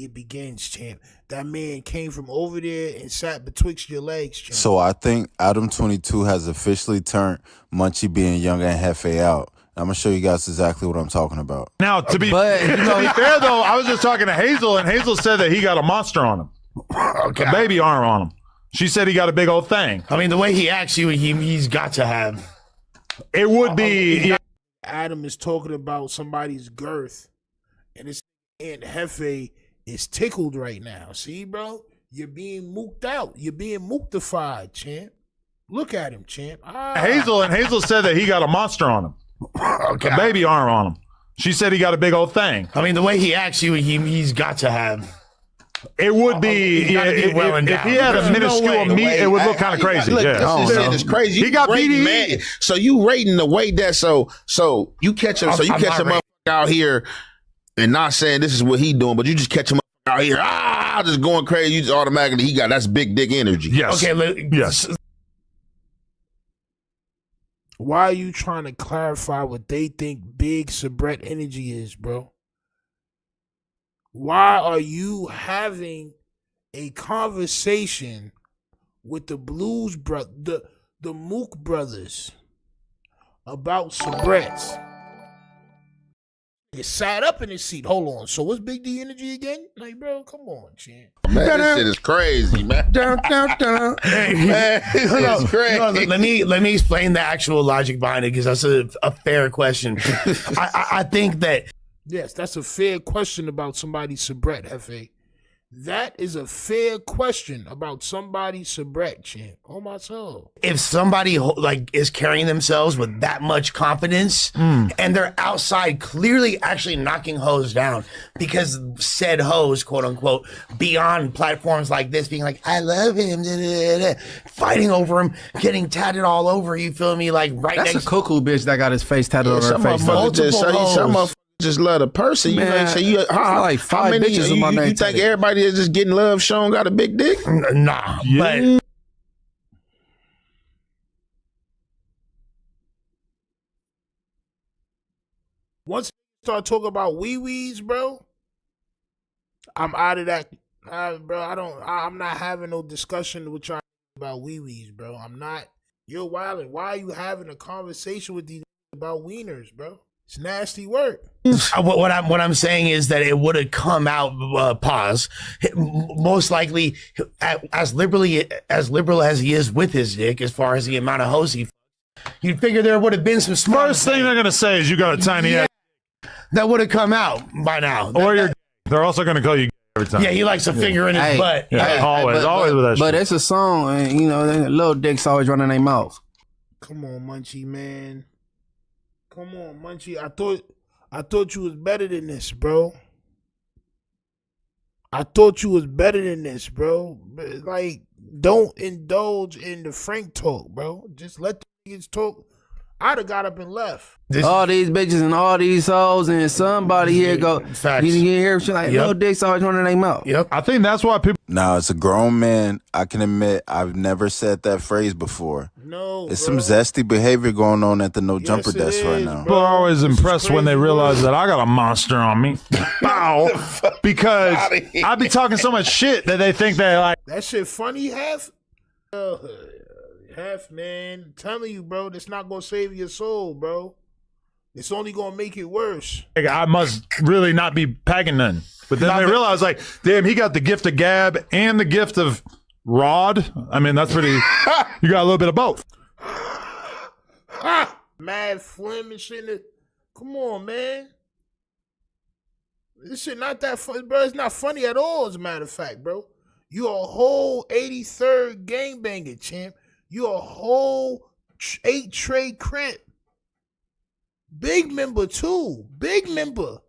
it begins, champ. That man came from over there and sat betwixt your legs, champ. So I think Adam 22 has officially turned Munchie being younger and Hefe out. I'm gonna show you guys exactly what I'm talking about. Now, to be fair though, I was just talking to Hazel, and Hazel said that he got a monster on him, a baby arm on him. She said he got a big old thing. I mean, the way he acts you, he's got to have. It would be. Adam is talking about somebody's girth, and it's and Hefe is tickled right now. See, bro, you're being mooked out. You're being mooktified, champ. Look at him, champ. Hazel said that he got a monster on him, a baby arm on him. She said he got a big old thing. I mean, the way he acts you, he's got to have. It would be, if he had a minuscule meat, it would look kind of crazy. Look, Yeah, this shit is crazy. He got rating, BDE. man. So you rating the way that so you catch him. So you catch him up out here and not saying this is what he doing, but you just catch him up out here, just going crazy. You just automatically that's big dick energy. Yes. Okay. Yes. Why are you trying to clarify what they think big Sabret energy is, bro? Why are you having a conversation with the Blues the Mook brothers about Sabrets? You sat up in his seat. Hold on. So what's Big D energy again? Like, bro, come on, champ. Man, this shit is crazy, man. Man, it's crazy. No, let me explain the actual logic behind it, because that's a fair question. I think that. Yes, that's a fair question about somebody's Sabret, Hefe. That is a fair question about somebody's Sabret, champ. Oh, my soul. If somebody is carrying themselves with that much confidence and they're outside clearly actually knocking hoes down because said hoes, quote unquote, be on platforms like this being like, I love him, fighting over him, getting tatted all over, you feel me? Like That's a cuckoo bitch that got his face tatted on her face. Some just love the person. Man, So you like five bitches with my name you think tatted. everybody that's just getting love shown got a big dick? Nah, Yeah. but once you start talking about wee-wees, bro, I'm out of that. Bro, I'm not having no discussion with y'all about wee-wees, bro. I'm not. You're wildin'. Why are you having a conversation with these about wieners, bro? It's nasty work. What I'm saying is that it would have come out. Most likely, as liberal as he is with his dick, as far as the amount of hoes he, you'd figure there would have been some smart. First thing they're gonna say is you got a tiny ass. That would have come out by now. They're also gonna call you every time. Yeah, he likes a finger in his butt. Yeah, always with that shit. But it's a song, and little dicks always running their mouth. Come on, Munchie, man. Come on, Munchie. I thought you was better than this, bro. I thought you was better than this, bro. Like, don't indulge in the Frank talk, bro. Just let the niggas talk. I'd have got up and left. All these bitches and all these hoes, and somebody here go. Facts. You hear shit like little dicks always running their mouth. Yep. I think that's why people. Now, as a grown man, I can admit I've never said that phrase before. No, There's some zesty behavior going on at the no jumper desk right now. People are always impressed when they realize that I got a monster on me. Bow. Because I be talking so much shit that they think that like. That shit funny, half, man. I'm telling you, bro, that's not gonna save your soul, bro. It's only gonna make it worse. I must really not be packing none. But then they realize, like, damn, he got the gift of gab and the gift of rod. I mean, that's pretty. You got a little bit of both. Mad phlegm and shit. Come on, man. This shit not that funny, bro. It's not funny at all, as a matter of fact, bro. You a whole 83rd gangbanger, champ. You a whole 8 tray crip. Big member, too. Big member.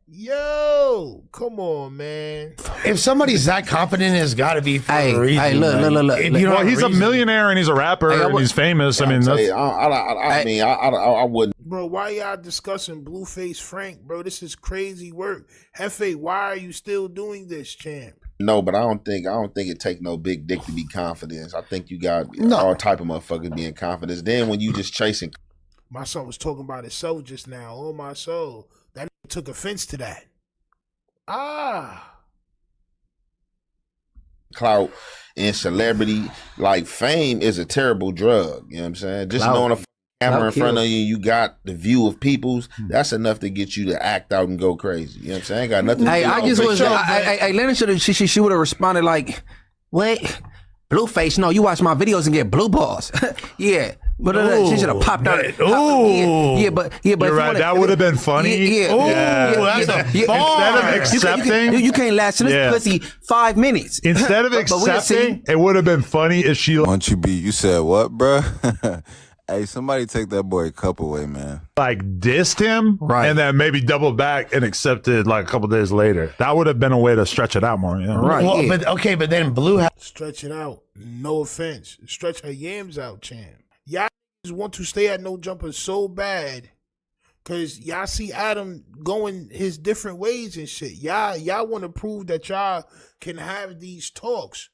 Yo, come on, man. If somebody's that confident, it's got to be for a reason. Hey, look. Well, he's a millionaire and he's a rapper and he's famous. I mean, that's. I wouldn't. Bro, why y'all discussing Blueface Frank, bro? This is crazy work. Hefe, why are you still doing this, champ? No, but I don't think it take no big dick to be confident. I think you got all type of motherfuckers being confident. Then when you just chasing. My son was talking about himself just now. Oh, my soul. That nigga took offense to that. clout and celebrity. Like fame is a terrible drug. You know what I'm saying? Just knowing a camera in front of you, you got the view of people's. That's enough to get you to act out and go crazy. You know what I'm saying? Ain't got nothing. Hey, I just was. Hey, Lennon should have. She would have responded like, "What? Blueface? No, you watch my videos and get blue balls." Yeah. But she should have popped out. But you're right. That would have been funny. That's a bar. Instead of accepting, you can't last in this pussy 5 minutes. Instead of accepting, it would have been funny if she. Once you beat, you said what, bruh? Hey, somebody take that boy cup away, man. Like dissed him, right? And then maybe double back and accepted like a couple days later. That would have been a way to stretch it out more, right? Well, but then Blue stretch it out. No offense, stretch her yams out, champ. Y'all want to stay at No Jumper so bad because y'all see Adam going his different ways and shit. Y'all want to prove that y'all can have these talks.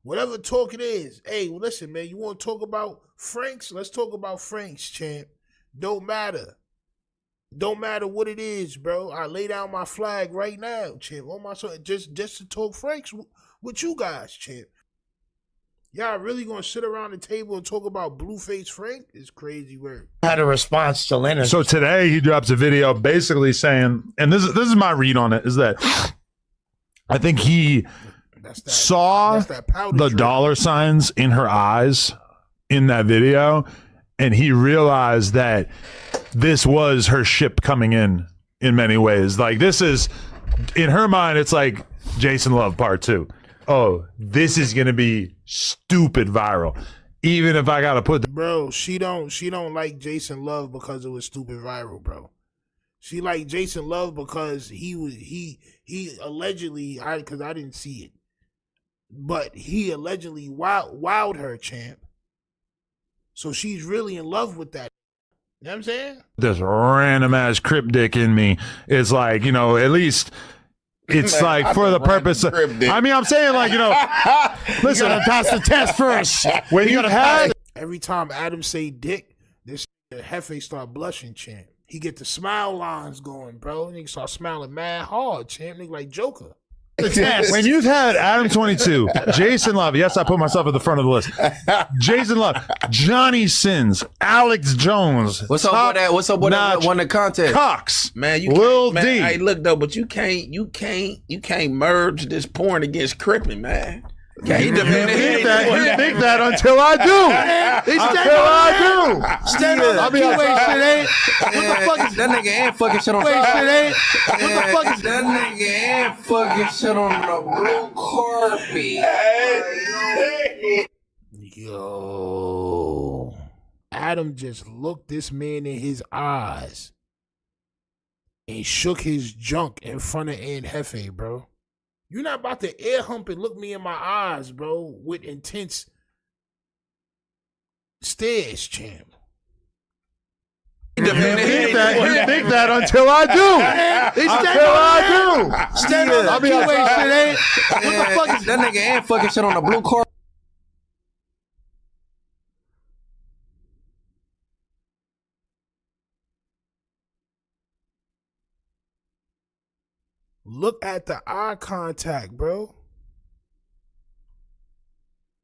Whatever talk it is. Hey, well, listen, man, you want to talk about Franks? Let's talk about Franks, champ. Don't matter. Don't matter what it is, bro. I lay down my flag right now, champ. On my soul, just to talk Franks with you guys, champ. Y'all really gonna sit around the table and talk about Blueface Frank? It's crazy work. Had a response to Leonard. So today he drops a video basically saying, and this is my read on it, is that I think he saw the dollar signs in her eyes in that video, and he realized that this was her ship coming in many ways. Like this is, in her mind, it's like Jason Love Part 2. Oh, this is gonna be stupid viral. Even if I gotta put bro, she don't like Jason Love because it was stupid viral, bro. She like Jason Love because he allegedly, because I didn't see it, but he allegedly wowed her, champ. So she's really in love with that. You know what I'm saying? This random ass Crip dick in me. It's like, you know, at least. It's like for the purpose of, I mean, I'm saying like, you know, listen, pass the test first. When you had every time Adam say dick, this Hefe start blushing, champ. He get the smile lines going, bro. Nigga start smiling mad hard, champ. Nigga like Joker. When you've had Adam 22, Jason Love, yes, I put myself at the front of the list. Jason Love, Johnny Sins, Alex Jones. What's up with that won the contest? Cox, man, you Lil can't, D. Man, hey, look though, but you can't merge this porn against cripping, man. You think that until I do. Until I do. Stand on the shit ain't. What the fuck is that nigga ain't fucking shit on shit ain't? What the fuck is that nigga ain't fucking shit on the blue carpet? Yo. Adam just looked this man in his eyes and shook his junk in front of Aunt Hefe, bro. You're not about to air hump and look me in my eyes, bro, with intense stares, champ. You think that until I do. Until I do. Stand on the shit ain't. What the fuck is that nigga ain't fucking shit on the blue carpet? Look at the eye contact, bro.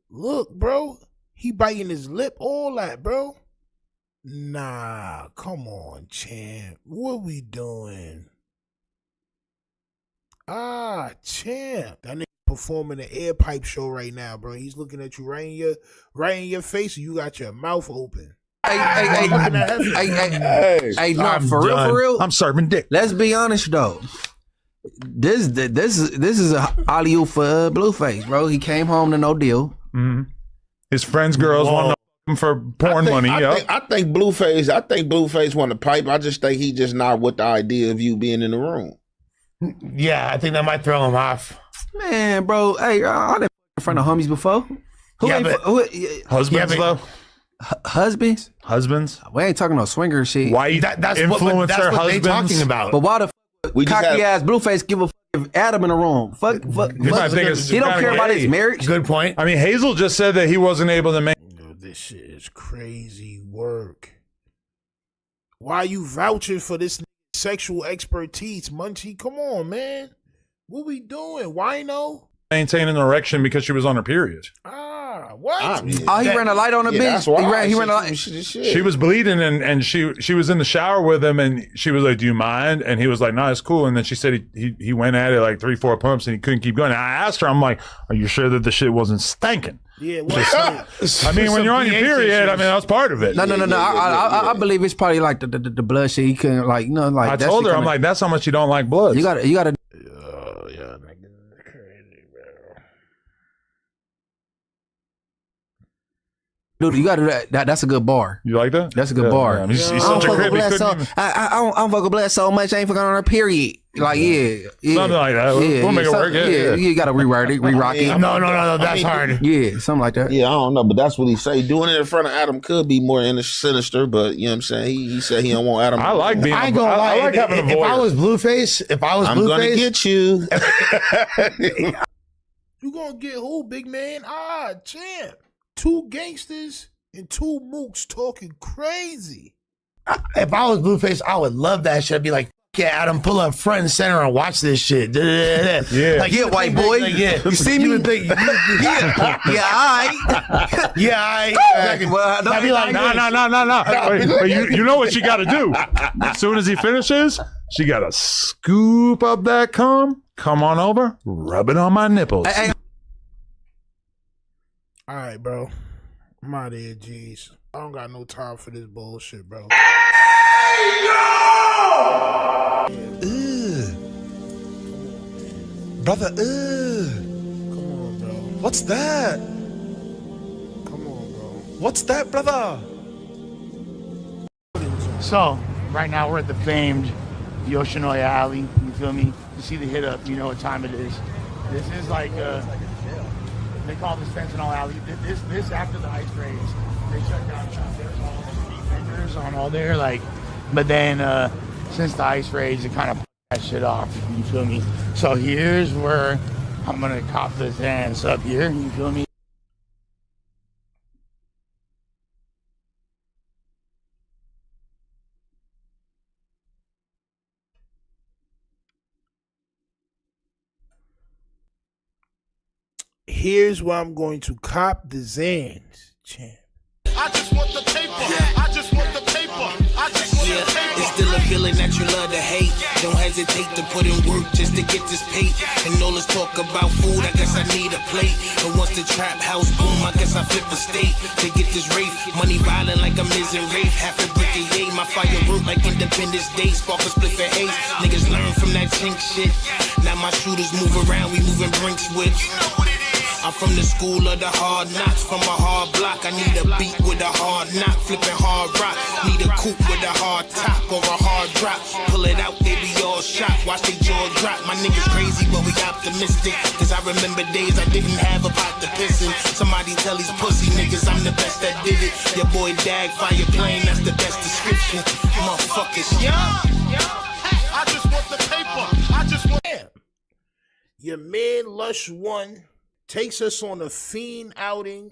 Look, bro. He biting his lip, all that, bro. Nah, come on, champ. What we doing? Champ. That nigga performing an air pipe show right now, bro. He's looking at you right in your face, and you got your mouth open. Hey, no, for real. I'm serving dick. Let's be honest though. This is a alley-oop for Blueface, bro. He came home to no deal. Mm-hmm. His friends' girls want him for porn money. I think Blueface want to pipe. I just think he just not with the idea of you being in the room. Yeah, I think that might throw him off. Man, bro, hey, I done in front of homies before. Husbands though. Husbands? We ain't talking no swinger shit. White influencer husbands. They talking about. But why the cocky ass Blueface give a fuck if Adam in the room? Fuck. He don't care about his marriage. Good point. I mean, Hazel just said that he wasn't able to make. Yo, this shit is crazy work. Why you vouching for this sexual expertise, Munchie? Come on, man. What we doing? Wino? maintain an erection because she was on her period. What? Oh, he ran a light on the bitch. He ran a light. She was bleeding and she was in the shower with him and she was like, "Do you mind?" And he was like, "No, it's cool." And then she said he went at it like 3-4 pumps and he couldn't keep going. And I asked her, I'm like, "Are you sure that the shit wasn't stanking?" Yeah, I mean, when you're on your period, I mean, that's part of it. No. I believe it's probably like the blood shit. He couldn't like, you know, like. I told her, I'm like, that's how much you don't like blood. You gotta. Yeah. Dude, you gotta do that. That's a good bar. You like that? That's a good bar. He's such a crib. I don't fuck with blood so much. I ain't fucking on her period. Like, yeah. Something like that. We'll make it work. Yeah. You gotta rewrite it, re-rock it. No, that's hard. Yeah, something like that. Yeah, I don't know, but that's what he say. Doing it in front of Adam could be more sinister, but you know what I'm saying? He said he don't want Adam. I like being. I ain't gonna lie. I like having a voice. If I was Blueface, I'm gonna get you. You gonna get who, big man? Champ. 2 gangsters and 2 mooks talking crazy. If I was Blueface, I would love that shit. I'd be like, yeah, Adam, pull up front and center and watch this shit. Yeah. Like, yeah, white boy. Like, yeah. You see me? You would think, Yeah, I. yeah, I. Well, I'd be like, no. Wait, you know what she got to do? As soon as he finishes, she got to scoop up that cum, come on over, rub it on my nipples. All right, bro. I'm out of here, G's. I don't got no time for this bullshit, bro. Brother, Come on, bro. what's that? Come on, bro. What's that, brother? So, right now we're at the famed Yoshinoya Alley. You feel me? You see the hit up, you know what time it is. This is like, they call this Fentanyl Alley. This after the ice raids, they shut down shop. There's all the street vendors on all there, like, but then since the ice raids, it kind of that shit off. You feel me? So here's where I'm gonna cop this dance up here. You feel me? Here's where I'm going to cop the Zans, champ. I just want the paper. I just want the paper. I just want the paper. It's still a feeling that you love to hate. Don't hesitate to put in work just to get this paid. And all this talk about food, I guess I need a plate. And once the trap house boom, I guess I flip a state to get this rafe. Money violent like I'm Miz and Rafe. Half a brick a yay. My fire work like Independence Day. Spark a split for haze. Niggas learn from that chink shit. Now my shooters move around, we moving Brinks whips. I'm from the school of the hard knocks, from a hard block. I need a beat with a hard knock, flipping hard rock. Need a coupe with a hard top or a hard drop. Pull it out, they be all shot. Watch they jaw drop. My niggas crazy, but we optimistic. Cause I remember days I didn't have a pot to piss in. Somebody tell these pussy niggas I'm the best that did it. Your boy Dag, fire plane, that's the best description. Motherfuckers, Yeah. I just want the paper. I just want. Your man Lush One takes us on a fiend outing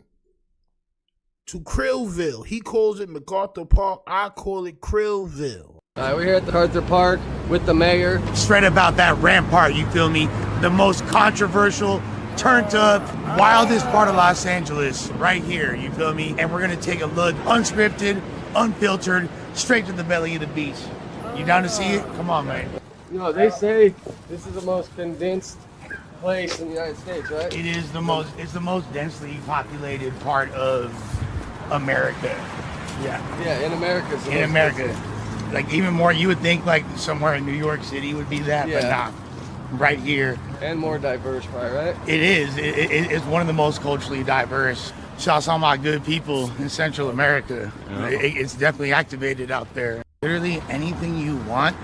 to Krillville. He calls it MacArthur Park. I call it Krillville. We're here at the MacArthur Park with the mayor. Straight about that Rampart, you feel me? The most controversial, turned up, wildest part of Los Angeles, right here, you feel me? And we're gonna take a look, unscripted, unfiltered, straight to the belly of the beach. You down to see it? Come on, man. You know, they say this is the most condensed place in the United States, right? It is the most, it's the most densely populated part of America. Yeah. Yeah, in America. In America. Like even more, you would think like somewhere in New York City would be that, but not. Right here. And more diverse, probably, right? It is. It's one of the most culturally diverse. Shouts out my good people in Central America. It's definitely activated out there. Literally anything you want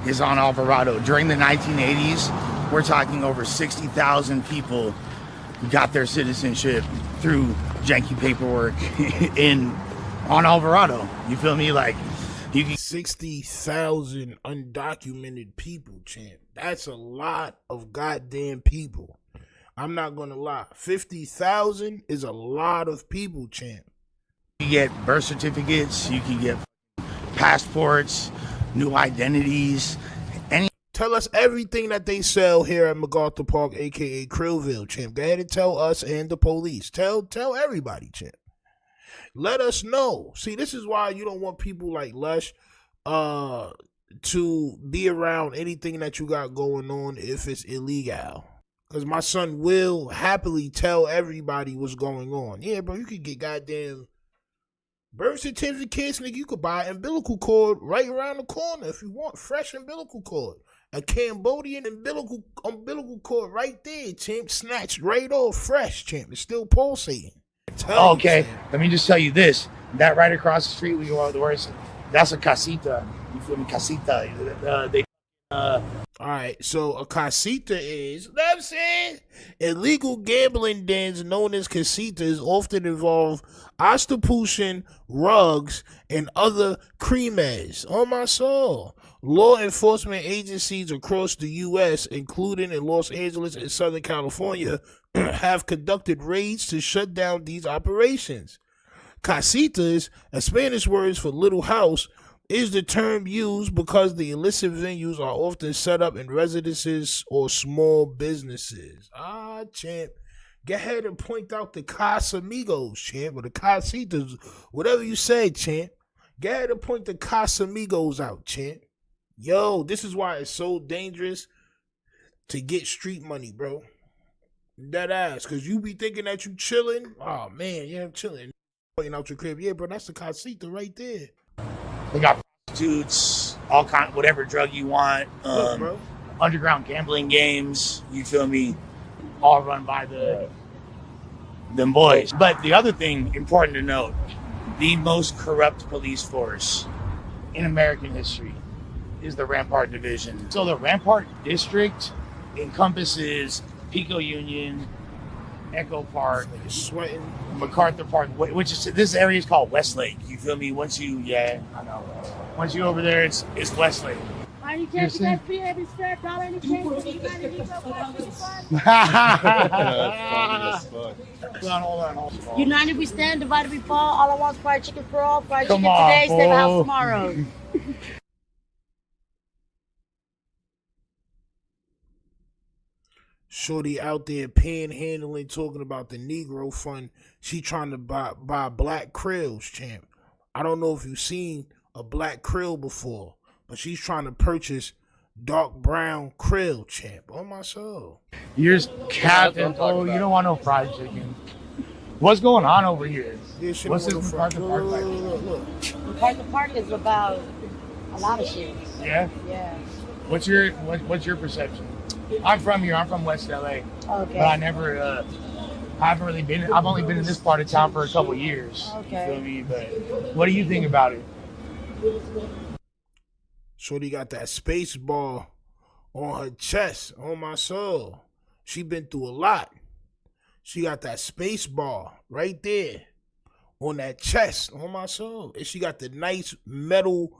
is on Alvarado. During the 1980s, we're talking over 60,000 people got their citizenship through janky paperwork on Alvarado. You feel me? Like, you can 60,000 undocumented people, champ. That's a lot of goddamn people. I'm not gonna lie. 50,000 is a lot of people, champ. You get birth certificates, you can get passports, new identities, any Tell us everything that they sell here at MacArthur Park, aka Krillville, champ. Go ahead and tell us and the police. Tell everybody, champ. Let us know. See, this is why you don't want people like Lush to be around anything that you got going on if it's illegal. Because my son will happily tell everybody what's going on. Yeah, bro, you could get goddamn birth certificates, nigga. You could buy an umbilical cord right around the corner if you want. Fresh umbilical cord. A Cambodian umbilical cord right there, champ. Snatched right off fresh, champ. It's still pulsating. Okay, let me just tell you this. That right across the street, we go out the worst. That's a casita. You feel me? Casita. All right, so a casita is, you know what I'm saying? Illegal gambling dens known as casitas often involve prostitution, rugs, and other crimes. On my soul. Law enforcement agencies across the U.S., including in Los Angeles and Southern California, have conducted raids to shut down these operations. Casitas, a Spanish word for little house, is the term used because the illicit venues are often set up in residences or small businesses. Champ. Go ahead and point out the Casamigos, champ, or the Casitas, whatever you say, champ. Go ahead and point the Casamigos out, champ. Yo, this is why it's so dangerous to get street money, bro. That ass, because you be thinking that you chilling. Oh, man, yeah, I'm chilling. Pointing out your crib. Yeah, bro, that's the casita right there. They got prostitutes, all kind, whatever drug you want. Look, bro. Underground gambling games. You feel me? All run by them boys. But the other thing important to note: the most corrupt police force in American history is the Rampart Division. So the Rampart District encompasses Pico Union, Echo Park, sweating, MacArthur Park, which is, this area is called Westlake. You feel me? Once you over there, it's Westlake. Why you can't get free every spare dollar in the change? Hold on. United we stand, divided we fall. All I want is fried chicken for all. Fried Come chicken on, today, stay in the house fool. tomorrow. Shorty out there panhandling, talking about the Negro Fund. She trying to buy black krills, champ. I don't know if you've seen a black krill before, but she's trying to purchase dark brown krill, champ. On my soul. You're just capping. Oh, you don't want no fried chicken. What's going on over here? What's this MacArthur Park like? MacArthur Park is about a lot of shit. Yeah? Yeah. What's your perception? I'm from here. I'm from West LA. Okay. But I haven't really been. I've only been in this part of town for a couple years. Okay. You feel me? But what do you think about it? Shorty got that space ball on her chest, on my soul. She been through a lot. She got that space ball right there on that chest, on my soul. And she got the nice metal,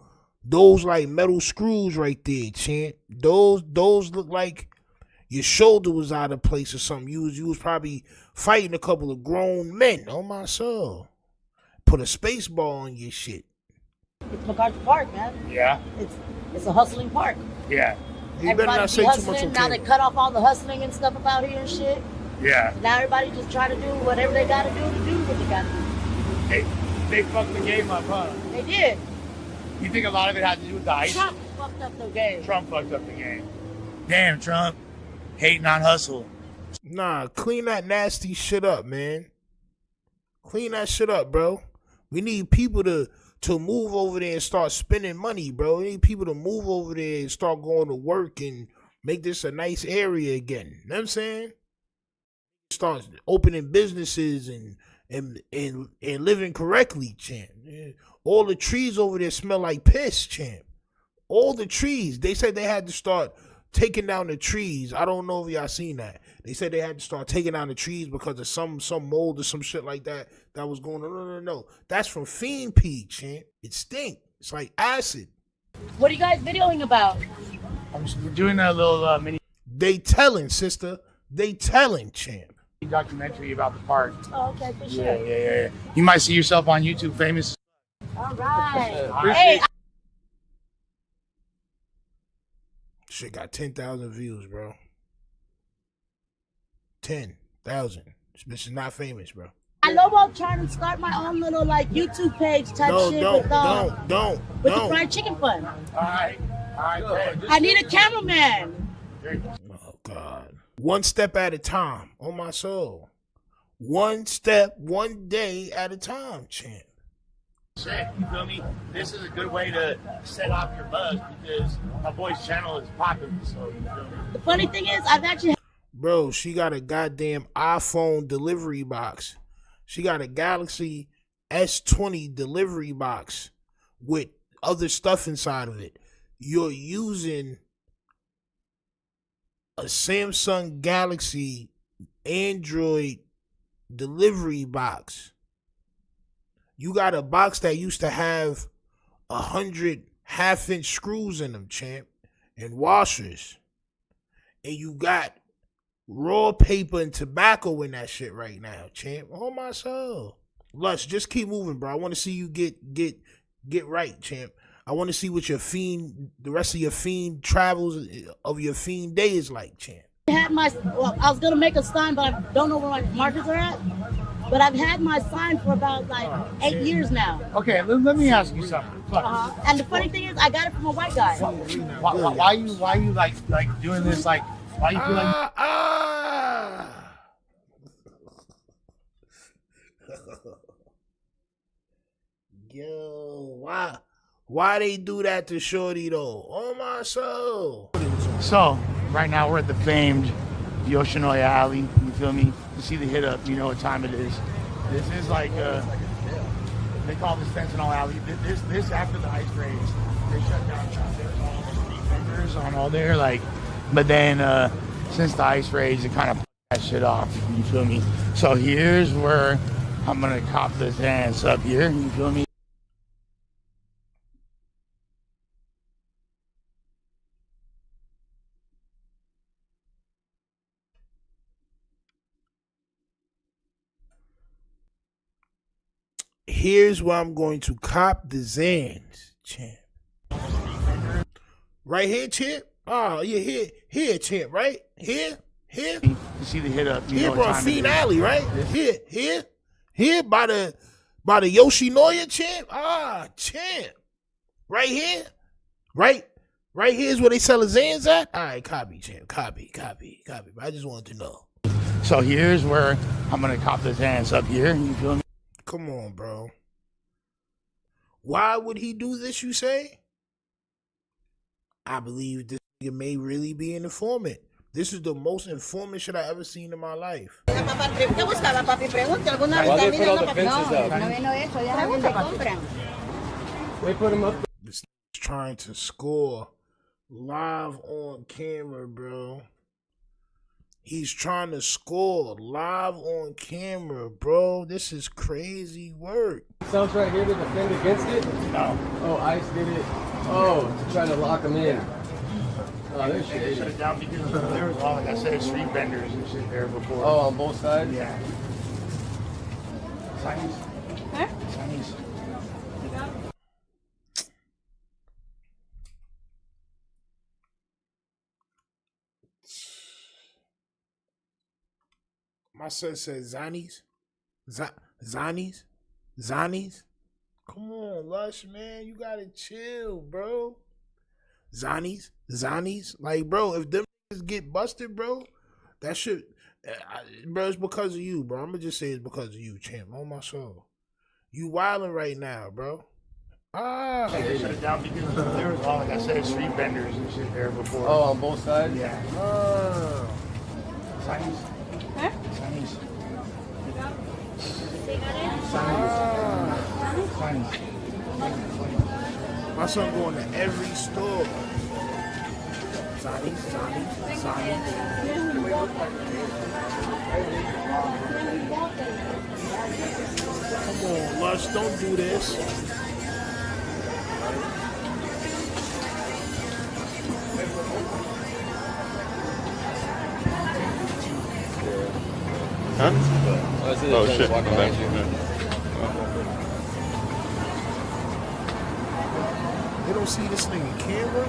those like metal screws right there, champ. Those look like your shoulder was out of place or something. You was probably fighting a couple of grown men, on my soul. Put a space ball on your shit. It's MacArthur Park, man. Yeah. It's a hustling park. Yeah. You better not say too much. Hustling. Now they cut off all the hustling and stuff about here and shit. Yeah. Now everybody just try to do whatever they gotta do to do what they gotta do. They fucked the game up, huh? They did. You think a lot of it had to do with the ice? Trump fucked up the game. Trump fucked up the game. Damn, Trump. Hating on hustle. Nah, clean that nasty shit up, man. Clean that shit up, bro. We need people to move over there and start spending money, bro. We need people to move over there and start going to work and make this a nice area again. You know what I'm saying? Start opening businesses and living correctly, champ. All the trees over there smell like piss, champ. All the trees. They said they had to start taking down the trees. I don't know if y'all seen that. They said they had to start taking down the trees because of some mold or some shit like that was going on. No. That's from fiend pee, champ. It stink. It's like acid. What are you guys videoing about? We're doing a little mini. They telling, sister. They telling, champ. Documentary about the park. Oh, okay, for sure. Yeah. You might see yourself on YouTube, famous. All right. Hey. Shit got 10,000 views, bro. 10,000. This bitch is not famous, bro. I know about trying to start my own little like YouTube page type shit with the fried chicken fun. All right, I need a cameraman. Oh God. One step at a time. On my soul. One step, one day at a time, champ. Shit, you feel me? This is a good way to set off your buzz because my boy's channel is popular. So you feel me? The funny thing is, I've actually. Bro, she got a goddamn iPhone delivery box. She got a Galaxy S20 delivery box with other stuff inside of it. You're using a Samsung Galaxy Android delivery box. You got a box that used to have 100 half-inch screws in them, champ, and washers. And you got raw paper and tobacco in that shit right now, champ. Oh my soul. Lush, just keep moving, bro. I want to see you get right, champ. I want to see what the rest of your fiend travels of your fiend day is like, champ. I was gonna make a sign, but I don't know where my markers are at. But I've had my sign for about like 8 years now. Okay, let me ask you something. And the funny thing is, I got it from a white guy. Why you like doing this? Like, why you feel like? Yo, why they do that to Shorty though? Oh my soul. So right now we're at the famed Yoshinoya Alley. You feel me? You see the hit up. You know what time it is. This is like they call this fentanyl alley. This after the ice raids, they shut down shop. There's all the street vendors on all there. Like, but then since the ice raids, it kind of that shit off. You feel me? So here's where I'm gonna cop this dance up here. You feel me? Here's where I'm going to cop the Zans, champ. Right here, champ? Oh, yeah, here, champ, right? Here? You see the hit up. You Here, know bro, what time Fiend it is. Alley, right? Here, by the Yoshinoya, champ? Ah, champ. Right here? Right here is where they sell the Zans at? All right, copy, champ. Copy. I just wanted to know. So here's where I'm gonna cop the dance up here. You feel me? Come on, bro. Why would he do this, you say? I believe this nigga may really be an informant. This is the most informant shit I ever seen in my life. Why they put all the fences up? They put them up. This nigga's trying to score live on camera, bro. He's trying to score live on camera, bro. This is crazy work. Sounds right here to defend against it? No. Oh, ICE did it. Oh, to try to lock them in. Oh, they're shady. Shut it down because there was all, like I said, street vendors and shit there before. Oh, on both sides? Yeah. Chinese. Huh? Chinese. My son said Zanies. Zanies. Come on, Lush, man. You gotta chill, bro. Zanies. Like, bro, if them niggas get busted, bro, that shit, bro, it's because of you, bro. I'm gonna just say it's because of you, champ. On my soul. You wilding right now, bro. They shut it down because there was all, like I said, street vendors and shit there before. Oh, on both sides? Yeah. Chinese. Huh? Chinese. My son going to every store. Zanies. Come on, Lush, don't do this. Huh? Oh, shit. walking behind you. They don't see this nigga camera.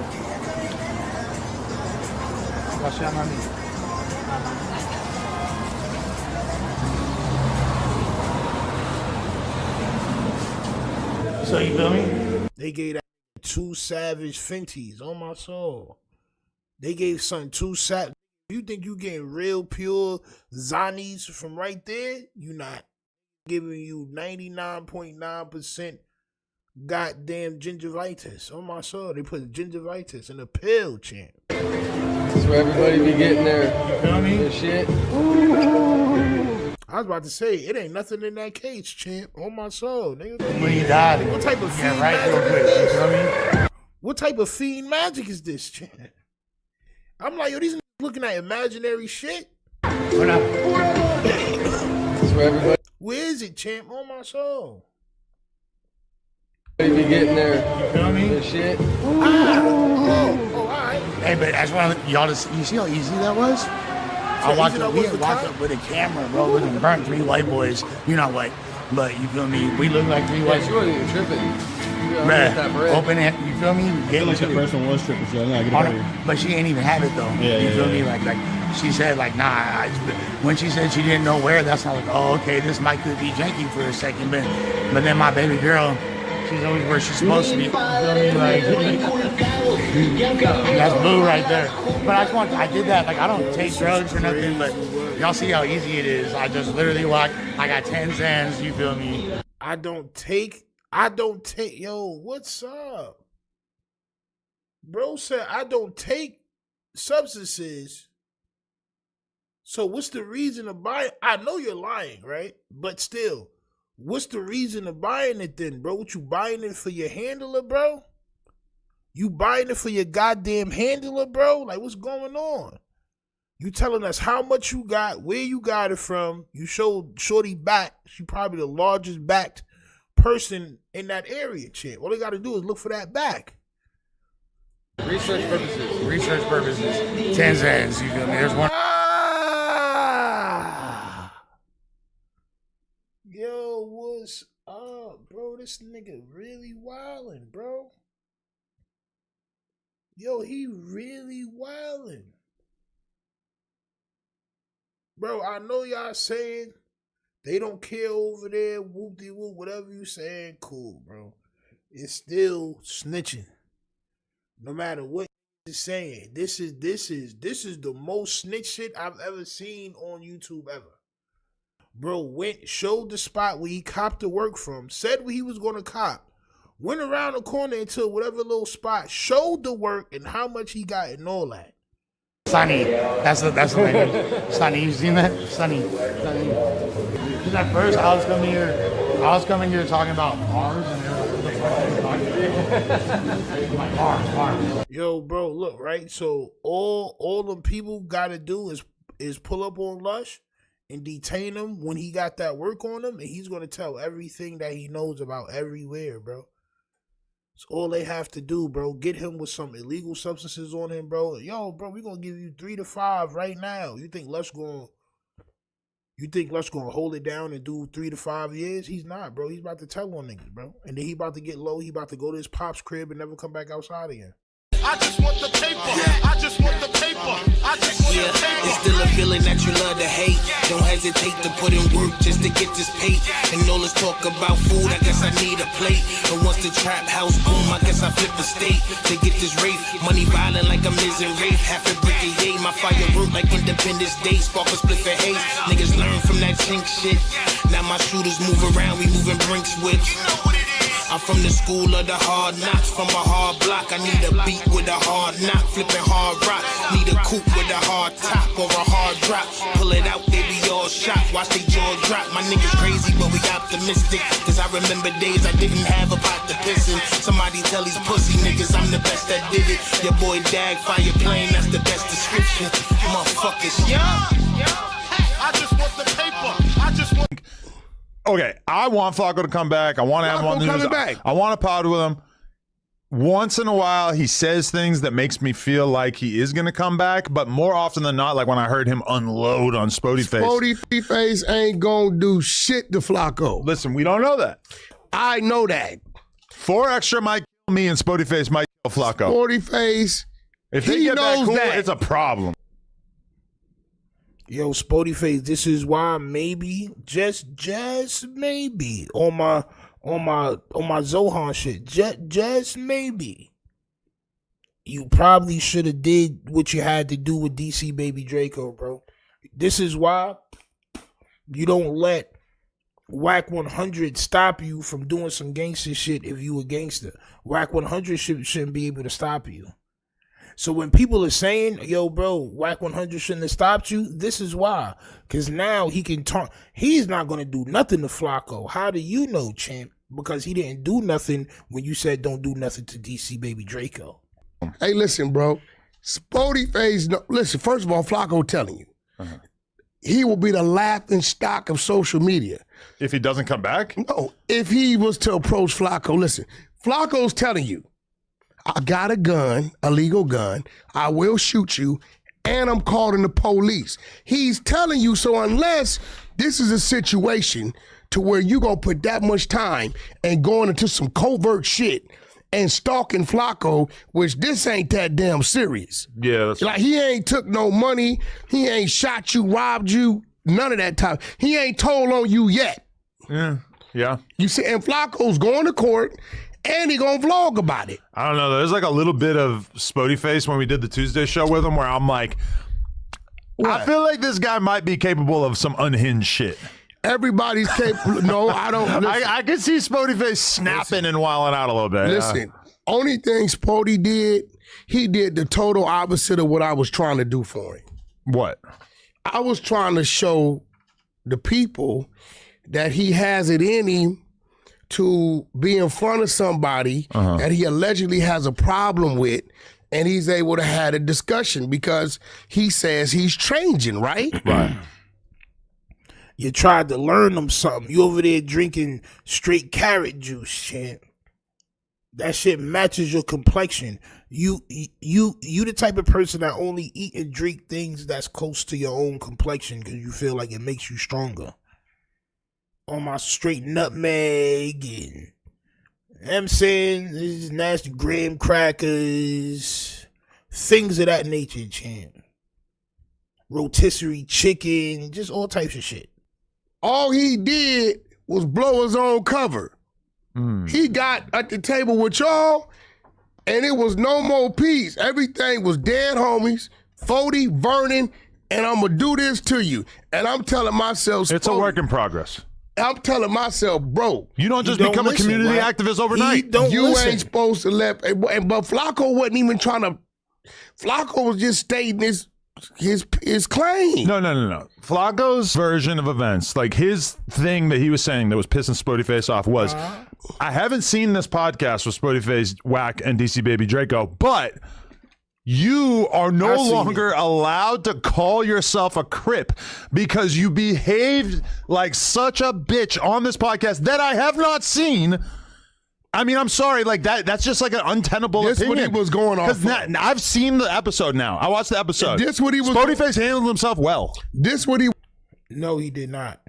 So you feel me? They gave that 2 savage Fenties on my soul. They gave something 2 savage. You think you getting real pure Zanis from right there? You not. Giving you 99.9% goddamn gingivitis on my soul. They put gingivitis in a pill, champ. That's where everybody be getting their shit. I was about to say, it ain't nothing in that case, champ. On my soul, nigga. When you died, what type of fiend right magic real quick, is this? you feel me? What type of fiend magic is this, champ? I'm like, yo, these niggas looking at imaginary shit. We're not. That's where everybody Where is it, champ? On my soul. be getting their shit. All right. Hey, but I just want y'all to see, you see how easy that was? I walked up, we had walked up with a camera, bro, looking burnt 3 white boys. You're not white, but you feel me? We look like 3 white. She wasn't even tripping. Bruh, open it, you feel me? Get like the first one was tripping, so I get it. But she ain't even have it though. Yeah, you feel yeah. me? Like she said, like, nah. When she said she didn't know where, that's not like, oh, okay, this might could be janky for a second, but then my baby girl, she's always where she's supposed to be. You feel me? Like, that's blue right there. But I did that. Like, I don't take drugs or nothing, but y'all see how easy it is. I just literally walk. I got 10 cents. You feel me? I don't take, yo, what's up? Bro said, I don't take substances. So what's the reason of buying? I know you're lying, right? But still, what's the reason of buying it then, bro? What, you buying it for your handler, bro? You buying it for your goddamn handler, bro? Like, what's going on? You telling us how much you got, where you got it from. You showed Shorty back. She probably the largest backed person in that area, champ. All they got to do is look for that back. Research purposes. Research purposes. 10 cents. You feel me? There's one. Yo, what's up, bro? This nigga really wildin', bro. Yo, he really wildin'. Bro, I know y'all saying they don't care over there, whoop-de-whoop, whatever you saying, cool, bro. It's still snitching. No matter what you're saying. This is the most snitch shit I've ever seen on YouTube ever. Bro showed the spot where he copped the work from, said where he was gonna cop, went around the corner until whatever little spot, showed the work and how much he got and all that. Sunny. That's the name. Sunny, you seen that? Sunny. Because at first I was coming here talking about arms and like arms. Yo, bro, look, right? So all them people gotta do is pull up on Lush and detain him when he got that work on him, and he's gonna tell everything that he knows about everywhere, bro. It's all they have to do, bro. Get him with some illegal substances on him, bro. Yo, bro, we gonna give you 3 to 5 right now. You think Lush gonna hold it down and do 3 to 5 years? He's not, bro. He's about to tell on niggas, bro. And then he about to get low. He about to go to his pop's crib and never come back outside again. I just want the paper. I just want the paper. I just want the paper. It's still a feeling that you love to hate. Don't hesitate to put in work just to get this paid. And all this talk about food, I guess I need a plate. And once the trap house boom, I guess I flip a state to get this rate. Money violent like a Miz and Rafe. Half a brick a yay. My fire work like Independence Day. Spark a split for haze. Niggas learn from that chink shit. Now my shooters move around, we moving Brinks whips. I'm from the school of the hard knocks, from a hard block. I need a beat with a hard knock, flipping hard rock. Need a coupe with a hard top or a hard drop. Pull it out, they be all shocked, watch they jaw drop. My niggas crazy, but we optimistic. Cause I remember days I didn't have a pot to piss in. Somebody tell these pussy niggas I'm the best that did it. Your boy Dag, fire plane, that's the best description. Motherfuckers, I just want the paper. I just want. Okay, I want Flacco to come back. I want to have him on the news. I want to pod with him. Once in a while, he says things that makes me feel like he is going to come back, but more often than not, like when I heard him unload on Spody Face. Spody Face ain't going to do shit to Flacco. Listen, we don't know that. I know that. 4 extra might kill me and Spody Face might kill Flacco. Spody Face, if they get that cool, it's a problem. Yo, Spody Face, this is why maybe, just maybe, on my Zohan shit, just maybe, you probably should have did what you had to do with DC Baby Draco, bro. This is why you don't let Whack 100 stop you from doing some gangster shit if you a gangster. Whack 100 shouldn't be able to stop you. So when people are saying, yo, bro, Whack 100 shouldn't have stopped you, this is why. Because now he can talk. He's not going to do nothing to Flacco. How do you know, champ? Because he didn't do nothing when you said don't do nothing to DC Baby Draco. Hey, listen, bro. Spody Face, no, listen, first of all, Flacco telling you, he will be the laughing stock of social media. If he doesn't come back? No, if he was to approach Flacco, listen, Flacco's telling you, I got a gun, a legal gun. I will shoot you, and I'm calling the police. He's telling you, so unless this is a situation to where you gonna put that much time and going into some covert shit and stalking Flacco, which this ain't that damn serious. Yeah, that's like he ain't took no money, he ain't shot you, robbed you, none of that type. He ain't told on you yet. Yeah. You see, and Flacco's going to court. And he gonna vlog about it. I don't know. There's like a little bit of Spody Face when we did the Tuesday show with him where I'm like, I feel like this guy might be capable of some unhinged shit. Everybody's capable. No, I don't. I can see Spody Face snapping and wilding out a little bit. Listen, only thing Spody did, he did the total opposite of what I was trying to do for him. What? I was trying to show the people that he has it in him to be in front of somebody that he allegedly has a problem with, and he's able to have a discussion because he says he's changing, right? Right. You tried to learn them something. You over there drinking straight carrot juice, champ. That shit matches your complexion. You the type of person that only eat and drink things that's close to your own complexion because you feel like it makes you stronger. On my straight nutmeg and I'm saying these nasty graham crackers, things of that nature, champ. Rotisserie chicken, just all types of shit. All he did was blow his own cover. He got at the table with y'all, and it was no more peace. Everything was dead homies, Fody, Vernon, and I'm going to do this to you. And I'm telling myself, it's a work in progress. I'm telling myself, bro. You don't just become a community activist overnight. You ain't supposed to let, but Flacco wasn't even trying to, Flacco was just stating his claim. No. Flacco's version of events, like his thing that he was saying that was pissing Spody Face off was, I haven't seen this podcast with Spody Face, Whack, and DC Baby Draco, but you are no longer allowed to call yourself a Crip because you behaved like such a bitch on this podcast that I have not seen. I mean, I'm sorry, like that's just like an untenable opinion. This what he was going on. Because I've seen the episode now. I watched the episode. This what he was. Spody Face handled himself well. This what he. No, he did not.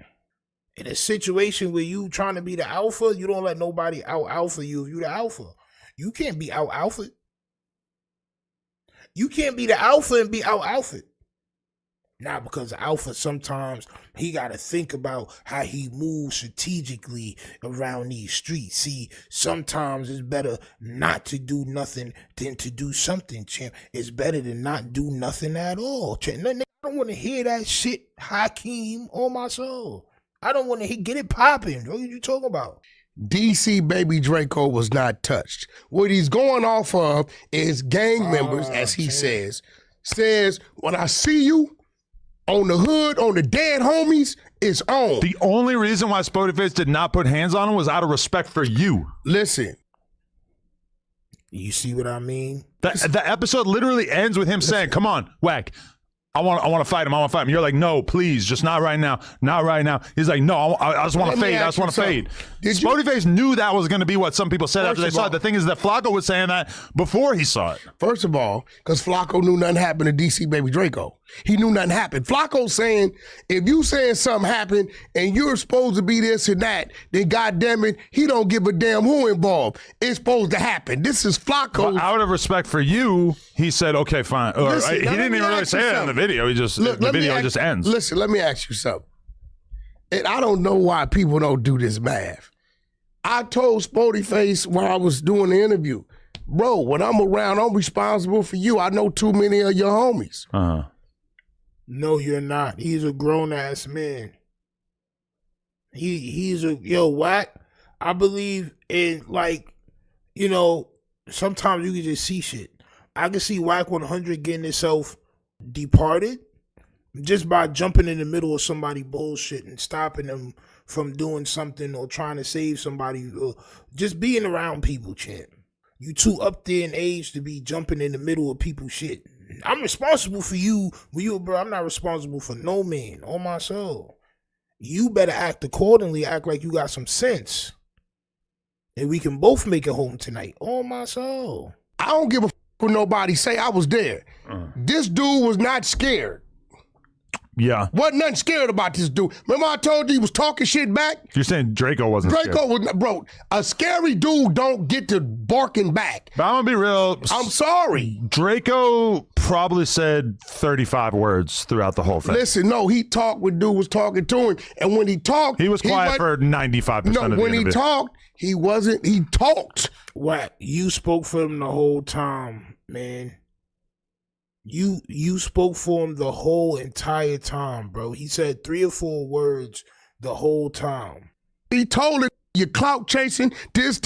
In a situation where you trying to be the alpha, you don't let nobody out alpha you if you the alpha. You can't be out alpha. You can't be the alpha and be out alpha. Not because the alpha sometimes he got to think about how he moves strategically around these streets. See, sometimes it's better not to do nothing than to do something, champ. It's better to not do nothing at all, champ. I don't want to hear that shit, Hakeem, on my soul. I don't want to get it popping. What are you talking about? DC Baby Draco was not touched. What he's going off of is gang members, as he says, when I see you on the hood, on the dead homies, it's on. The only reason why Spody Face did not put hands on him was out of respect for you. Listen. You see what I mean? The episode literally ends with him saying, come on, Whack. I want to fight him. I want to fight him. You're like, no, please, just not right now. Not right now. He's like, no, I just want to fade. I just want to fade. Spody Face knew that was going to be what some people said after they saw it. The thing is that Flacco was saying that before he saw it. First of all, because Flacco knew nothing happened to DC Baby Draco. He knew nothing happened. Flacco saying, if you saying something happened and you're supposed to be this and that, then goddamn it, he don't give a damn who involved. It's supposed to happen. This is Flacco. Out of respect for you, he said, okay, fine. Or, Listen, he now didn't let me even really ask you say it in the something. video. He just Look, the let me video ask- just ends. Listen, let me ask you something. And I don't know why people don't do this math. I told Sporty Face while I was doing the interview, bro, when I'm around, I'm responsible for you. I know too many of your homies. Uh-huh. No, you're not. He's a grown-ass man. He's a, Wack, I believe in, like, you know, sometimes you can just see shit. I can see Wack 100 getting himself departed just by jumping in the middle of somebody bullshit and stopping them from doing something or trying to save somebody, or just being around people, champ. You too up there in age to be jumping in the middle of people's shit. I'm responsible for you, bro. I'm not responsible for no man, on my soul. You better act accordingly, act like you got some sense. And we can both make it home tonight, on my soul. I don't give a what nobody say. I was there. This dude was not scared. Yeah. Wasn't nothing scared about this dude. Remember I told you he was talking shit back? You're saying Draco wasn't Draco scared. was not, bro. A scary dude don't get to barking back. But I'm gonna be real. I'm sorry. Draco probably said 35 words throughout the whole thing. Listen, no, he talked when dude was talking to him, and when he talked, He was quiet for 95% of the No, when he interview. talked, he wasn't. He talked. What? You spoke for him the whole time, man. You spoke for him the whole entire time, bro. He said 3 or 4 words the whole time. He told it, you're clout chasing, this.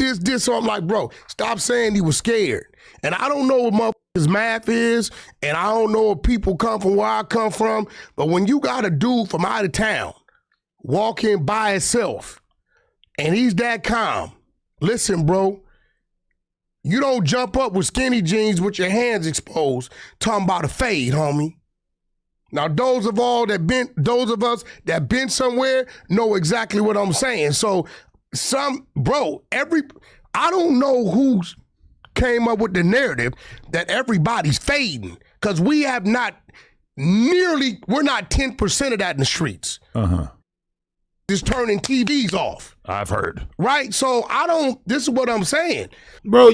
So I'm like, bro, stop saying he was scared. And I don't know what motherfuckers math is, and I don't know if people come from where I come from, but when you got a dude from out of town walking by himself, and he's that calm, listen, bro, you don't jump up with skinny jeans with your hands exposed talking about a fade, homie. Now, those of us that been somewhere know exactly what I'm saying. So, I don't know who came up with the narrative that everybody's fading, because we have not we're not 10% of that in the streets. Uh-huh. Just turning TVs off. I've heard. Right? So this is what I'm saying. Bro,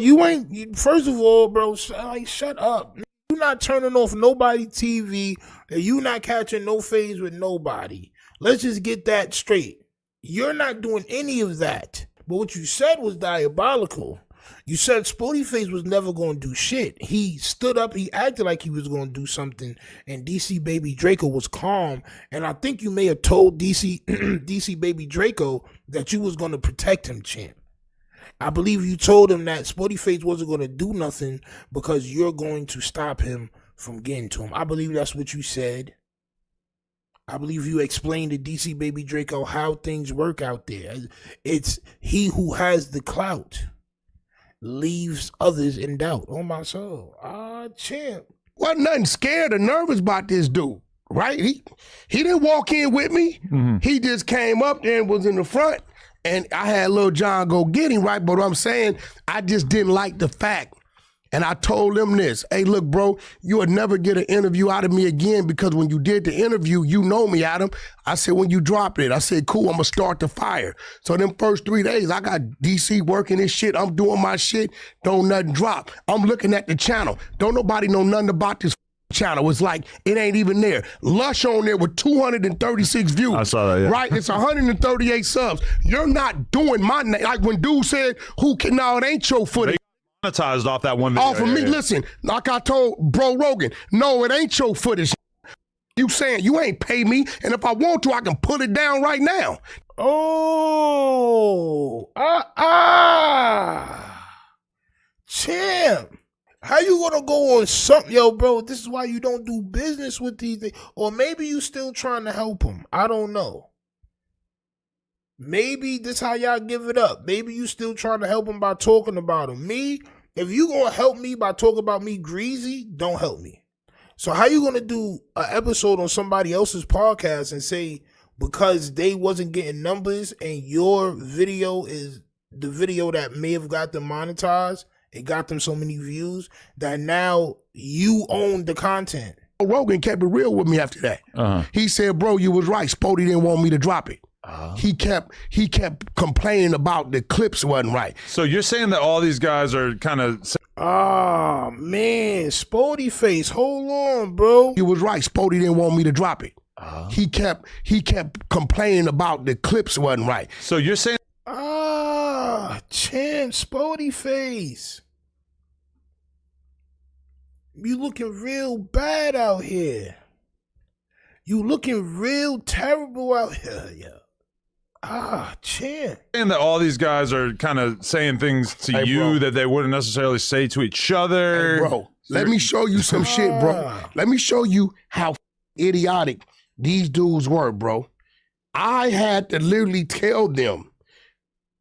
first of all, bro, shut up. You not turning off nobody TV, and you not catching no phase with nobody. Let's just get that straight. You're not doing any of that. But what you said was diabolical. You said Sporty Face was never going to do shit. He stood up, he acted like he was going to do something, and DC Baby Draco was calm. And I think you may have told DC Baby Draco that you was going to protect him, champ. I believe you told him that Sporty Face wasn't going to do nothing because you're going to stop him from getting to him. I believe that's what you said. I believe you explained to DC Baby Draco how things work out there. It's he who has the clout leaves others in doubt. On my soul. Champ. Wasn't nothing scared or nervous about this dude, right? He didn't walk in with me. Mm-hmm. He just came up there and was in the front, and I had Lil John go get him, right? But what I'm saying, I just didn't like the fact. And I told him this, hey, look, bro, you would never get an interview out of me again, because when you did the interview, you know me, Adam. I said, when you dropped it, I said, cool, I'm going to start the fire. So them first 3 days, I got DC working this shit. I'm doing my shit. Don't nothing drop. I'm looking at the channel. Don't nobody know nothing about this channel. It's like, it ain't even there. Lush on there with 236 views. I saw that, yeah. Right? It's 138 subs. You're not doing my name. Like when dude said, no, it ain't your footage. Monetized off that one video. Off of me, listen, like I told Bro Rogan, no, it ain't your footage. You saying you ain't pay me, and if I want to, I can put it down right now. Champ. How you gonna go on something? Yo, bro, this is why you don't do business with these things. Or maybe you still trying to help him. I don't know. Maybe this how y'all give it up. Maybe you still trying to help him by talking about him. Me, if you gonna help me by talking about me greasy, don't help me. So how you gonna do an episode on somebody else's podcast and say because they wasn't getting numbers and your video is the video that may have got them monetized, it got them so many views that now you own the content? Rogan kept it real with me after that. He said, bro, you was right. Spody didn't want me to drop it. He kept complaining about the clips wasn't right. So you're saying that all these guys are kind of... Oh, man. Spody face. Hold on, bro. You was right. Spody didn't want me to drop it. He kept complaining about the clips wasn't right. So you're saying... Champ, Spody face. You looking real bad out here. You looking real terrible out here, yo. Champ. Saying that all these guys are kind of saying things to you that they wouldn't necessarily say to each other. Hey, bro, let me show you some shit, bro. Let me show you how idiotic these dudes were, bro. I had to literally tell them,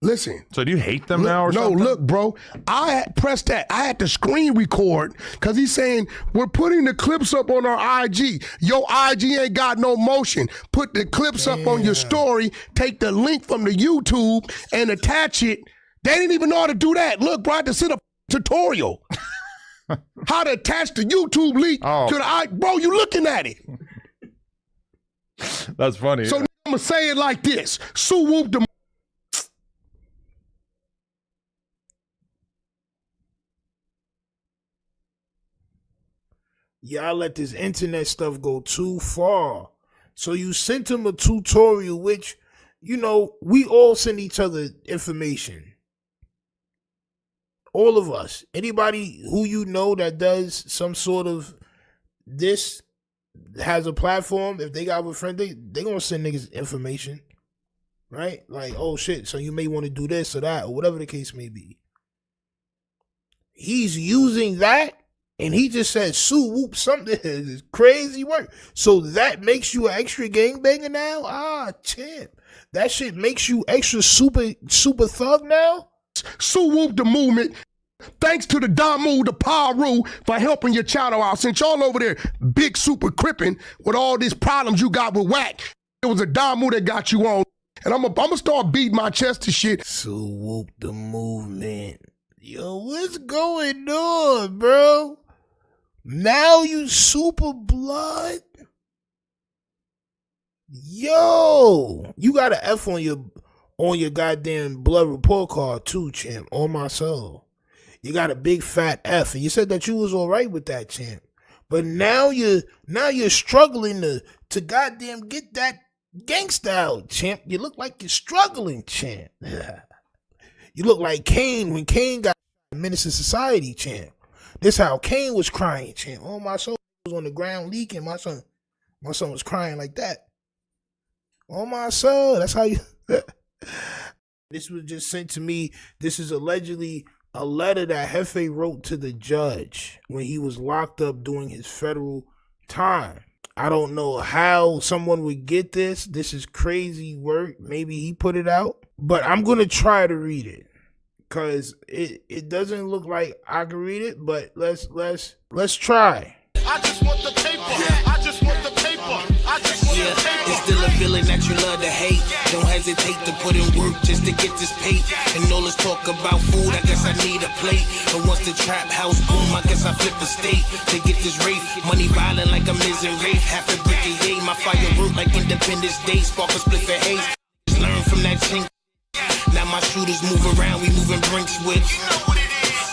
listen. So do you hate them now or something? No, look, bro. I had pressed that. I had to screen record because he's saying, we're putting the clips up on our IG. Your IG ain't got no motion. Put the clips up on your story. Take the link from the YouTube and attach it. They didn't even know how to do that. Look, bro, I had to send a tutorial. How to attach the YouTube link to the IG. Bro, you looking at it. That's funny. So I'm going to say it like this. Sue whoop the... Y'all let this internet stuff go too far. So you sent him a tutorial, which, you know, we all send each other information. All of us. Anybody who you know that does some sort of this, has a platform, if they got a friend, they gonna send niggas information. Right? Like, oh shit, so you may want to do this or that, or whatever the case may be. He's using that. And he just said, Sue, whoop, something is crazy work. So that makes you an extra gangbanger now? Champ. That shit makes you extra super thug now? Sue whoop the movement. Thanks to the Damu, the Paru, for helping your channel out. Since y'all over there big super crippin' with all these problems you got with whack, it was a Damu that got you on. And I'm gonna start beating my chest to shit. Sue whoop the movement. Yo, what's going on, bro? Now you super blood? Yo, you got an F on your goddamn blood report card too, champ. On my soul. You got a big fat F, and you said that you was all right with that, champ. But now you're struggling to goddamn get that gangsta out, champ. You look like you're struggling, champ. You look like Kane when Kane got Menace to Society, champ. This how Kane was crying, champ. Oh, my son was on the ground leaking. My son was crying like that. Oh, my son. That's how you... This was just sent to me. This is allegedly a letter that Hefe wrote to the judge when he was locked up doing his federal time. I don't know how someone would get this. This is crazy work. Maybe he put it out. But I'm going to try to read it. Because it doesn't look like I can read it, but let's try. I just want the paper. I just want the paper. I just want the paper. It's still a feeling that you love to hate. Don't hesitate to put in work just to get this paid. And all this talk about food, I guess I need a plate. And once the trap house boom, I guess I flip the state to get this rate. Money violent like a missing rape. Half a brick a yay. My fire work like Independence Day. Spark a split for haze. Just learn from that chink. Now my shooters move around, we moving brinks with.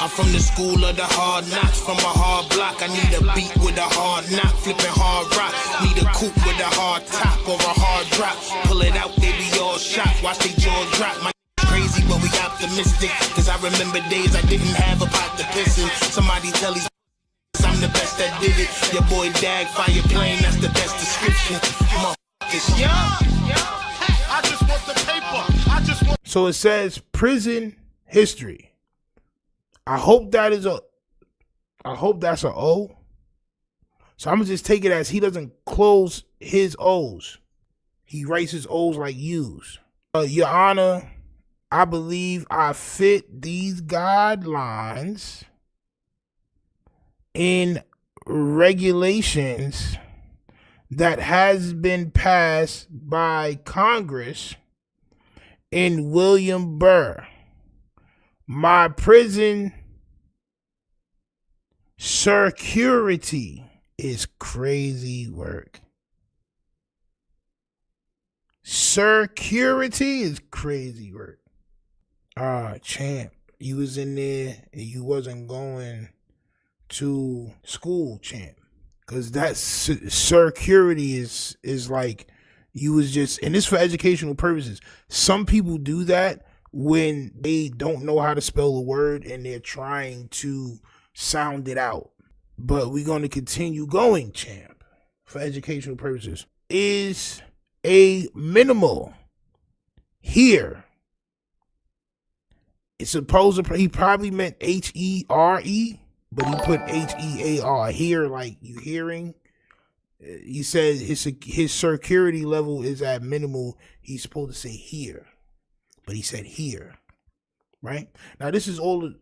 I'm from the school of the hard knocks, from a hard block. I need a beat with a hard knock, flipping hard rock. Need a coupe with a hard top or a hard drop. Pull it out, they be all shot, watch they jaw drop. My crazy, but we optimistic. Cause I remember days I didn't have a pot to piss in. Somebody tell these I'm the best that did it. Your boy Dag, fire plane, that's the best description. Motherfuckers, I just want the paper. I just want. So it says prison history. I hope that's a O. So I'm gonna just take it as he doesn't close his O's. He writes his O's like U's. Your Honor, I believe I fit these guidelines in regulations that has been passed by Congress in William Burr. My prison security is crazy work. Security is crazy work. Champ, you was in there and you wasn't going to school, champ. Because that security is like, you was just, and this for educational purposes. Some people do that when they don't know how to spell a word and they're trying to sound it out. But we're going to continue going, champ, for educational purposes. Is a minimal here. It's supposed to, he probably meant H-E-R-E, but he put H-E-A-R here, like you hearing. He said his security level is at minimal. He's supposed to say here, but he said here, right? Now this is all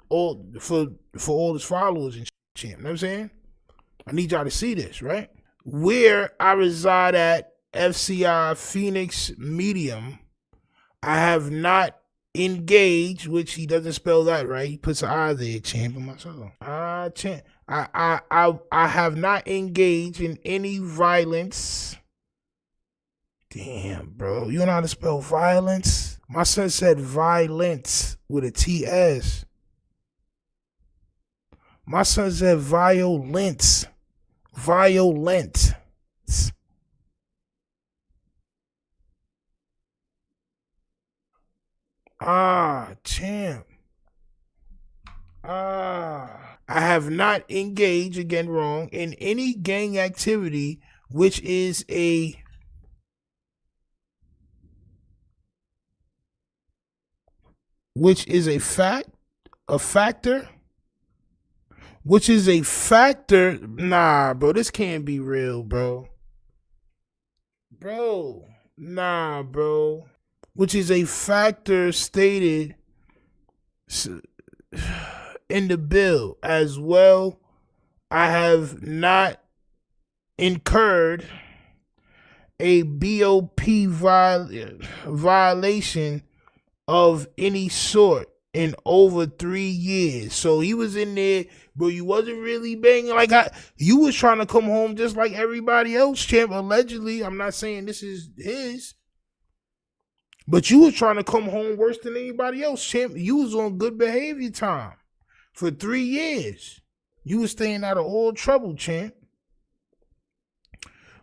for all his followers and shit, you know what I'm saying? I need y'all to see this, right? Where I reside at FCI Phoenix Medium, I have not engaged, which he doesn't spell that right. He puts an I there, champ in myself. Champ. I have not engaged in any violence. Damn, bro. You don't know how to spell violence? My son said violence with a T-S. My son said violence. Violent. Champ. I have not engaged, again wrong, in any gang activity which is a factor. Nah, bro, this can't be real, bro. Nah, bro. Which is a factor stated in the bill as well. I have not incurred a BOP violation of any sort in over 3 years. So he was in there, bro. You wasn't really banging like you was trying to come home just like everybody else, champ. Allegedly, I'm not saying this is his, but you was trying to come home worse than anybody else, champ. You was on good behavior time for 3 years. You was staying out of all trouble, champ.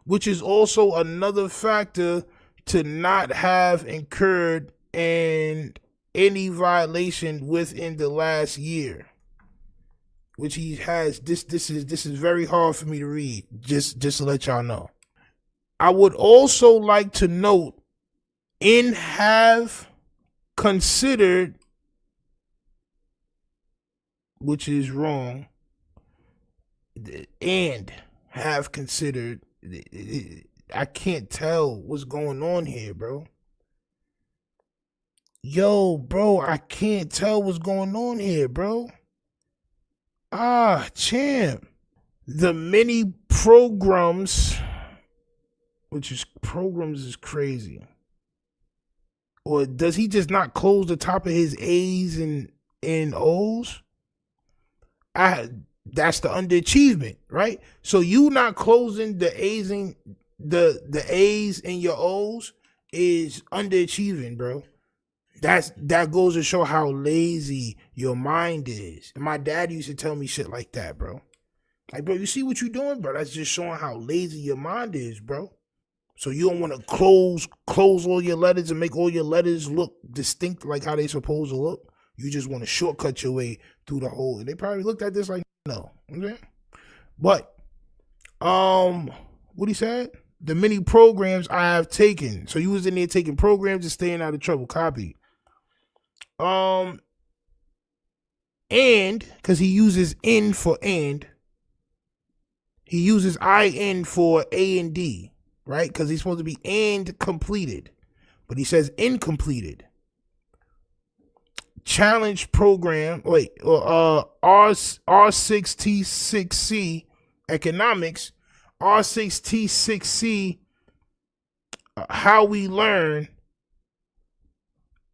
Which is also another factor to not have incurred any violation within the last year. Which he has. This is very hard for me to read. Just to let y'all know. I would also like to note and have considered, which is wrong, and have considered. I can't tell what's going on here, bro. Yo, bro, I can't tell what's going on here, bro. Champ. The many programs, programs is crazy. Or does he just not close the top of his A's and O's? That's the underachievement, right? So you not closing the A's and the A's and your O's is underachieving, bro. That goes to show how lazy your mind is. And my dad used to tell me shit like that, bro. Like, bro, you see what you doing, bro? That's just showing how lazy your mind is, bro. So you don't want to close all your letters and make all your letters look distinct like how they supposed to look. You just want to shortcut your way through the whole. And they probably looked at this like, no. Okay? But, what he said? The many programs I have taken. So you was in there taking programs and staying out of trouble. Copy. And, because he uses N for and, he uses IN for A and D, right? Because he's supposed to be and completed. But he says incompleted. Challenge program, R6T6C economics, R6T6C how we learn,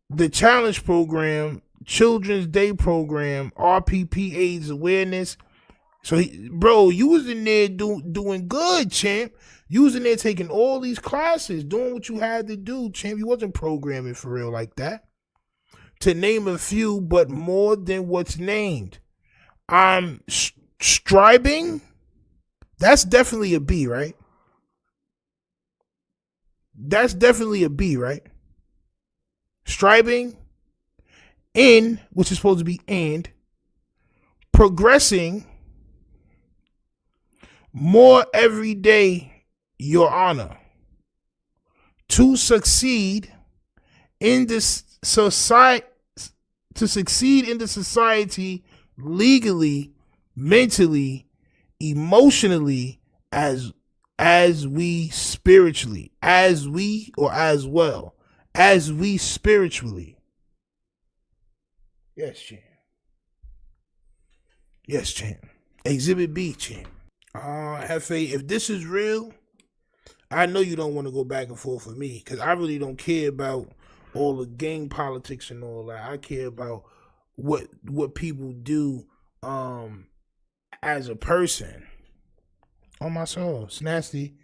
the challenge program, Children's Day program, RPP AIDS awareness, So, bro, you was in there doing good, champ. You was in there taking all these classes, doing what you had to do, champ. You wasn't programming for real like that. To name a few, but more than what's named. I'm striving. That's definitely a B, right? That's definitely a B, right? Striving, in, which is supposed to be and, progressing, more every day, Your Honor. To succeed in this society, legally, mentally, emotionally, as we spiritually, as we spiritually. Yes, champ. Yes, champ. Exhibit B, champ. Hefe, if this is real, I know you don't want to go back and forth with me, because I really don't care about all the gang politics and all that. I care about what people do as a person. On my soul. It's nasty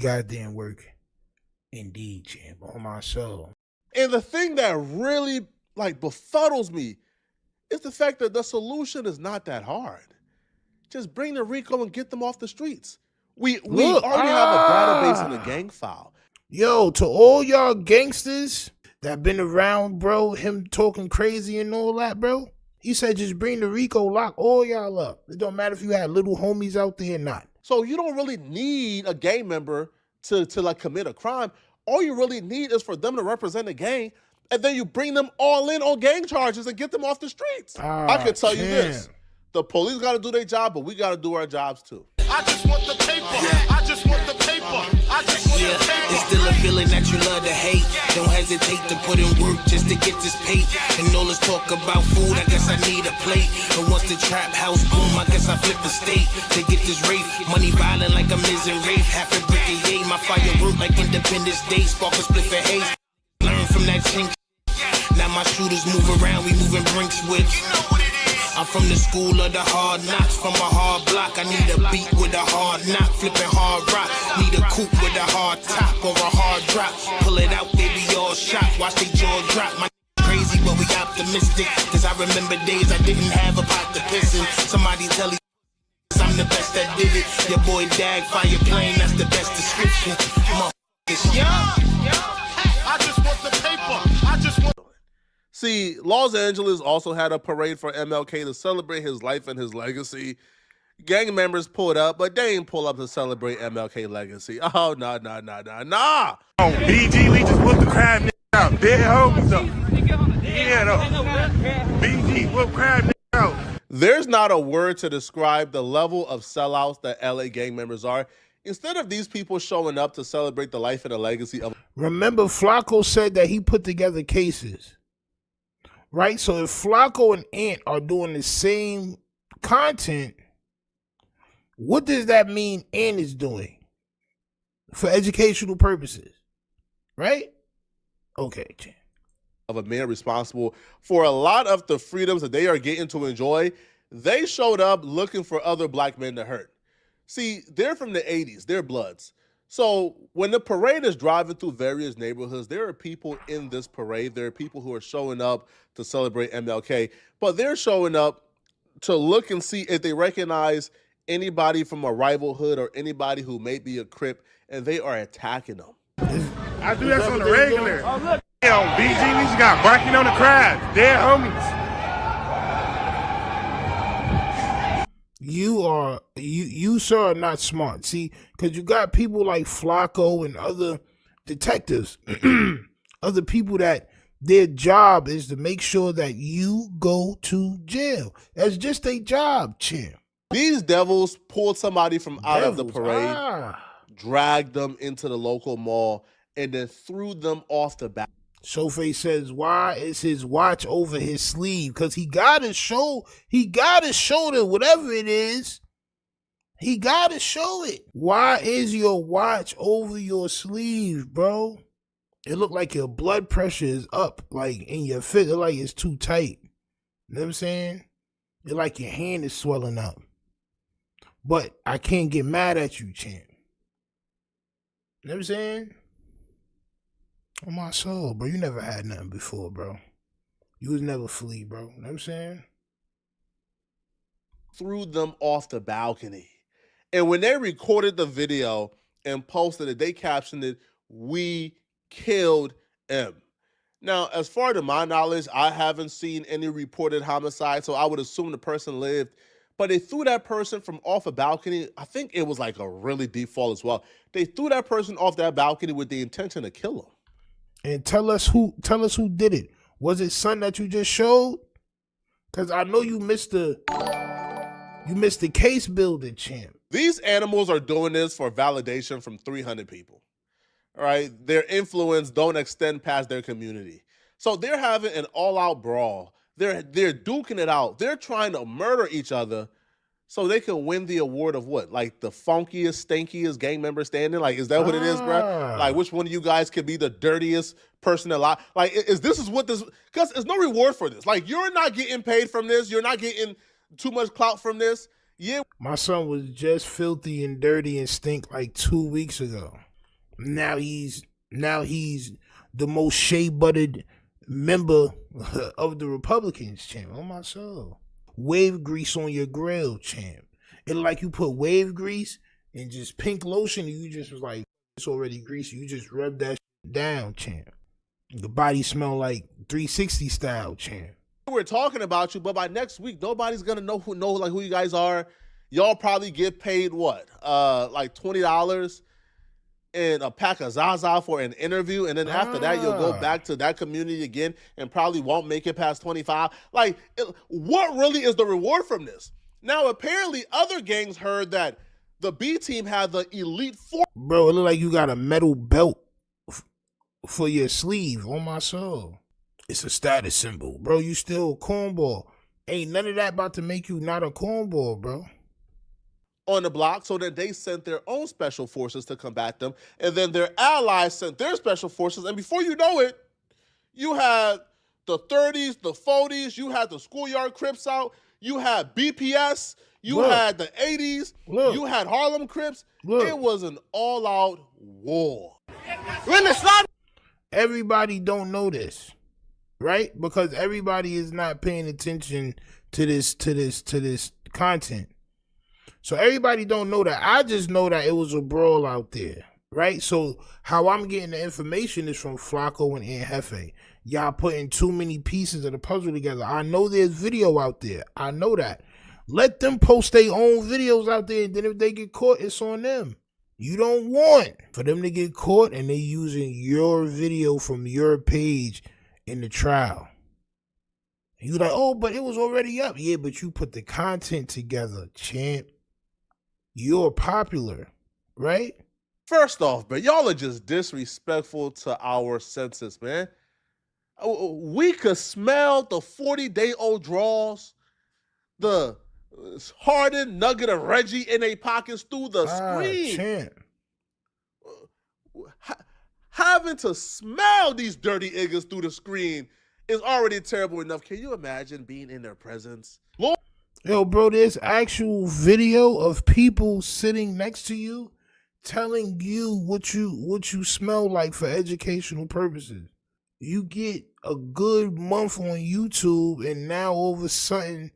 goddamn work. Indeed, champ. On my soul. And the thing that really befuddles me is the fact that the solution is not that hard. Just bring the RICO and get them off the streets. We already have a database and a gang file. Yo, to all y'all gangsters that been around, bro, him talking crazy and all that, bro. He said just bring the RICO, lock all y'all up. It don't matter if you had little homies out there or not. So you don't really need a gang member to commit a crime. All you really need is for them to represent a gang, and then you bring them all in on gang charges and get them off the streets. I can tell you this. The police got to do their job, but we got to do our jobs too. I just want the paper. I just want the paper. I just want the paper. It's still a feeling that you love to hate. Don't hesitate to put in work just to get this paid. And all this talk about food, I guess I need a plate. And once the trap house boom, I guess I flip the state to get this rape. Money violent like a missing rape. Half a brick a yay. My fire work like Independence Day. Spark a split for haze. Learn from that chink. Now my shooters move around. We moving Brinks whips. I'm from the school of the hard knocks, from a hard block. I need a beat with a hard knock, flipping hard rock. Need a coupe with a hard top or a hard drop. Pull it out, they be all shocked. Watch they jaw drop. My crazy, but we optimistic. Cause I remember days I didn't have a pot to piss in. Somebody tell you I'm the best that did it. Your boy Dag, fire plane, that's the best description. I just want the paper. I just want. See, Los Angeles also had a parade for MLK to celebrate his life and his legacy. Gang members pulled up, but they ain't pull up to celebrate MLK legacy. Oh, nah. Oh, BG, we just whooped the crab nigga out. Dead homies though. Yeah, though. BG, whoop crab nigga out. There's not a word to describe the level of sellouts that LA gang members are. Instead of these people showing up to celebrate the life and the legacy of... Remember, Flacco said that he put together cases. Right? So if Flacco and Ant are doing the same content, what does that mean Ant is doing? For educational purposes. Right? Okay, Chan. Of a man responsible for a lot of the freedoms that they are getting to enjoy, they showed up looking for other black men to hurt. See, they're from the 80s. They're Bloods. So when the parade is driving through various neighborhoods, there are people in this parade. There are people who are showing up to celebrate MLK, but they're showing up to look and see if they recognize anybody from a rival hood or anybody who may be a Crip, and they are attacking them. I do that on the regular. Oh, look. Yo, BG, we just got barking on the crowd. Dead homies. You sir are not smart. See, because you got people like Flacco and other detectives, other people that their job is to make sure that you go to jail. That's just their job, champ. These devils pulled somebody from out of the parade, dragged them into the local mall, and then threw them off the back. Showface says, why is his watch over his sleeve? Because he gotta show that whatever it is, he gotta show it. Why is your watch over your sleeve, bro? It look like your blood pressure is up, like in your fist. It like it's too tight. You know what I'm saying? It like your hand is swelling up. But I can't get mad at you, champ. You know what I'm saying? On my soul, bro. You never had nothing before, bro. You was never flea, bro. You know what I'm saying? Threw them off the balcony. And when they recorded the video and posted it, they captioned it, "We killed M." Now, as far to my knowledge, I haven't seen any reported homicide, so I would assume the person lived. But they threw that person from off a balcony. I think it was like a really deep fall as well. They threw that person off that balcony with the intention to kill him. And tell us who did it. Was it son that you just showed? Cause I know you missed the case building, champ. These animals are doing this for validation from 300 people. All right, their influence don't extend past their community. So they're having an all-out brawl. They're duking it out. They're trying to murder each other so they can win the award of what? Like the funkiest, stinkiest gang member standing? Like, is that what it is, bro? Like, which one of you guys could be the dirtiest person alive? Like, this is what this, because there's no reward for this. Like, you're not getting paid from this. You're not getting too much clout from this. Yeah. My son was just filthy and dirty and stink like 2 weeks ago. Now he's the most shea buttered member of the Republicans, champ. On my soul. Wave grease on your grill, champ. It like you put wave grease and just pink lotion and you just was like, it's already greasy. You just rub that down, champ. The body smell like 360 style, champ. We're talking about you, but by next week, nobody's gonna know who you guys are. Y'all probably get paid what? Like $20 and a pack of Zaza for an interview, and then after that, you'll go back to that community again and probably won't make it past 25. Like, what really is the reward from this? Now, apparently, other gangs heard that the B team had the elite four. Bro, it look like you got a metal belt for your sleeve. On my soul. It's a status symbol. Bro, you still a cornball. Ain't none of that about to make you not a cornball, bro. On the block, so that they sent their own special forces to combat them, and then their allies sent their special forces, and before you know it, you had the 30s, the 40s, you had the schoolyard Crips out, you had BPS, you had the 80s, you had Harlem Crips. It was an all-out war. Everybody don't know this, right? Because everybody is not paying attention to this content. So everybody don't know that. I just know that it was a brawl out there, right? So how I'm getting the information is from Flacco and Aunt Hefe. Y'all putting too many pieces of the puzzle together. I know there's video out there. I know that. Let them post their own videos out there, and then if they get caught, it's on them. You don't want for them to get caught and they using your video from your page in the trial. And you like, oh, but it was already up. Yeah, but you put the content together, champ. You're popular, right? First off, man, y'all are just disrespectful to our senses, man. We could smell the 40-day-old draws, the hardened nugget of Reggie in their pockets through the screen. Champ. Having to smell these dirty niggas through the screen is already terrible enough. Can you imagine being in their presence? Yo, bro, there's actual video of people sitting next to you telling you what you smell like for educational purposes. You get a good month on YouTube and now all of a sudden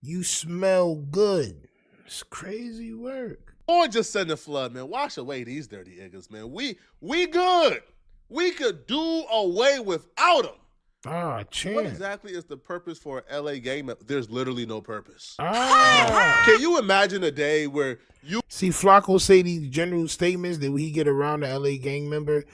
you smell good. It's crazy work. Or just send the flood, man. Wash away these dirty niggas, man. We good. We could do away without them. Champ. What exactly is the purpose for LA gang? There's literally no purpose. Can you imagine a day where you see Flacco say these general statements that when he get around the LA gang member,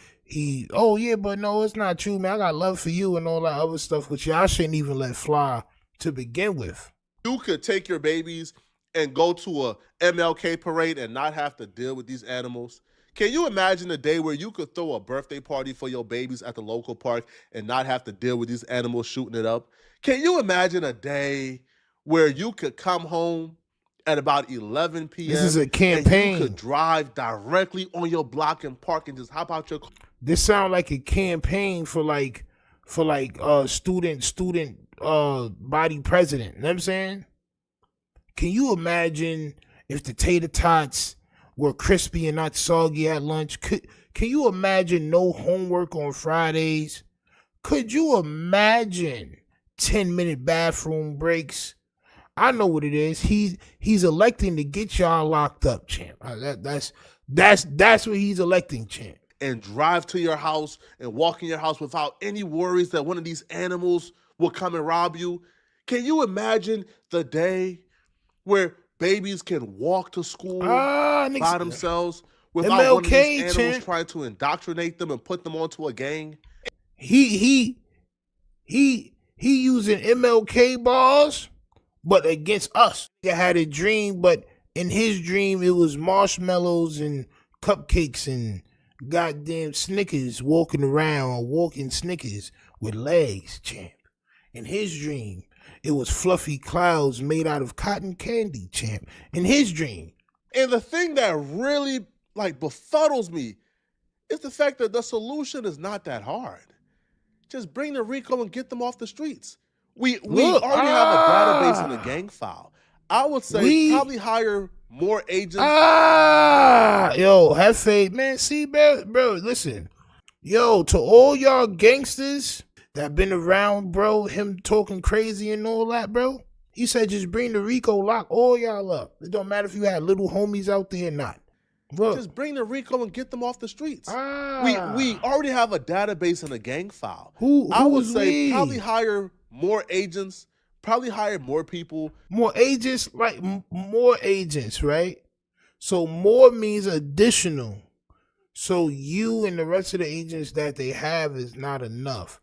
oh yeah, but no, it's not true, man. I got love for you and all that other stuff, which y'all shouldn't even let fly to begin with. You could take your babies and go to a MLK parade and not have to deal with these animals. Can you imagine a day where you could throw a birthday party for your babies at the local park and not have to deal with these animals shooting it up? Can you imagine a day where you could come home at about 11 p.m. This is a campaign. And you could drive directly on your block and park and just hop out your car? This sound like a campaign for student body president. You know what I'm saying? Can you imagine if the tater tots were crispy and not soggy at lunch. Can you imagine no homework on Fridays? Could you imagine 10-minute bathroom breaks? I know what it is. He's electing to get y'all locked up, champ. That's what he's electing, champ. And drive to your house and walk in your house without any worries that one of these animals will come and rob you. Can you imagine the day where babies can walk to school by themselves without MLK, one of these animals champ. trying to indoctrinate them and put them onto a gang? He using MLK bars, but against us. He had a dream, but in his dream it was marshmallows and cupcakes and goddamn Snickers walking around, or walking Snickers with legs, champ. In his dream, it was fluffy clouds made out of cotton candy, champ. In his dream. And the thing that really befuddles me is the fact that the solution is not that hard. Just bring the RICO and get them off the streets. We already have a database and a gang file. I would say probably hire more agents. Yo, Hefe, man, see, bro, listen. Yo, to all y'all gangsters that been around, bro, him talking crazy and all that, bro, he said just bring the RICO, lock all y'all up. It don't matter if you had little homies out there or not. Look. Just bring the RICO and get them off the streets. We already have a database and a gang file. I would say probably hire more agents, probably hire more people. More agents, more agents, right? So more means additional. So you and the rest of the agents that they have is not enough.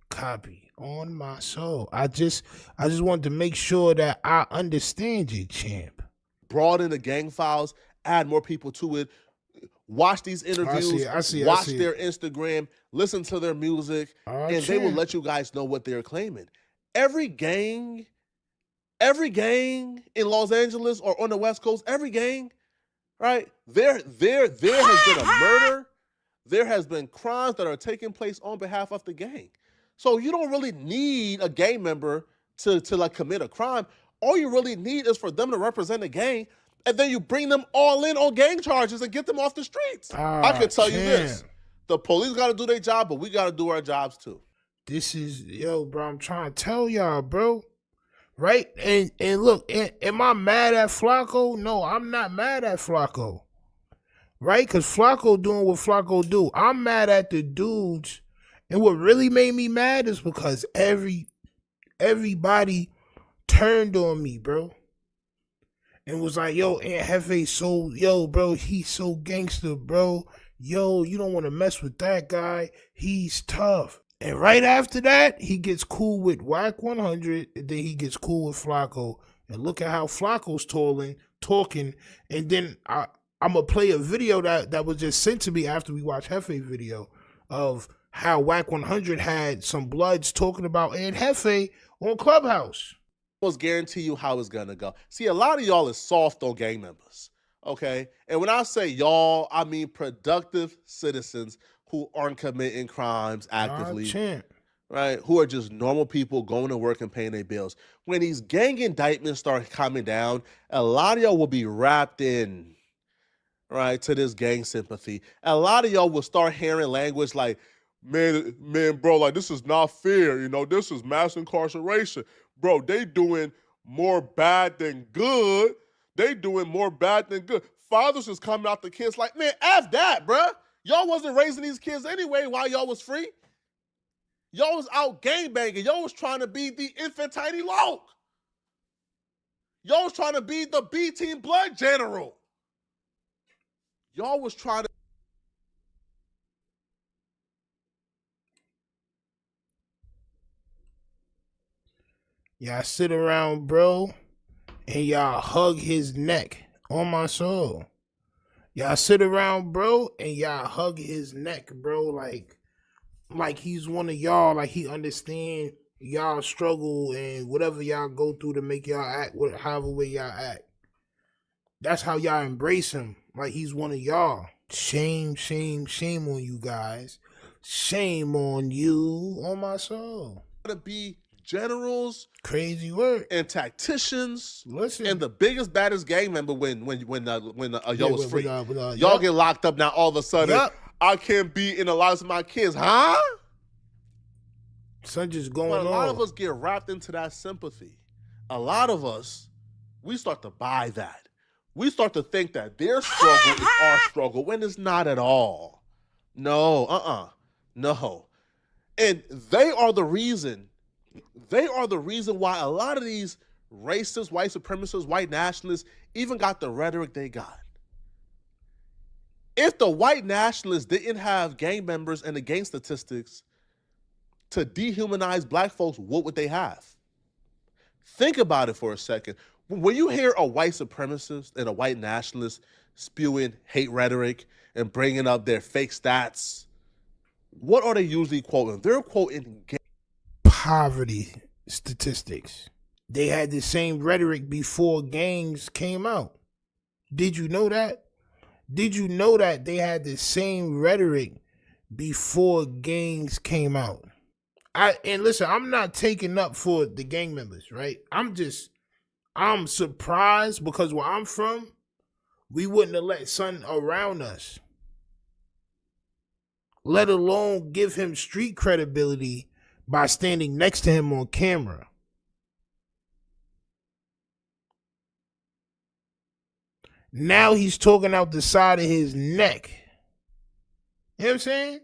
Copy on my soul. I just wanted to make sure that I understand you, champ. Broaden the gang files, add more people to it. Watch these interviews, watch their Instagram, listen to their music, and they will let you guys know what they're claiming. Every gang in Los Angeles or on the West Coast, every gang, right? There has been a murder. There has been crimes that are taking place on behalf of the gang. So you don't really need a gang member to commit a crime. All you really need is for them to represent a gang, and then you bring them all in on gang charges and get them off the streets. I can tell you this. The police got to do their job, but we got to do our jobs too. This is, bro, I'm trying to tell y'all, bro. Right? And look, am I mad at Flacco? No, I'm not mad at Flacco. Right? Because Flacco doing what Flacco do. I'm mad at the dudes. And what really made me mad is because everybody turned on me, bro. And was like, yo, Aunt Hefe bro, he's so gangster, bro. Yo, you don't want to mess with that guy. He's tough. And right after that, he gets cool with Whack 100, and then he gets cool with Flacco. And look at how Flacco's talking. And then I'm going to play a video that was just sent to me after we watched Hefe video of how Whack 100 had some bloods talking about Aunt Hefe on Clubhouse. Almost guarantee you how it's gonna go. See, a lot of y'all is soft on gang members, okay? And when I say y'all, I mean productive citizens who aren't committing crimes actively, right? Who are just normal people going to work and paying their bills. When these gang indictments start coming down, a lot of y'all will be wrapped in, right, to this gang sympathy. A lot of y'all will start hearing language like, man, bro, like this is not fair. This is mass incarceration. Bro, they doing more bad than good. They doing more bad than good. Fathers is coming out the kids like, man, F that, bruh. Y'all wasn't raising these kids anyway while y'all was free. Y'all was out gangbanging. Y'all was trying to be the infant tiny loc. Y'all was trying to be the B-team blood general. Y'all was trying to. Y'all sit around, bro, and y'all hug his neck on my soul. Y'all sit around, bro, and y'all hug his neck, bro, like he's one of y'all, like he understand y'all struggle and whatever y'all go through to make y'all act, however way y'all act. That's how y'all embrace him, like he's one of y'all. Shame, shame, shame on you guys. Shame on you, on my soul. To be generals, crazy word, and tacticians. Listen, and the biggest, baddest gang member when yo was free. Y'all yup. get locked up now. All of a sudden, Yup. I can't be in the lives of my kids, huh? Something just going But a lot on. of us get wrapped into that sympathy. A lot of us, we start to buy that. We start to think that their struggle is our struggle when it's not at all. No, no. And they are the reason why a lot of these racists, white supremacists, white nationalists even got the rhetoric they got. If the white nationalists didn't have gang members and the gang statistics to dehumanize black folks, what would they have? Think about it for a second. When you hear a white supremacist and a white nationalist spewing hate rhetoric and bringing up their fake stats, what are they usually quoting? They're quoting poverty statistics. They had the same rhetoric before gangs came out. Did you know that? Did you know that they had the same rhetoric before gangs came out? And listen, I'm not taking up for the gang members, right? I'm surprised because where I'm from, we wouldn't have let son around us, let alone give him street credibility by standing next to him on camera. Now he's talking out the side of his neck. You know what I'm saying?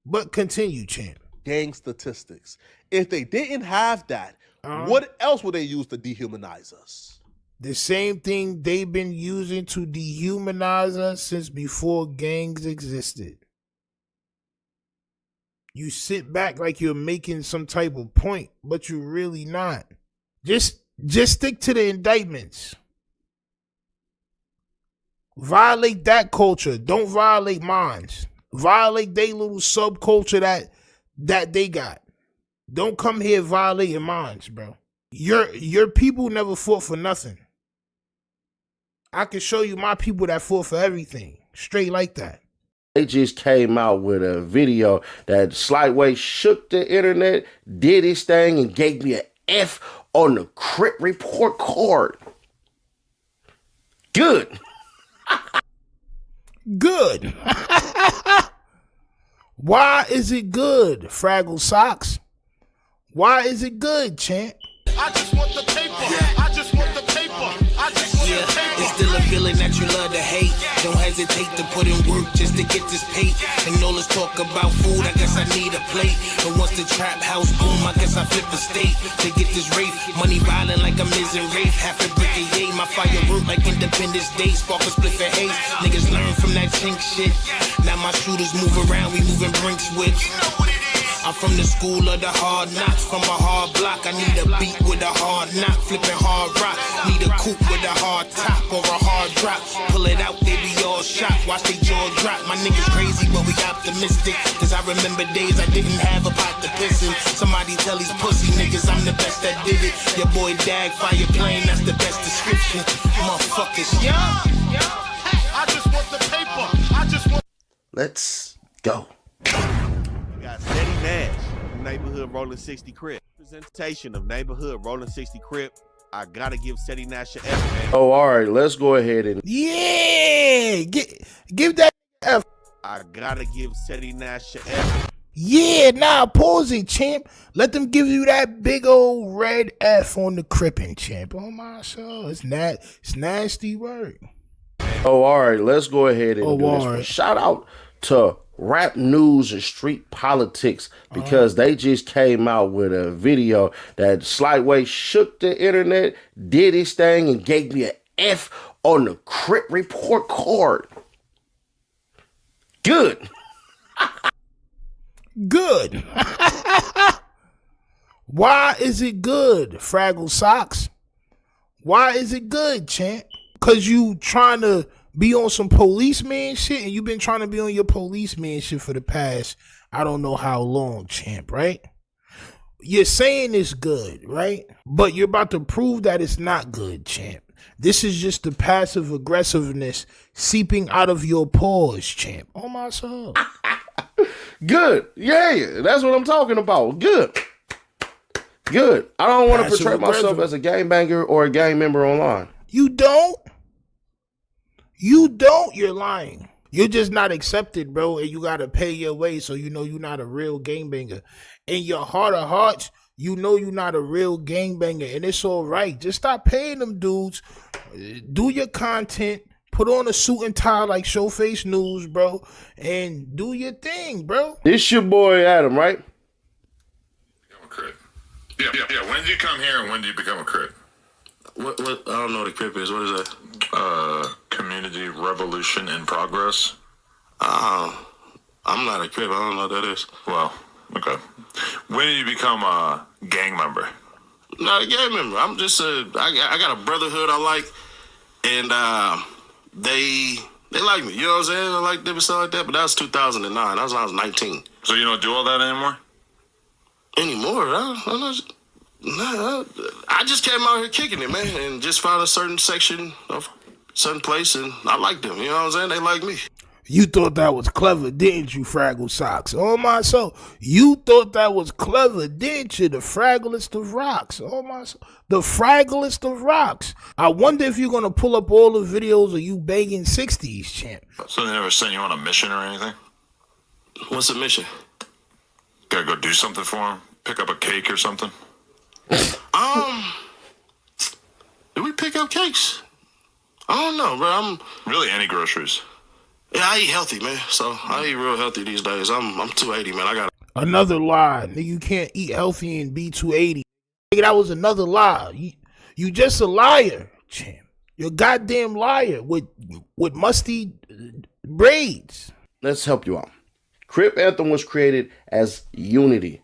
But continue, champ. gang statistics. If they didn't have that, what else would they use to dehumanize us? The same thing they've been using to dehumanize us since before gangs existed. You sit back like you're making some type of point, but you're really not. Just stick to the indictments. Violate that culture. Don't violate mine. Violate their little subculture that they got. Don't come here violating mine, bro. Your people never fought for nothing. I can show you my people that fought for everything. Straight like that. They just came out with a video that slightway shook the internet, did his thing, and gave me an F on the crit report card. Good. Good. Why is it good, Fraggle Socks? Why is it good, champ? I just want the paper. I just want the paper. I just want the paper. It's still a feeling that you love to hate. Don't hesitate to put in work just to get this paid. And all this talk about food, I guess I need a plate. And once the trap house boom, I guess I flip a state to get this rate. Money violent like a missing rape. Half a brick a yay. My fire work like Independence Day. Spark a split for haze. Niggas learn from that chink shit. Now my shooters move around, we moving Brinks whips. I'm from the school of the hard knocks, from a hard block. I need a beat with a hard knock, flipping hard rock. Need a coupe with a hard top or a hard drop. Pull it out, they be all shocked, watch they jaw drop. My niggas crazy, but we optimistic. Cause I remember days I didn't have a pot to piss in. Somebody tell these pussy niggas I'm the best that did it. Your boy Dag, fire plane, that's the best description. Motherfuckers, yeah. I just want the paper. I just want. Let's go. Got Steady Nash, Neighborhood Rolling 60 Crip. Presentation of Neighborhood Rolling 60 Crip. I gotta give Steady Nash an F, man. Oh, all right. Let's go ahead and give that F. I gotta give Steady Nash an F. Yeah, pause it, champ. Let them give you that big old red F on the crippin', champ. Oh my soul, it's nasty word. Oh, all right. Let's go ahead and do this. All right. Shout out to Rap News and Street Politics because they just came out with a video that slightway shook the internet, did his thing, and gave me an F on the crit report card. Good. Good. Why is it good, Fraggle Socks? Why is it good, champ? Because you trying to be on some policeman shit, and you've been trying to be on your policeman shit for the past, I don't know how long, champ, right? You're saying it's good, right? But you're about to prove that it's not good, champ. This is just the passive aggressiveness seeping out of your pores, champ. Oh my soul. Good. Yeah, that's what I'm talking about. Good. I don't want to portray myself as a gangbanger or a gang member online. You don't? You're lying. You're just not accepted, bro, and you gotta pay your way so you know you're not a real gangbanger. In your heart of hearts, you know you're not a real gangbanger, and it's all right. Just stop paying them dudes. Do your content. Put on a suit and tie like Showface News, bro, and do your thing, bro. This your boy Adam, right? Yeah. When did you come here and when did you become a Crip? What? I don't know what a Crip is. What is that? Community Revolution in Progress. I'm not a Crip. I don't know what that is. Well, okay. When did you become a gang member? Not a gang member. I'm just I got a brotherhood I like, and they like me. You know what I'm saying? I like them and stuff like that. But that was 2009. That was when I was 19. So you don't do all that anymore? Anymore? I just came out here kicking it, man, and just found a certain section of certain place, and I like them. You know what I'm saying? They like me. You thought that was clever, didn't you, Fraggle Socks? Oh, my soul. You thought that was clever, didn't you? The fragglest of rocks. Oh, my soul. The fragglest of rocks. I wonder if you're going to pull up all the videos of you banging 60s, champ. So they never sent you on a mission or anything? What's the mission? Gotta go do something for them? Pick up a cake or something? Did we pick up cakes? I don't know, bro. I'm really any groceries. Yeah, I eat healthy, man. So I eat real healthy these days. I'm 280, man. I got another lie. Nigga, you can't eat healthy and be 280. Nigga, that was another lie. You just a liar, champ. You're a goddamn liar with musty braids. Let's help you out. Crip Anthem was created as unity.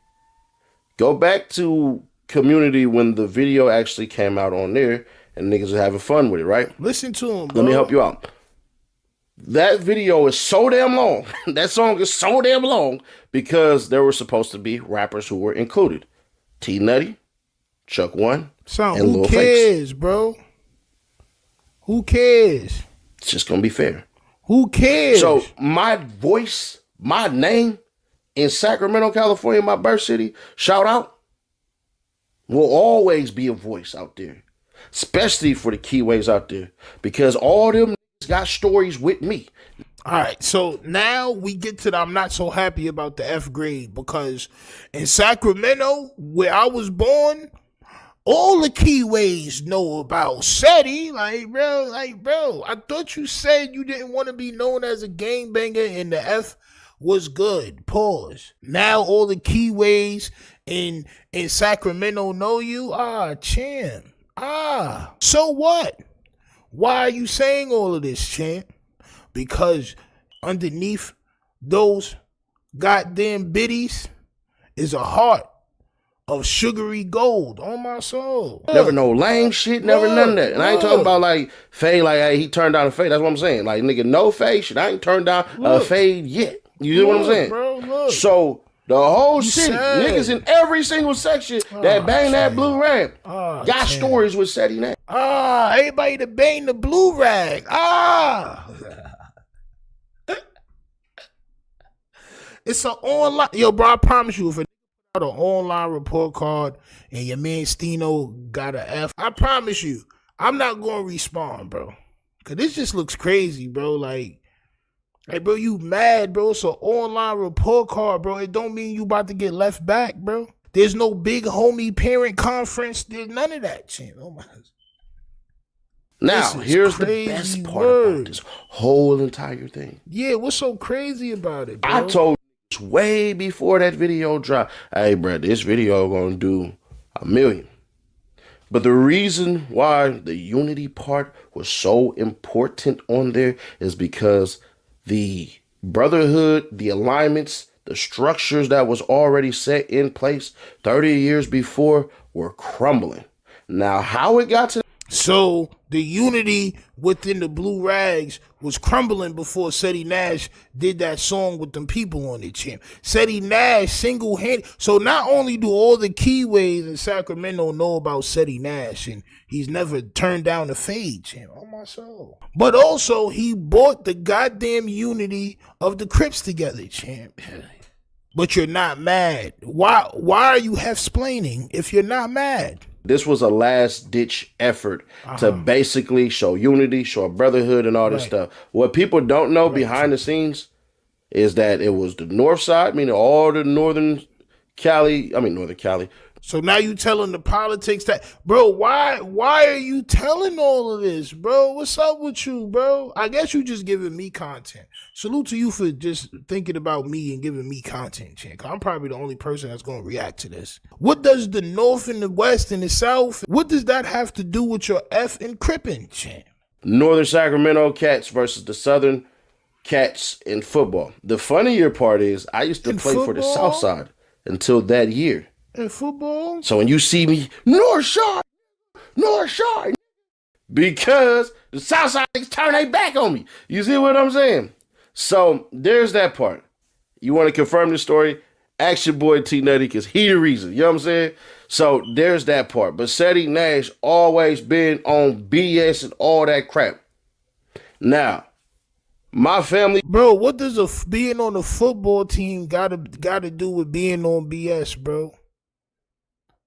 Go back to Community when the video actually came out on there and niggas are having fun with it, right? Listen to him, bro. Let me help you out. That video is so damn long. That song is so damn long because there were supposed to be rappers who were included. T Nutty, Chuck One, and Lil Who cares, bro? Who cares? It's just gonna be fair. Who cares? So my voice, my name in Sacramento, California, my birth city, shout out, will always be a voice out there. Especially for the keyways out there. Because all them niggas got stories with me. All right, so now we get to the I'm not so happy about the F grade because in Sacramento, where I was born, all the keyways know about SETI. Like, bro, I thought you said you didn't want to be known as a gangbanger and the F was good. Pause. Now all the keyways in Sacramento know you. Champ. So what? Why are you saying all of this, champ? Because underneath those goddamn biddies is a heart of sugary gold on my soul. Never no lame shit, never none of that. And I ain't talking about like fade, like hey, he turned down a fade. That's what I'm saying. Like nigga, no fade shit. I ain't turned down a fade yet. You know what I'm saying? Bro, so the whole city, niggas in every single section that bang that blue rag got stories with SETI now. Everybody that bang the blue rag. It's an online. Yo, bro, I promise you, if a got an online report card and your man Steeno got an F, I promise you, I'm not going to respond, bro. Because this just looks crazy, bro. Like, bro, you mad, bro. It's an online report card, bro. It don't mean you about to get left back, bro. There's no big homie parent conference. There's none of that shit. Oh, my. Now, here's the best part about this whole entire thing. Yeah, what's so crazy about it, bro? I told you way before that video dropped, hey, bro, this video gonna do 1 million. But the reason why the unity part was so important on there is because the brotherhood, the alignments, the structures that was already set in place 30 years before were crumbling. Now, how it got to... So the unity within the Blue Rags was crumbling before SETI Nash did that song with them people on it, champ. SETI Nash single-handed. So not only do all the keyways in Sacramento know about SETI Nash, and he's never turned down a fade, champ. Oh, my soul. But also, he brought the goddamn unity of the Crips together, champ. but you're not mad. Why are you half-splaining if you're not mad? This was a last-ditch effort to basically show unity, show brotherhood, and all this stuff. What people don't know behind the scenes is that it was the north side, meaning all the northern Cali. So now you telling the politics that, bro, why are you telling all of this, bro? What's up with you, bro? I guess you just giving me content. Salute to you for just thinking about me and giving me content, champ. I'm probably the only person that's going to react to this. What does the North and the West and the South, what does that have to do with your F and Crippin', champ? Northern Sacramento Cats versus the Southern Cats in football. The funnier part is I used to play for the South Side until that year. In football? So when you see me, North Side, because the South Side niggas turn their back on me. You see what I'm saying? So there's that part. You want to confirm the story? Ask your boy T Nutty, because he the reason. You know what I'm saying? So there's that part. But Seti Nash always been on BS and all that crap. Now, my family, bro, what does being on the football team gotta do with being on BS, bro?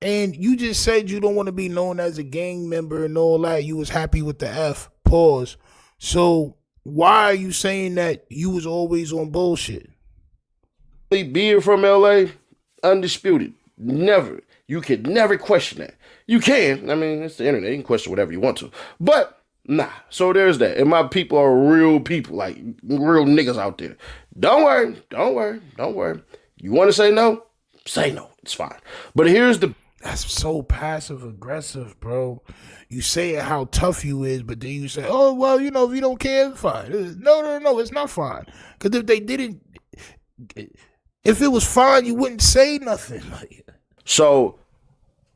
And you just said you don't want to be known as a gang member and all that. You was happy with the F. Pause. So why are you saying that you was always on bullshit? Being from LA, undisputed. Never. You could never question that. You can. I mean, it's the internet. You can question whatever you want to. But nah. So there's that. And my people are real people, like real niggas out there. Don't worry. You want to say no? Say no. It's fine. But here's the... That's so passive aggressive, bro. You say it how tough you is, but then you say, oh, well, you know, if you don't care, it's fine. No, it's not fine. Because if it was fine, you wouldn't say nothing. So,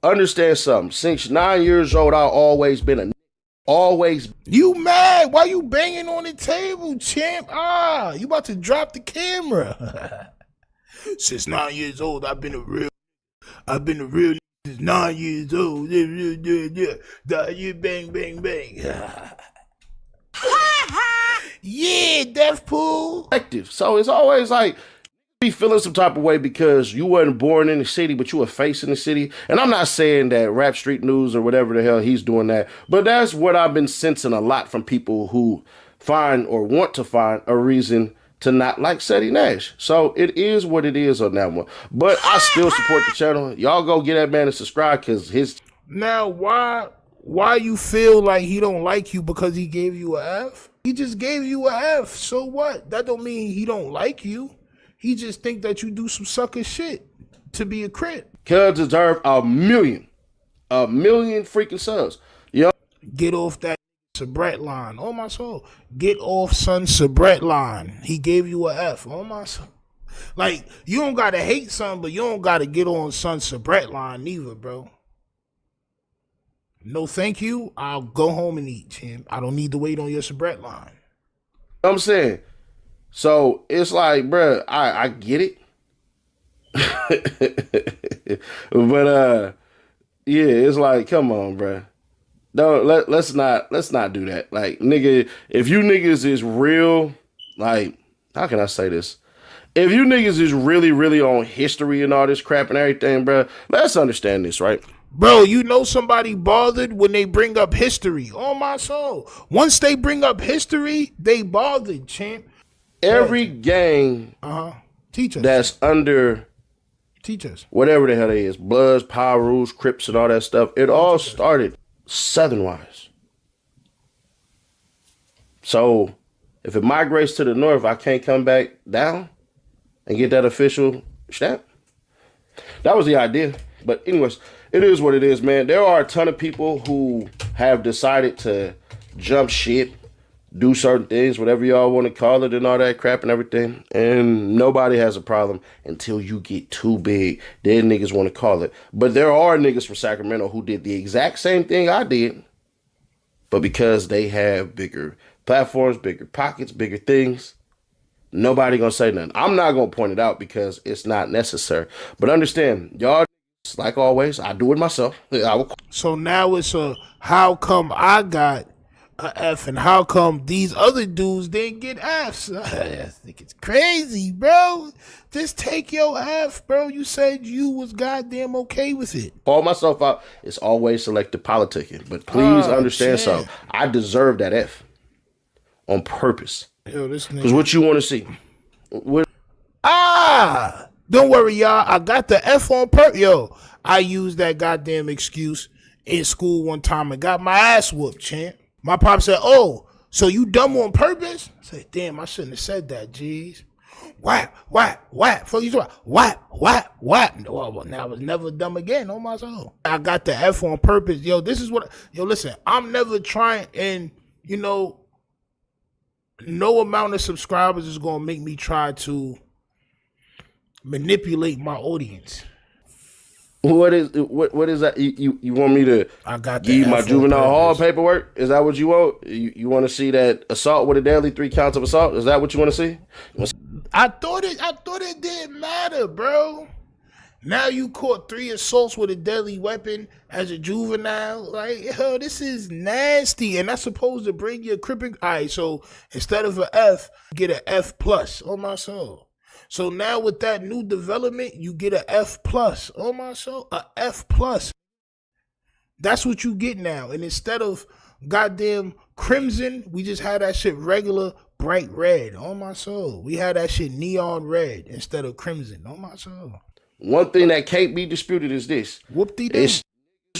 understand something. Since 9 years old, I've always been a... Always. You mad? Why you banging on the table, champ? You about to drop the camera. Since 9 years old, I've been a real since 9 years old. You bang, bang, bang. Yeah, Death Pool. So it's always like, be feeling some type of way because you wasn't born in the city, but you were facing the city. And I'm not saying that Rap Street News or whatever the hell he's doing that, but that's what I've been sensing a lot from people who find or want to find a reason to not like Seti Nash. So it is what it is on that one. But I still support the channel. Y'all go get that man and subscribe because his... Now, why you feel like he don't like you because he gave you a F? He just gave you a F. So what? That don't mean he don't like you. He just think that you do some sucker shit to be a crit. Cuz deserve a million freaking subs. Yo, get off that Sabret line. Oh my soul. Get off son Sabret line. He gave you a F. Oh my soul. Like, you don't gotta hate son, but you don't gotta get on son Sabret line neither, bro. No thank you. I'll go home and eat, Tim. I don't need to wait on your Sabret line. I'm saying. So it's like, bruh, I get it. But yeah, it's like, come on, bruh. No, let's not do that. Like, nigga, if you niggas is real, like, how can I say this? If you niggas is really, really on history and all this crap and everything, bro, let's understand this, right? Bro, you know somebody bothered when they bring up history. Oh, my soul. Once they bring up history, they bothered, champ. Every gang Teach us. That's under... Teach us. Whatever the hell they is. Bloods, Power Rules, Crips, and all that stuff. It all started southern-wise. So, if it migrates to the north, I can't come back down and get that official stamp. That was the idea. But anyways, it is what it is, man. There are a ton of people who have decided to jump ship, do certain things, whatever y'all want to call it and all that crap and everything. And nobody has a problem until you get too big. Then niggas want to call it. But there are niggas from Sacramento who did the exact same thing I did. But because they have bigger platforms, bigger pockets, bigger things, nobody gonna say nothing. I'm not gonna point it out because it's not necessary. But understand, y'all, like always, I do it myself. So now it's a how come I got a F, and how come these other dudes didn't get Fs? I think it's crazy, bro. Just take your F, bro. You said you was goddamn okay with it. Call myself out. It's always selective politicking, but please understand something. I deserve that F on purpose. Yo, this because what you want to see. Don't worry, y'all. I got the F on purpose. Yo, I used that goddamn excuse in school one time and got my ass whooped, champ. My pop said, "Oh, so you dumb on purpose?" I said, "Damn, I shouldn't have said that, jeez." Whap. Fuck you talking about? Whap. No, well, now I was never dumb again on my soul. I got the F on purpose. Yo, this is what, listen, I'm never trying, and, no amount of subscribers is going to make me try to manipulate my audience. What is that? You want me to give you my juvenile hall paperwork? Is that what you want? You want to see that assault with a deadly 3 counts of assault? Is that what you want to see? I thought it didn't matter, bro. Now you caught 3 assaults with a deadly weapon as a juvenile. Like, yo, this is nasty. And that's supposed to bring your cripping. All right, so instead of an F, get an F plus on my soul. So now with that new development, you get an F plus. Oh my soul, a F plus. That's what you get now. And instead of goddamn crimson, we just had that shit regular bright red. Oh my soul. We had that shit neon red instead of crimson. Oh my soul. One thing that can't be disputed is this. Whoop-de-doo. It's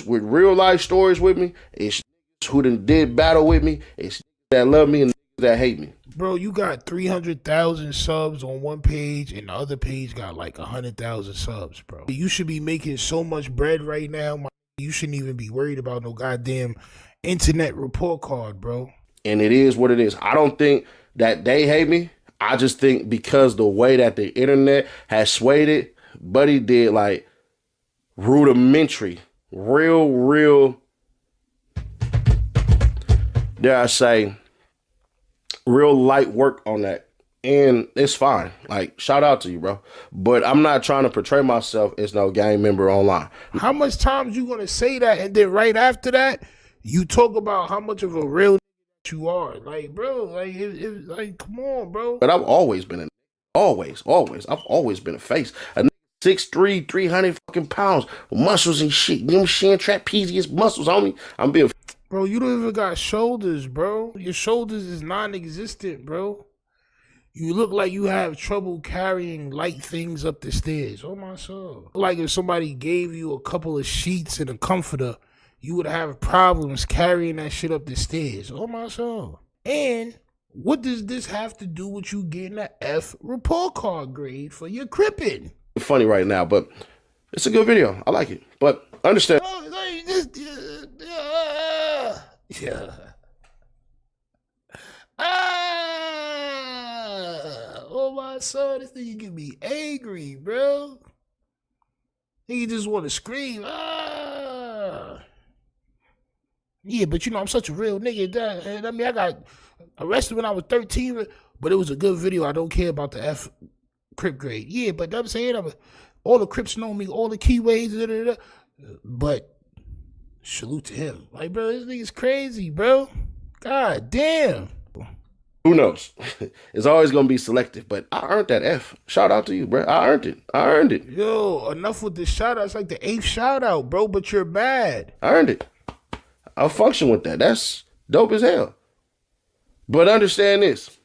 with real life stories with me. It's who done did battle with me. It's that love me and that hate me. Bro, you got 300,000 subs on one page and the other page got like 100,000 subs, bro. You should be making so much bread right now. You shouldn't even be worried about no goddamn internet report card, bro. And it is what it is. I don't think that they hate me. I just think because the way that the internet has swayed it, Buddy did like rudimentary, real, dare I say, real light work on that. And it's fine. Like, shout out to you, bro. But I'm not trying to portray myself as no gang member online. How much times you gonna say that and then right after that, you talk about how much of a real you are? Like, bro, like, come on, bro. But I've always been always. I've always been a face. A 6'3", 300 fucking pounds, muscles and shit. You know what I'm saying? Trapezius muscles on me. I'm being. Bro, you don't even got shoulders, bro. Your shoulders is non-existent, bro. You look like you have trouble carrying light things up the stairs. Oh, my soul. Like if somebody gave you a couple of sheets and a comforter, you would have problems carrying that shit up the stairs. Oh, my soul. And what does this have to do with you getting an F report card grade for your cripping? Funny right now, but it's a good video. I like it. But understand. Yeah. Oh my son, this nigga get me angry, bro. Nigga just want to scream. Yeah, but I'm such a real nigga. I mean, I got arrested when I was 13, but it was a good video. I don't care about the F Crip grade. Yeah, but I'm saying all the Crips know me, all the keyways, but salute to him. Like, bro, this nigga's crazy, bro. God damn. Who knows? It's always gonna be selective, but I earned that F. Shout out to you, bro. I earned it. Yo, enough with the shout out. It's like the 8th shout out, bro, but you're bad. I earned it. I'll function with that. That's dope as hell. But understand this.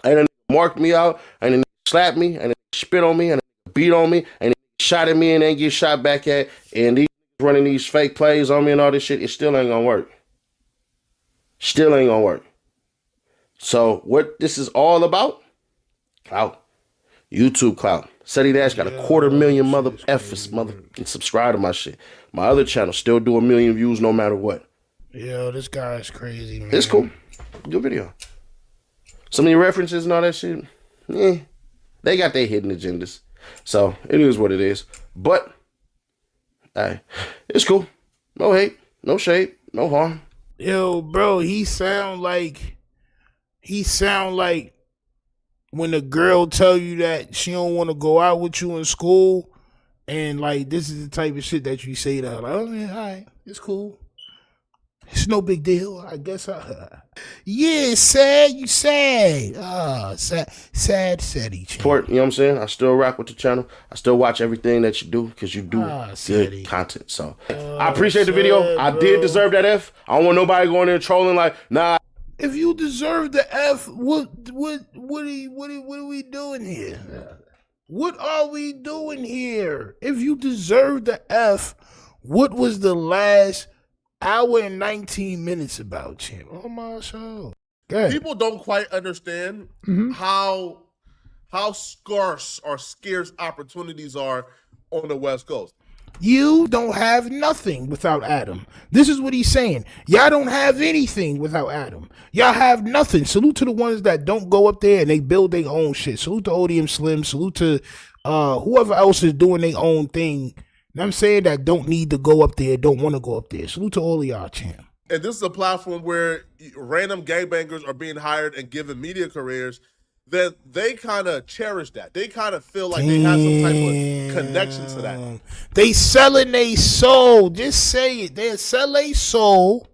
Ain't a nigga marked me out, ain't a nigga slapped me, ain't a nigga spit on me, ain't a nigga beat on me, ain't a nigga shot at me and ain't get shot back at, and these running these fake plays on me and all this shit, it still ain't gonna work. Still ain't gonna work. So what this is all about? Clout. YouTube clout. Seti Dash got 250,000 mother effers, subscribe to my shit. My other channel still do 1 million views no matter what. Yo, this guy's crazy, man. It's cool. Good video. Some of your references and all that shit, they got their hidden agendas. So it is what it is. But hey, it's cool. No hate, no shade, no harm. Yo, bro, he sound like when a girl tell you that she don't want to go out with you in school, and like this is the type of shit that you say to her. Like, oh man, all right, it's cool. It's no big deal. I guess. Yeah, sad. You sad. Sad. Support, you know what I'm saying? I still rock with the channel. I still watch everything that you do because you do good content. So I appreciate the video. I did deserve that F. I don't want nobody going there trolling like, nah. If you deserve the F, what are we doing here? What are we doing here? If you deserve the F, what was the last hour and 19 minutes about, champ? Oh my show. People don't quite understand how scarce or scarce opportunities are on the West Coast. You don't have nothing without Adam. This is what he's saying. Y'all don't have anything without Adam. Y'all have nothing. Salute to the ones that don't go up there and they build their own shit. Salute to ODM Slim. Salute to whoever else is doing their own thing. You know what I'm saying? That don't need to go up there, don't want to go up there. Salute to all of y'all, champ. And this is a platform where random gangbangers are being hired and given media careers. That they kind of cherish that. They kind of feel like they have some type of connection to that. They selling their soul. Just say it. They sell their soul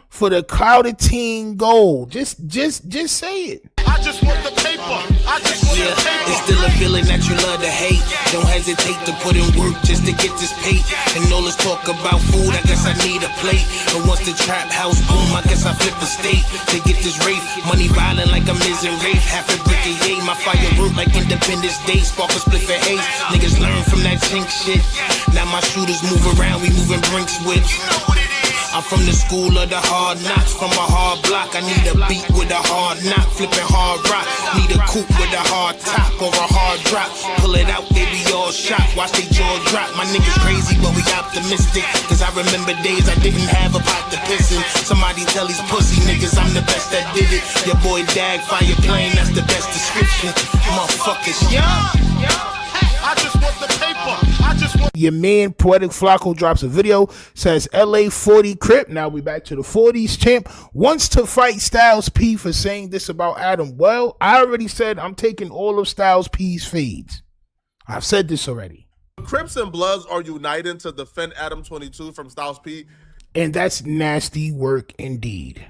for the crowded teen gold. Just say it. I just want the paper. I just want the paper. It's still a feeling that you love to hate. Don't hesitate to put in work just to get this paid. And all this talk about food, I guess I need a plate. And once the trap house boom, I guess I flip a state to get this rape. Money violent like I'm Miz and Rafe. Half a brick of yay. My fire work like Independence Day. Spark a split for haze. Niggas learn from that chink shit. Now my shooters move around, we moving Brinks whips. I'm from the school of the hard knocks, from a hard block. I need a beat with a hard knock, flipping hard rock. Need a coupe with a hard top or a hard drop. Pull it out, they be all shot, watch they jaw drop. My niggas crazy, but we optimistic. Cause I remember days I didn't have a pot to piss in. Somebody tell these pussy niggas I'm the best that did it. Your boy Dag, fire plane, that's the best description. Motherfuckers, I just want the paper. I just want. Your man Poetic Flacco drops a video, says LA 40 Crip. Now we back to the 40s, champ. Wants to fight Styles P for saying this about Adam. Well, I already said I'm taking all of Styles P's fades. I've said this already. Crips and Bloods are uniting to defend Adam 22 from Styles P. And that's nasty work indeed.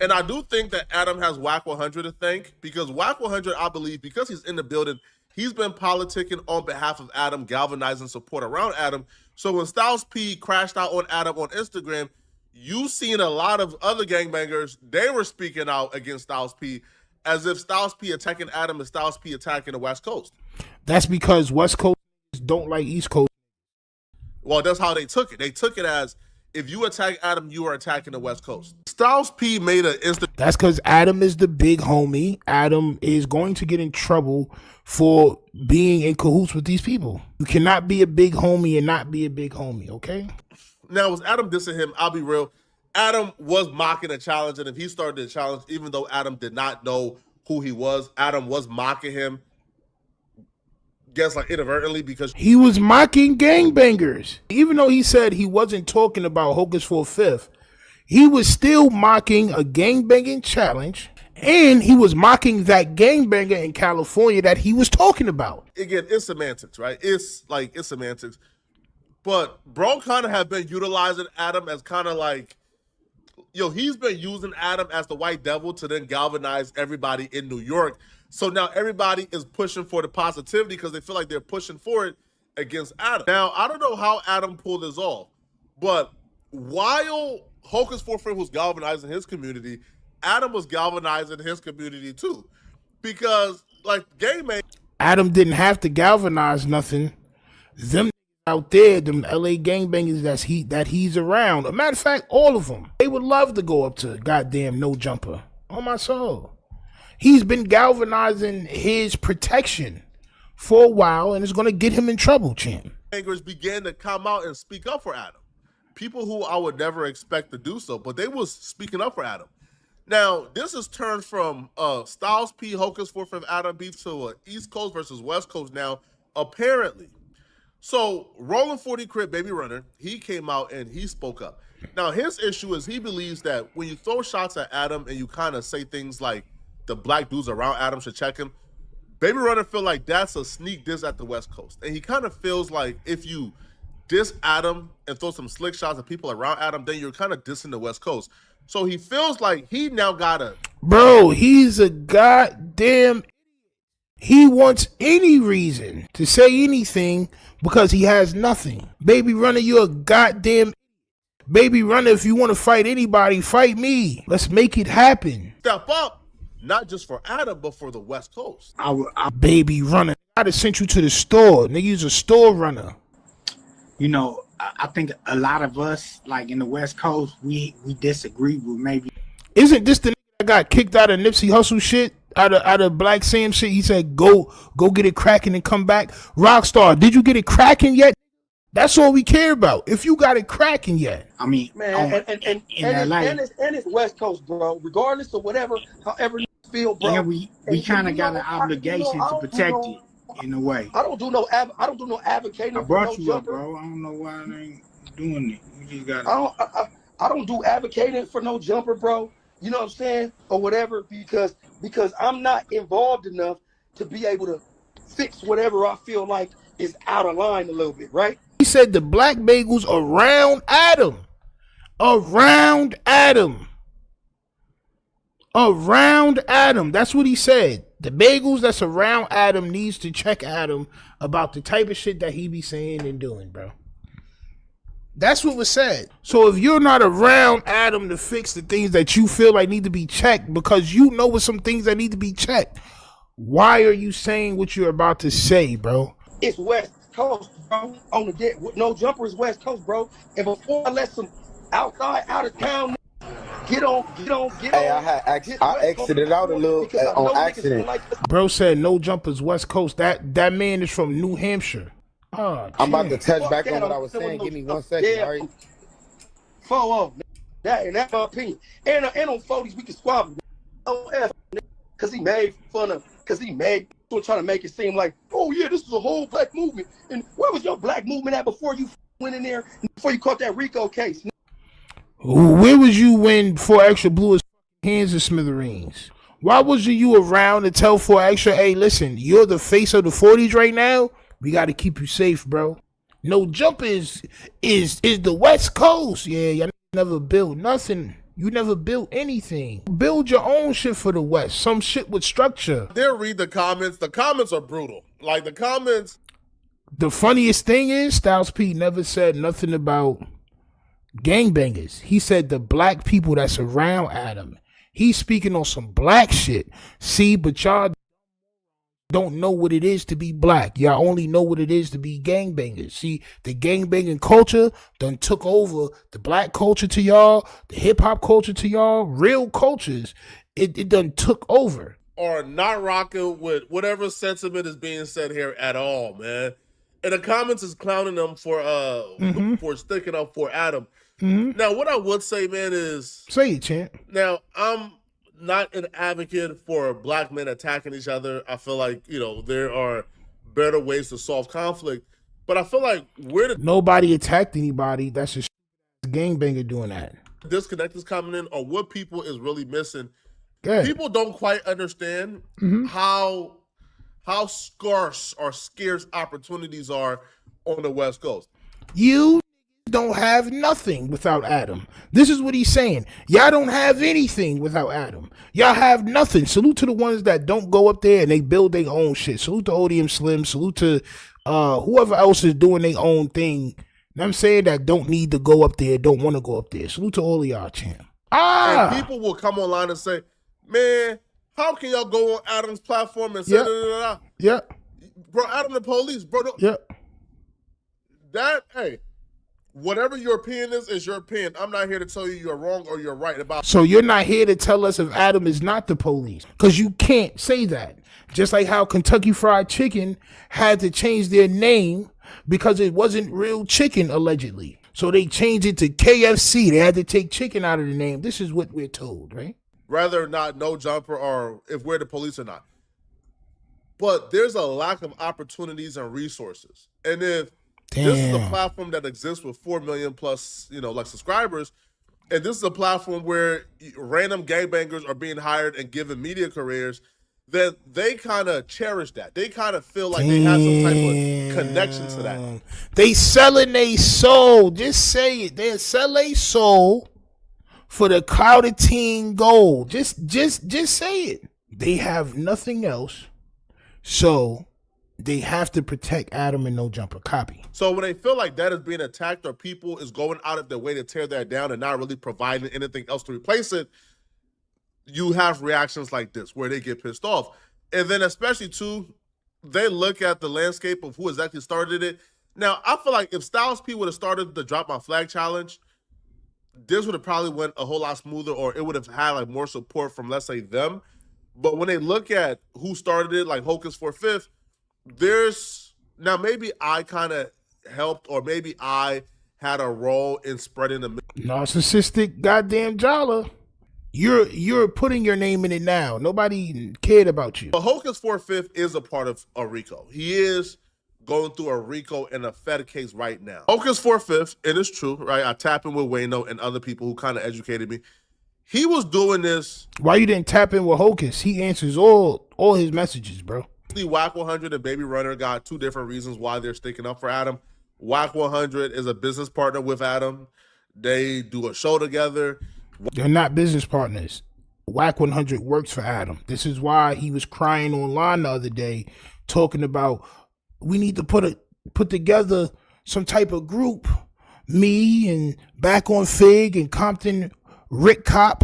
And I do think that Adam has Whack 100 to thank, because Whack 100, I believe, because he's in the building, he's been politicking on behalf of Adam, galvanizing support around Adam. So when Styles P crashed out on Adam on Instagram, you seen a lot of other gangbangers, they were speaking out against Styles P as if Styles P attacking Adam and Styles P attacking the West Coast. That's because West Coast don't like East Coast. Well, that's how they took it. They took it as, if you attack Adam, you are attacking the West Coast. Styles P made an instant. That's because Adam is the big homie. Adam is going to get in trouble for being in cahoots with these people. You cannot be a big homie and not be a big homie, okay? Now, was Adam dissing him? I'll be real. Adam was mocking a challenge, and if he started the challenge, even though Adam did not know who he was, Adam was mocking him, guess like inadvertently, because he was mocking gangbangers. Even though he said he wasn't talking about Hocus for a Fifth, he was still mocking a gangbanging challenge, and he was mocking that gangbanger in California that he was talking about. Again, it's semantics, right? It's semantics. But bro kind of have been utilizing Adam as kind of like, he's been using Adam as the white devil to then galvanize everybody in New York. So now everybody is pushing for the positivity because they feel like they're pushing for it against Adam. Now, I don't know how Adam pulled this off, but while Hocus for a Fifth was galvanizing his community, Adam was galvanizing his community too. Because, like, Adam didn't have to galvanize nothing. Them out there, them LA gangbangers that he's around. A matter of fact, all of them. They would love to go up to goddamn No Jumper. On my soul. He's been galvanizing his protection for a while, and it's going to get him in trouble, champ. Gangbangers began to come out and speak up for Adam. People who I would never expect to do so, but they was speaking up for Adam. Now, this has turned from Styles P, Hocus for a Fifth, Adam beef to East Coast versus West Coast now, apparently. So, Rollin' 40 Crip, Baby Runner, he came out and he spoke up. Now, his issue is he believes that when you throw shots at Adam and you kind of say things like the black dudes around Adam should check him, Baby Runner feel like that's a sneak diss at the West Coast. And he kind of feels like if you diss Adam and throw some slick shots at people around Adam, then you're kind of dissing the West Coast. So he feels like he now gotta. Bro, he's a goddamn. He wants any reason to say anything because he has nothing. Baby Runner, you're a goddamn. Baby Runner, if you want to fight anybody, fight me. Let's make it happen. Step up, not just for Adam, but for the West Coast. Baby Runner, I'd have sent you to the store. Nigga's a store runner. You know, I think a lot of us, like in the West Coast, we disagree with maybe. Isn't this the nigga that got kicked out of Nipsey Hussle shit? Out of Black Sam shit? He said, go get it cracking and come back. Rockstar, did you get it cracking yet? That's all we care about. If you got it cracking yet. I mean, man, and it's West Coast, bro. Regardless of whatever, however you feel, bro. And we kind of got an obligation to protect it in a way. I don't do no advocating. I brought for you no up, bro. I don't know why I ain't doing it. You just got. I don't do advocating for no jumper, bro. You know what I'm saying, or whatever, because I'm not involved enough to be able to fix whatever I feel like is out of line a little bit, right? He said the black bagels around Adam. Around Adam. Around Adam. That's what he said. The bagels that's around Adam needs to check Adam about the type of shit that he be saying and doing, bro. That's what was said. So if you're not around Adam to fix the things that you feel like need to be checked because you know what some things that need to be checked, why are you saying what you're about to say, bro? It's West Coast, bro. On the deck, no jumper is West Coast, bro. And before I let some out of town get on. Hey, I exited out a little on accident. Bro said no jumpers West Coast. That man is from New Hampshire. Oh, I'm about to touch back on what I was saying. Give me 1 second, all right? That's my opinion. And on 40s, we can squabble. Because he made fun of, trying to make it seem like, oh yeah, this is a whole black movement. And where was your black movement at before you went in there, before you caught that RICO case? Where was you when 4 Extra blew his hands in smithereens? Why wasn't you around to tell 4 Extra, hey, listen, you're the face of the 40s right now? We got to keep you safe, bro. No jump is the West Coast. Yeah, y'all never built nothing. You never built anything. Build your own shit for the West. Some shit with structure. They'll read the comments. The comments are brutal. Like the comments. The funniest thing is Styles P never said nothing about gangbangers. He said the black people that's around Adam. He's speaking on some black shit. See, but y'all don't know what it is to be black. Y'all only know what it is to be gangbangers. See, the gangbanging culture done took over the black culture to y'all, the hip-hop culture to y'all, real cultures. It done took over. Are not rocking with whatever sentiment is being said here at all, man. And the comments is clowning them for sticking up for Adam. Mm-hmm. Now, what I would say, man, is... Say it, champ. Now, I'm not an advocate for black men attacking each other. I feel like, there are better ways to solve conflict. But I feel like nobody attacked anybody. That's just a gangbanger doing that. Disconnect is coming in, or what people is really missing. Good. People don't quite understand how scarce or scarce opportunities are on the West Coast. You don't have nothing without Adam. This is what he's saying. Y'all don't have anything without Adam. Y'all have nothing. Salute to the ones that don't go up there and they build their own shit. Salute to ODM Slim. Salute to whoever else is doing their own thing. I'm saying that don't need to go up there, don't want to go up there. Salute to all of y'all, champ. And people will come online and say, man, how can y'all go on Adam's platform and say da-da-da-da? Yeah. Bro, Adam the police, bro. Yeah. Hey, whatever your opinion is your opinion. I'm not here to tell you you're wrong or you're right about. So you're not here to tell us if Adam is not the police, because you can't say that. Just like how Kentucky Fried Chicken had to change their name because it wasn't real chicken, allegedly. So they changed it to KFC. They had to take chicken out of the name. This is what we're told, right? Rather not no jumper or if we're the police or not. But there's a lack of opportunities and resources. And if this is a platform that exists with 4 million plus, subscribers, and this is a platform where random gangbangers are being hired and given media careers, then they kind of cherish that. They kind of feel like they have some type of connection to that. They selling their soul. Just say it. They sell their soul for the clouded teen gold. Just say it. They have nothing else, so they have to protect Adam and No Jumper. Copy. So when they feel like that is being attacked or people is going out of their way to tear that down and not really providing anything else to replace it, you have reactions like this where they get pissed off. And then especially too, they look at the landscape of who exactly started it. Now, I feel like if Styles P would have started the Drop My Flag challenge, this would have probably went a whole lot smoother, or it would have had like more support from, let's say, them. But when they look at who started it, like Hocus for Fifth, there's now maybe I kind of helped, or maybe I had a role in spreading the narcissistic goddamn Jala. You're putting your name in it now. Nobody cared about you. But Hocus for Fifth is a part of a RICO. He is going through a RICO and a Fed case right now. Hocus for Fifth, it is true, right? I tap in with Wayno and other people who kind of educated me. He was doing this. Why you didn't tap in with Hocus? He answers all his messages, bro. Whack 100 and Baby Runner got two different reasons why they're sticking up for Adam. Whack 100 is a business partner with Adam. They do a show together. They're not business partners. Whack 100 works for Adam. This is why he was crying online the other day, talking about we need to put together some type of group. Me and Back on Fig and Compton Rick Cop.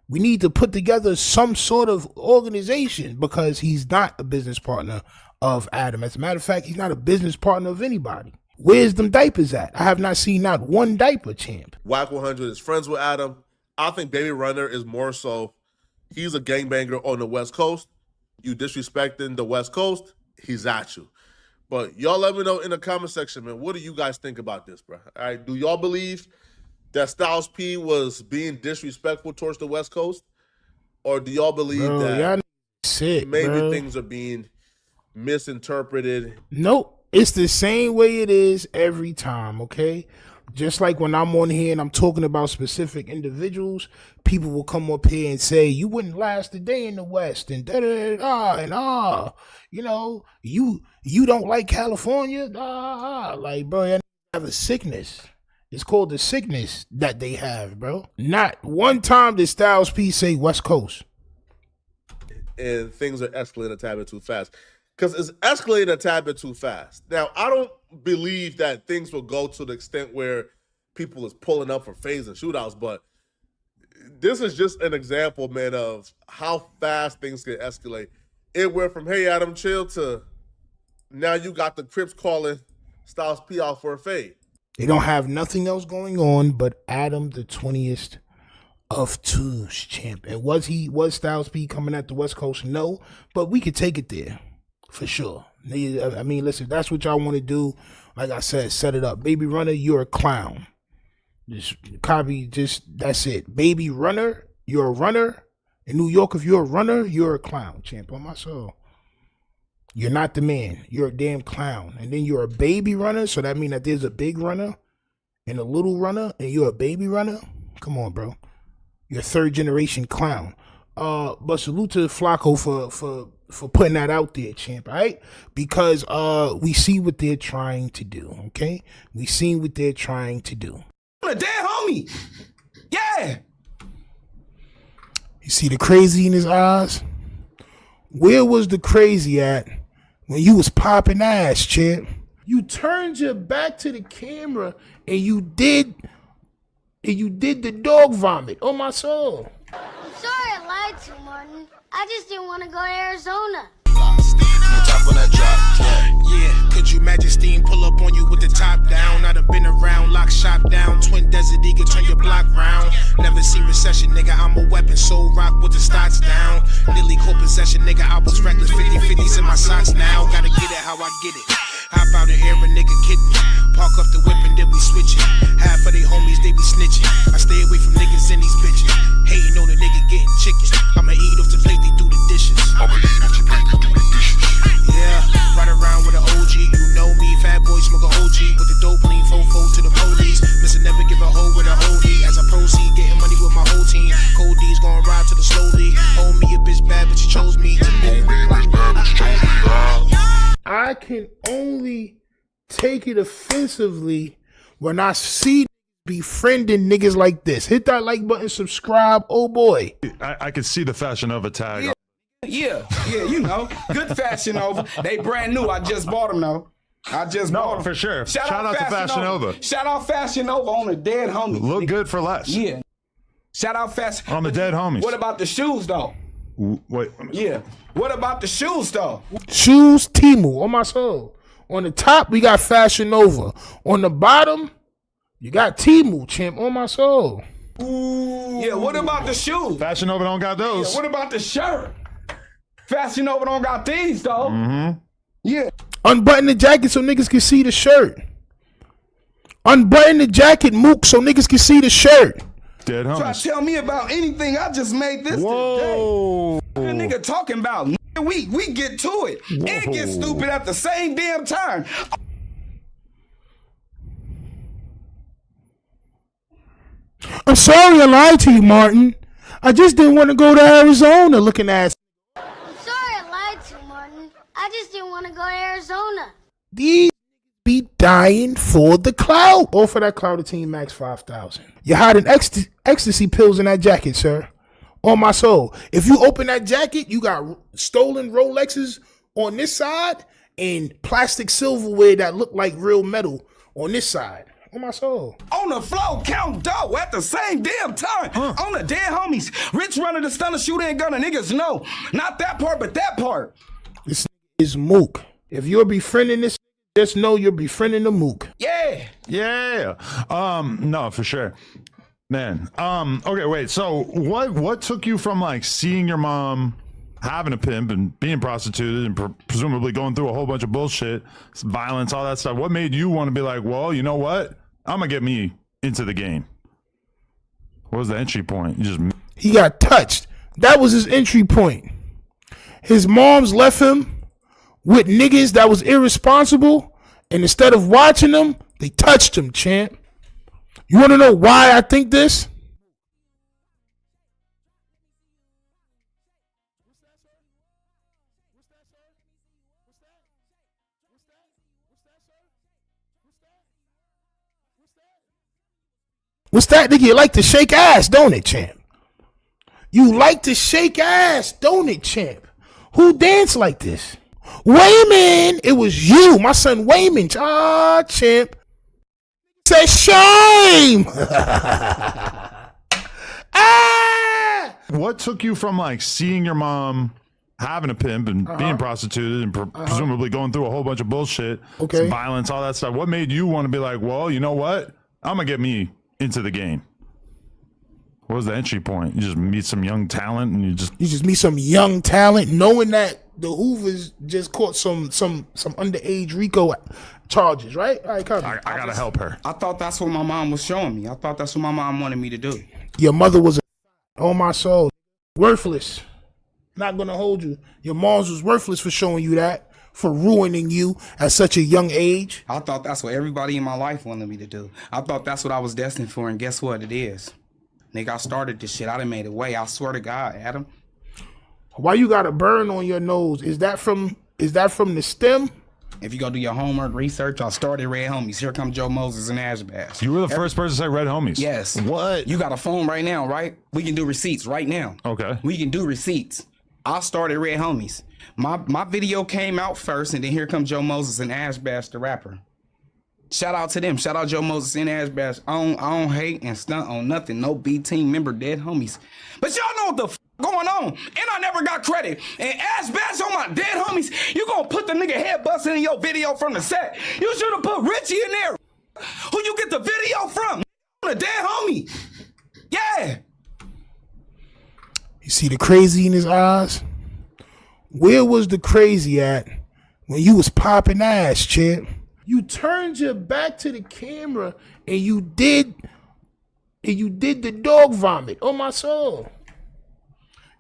We need to put together some sort of organization because he's not a business partner of Adam. As a matter of fact, he's not a business partner of anybody. Where's them diapers at? I have not seen not one diaper, champ. Whack 100 is friends with Adam. I think Baby Runner is more so, he's a gangbanger on the West Coast. You disrespecting the West Coast, he's at you. But y'all let me know in the comment section, man, what do you guys think about this, bro? All right, do y'all believe that Styles P was being disrespectful towards the West Coast? Or do y'all believe that maybe things are being misinterpreted? Nope. It's the same way it is every time, okay? Just like when I'm on here and I'm talking about specific individuals, people will come up here and say, you wouldn't last a day in the West, and da-da-da-da, and you know, you don't like California, like, bro, you have a sickness. It's called the sickness that they have, bro. Not one time did Styles P say West Coast. And things are escalating a tad bit too fast. Because it's escalating a tad bit too fast. Now, I don't believe that things will go to the extent where people is pulling up for fades and shootouts, but this is just an example, man, of how fast things can escalate. It went from, hey, Adam, chill, to now you got the Crips calling Styles P out for a fade. They don't have nothing else going on but Adam the 20th of twos, champ. And was Styles P coming at the West Coast? No, but we could take it there. For sure. I mean, listen, that's what y'all want to do. Like I said, set it up. Baby Runner, you're a clown. Just copy, that's it. Baby Runner, you're a runner. In New York, if you're a runner, you're a clown, champ. On my soul. You're not the man. You're a damn clown. And then you're a baby runner, so that means that there's a big runner and a little runner, and you're a baby runner? Come on, bro. You're a third generation clown. But salute to Flacco for putting that out there, champ, all right? Because we see what they're trying to do, okay? We see what they're trying to do. A dead homie. Yeah. You see the crazy in his eyes? Where was the crazy at when you was popping ass, champ? You turned your back to the camera and you did the dog vomit on my soul. I'm sorry I lied to you, Martin. I just didn't want to go to Arizona. Yeah, could you imagine Steam pull up on you with the top down? I done been around, lock shop down. Twin Desert Eagle, turn your block round. Never seen recession, nigga, I'm a weapon. Soul rock with the stocks down. Nearly co-possession, nigga, I was reckless. 50-50s in my socks now. Gotta get it how I get it. Hop out the air, a nigga kidding me. Park up the whip and then we switch it. Half of they homies, they be snitching. I stay away from niggas and these bitches. Hating on a nigga getting chicken. I'ma eat off the plate, they do the dishes. Yeah, ride around with an OG, you know me. Fat boy smoke a OG with the dope lean fofo to the police. Listen, never give a hoe with a holy. As I proceed, getting money with my whole team. Cold D's gon' ride to the slowly. Hold me a bitch bad, but I can only take it offensively when I see befriending niggas like this. Hit that like button, subscribe. Oh boy. I could see the Fashion Nova tag. Yeah, you know, good Fashion Nova. They brand new. I just bought them though. I just bought them for sure. Shout out to Fashion Nova. Shout out Fashion Nova on the dead homies. Look good for less. Yeah. Shout out Fashion on the dead homies. What about the shoes though? Wait. Yeah. What about the shoes though? Shoes, Temu, on my soul. On the top, we got Fashion Nova. On the bottom, you got Temu, champ, on my soul. Ooh. Yeah, what about the shoes? Fashion Nova don't got those. Yeah, what about the shirt? Fashion Nova don't got these though. Mm-hmm. Yeah. Unbutton the jacket so niggas can see the shirt. Unbutton the jacket, Mook, so niggas can see the shirt. Dead homies. Try to tell me about anything. I just made this Whoa. today. The nigga talking about we get to it. Whoa. And get stupid at the same damn time. I'm sorry I lied to you, Martin. I just didn't want to go to Arizona looking ass. I'm sorry I lied to you, Martin. I just didn't want to go to Arizona. These be dying for the clout. Or for that clout of Team Max 5,000. You're hiding ecstasy pills in that jacket, sir. On my soul. If you open that jacket, you got stolen Rolexes on this side and plastic silverware that look like real metal on this side. On my soul. On the floor, count dough at the same damn time. On the dead homies. Rich runner, the stunner, shooter, and gunner. Niggas know. Not that part, but that part. This is Mook. If you're befriending this, just know you're befriending the Mook. Yeah. Yeah. No, for sure. Man. Okay, wait. So what took you from like seeing your mom having a pimp and being prostituted and presumably going through a whole bunch of bullshit, violence, all that stuff? What made you want to be like, well, you know what? I'm gonna get me into the game. What was the entry point? He got touched. That was his entry point. His moms left him with niggas that was irresponsible, and instead of watching them, they touched him, champ. You want to know why I think this? What's that, nigga? You like to shake ass, don't it, champ? You like to shake ass, don't it, champ? Who danced like this? Wayman, it was you, my son Wayman. Ah, champ. Say shame. Ah! What took you from like seeing your mom having a pimp and being prostituted and presumably going through a whole bunch of bullshit, violence, all that stuff? What made you want to be like, well, you know what? I'm gonna get me into the game. What was the entry point? You just meet some young talent and you just meet some young talent, knowing that the Hoovers just caught some underage RICO charges, right? All right, come. I gotta help her. I thought that's what my mom was showing me. I thought that's what my mom wanted me to do. Your mother was on my soul, worthless. Not gonna hold you. Your mom's was worthless for showing you that, for ruining you at such a young age. I thought that's what everybody in my life wanted me to do. I thought that's what I was destined for, and guess what? It is. Nigga, I started this shit. I done made it way. I swear to God, Adam. Why you got a burn on your nose? Is that from the stem? If you go do your homework research, I started Red Homies. Here come Joe Moses and Ash Bass. You were the first person to say Red Homies. Yes. What? You got a phone right now, right? We can do receipts right now. Okay. We can do receipts. I started Red Homies. My video came out first, and then here come Joe Moses and Ash Bass, the rapper. Shout out to them. Shout out Joe Moses and Ash Bass. I don't hate and stunt on nothing. No B team member, dead homies. But y'all know what the going on. And I never got credit. And Ash Bass on my dead homies. You gonna put the nigga head busting in your video from the set. You should have put Richie in there. Who you get the video from? The dead homie. Yeah. You see the crazy in his eyes? Where was the crazy at when you was popping ass, champ? You turned your back to the camera and you did the dog vomit on my soul.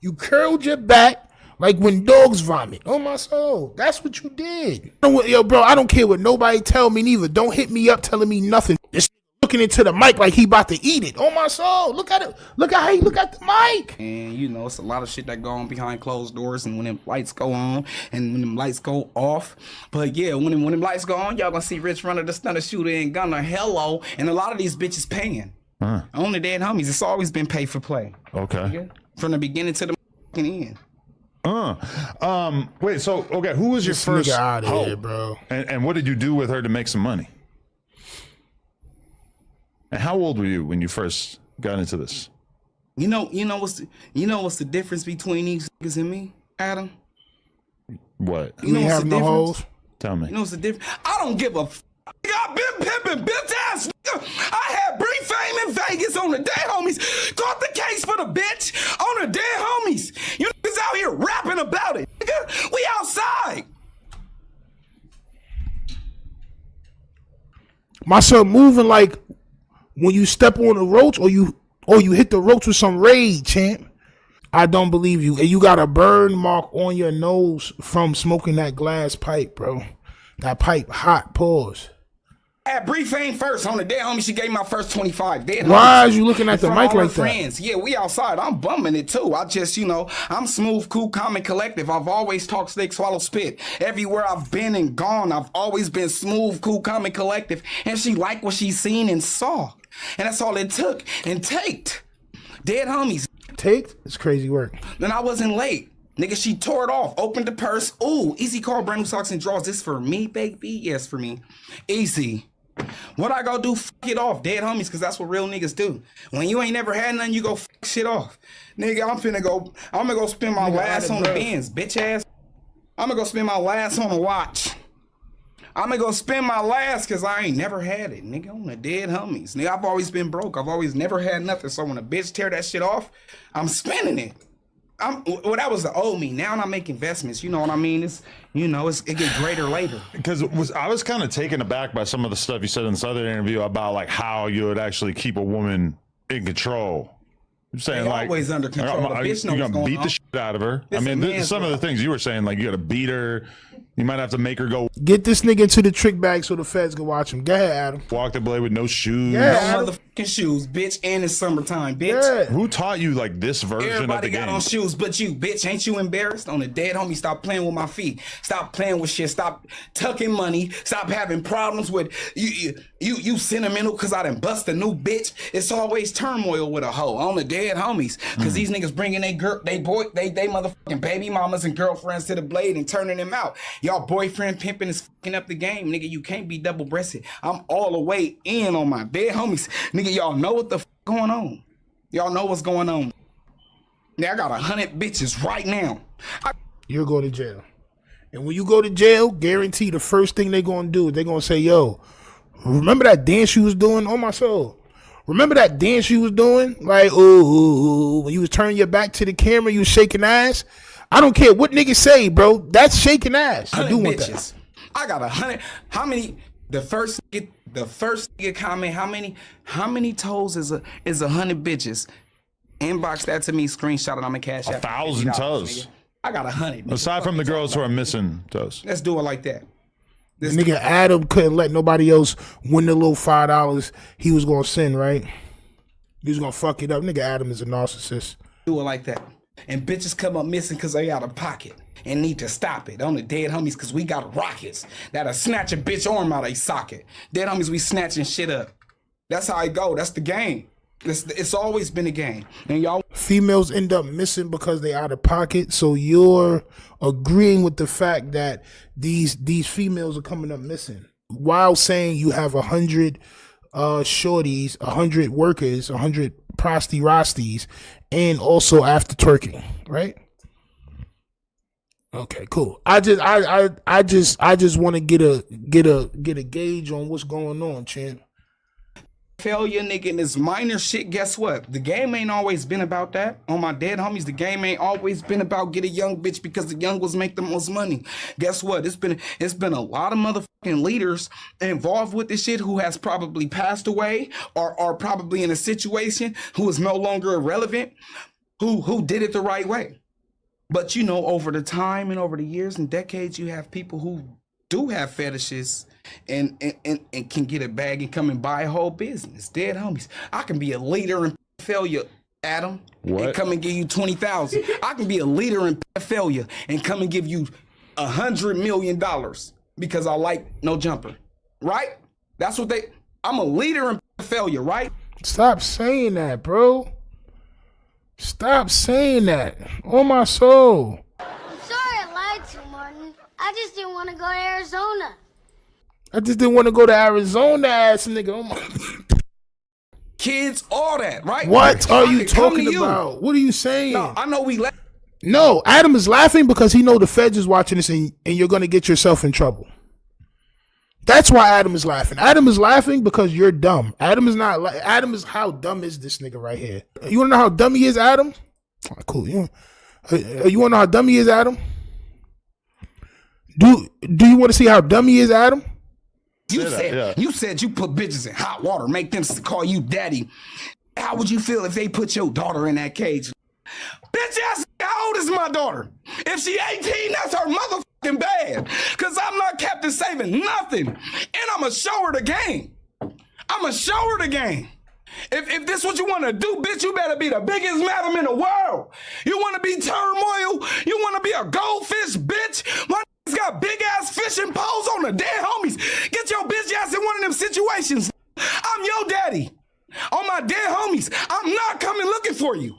You curled your back like when dogs vomit on my soul. That's what you did. Yo, bro, I don't care what nobody tell me neither. Don't hit me up telling me nothing. Just look looking into the mic like he about to eat it. Oh my soul, look at it. Look at how he look at the mic. And you know, it's a lot of shit that go on behind closed doors, and when them lights go on and when them lights go off. But yeah, when them lights go on, y'all gonna see Rich Runner, the stunner shooter, and Gunner. Hello, and a lot of these bitches paying. On the Dead Homies, it's always been pay for play. Okay. From the beginning to the end. Wait, so okay, who was your This first nigga outta hoe? here, bro. And what did you do with her to make some money? And how old were you when you first got into this? You know what's the difference between these niggas and me, Adam? What? You know what's the difference? Tell me. You know what's the difference? I don't give a f. I've been pimping, bitch ass nigga. I had brief fame in Vegas on the Dead Homies. Caught the case for the bitch on the Dead Homies. You niggas out here rapping about it, nigga. We outside. My son moving like when you step on a roach or you hit the roach with some rage, champ. I don't believe you. And you got a burn mark on your nose from smoking that glass pipe, bro. That pipe hot, pause. I had brief fame first on the Dead Homies. She gave me my first 25. Dead Why Homies. is you looking at the And mic for all like her that? Friends. Yeah, we outside. I'm bumming it too. I just, I'm smooth, cool, calm, and collective. I've always talked slick, swallow, spit. Everywhere I've been and gone, I've always been smooth, cool, calm, and collective. And she liked what she seen and saw. And that's all it took and taked. Dead Homies. Taked? It's crazy work. Then I wasn't late. Nigga, she tore it off, opened the purse. Ooh, easy call, brand new socks and drawers. This for me, baby? Yes, for me. Easy. What I go do, fuck it off, Dead Homies, because that's what real niggas do. When you ain't never had nothing, you go fuck shit off. Nigga, I'm gonna go spend my last on the Benz, bitch ass. I'm gonna go spend my last on a watch. I'm gonna go spend my last because I ain't never had it, nigga, on the Dead Homies. Nigga, I've always been broke. I've always never had nothing. So when a bitch tear that shit off, I'm spending it. Well, that was the old me. Now I make investments. You know what I mean? It get greater later. Because I was kind of taken aback by some of the stuff you said in this other interview about like how you would actually keep a woman in control. You're saying They like always under control. The bitch knows you're what's gonna beat going the shit out of her. It's I a mean, man's some of the world. things you were saying, like you got to beat her. You might have to make her go Get this nigga into the trick bag so the feds can watch him. Go ahead, Adam. walk the blade with no shoes. Yeah. No motherfucking shoes, bitch, and it's summertime, bitch. Who taught you like this version Everybody of the got game? on shoes but you, bitch. Ain't you embarrassed? On the Dead Homie, stop playing with my feet. Stop playing with shit. Stop tucking money. Stop having problems with you sentimental because I done bust a new bitch. It's always turmoil with a hoe on the Dead Homies. Because these niggas bringing they motherfucking baby mamas and girlfriends to the blade and turning them out. Y'all boyfriend pimping is fucking up the game, nigga. You can't be double breasted. I'm all the way in on my Dead Homies. Nigga, y'all know what the f going on. Y'all know what's going on. Now I got 100 bitches right now. You'll go to jail. And when you go to jail, guarantee the first thing they're going to do is they're going to say, yo, remember that dance you was doing? On my soul. Remember that dance you was doing? Like, ooh, when you was turning your back to the camera, you was shaking ass? I don't care what niggas say, bro. That's shaking ass. I do want bitches. that. I got 100. How many? The first nigga comment. How many toes is 100 bitches? Inbox that to me. Screenshot it. I'm a cash app. 1,000 toes. Nigga. I got 100. Nigga. Aside from the girls who are missing toes. Let's do it like that. Nigga Adam couldn't let nobody else win the little $5 he was gonna send, right? He was gonna fuck it up. Nigga Adam is a narcissist. Do it like that. And bitches come up missing because they out of pocket and need to stop it. On the Dead Homies, because we got rockets that'll snatch a bitch arm out of a socket. Dead Homies, we snatching shit up. That's how I go. That's the game. It's always been a game. And y'all Females end up missing because they out of pocket. So you're agreeing with the fact that these females are coming up missing while saying you have 100 shorties, 100 workers, 100 prosty-rosties, and also after twerking, right? Okay, cool. I just want to get a gauge on what's going on, champ. failure, nigga, and this minor shit, guess what? The game ain't always been about that. On my Dead Homies, the game ain't always been about get a young bitch because the young ones make the most money. Guess what? It's been a lot of motherfucking leaders involved with this shit who has probably passed away or are probably in a situation who is no longer irrelevant, who did it the right way. But you know, over the time and over the years and decades, you have people who do have fetishes and can get a bag and come and buy a whole business. Dead homies. I can be a leader in failure, Adam, and come and give you 20,000. I can be a leader in failure and come and give you $100 million because I like no jumper, right? That's what I'm a leader in failure, right? Stop saying that, bro. Stop saying that. On my soul. I'm sorry I lied to you, Martin. I just didn't want to go to Arizona. I just didn't want to go to Arizona, ass nigga. Oh my. Kids, all that, right? What are you talking to about? What are you saying? No, I know we laugh. No, Adam is laughing because he know the feds is watching this and you're going to get yourself in trouble. That's why Adam is laughing. Adam is laughing because you're dumb. Adam is not. Adam is, how dumb is this nigga right here? You want to know how dumb he is, Adam? Oh, cool. You want to know how dumb he is, Adam? Do you want to see how dumb he is, Adam? You said you put bitches in hot water, make them call you daddy. How would you feel if they put your daughter in that cage? Bitch ass, how old is my daughter? If she 18, that's her motherfucking bad. Cause I'm not Captain Saving nothing. And I'ma show her the game. I'ma show her the game. If this what you wanna do, bitch, you better be the biggest madam in the world. You wanna be turmoil? You wanna be a goldfish, bitch? My got big ass fishing poles on the dead homies. Get your bitch ass in one of them situations. I'm your daddy. On my dead homies. I'm not coming looking for you.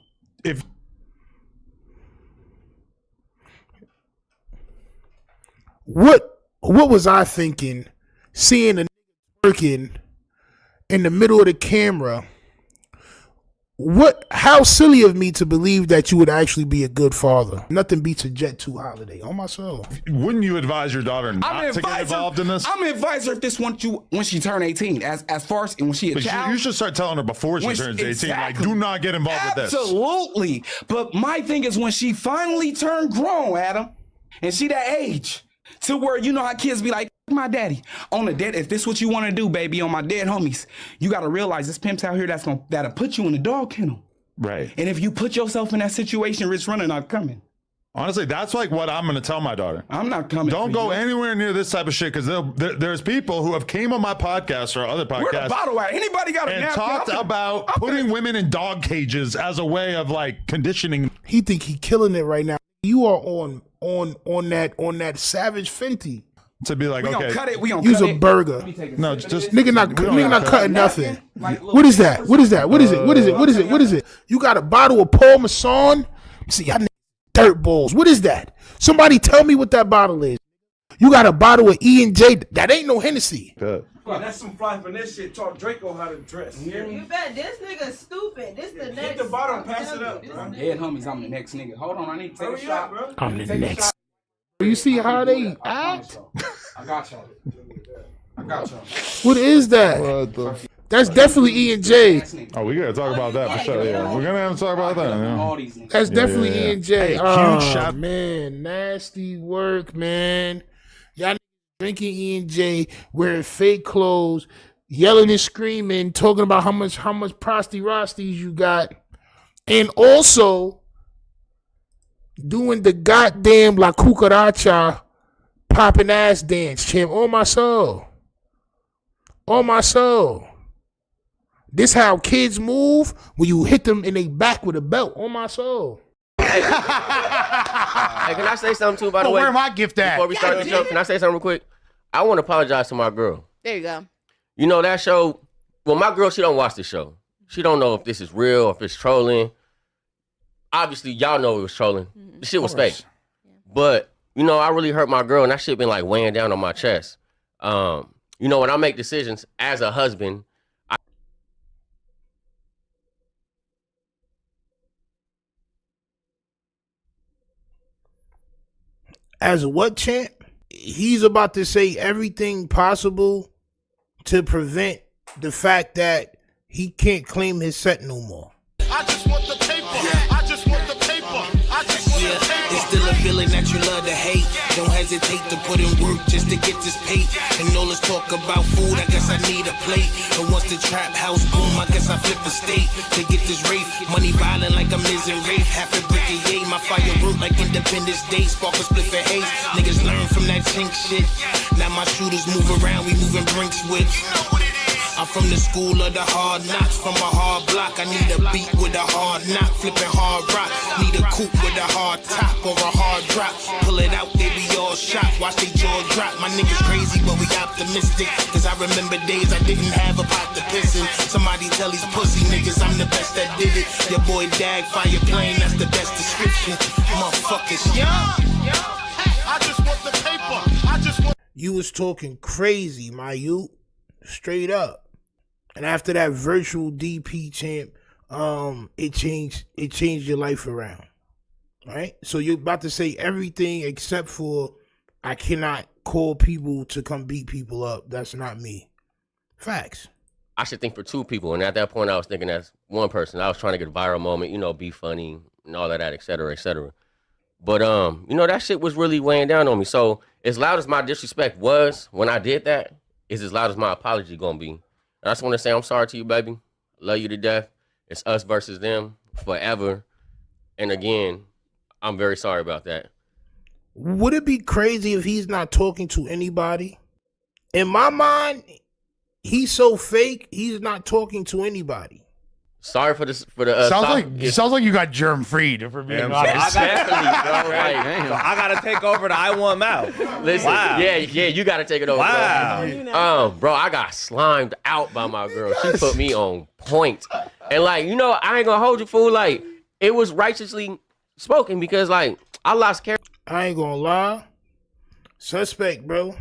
What was I thinking? Seeing a nigga working in the middle of the camera. How silly of me to believe that you would actually be a good father. Nothing beats a Jet 2 holiday. On my soul. Wouldn't you advise your daughter not to get involved in this? I'm gonna advise her if this wants you when she turn 18. As far as when she a child. You should start telling her before she turns 18. Exactly. Like, do not get involved with this. Absolutely. But my thing is when she finally turned grown, Adam, and she that age to where you know how kids be like, my daddy on the dead. If this what you want to do, baby, on my dead homies, you got to realize this pimps out here that'll put you in the dog kennel. Right. And if you put yourself in that situation, Rich Runner not coming. Honestly, that's like what I'm going to tell my daughter. I'm not coming. Don't go anywhere near this type of shit because there's people who have came on my podcast or other podcasts. Where the bottle at? Anybody got a and napkin? talked about putting women in dog cages as a way of like conditioning. He think he killing it right now. You are on that Savage Fenty. To be like, we okay, gonna cut it. We gonna use cut a it. burger. No, just nigga not cutting nothing. What is that? What is that? What is it? What is it? What is it? What is it? You got a bottle of Paul Masson? See, y'all dirt balls. What is that? Somebody tell me what that bottle is. You got a bottle of E&J. That ain't no Hennessy. Good. Bro, that's some fly finesse shit. Taught Draco how to dress. You bet this nigga stupid. This the next. Hit the bottom, pass it up, bro. Dead homies, I'm the next nigga. Hold on, I need to take a shot, bro. I'm the next. You see how they act? I got y'all. What is that? That's definitely E&J. Oh, we gotta talk about that for sure. Yeah, we're gonna have to talk about that. Yeah. That's definitely E&J. Hey, oh huge shout- man, nasty work, man. Y'all drinking E&J, wearing fake clothes, yelling and screaming, talking about how much prosty rosties you got, and also doing the goddamn La Cucaracha popping ass dance, champ. On my soul. On my soul. This how kids move when you hit them in their back with a belt. On my soul. Hey, can I say something too, by the way? Where my gift at? Before we start the show, can I say something real quick? I want to apologize to my girl. There you go. You know that show, well, my girl, she don't watch the show. She don't know if this is real, if it's trolling. Obviously, y'all know it was trolling. The shit was fake. But, you know, I really hurt my girl, and that shit been, like, weighing down on my chest. You know, when I make decisions as a husband, As a what, champ? He's about to say everything possible to prevent the fact that he can't claim his set no more. I just want the paper. I just want the paper. I just want the paper. It's still a feeling that you love to hate. Don't hesitate to put in work just to get this paid. And all this talk about food, I guess I need a plate. And once the trap house boom, I guess I flip a state to get this rafe. Money violent like I'm Miz and Rafe. Half a brick a yay, my fire work like Independence Day. Spark a split for haze. Niggas learn from that chink shit. Now my shooters move around, we moving Brinks with. I'm from the school of the hard knocks, from a hard block. I need a beat with a hard knock, flipping hard rock. Need a coupe with a hard top or a hard drop. Pull it out, they be all shot, watch they jaw drop. My niggas crazy, but we optimistic. Cause I remember days I didn't have a pot to piss in. Somebody tell these pussy niggas I'm the best that did it. Your boy Dag, fire plane, that's the best description. Motherfuckers, I just want the paper. I just want. You was talking crazy, my youth. Straight up. And after that virtual DP champ, it changed your life around. Right? So you're about to say everything except for I cannot call people to come beat people up. That's not me. Facts. I should think for two people. And at that point I was thinking that's one person. I was trying to get a viral moment, you know, be funny and all of that, et cetera, et cetera. But you know, that shit was really weighing down on me. So as loud as my disrespect was when I did that, is as loud as my apology gonna be. And I just want to say I'm sorry to you, baby. Love you to death. It's us versus them forever. And again, I'm very sorry about that. Would it be crazy if he's not talking to anybody? In my mind, he's so fake, he's not talking to anybody. Sorry for this. Sounds like you got germ freed. For being honest, I gotta take over the I Want Mouth. Listen, wow. yeah, you gotta take it over. Wow. Bro, I got slimed out by my girl. She put me on point, and like, you know, I ain't gonna hold you, fool. Like, it was righteously spoken because, like, I lost character. I ain't gonna lie, suspect, bro.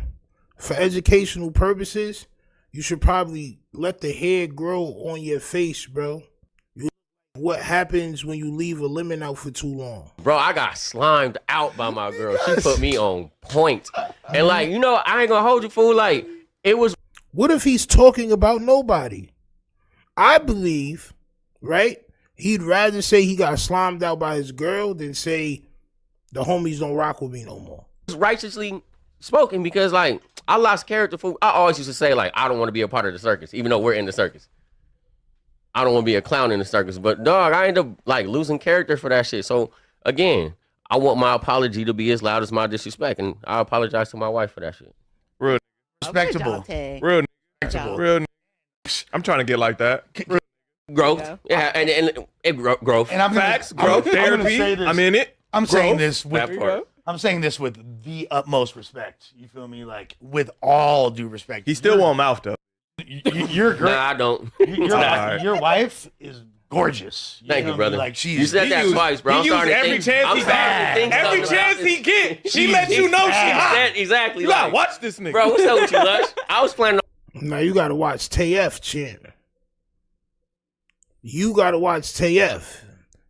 For educational purposes, you should probably let the hair grow on your face, bro. What happens when you leave a lemon out for too long? Bro, I got slimed out by my girl. She put me on point. And like, you know, I ain't gonna hold you, fool. Like, it was. What if he's talking about nobody? I believe, right? He'd rather say he got slimed out by his girl than say the homies don't rock with me no more. It's righteously spoken because, like, I lost character, fool. I always used to say, like, I don't want to be a part of the circus, even though we're in the circus. I don't want to be a clown in the circus, but dog, I end up like losing character for that shit. So again, I want my apology to be as loud as my disrespect, and I apologize to my wife for that shit. Real respectable. Real respectable. Real. I'm trying to get like that. Growth, yeah, and growth. And I'm facts, growth, therapy. I'm in it. I'm saying this with the utmost respect. You feel me? Like with all due respect. He still won't mouth though. You're great. Nah, I don't. Your wife is gorgeous. Thank you, brother. Like you said that twice, bro. He used every chance he get. She lets you know she hot. Exactly. You gotta watch this nigga. Bro, what's up with you, Lush? I was planning on. Now you gotta watch TUFF, champ. You gotta watch TUFF.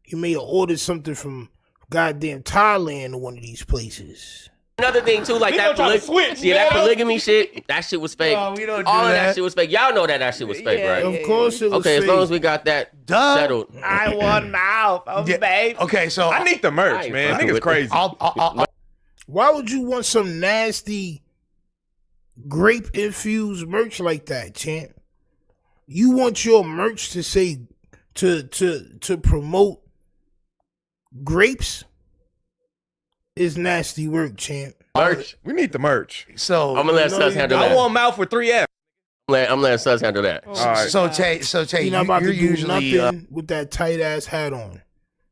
You may have ordered something from goddamn Thailand or one of these places. Another thing too, like that polygamy shit, that shit was fake. No, we don't do All of that. that shit was fake. Y'all know that shit was fake, right? Of course it was okay, fake. as long as we got that settled. I want mouth, babe. Okay, so I need the merch, man. Niggas crazy. Why would you want some nasty grape infused merch like that, champ? You want your merch to say to promote grapes? Is nasty work, champ. Merch. We need the merch. So I'm gonna let Sus handle that. I want mouth with 3 F. I'm letting Sus handle that. All right. So Tay, He's not about to do usually nothing with that tight ass hat on.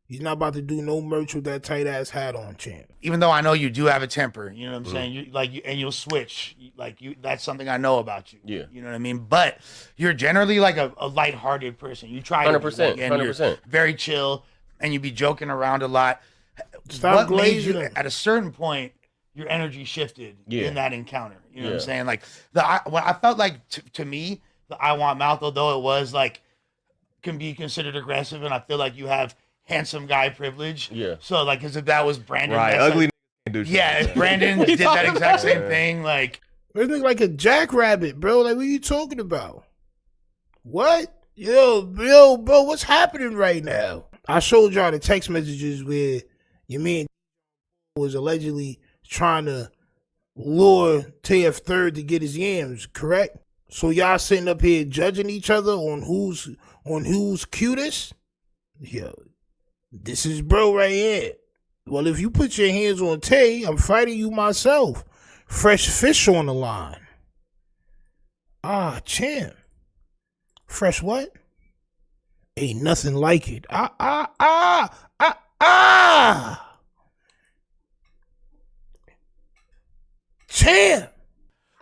He's not about to do no merch with that tight ass hat on, champ. even though I know you do have a temper, you know what I'm saying? And you'll switch. That's something I know about you. Yeah. You know what I mean? But you're generally like a lighthearted person. You try 100%, 100%. You're very chill and you be joking around a lot. Stop what made glazing you them. at a certain point your energy shifted in that encounter? You know what I'm Yeah. saying? Like when I felt like to me, the I want mouth, although it was like can be considered aggressive, and I feel like you have handsome guy privilege. Yeah. So like, as if that was Brandon. Right, that's ugly like, nigga do shit. yeah, if Brandon did that exact same thing, like This nigga like a jackrabbit, bro. Like, what are you talking about? What? Yo, bro, what's happening right now? I showed y'all the text messages where your man was allegedly trying to lure TF Third to get his yams, correct? So y'all sitting up here judging each other on who's cutest? Yo, this is bro right here. Well, if you put your hands on Tay, I'm fighting you myself. Fresh fish on the line. Ah, champ. Fresh what? Ain't nothing like it. Champ.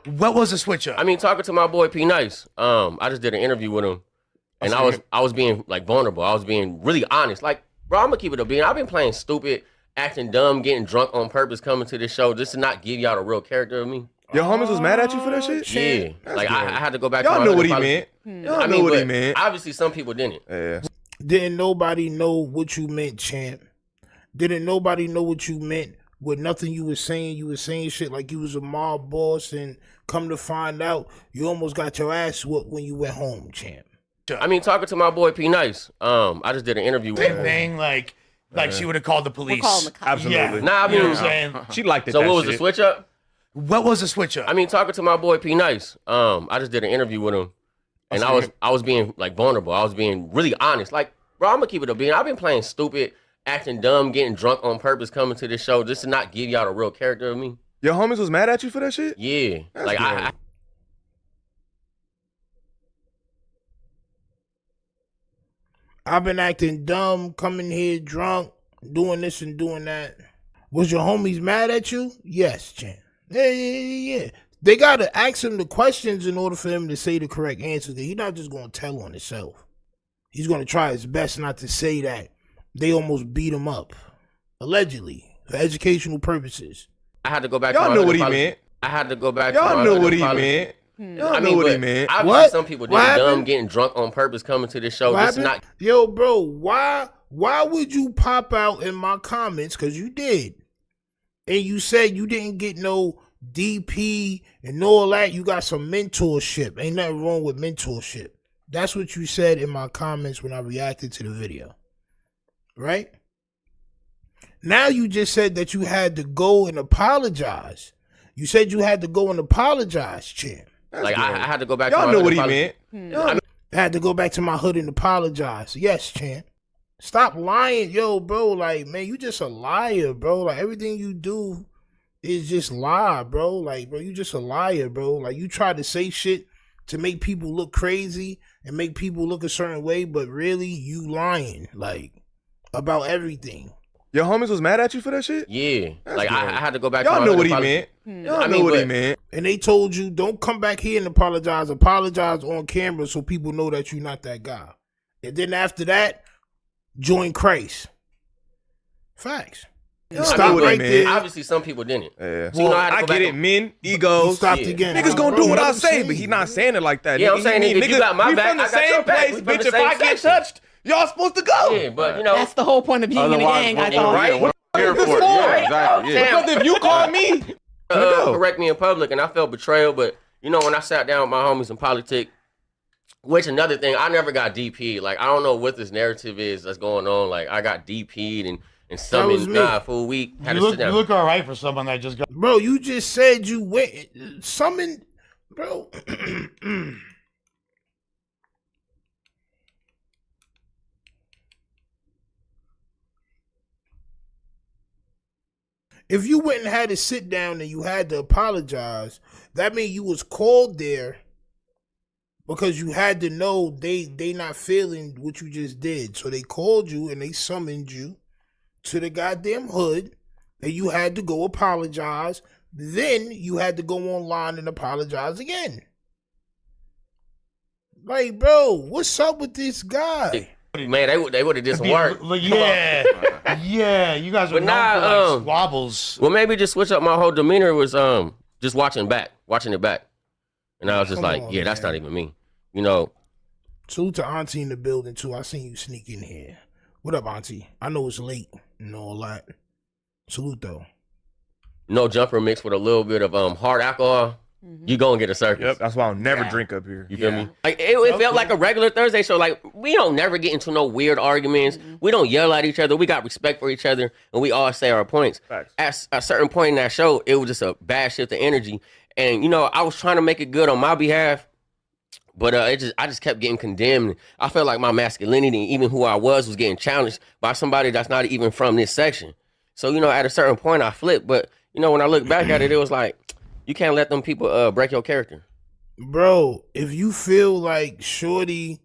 What was the switch up? I mean, talking to my boy P Nice. I just did an interview with him, and I was being like vulnerable. I was being really honest. Like, bro, I'm gonna keep it a bean. I've been playing stupid, acting dumb, getting drunk on purpose, coming to this show just to not give y'all the real character of me. Your homies was mad at you for that shit? Yeah, like I had to go back. Y'all to knew what he meant. Y'all knew what he but meant. Obviously, some people didn't. Yeah. Didn't nobody know what you meant, champ? Didn't nobody know what you meant with nothing you were saying? You were saying shit like you was a mob boss, and come to find out, you almost got your ass whooped when you went home, champ. I mean, talking to my boy P Nice. I just did an interview with Same him. thing, like she would have called the police. Absolutely. Yeah. Nah, I mean, You know what I'm saying? She liked it. So that what was shit. the switch up? What was the switch up? I mean, talking to my boy P Nice. I just did an interview with him, and I was being like vulnerable. I was being really honest. Like, bro, I'm gonna keep it a bean. I've been playing stupid, acting dumb, getting drunk on purpose, coming to this show just to not give y'all the real character of me. Your homies was mad at you for that shit? Yeah, That's like good. I I've been acting dumb, coming here drunk, doing this and doing that. Was your homies mad at you? Yes, champ. Yeah. They gotta ask him the questions in order for him to say the correct answer. He's not just gonna tell on himself. He's gonna try his best not to say that they almost beat him up, allegedly, for educational purposes. I had to go back. Y'all to my knew other what he policy. meant. I had to go back. Y'all to my knew other what he policy. meant. Y'all I knew mean, what he but meant. Obviously, What? some people What did dumb, happened? getting drunk on purpose, coming to this show What just to not. happened? Yo, bro, why would you pop out in my comments? Because you did. And you said you didn't get no DP and all that. You got some mentorship. Ain't nothing wrong with mentorship. That's what you said in my comments when I reacted to the video. Right? Now you just said that you had to go and apologize. You said you had to go and apologize, champ. Like I had to go back. Y'all to my knew other what he policy. meant. I had to go back to my hood and apologize. Yes, champ. Stop lying, yo, bro. Like, man, you just a liar, bro. Like, everything you do is just lie, bro. Like, bro, you just a liar, bro. Like, you try to say shit to make people look crazy and make people look a certain way, but really, you lying, like, about everything. Your homies was mad at you for that shit? Yeah, That's like good. I had to go back. Y'all to my knew other what he policy. meant. Y'all knew what he meant. And they told you, don't come back here and apologize. Apologize on camera so people know that you're not that guy. And then after that, join Christ. Facts. And stop what he right meant. there. Obviously, some people didn't. Yeah. So, you know, I had to I go get back it. and- Men, egos. He stopped again. Niggas gonna Bro, do what let I him say, say. but he not saying it like that. Yeah, nigga. I'm saying He- if you nigga, got my we back, from the I got same your back. place, We from bitch. the If same I get section. touched, y'all supposed to go. Yeah, but you know, That's the whole point of being in the gang, I thought. Right? What Here this for it. for? Yeah, exactly. Yeah. Because if you call me, correct me in public, and I felt betrayal. But you know, when I sat down with my homies in politics, which another thing, I never got DP'd. Like I don't know what this narrative is that's going on. Like I got DP'd and was summoned me. for a week. Had You to look, sit down. you look all right for someone that just got. Bro, you just said you went summoned, bro. If you went and had to sit down and you had to apologize, that means you was called there because you had to know they not feeling what you just did. So they called you and they summoned you to the goddamn hood, and you had to go apologize. Then you had to go online and apologize again. Like, bro, what's up with this guy? Man, they would have did some work. Yeah, yeah. You guys are But known nah, for like squabbles. Well, maybe just switch up my whole demeanor was just watching it back, and I was just Come like, on, yeah, that's man. not even me, you know. Salute to Auntie in the building too. I seen you sneak in here. What up, Auntie? I know it's late and all that. Salute though. No jumper mixed with a little bit of hard alcohol. you gonna get a circus. Yep, that's why I'll never drink up here. You feel me? Like it felt like a regular Thursday show. Like we don't never get into no weird arguments. We don't yell at each other. We got respect for each other, and we all say our points. At a certain point in that show, it was just a bad shift of energy. And you know, I was trying to make it good on my behalf, but I just kept getting condemned. I felt like my masculinity, even who I was getting challenged by somebody that's not even from this section. So you know, at a certain point, I flipped. But you know, when I look back at it, it was like, you can't let them people break your character. Bro, if you feel like Shorty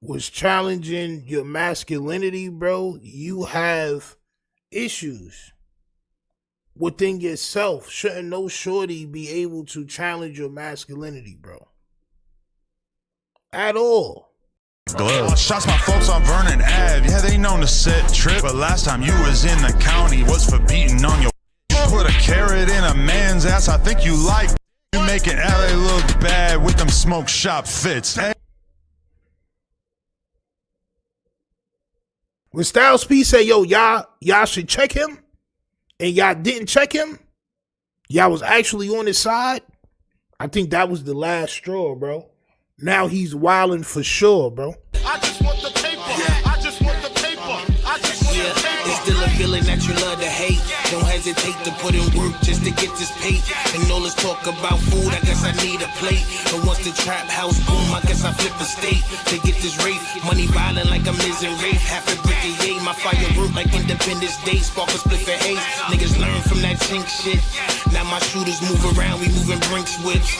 was challenging your masculinity, bro, you have issues within yourself. Shouldn't no Shorty be able to challenge your masculinity, bro? At all. Glove. Shots my folks on Vernon Ave. Yeah, they known to set trip. But last time you was in the county was for beating on your. Put a carrot in a man's ass. I think you like. You making LA look bad with them smoke shop fits. Hey. When Styles P say, yo, y'all should check him, and y'all didn't check him, y'all was actually on his side, I think that was the last straw, bro. Now he's wilding for sure, bro. I just want the paper. I just want the paper. I just want the paper. It's still a feeling that you love to hate. Don't hesitate to put in work just to get this paid. And all this talk about food, I guess I need a plate. And once the trap house boom, I guess I flip a state to get this rate. Money violent like I'm missing Rafe. Half a brick of yay, my fire work like Independence Day. Spark a split for haze. Niggas learn from that chink shit. Now my shooters move around, we moving Brinks whips.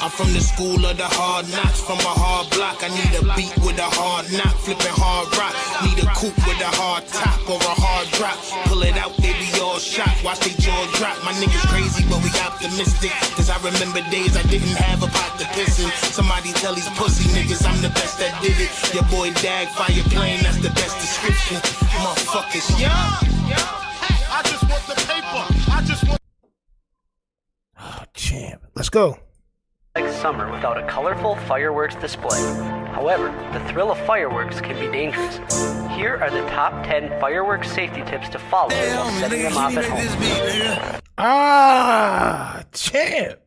I'm from the school of the hard knocks, from a hard block. I need a beat with a hard knock, flipping hard rock. Need a coupe with a hard top or a hard drop. Pull it out, they be all shocked. Watch they jaw drop. My niggas crazy, but we optimistic. Cause I remember days I didn't have a pot to piss in. Somebody tell these pussy niggas I'm the best that did it. Your boy Dag, fire plane, that's the best description. Motherfuckers, yeah. I just want the paper. I just want. Oh, champ. Let's go. Like summer without a colorful fireworks display. However, the thrill of fireworks can be dangerous. Here are the top 10 fireworks safety tips to follow while setting them off at home. Champ.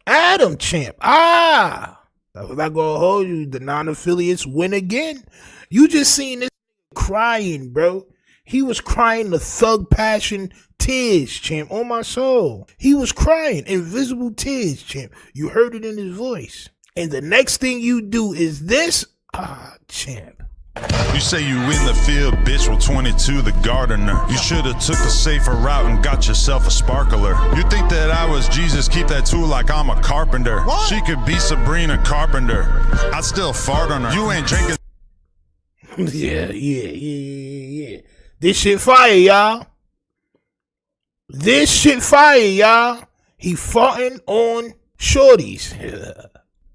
Adam Champ. I'm not gonna hold you. The non-affiliates win again. You just seen this crying, bro. He was crying the thug passion tears, champ, on my soul. He was crying invisible tears, champ. You heard it in his voice. And the next thing you do is this. Champ. You say you in the field, bitch, well 22 the gardener. You should've took the safer route and got yourself a sparkler. You think that I was Jesus, keep that tool like I'm a carpenter. What? She could be Sabrina Carpenter. I'd still fart on her. You ain't drinking. Yeah. This shit fire, y'all. This shit fire, y'all. He farting on shorties.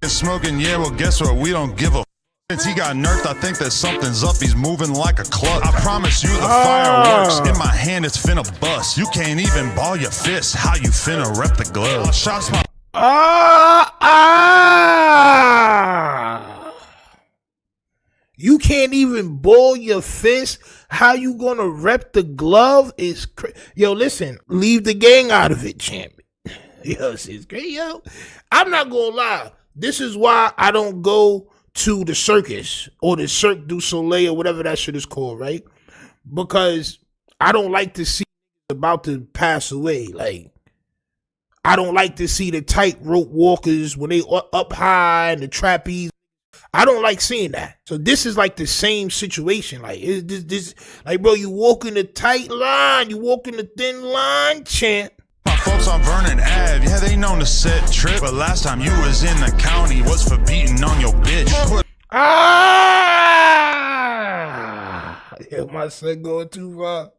Smoking, yeah, well, guess what? We don't give a Since he got nerfed, I think that something's up. He's moving like a club. I promise you the fireworks in my hand, it's finna bust. You can't even ball your fist. How you finna rep the glove? Shots my. You can't even ball your fist. How you gonna rep the glove is yo, listen, leave the gang out of it, champ. Yo, it's great, yo. I'm not gonna lie. This is why I don't go to the circus or the Cirque du Soleil or whatever that shit is called, right? Because I don't like to see about to pass away. Like, I don't like to see the tightrope walkers when they up high and the trapeze. I don't like seeing that. So this is like the same situation. Like, this like, bro, you walk in the tight line, you walk in the thin line, champ. My folks on Vernon Ave, yeah, they known to set trip. But last time you was in the county was for beating on your bitch. Yeah, my son going too far.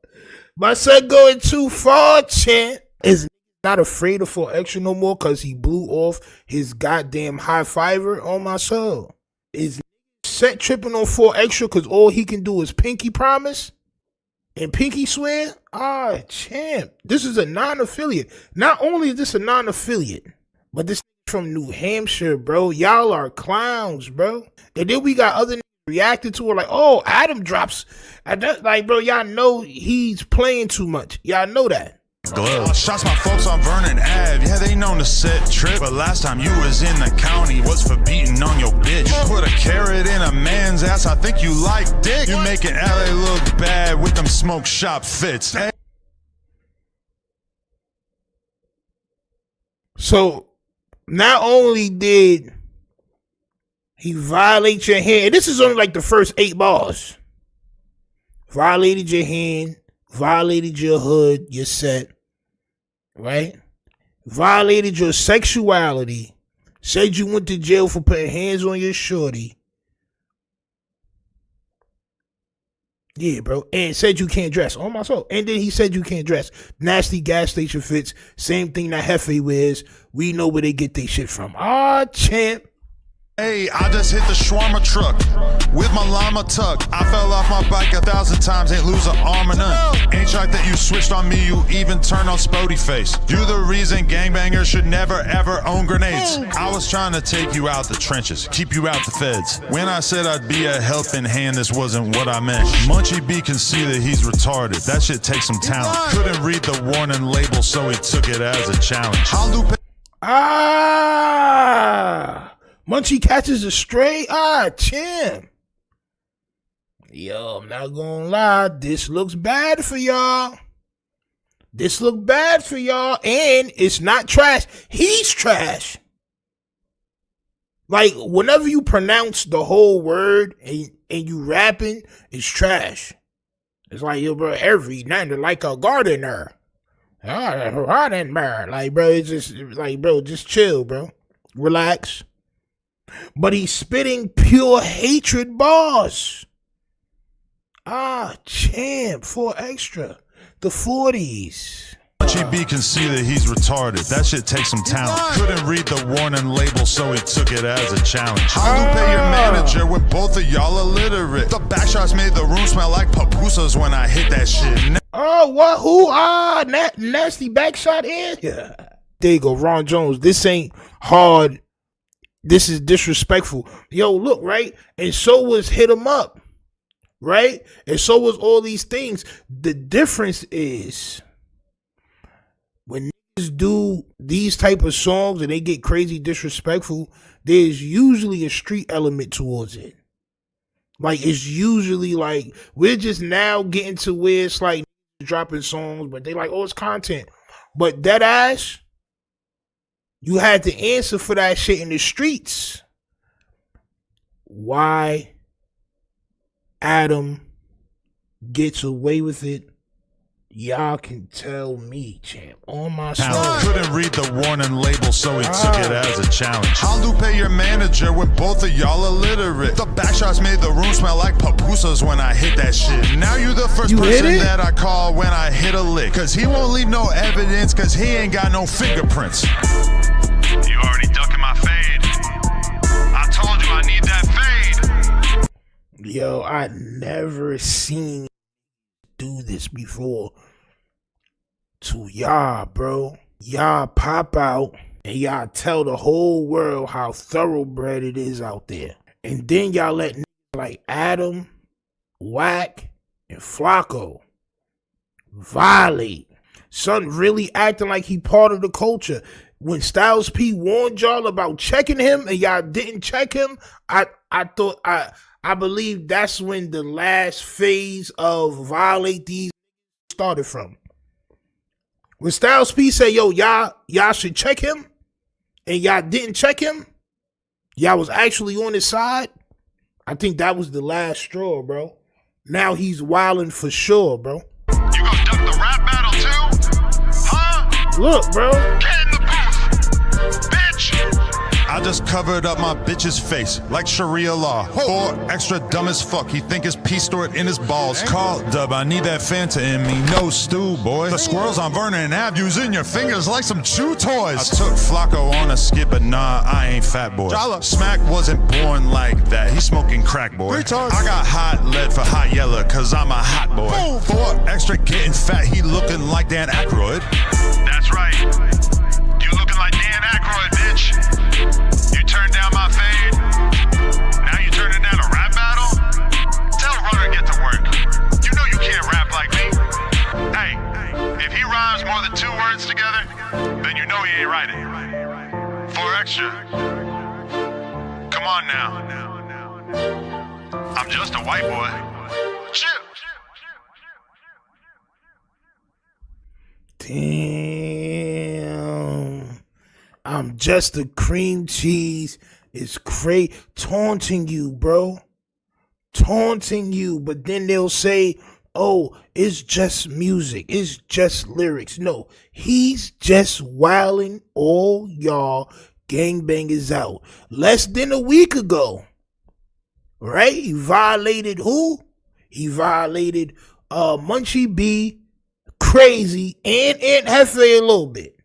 My son going too far, champ. Is not afraid of 4Extra no more because he blew off his goddamn high fiver on my soul. Is set tripping on 4Extra because all he can do is pinky promise and pinky swear? Champ. This is a non-affiliate. Not only is this a non-affiliate, but this from New Hampshire, bro. Y'all are clowns, bro. And then we got other reacted to it like, oh, Adam drops. Like, bro, y'all know he's playing too much. Y'all know that. glove. Shots my folks on Vernon Ave. Yeah, they known to set trip. But last time you was in the county was for beating on your bitch. You put a carrot in a man's ass. I think you like dick. You making LA look bad with them smoke shop fits. Hey. So not only did he violate your hand, and this is only like the first 8 bars. Violated your hand, violated your hood, your set, right? Violated your sexuality, said you went to jail for putting hands on your shorty. Yeah, bro. And said you can't dress. On my soul. And then he said you can't dress. Nasty gas station fits. Same thing that Hefe wears. We know where they get their shit from. Champ. Hey, I just hit the shawarma truck with my llama tuck. I fell off my bike 1,000 times, ain't lose an arm or none. Ain't like that you switched on me, you even turned on Spody face. You the reason gangbangers should never ever own grenades. I was trying to take you out the trenches, keep you out the feds. When I said I'd be a helping hand, this wasn't what I meant. Munchie B can see that he's retarded, that shit takes some talent. Couldn't read the warning label, so he took it as a challenge. Munchie catches a stray. Champ. Yo, I'm not gonna lie. This looks bad for y'all. This look bad for y'all. And it's not trash. He's trash. Like, whenever you pronounce the whole word and you rapping, it's trash. It's like, yo, bro, every night like a gardener. Gardener. Like, bro, it's just, like, bro, just chill, bro. Relax. But he's spitting pure hatred bars. Champ, 4 extra. The 40s. Munchie B can see that he's retarded. That shit takes some talent. Couldn't read the warning label, so he took it as a challenge. How to pay your manager when both of y'all illiterate? The backshots made the room smell like pupusas when I hit that shit. What? Who? Nasty backshot in? Yeah. There you go, Ron Jones. This ain't hard. This is disrespectful. Yo, look, right? And so was Hit 'Em Up, right? And so was all these things. The difference is when niggas do these type of songs and they get crazy disrespectful, there's usually a street element towards it. Like, it's usually like, we're just now getting to where it's like dropping songs, but they like, oh, it's content. But that ass, you had to answer for that shit in the streets. Why Adam gets away with it, y'all can tell me, champ. On my soul. Couldn't read the warning label, so he took it as a challenge. How to pay your manager when both of y'all illiterate? The backshots made the room smell like pupusas when I hit that shit. Now you the first person that I call when I hit a lick. Cause he won't leave no evidence, cause he ain't got no fingerprints. You already ducking my fade. I told you I need that fade. Yo, I never seen do this before to y'all, bro. Y'all pop out and y'all tell the whole world how thoroughbred it is out there. And then y'all let niggas like Adam, Wack, and Flacco violate. Son really acting like he part of the culture. When Styles P warned y'all about checking him and y'all didn't check him, I believe that's when the last phase of violate these started from. When Styles P said, yo, y'all should check him, and y'all didn't check him, y'all was actually on his side, I think that was the last straw, bro. Now he's wilding for sure, bro. You gonna duck the rap battle too? Huh? Look, bro. Get in the booth, bitch! I just covered up my bitch's face like Sharia law. 4 extra dumb as fuck. He think his pee stored in his balls. Call Dub, I need that Fanta in me. No stew, boy. The squirrels on Vernon Ave using your fingers like some chew toys. I took Flacco on a skip, but nah, I ain't fat boy. Smack wasn't born like that. He's smoking crack, boy. I got hot lead for hot yellow, cause I'm a hot boy. 4 extra getting fat. He looking like Dan Aykroyd. That's right. You looking like Dan Aykroyd, bitch. You turned down my fade. Now you turning down a rap battle? Tell Runner get to work. You know you can't rap like me. Hey, if he rhymes more than 2 extra. Come on now. I'm just a white boy. Chill. Damn. I'm just a cream cheese. It's crazy. Taunting you, bro. Taunting you. But then they'll say, oh, it's just music. It's just lyrics. No, he's just wilding all y'all gangbangers out. Less than a week ago. Right? He violated who? He violated Munchie B, Crazy, and Aunt Hefe a little bit.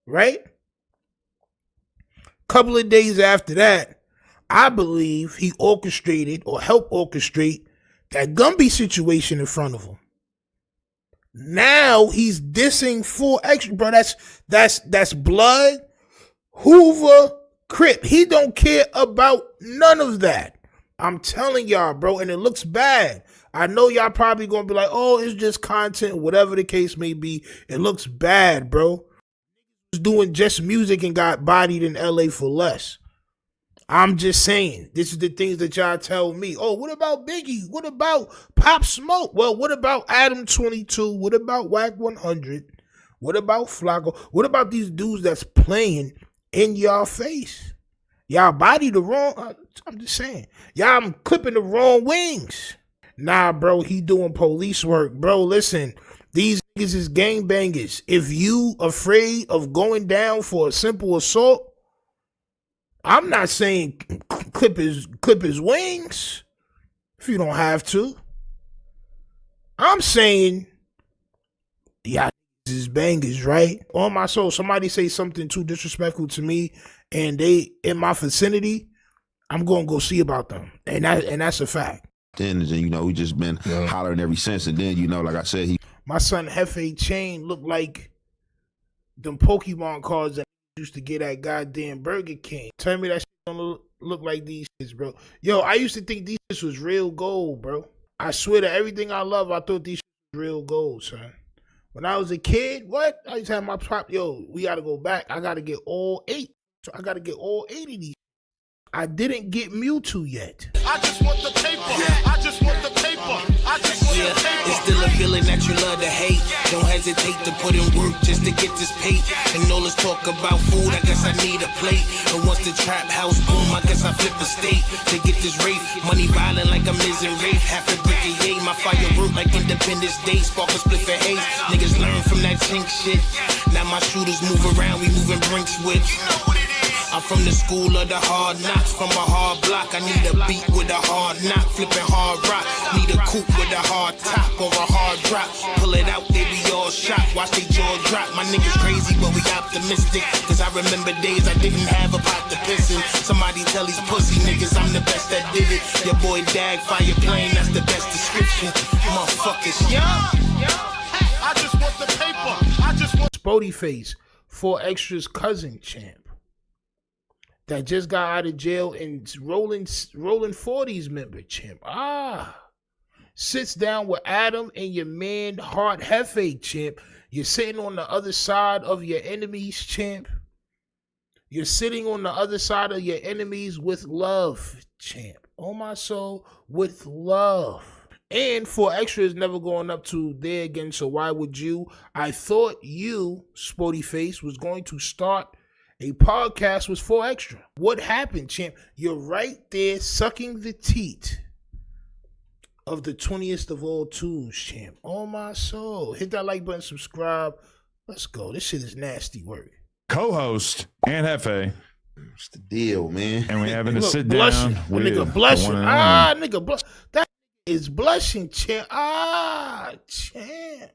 Right? Couple of days after that, I believe he orchestrated or helped orchestrate that Gumby situation in front of him. Now he's dissing 4 Extra, bro. That's blood, Hoover, Crip. He don't care about none of that. I'm telling y'all, bro, and it looks bad. I know y'all probably gonna be like, oh, it's just content, whatever the case may be. It looks bad, bro. He's doing just music and got bodied in LA for less. I'm just saying, this is the things that y'all tell me. Oh, what about Biggie? What about Pop Smoke? Well, what about Adam 22? What about Wack 100? What about Flacco? What about these dudes that's playing in y'all face? Y'all body the wrong, I'm just saying. Y'all clipping the wrong wings. Nah, bro, he doing police work. Bro, listen, these niggas is gangbangers. If you afraid of going down for a simple assault, I'm not saying clip his wings if you don't have to. I'm saying, yeah, this is bangers, right? On my soul, somebody say something too disrespectful to me and they in my vicinity, I'm gonna go see about them. And that's a fact. Then, you know, we just been hollering ever since. And then, you know, like I said, my son Hefe chain looked like them Pokemon cards that used to get at goddamn Burger King. Tell me that shit don't look like these shits, bro. Yo, I used to think these shits was real gold, bro. I swear to everything I love, I thought these shits was real gold, son. When I was a kid, what? I used to have my prop. Yo, we got to go back. I got to get all 8. So I got to get all 8 of these. I didn't get Mewtwo yet. I just want the paper. I just want the paper. I just want the paper. It's still a feeling that you love to hate. Don't hesitate to put in work just to get this paid. And all this talk about food, I guess I need a plate. And once the trap house boom, I guess I flip a state to get this rate. Money violent like a Miz and Rafe. Half a brick a yay. My fire work like Independence Day. Spark a split for haze. Niggas learn from that chink shit. Now my shooters move around, we moving brinks with. I'm from the school of the hard knocks, from a hard block. I need a beat with a hard knock, flipping hard rock. Need a coupe with a hard top or a hard drop. Pull it out, they be all shocked. Watch they jaw drop. My niggas crazy, but we optimistic. Cause I remember days I didn't have a pot to piss in. Somebody tell these pussy niggas I'm the best that did it. Your boy Dag, fire plane, that's the best description. Motherfuckers, yeah. I just want the paper. I just want Spody Face, 4 Extra's cousin champ. That just got out of jail and rolling 40s member champ. Sits down with Adam and your man Hard Hefe champ. You're sitting on the other side of your enemies champ. You're sitting on the other side of your enemies with love champ. Oh my soul, with love. And 4 Extra is never going up to there again, so why would you? I thought you, Spody Face, was going to start a podcast with 4 Extra. What happened, champ? You're right there sucking the teat of the 20th of all twos, champ. Oh my soul. Hit that like button, subscribe. Let's go. This shit is nasty work. Co-host and Hefe. What's the deal, man? And we having to Look, sit blushing. down with Nigga blushing. Nigga blush. That is blushing, champ. Champ.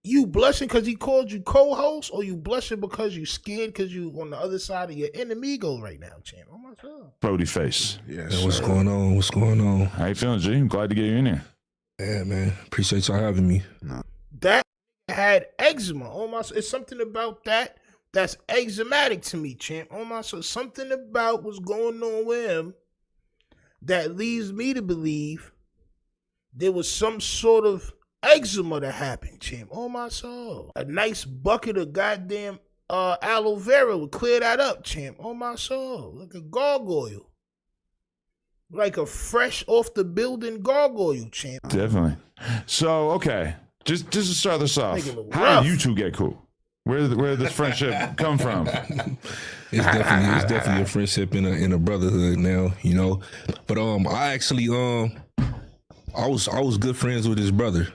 You blushing because he called you co-host, or you blushing because you scared because you on the other side of your enemigo right now, champ? Oh my God. Brody Face. Yes, what's going on? What's going on? How you feeling, G? I'm glad to get you in here. Yeah, man. Appreciate y'all having me. That had eczema. Oh my, it's something about that that's eczematic to me, champ. Oh my, so something about what's going on with him that leads me to believe there was some sort of eczema that happened, champ. Oh my soul. A nice bucket of goddamn aloe vera would clear that up, champ. On my soul. Like a gargoyle. Like a fresh off the building gargoyle, champ. Definitely. So, okay. Just to start this off, how rough. did you two get cool? Where did this friendship come from? It's definitely a friendship in a brotherhood now, you know. But I actually I was good friends with his brother.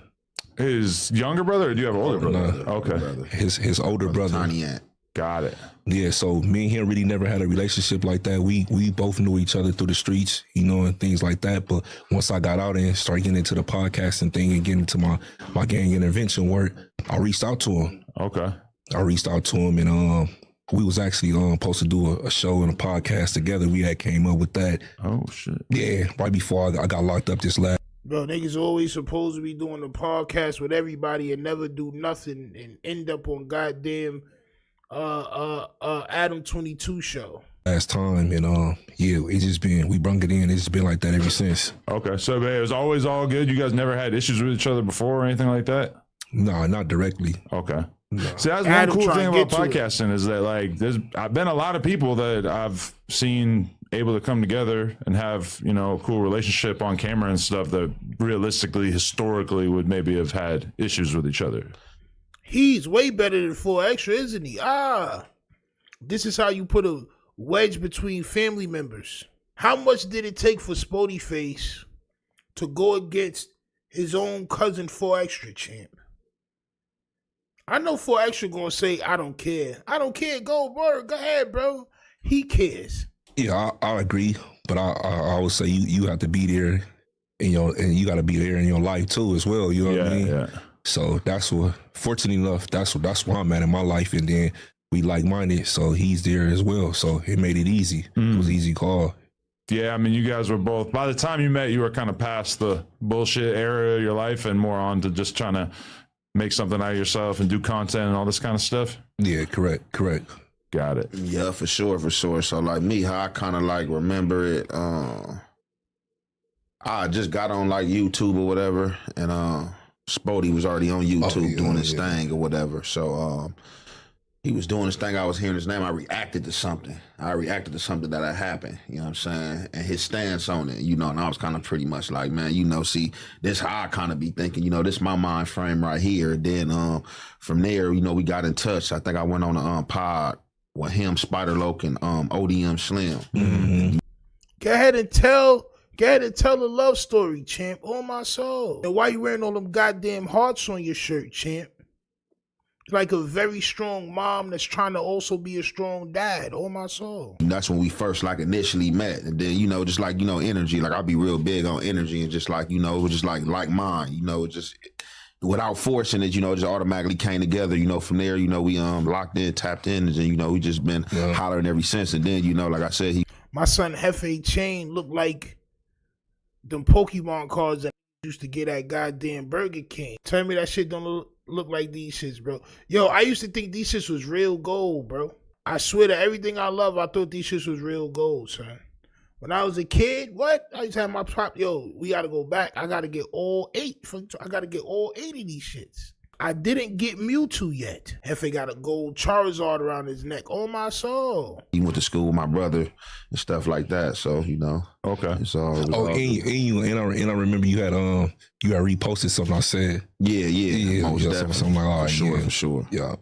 His younger brother, or do you have an older brother? Nah, Okay. His older brother. Tiny Ant. Got it. Yeah, so me and him really never had a relationship like that. We both knew each other through the streets, you know, and things like that. But once I got out and started getting into the podcasting thing and getting into my gang intervention work, I reached out to him. Okay. I reached out to him, and we was actually supposed to do a show and a podcast together. We had came up with that. Oh shit. Yeah, right before I got locked up this last. Bro, niggas always supposed to be doing a podcast with everybody and never do nothing and end up on goddamn Adam 22 show. Last time, and yeah, it's just been, we brung it in. It's just been like that ever since. Okay, so it was always all good. You guys never had issues with each other before or anything like that? No, not directly. Okay. No. See, that's one Adam cool trying thing to about get to it. podcasting is that like I've been a lot of people that I've seen able to come together and have, you know, a cool relationship on camera and stuff that realistically, historically would maybe have had issues with each other. He's way better than 4 Extra, isn't he? This is how you put a wedge between family members. How much did it take for Spody Face to go against his own cousin 4 Extra, champ? I know 4 Extra gonna say, I don't care. I don't care. Go ahead, bro. He cares. Yeah, I agree, but I always say you have to be there and you got to be there in your life too as well. You know what I mean? Yeah. So that's what, fortunately enough, that's where I'm at in my life, and then we like-minded, so he's there as well. So it made it easy. It was an easy call. Yeah, I mean, you guys were both, by the time you met, you were kind of past the bullshit era of your life and more on to just trying to make something out of yourself and do content and all this kind of stuff. Yeah, correct. Got it. Yeah, for sure. So like me, how I kind of like remember it, I just got on like YouTube or whatever, and Spody was already on YouTube doing his thing or whatever. So he was doing his thing. I was hearing his name. I reacted to something. That had happened. You know what I'm saying? And his stance on it, you know, and I was kind of pretty much like, man, you know, see, this how I kind of be thinking, you know, this my mind frame right here. Then from there, you know, we got in touch. I think I went on a pod with him, Spider Loke, and ODM Slim. Mm-hmm. Go ahead and tell the love story, champ. On my soul. And why you wearing all them goddamn hearts on your shirt, champ? Like a very strong mom that's trying to also be a strong dad. On my soul. And that's when we first like initially met. And then, you know, just like, you know, energy. Like I'll be real big on energy and just like, you know, it was just like mine, you know, just without forcing it, you know, it just automatically came together. You know, from there, you know, we locked in, tapped in, and you know, we just been hollering ever since. And then, you know, like I said, my son Hefe Chain looked like them Pokemon cards that I used to get at goddamn Burger King. Tell me that shit don't look like these shits, bro. Yo, I used to think these shits was real gold, bro. I swear to everything I love, I thought these shits was real gold, son. When I was a kid, what? I used to have my pop, yo, we gotta go back. I gotta get all 8 of these shits. I didn't get Mewtwo yet. Hefe got a gold Charizard around his neck. Oh my soul. he went to school with my brother and stuff like that. So, you know. Okay. So and I remember you had reposted something I said. Yeah. Most definitely. Something like, all right, for sure. Yeah.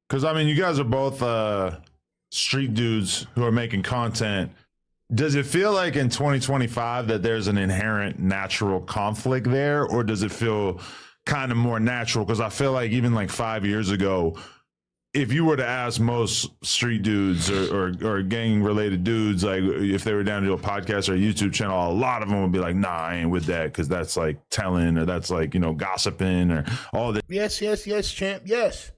Because, I mean, you guys are both street dudes who are making content. Does it feel like in 2025 that there's an inherent natural conflict there, or does it feel kind of more natural? Because I feel like even like 5 years ago, if you were to ask most street dudes or gang related dudes, like if they were down to do a podcast or a YouTube channel, a lot of them would be like, nah, I ain't with that, because that's like telling, or that's like, you know, gossiping or all that. Yes, champ. Yes.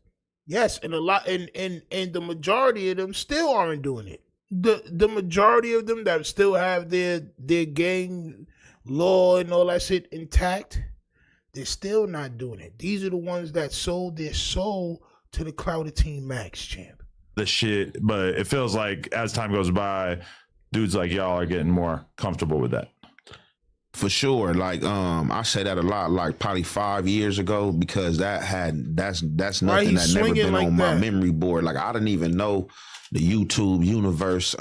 And a lot, and the majority of them still aren't doing it. The majority of them that still have their gang law and all that shit intact, they're still not doing it. These are the ones that sold their soul to the Clouded Team Max, champ. The shit, but it feels like as time goes by, dudes like y'all are getting more comfortable with that. For sure. Like, I say that a lot, like probably 5 years ago, because that's nothing that never been on my memory board. Like, I didn't even know the YouTube universe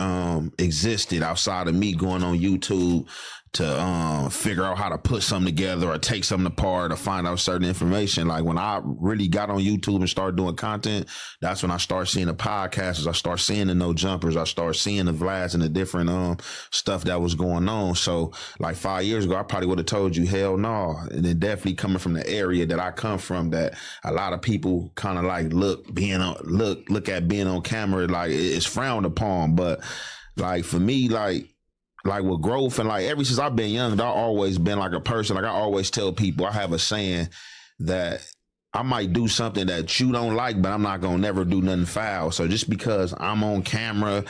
existed outside of me going on YouTube to figure out how to put something together or take something apart or find out certain information. Like, when I really got on YouTube and started doing content, that's when I started seeing the podcasters. I started seeing the No Jumpers. I started seeing the Vlads and the different stuff that was going on. So like 5 years ago, I probably would have told you hell no. And then definitely coming from the area that I come from, that a lot of people kind of like look at being on camera like it's frowned upon. But like for me, like with growth and like ever since I've been young, I've always been like a person. Like I always tell people, I have a saying that I might do something that you don't like, but I'm not gonna never do nothing foul. So just because I'm on camera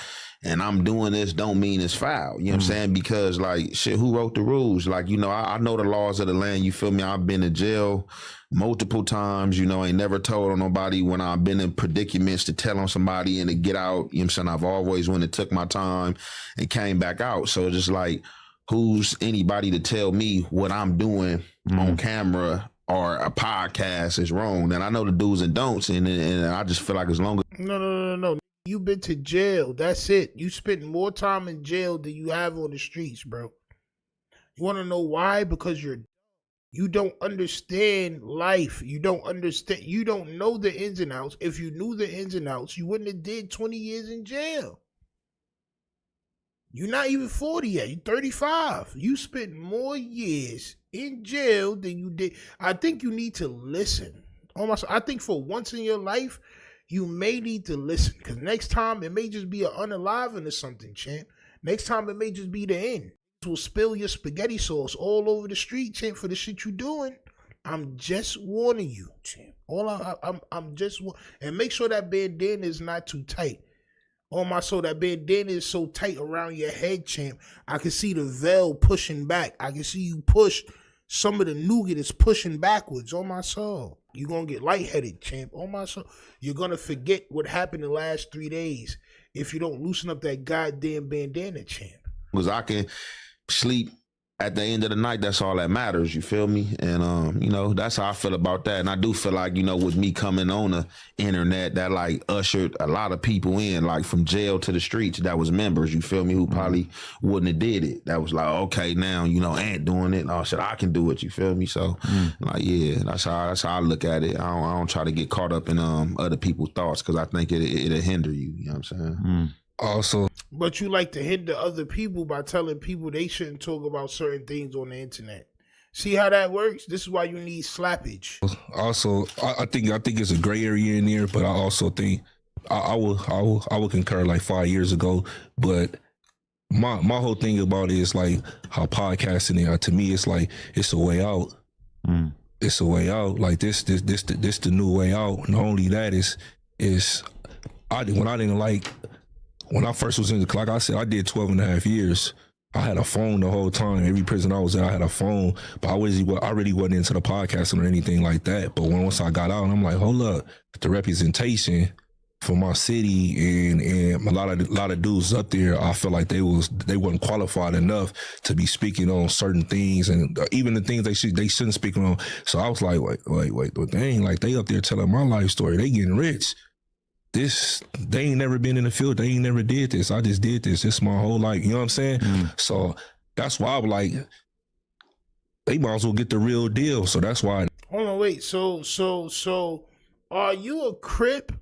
and I'm doing this don't mean it's foul. You know what I'm saying? Because like shit, who wrote the rules? Like, you know, I know the laws of the land, you feel me? I've been to jail multiple times, you know, ain't never told on nobody when I've been in predicaments to tell on somebody and to get out. You know what I'm saying? I've always went and took my time and came back out. So just like, who's anybody to tell me what I'm doing on camera or a podcast is wrong? And I know the do's and don'ts, and I just feel like as long as No. You've been to jail. That's it. You spent more time in jail than you have on the streets, bro. You want to know why? Because you don't understand life. You don't know the ins and outs. If you knew the ins and outs, you wouldn't have did 20 years in jail. You're not even 40 yet. You're 35. You spent more years in jail than you did. I think you need to listen. I think for once in your life, you may need to listen, because next time it may just be an unaliving or something, champ. Next time it may just be the end. Will spill your spaghetti sauce all over the street, champ, for the shit you doing. I'm just warning you, champ. I'm just and make sure that bandana is not too tight. On my soul, that bandana is so tight around your head, champ. I can see the veil pushing back. I can see you push. Some of the nougat is pushing backwards. On my soul, you're going to get lightheaded, champ. On my soul, you're going to forget what happened the last 3 days if you don't loosen up that goddamn bandana, champ. Because I can sleep at the end of the night, that's all that matters, you feel me? And, you know, that's how I feel about that. And I do feel like, you know, with me coming on the internet, that like ushered a lot of people in, like from jail to the streets, that was members, you feel me, who probably wouldn't have did it. That was like, okay, now, you know, Ant doing it. Oh shit, I can do it, you feel me? So like, yeah, that's how I look at it. I don't try to get caught up in other people's thoughts, because I think it'll hinder you, you know what I'm saying? Also, but you like to hinder other people by telling people they shouldn't talk about certain things on the internet. See how that works? This is why you need slappage. Also, I think it's a gray area in there, but I also think I will concur like 5 years ago. But my whole thing about it is like how podcasting to me, it's like it's a way out. It's a way out. Like this the new way out. Not only that when I first was in the, like I said, I did 12 and a half years. I had a phone the whole time. Every prison I was in, I had a phone. But I really wasn't into the podcasting or anything like that. But once I got out, I'm like, hold up, the representation for my city and a lot of dudes up there, I feel like they wasn't qualified enough to be speaking on certain things, and even the things they shouldn't speak on. So I was like, wait, dang, like they up there telling my life story. They getting rich. They ain't never been in the field. They ain't never did this. I just did this. This my whole life. You know what I'm saying? So that's why I was like, they might as well get the real deal. So that's why. Hold on, wait. So are you a Crip?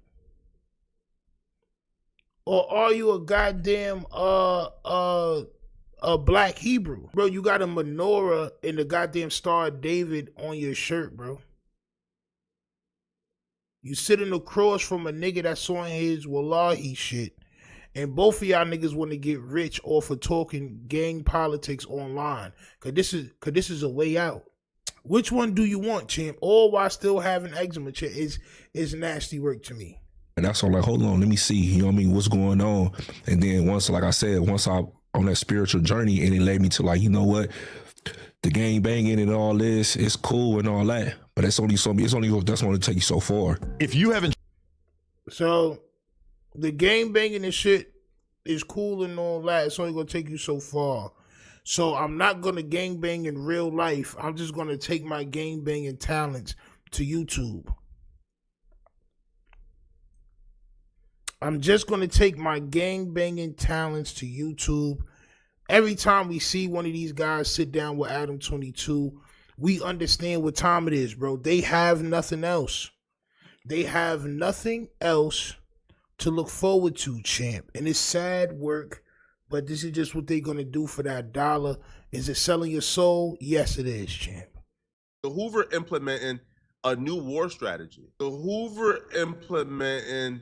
Or are you a goddamn a Black Hebrew? Bro, you got a menorah and the goddamn Star of David on your shirt, bro. You sitting across from a nigga that's on his Wallahi shit. And both of y'all niggas want to get rich off of talking gang politics online. Cause this is a way out. Which one do you want, champ? All while still having eczema, champ, is nasty work to me. And that's all like, hold on, let me see, you know what I mean, what's going on. And then once I on that spiritual journey, and it led me to like, you know what, the gang banging and all this, it's cool and all that. But that's only that's going to take you so far. If you haven't, so the gang banging and shit is cool and all that. It's only going to take you so far. So I'm not gonna gangbang in real life. I'm just gonna take my gangbanging talents to YouTube. I'm just gonna take my gangbanging talents to YouTube. Every time we see one of these guys sit down with Adam 22, we understand what time it is, bro. They have nothing else. They have nothing else to look forward to, champ. And it's sad work, but this is just what they're going to do for that dollar. Is it selling your soul? Yes, it is, champ. The Hoover implementing a new war strategy. The Hoover implementing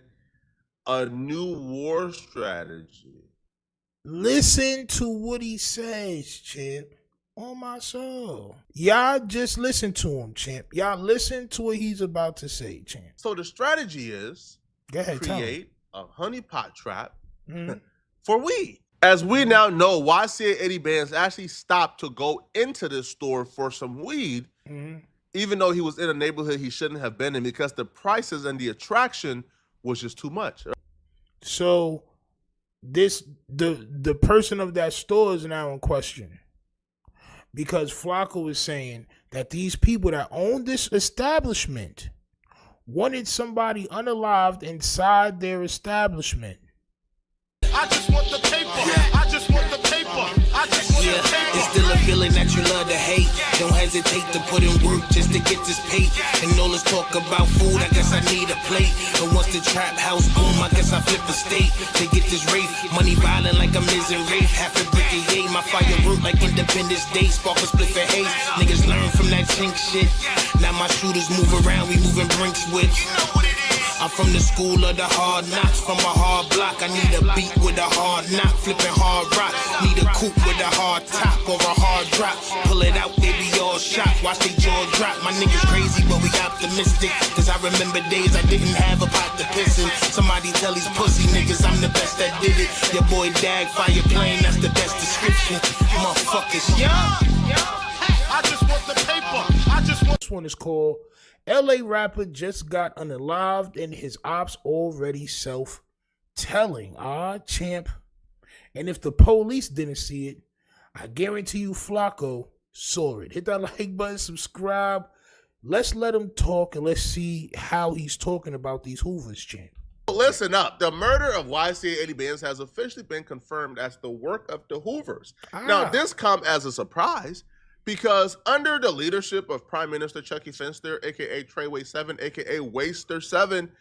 a new war strategy. Listen to what he says, champ. On my soul. Y'all just listen to him, champ. Y'all listen to what he's about to say, champ. So the strategy is create a honeypot trap for weed. As we now know, YCA Eddie Bands actually stopped to go into this store for some weed, even though he was in a neighborhood he shouldn't have been in because the prices and the attraction was just too much. So the person of that store is now in question. Because Flacco is saying that these people that own this establishment wanted somebody unalived inside their establishment. I just want the paper. I just want the paper. I just want the paper. It's still a feeling that you love to hate. Don't hesitate to put in work just to get this paid. And all this talk about food, I guess I need a plate. And once the trap house boom, I guess I flip a state to get this rape. Money violent like I'm in rape. Half a brick a yay. My firework like Independence Day. Spark a split for haze. Niggas learn from that chink shit. Now my shooters move around, we moving brinks with. I'm from the school of the hard knocks, from a hard block. I need a beat with a hard knock, flipping hard rock. Need a coupe with a hard top or a hard drop. Pull it out, they be all shot. Watch they jaw drop. My niggas crazy, but we optimistic. Cause I remember days I didn't have a pot to piss in. Somebody tell these pussy niggas I'm the best that did it. Your boy Dag, fire plane, that's the best description. Motherfuckers, I just want the paper. I just want. This one is called LA rapper just got unalived and his ops already self-telling. Champ. And if the police didn't see it, I guarantee you Flacco saw it. Hit that like button, subscribe. Let's let him talk and let's see how he's talking about these Hoovers, champ. Listen up. The murder of YCA Eddie Bands has officially been confirmed as the work of the Hoovers. Now, this come as a surprise because under the leadership of Prime Minister Chucky Finster, a.k.a. Treyway 7, a.k.a. Waster 7,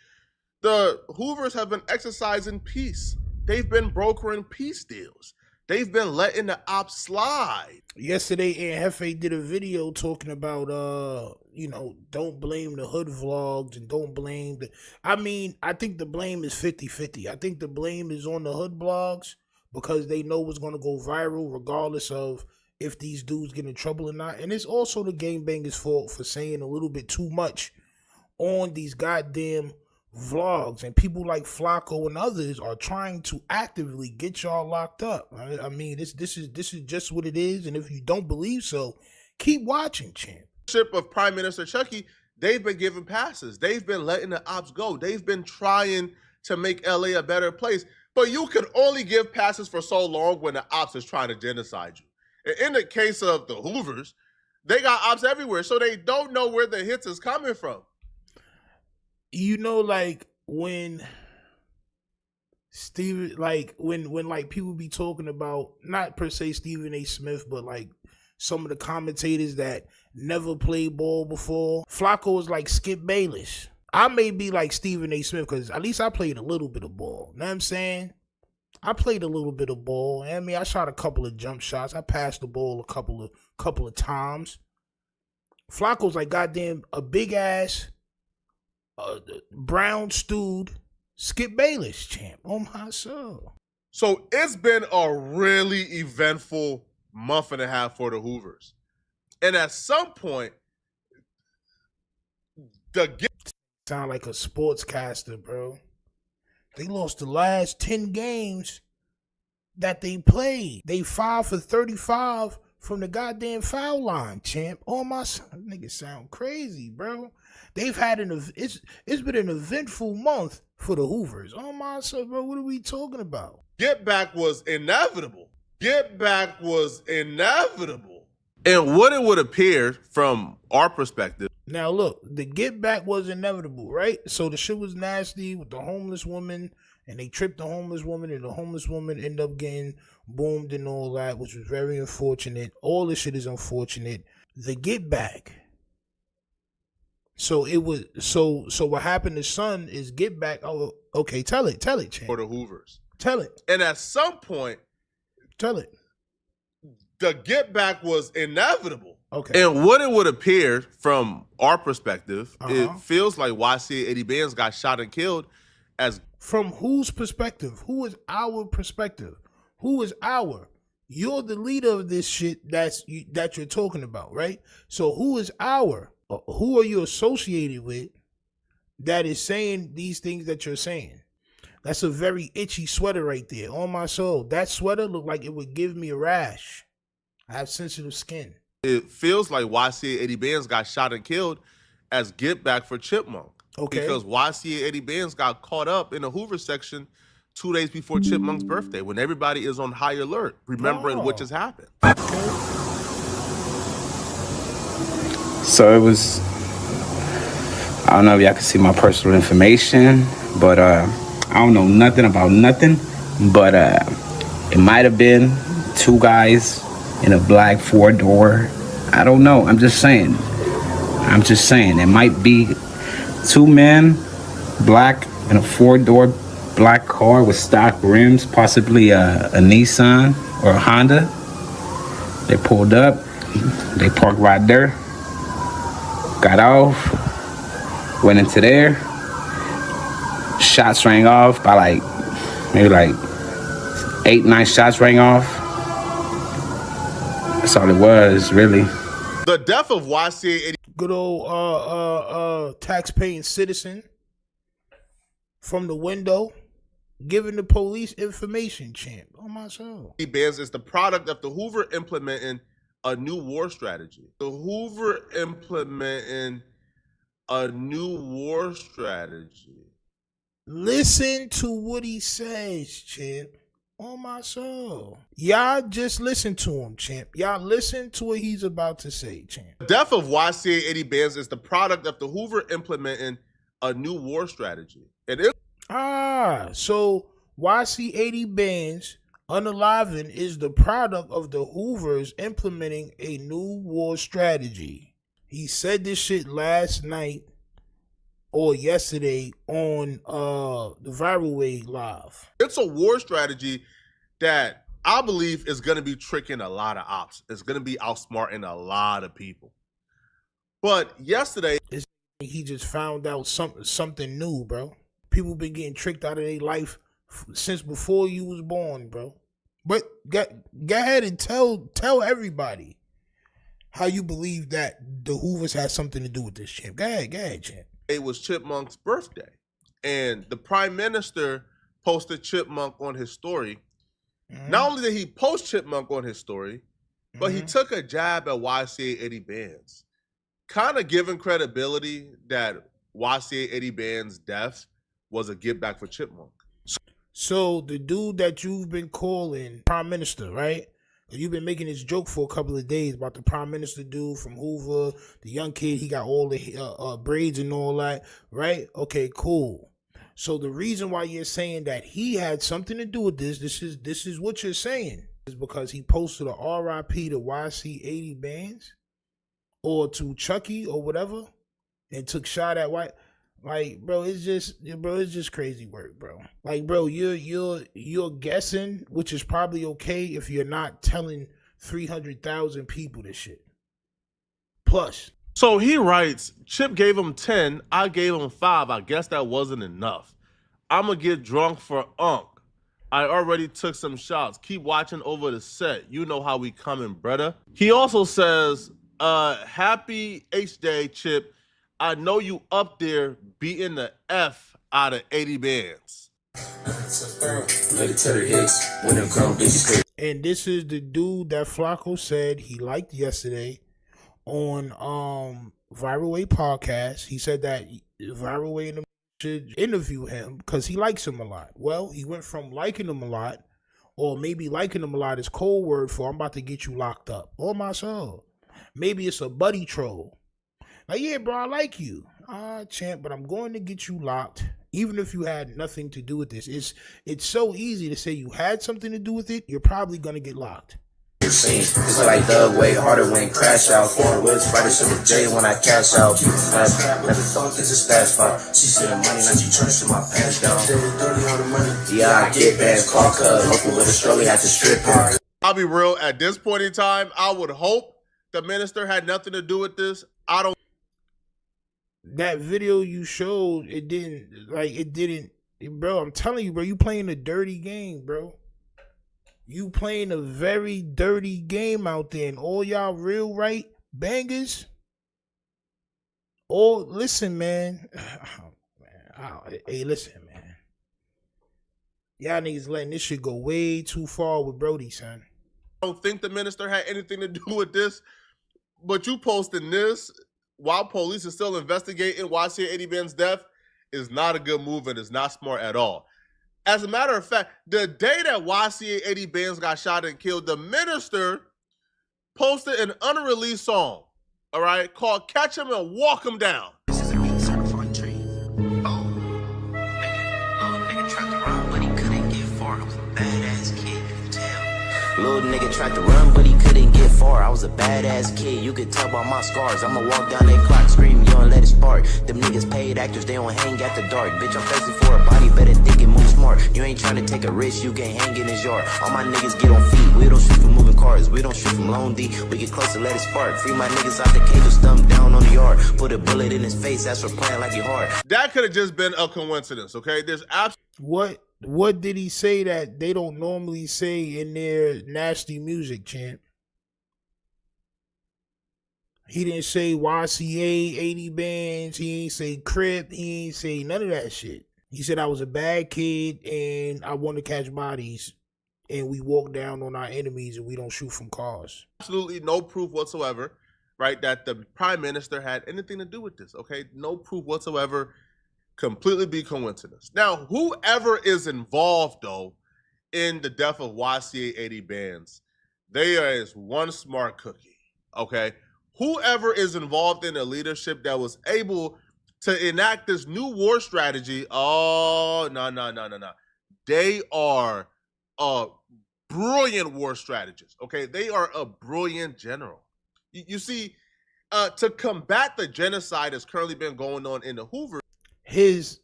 the Hoovers have been exercising peace. They've been brokering peace deals. They've been letting the ops slide. Yesterday, Aunt Hefe did a video talking about, don't blame the hood vlogs and don't blame the... I think the blame is 50-50. I think the blame is on the hood vlogs because they know it's going to go viral regardless of if these dudes get in trouble or not. And it's also the gangbangers' fault for saying a little bit too much on these goddamn vlogs. And people like Flacco and others are trying to actively get y'all locked up. This is just what it is. And if you don't believe so, keep watching, champ. Of Prime Minister Chucky, they've been giving passes. They've been letting the ops go. They've been trying to make LA a better place. But you can only give passes for so long when the ops is trying to genocide you. In the case of the Hoovers, they got ops everywhere, so they don't know where the hits is coming from. Like when when people be talking about, not per se Stephen A. Smith, but like some of the commentators that never played ball before. Flacco is like Skip Bayless. I may be like Stephen A. Smith because at least I played a little bit of ball. You know what I'm saying? I played a little bit of ball. I shot a couple of jump shots. I passed the ball a couple of times. Flacco's like goddamn a big ass brown stewed Skip Bayless, champ. Oh my soul. So it's been a really eventful month and a half for the Hoovers. And at some point, sound like a sportscaster, bro. They lost the last 10 games that they played. They 5 for 35 from the goddamn foul line, champ. Oh my son, niggas sound crazy, bro. They've had it's been an eventful month for the Hoovers. Oh my son, bro, what are we talking about? Get back was inevitable. Get back was inevitable. And what it would appear from our perspective. Now look, the get back was inevitable, right? So the shit was nasty with the homeless woman, and they tripped the homeless woman, and the homeless woman ended up getting boomed and all that, which was very unfortunate. All this shit is unfortunate. The get back. So it was so what happened to Son is get back. Oh, okay, tell it, Chan. For the Hoovers. Tell it. And at some point, tell it. The get back was inevitable. Okay. And what it would appear from our perspective, it feels like YC 80 Bands got shot and killed as. From whose perspective? Who is our perspective? Who is our? You're the leader of this shit that you're talking about, right? So who is our? Who are you associated with that is saying these things that you're saying? That's a very itchy sweater right there. On my soul. That sweater looked like it would give me a rash. I have sensitive skin. It feels like YC 80 Bands got shot and killed as get back for Chipmunk. Okay. Because YC 80 Bands got caught up in the Hoover section 2 days before Chipmunk's birthday when everybody is on high alert, remembering what just happened. So it was, I don't know if y'all can see my personal information, but I don't know nothing about nothing, but it might have been two guys in a black 4-door. I don't know. I'm just saying. It might be two men, black, in a 4-door black car with stock rims, possibly a Nissan or a Honda. They pulled up. They parked right there. Got off. Went into there. Shots rang off by maybe 8-9 shots rang off. That's all it was, really. The death of YC 80. Good old tax-paying citizen from the window giving the police information, champ. Oh my soul. Bands is the product of the Hoover implementing a new war strategy. The Hoover implementing a new war strategy. Listen to what he says, champ. On my soul. Y'all just listen to him, champ. Y'all listen to what he's about to say, champ. The death of YC 80 Bands is the product of the Hoover implementing a new war strategy. So YC 80 Bands unaliving is the product of the Hoovers implementing a new war strategy. He said this shit last night or yesterday on the Viral Way Live. It's a war strategy that I believe is going to be tricking a lot of ops. It's going to be outsmarting a lot of people. But yesterday, he just found out something new, bro. People been getting tricked out of their life since before you was born, bro. But go ahead and tell everybody how you believe that the Hoovers had something to do with this, champ. Go ahead, champ. It was Chipmunk's birthday, and the Prime Minister posted Chipmunk on his story. Not only did he post Chipmunk on his story, but he took a jab at YCA 80 Bands, kind of giving credibility that YCA 80 Bands' death was a get back for Chipmunk. So the dude that you've been calling Prime Minister, right? You've been making this joke for a couple of days about the Prime Minister dude from Hoover, the young kid, he got all the braids and all that, right? Okay, cool. So the reason why you're saying that he had something to do with this is what you're saying, is because he posted a RIP to YC 80 Bands or to Chucky or whatever and took shot at White. Like, bro, it's just crazy work, bro. Like, bro, you're guessing, which is probably okay if you're not telling 300,000 people this shit. Plus. So he writes, Chip gave him 10, I gave him 5. I guess that wasn't enough. I'ma get drunk for Unc. I already took some shots. Keep watching over the set. You know how we coming, brother. He also says, happy H-Day, Chip. I know you up there beating the F out of 80 Bands. And this is the dude that Flacco said he liked yesterday on Viral Way podcast. He said that Viral Way should interview him because he likes him a lot. Well, he went from liking him a lot Or maybe liking them a lot is code word for I'm about to get you locked up. On my soul. Maybe it's a buddy troll. Like, yeah, bro, I like you. Champ, but I'm going to get you locked. Even if you had nothing to do with this. It's so easy to say you had something to do with it. You're probably going to get locked. It's like the way harder when crash out. 4 wheels, Friday Super J when I cash out. Never thought this is stash spot. She said money, now she turns to my pants down. Yeah, I get bands, call cuz. Hoping with a strolley, had to strip her. I'll be real, at this point in time, I would hope the minister had nothing to do with this. I don't. That video you showed, it didn't, bro, I'm telling you, bro, you playing a dirty game, bro. You playing a very dirty game out there, and all y'all real right bangers. Or listen, man. Hey, listen, man. Y'all niggas letting this shit go way too far with Brody, son. I don't think the minister had anything to do with this, but you posting this while police are still investigating YCA Eddie Ben's death is not a good move and is not smart at all. As a matter of fact, the day that YCA Eddie Benz got shot and killed, the minister posted an unreleased song, all right, called Catch Him and Walk Him Down. This is a beat certified tree. Oh, nigga tried to run, but he couldn't get far. I was a badass kid, you can tell. Little nigga tried to run, but he couldn't get far. I was a badass kid, you could tell by my scars. I'ma walk down that clock, scream, you don't let it spark. Them niggas paid actors, they don't hang at the dark. Bitch, I'm thirsty for a body, better think and move smart. You ain't trying to take a risk, you can't hang in his yard. All my niggas get on feet, we don't shoot from moving cars. We don't shoot from Lone D, we get closer, let it spark. Free my niggas out the cage, or stump down on the yard. Put a bullet in his face, that's for playing like you hard. That could have just been a coincidence, okay? There's absolutely... What did he say that they don't normally say in their nasty music, champ? He didn't say YCA, 80 bands, he ain't say Crip, he ain't say none of that shit. He said I was a bad kid and I want to catch bodies and we walk down on our enemies and we don't shoot from cars. Absolutely no proof whatsoever, right, that the prime minister had anything to do with this, okay? No proof whatsoever. Completely be coincidence. Now, whoever is involved, though, in the death of YCA 80 bands, they are as one smart cookie, okay? Whoever is involved in the leadership that was able to enact this new war strategy, no. They are brilliant war strategists, okay? They are a brilliant general. You see, to combat the genocide that's currently been going on in the Hoover, his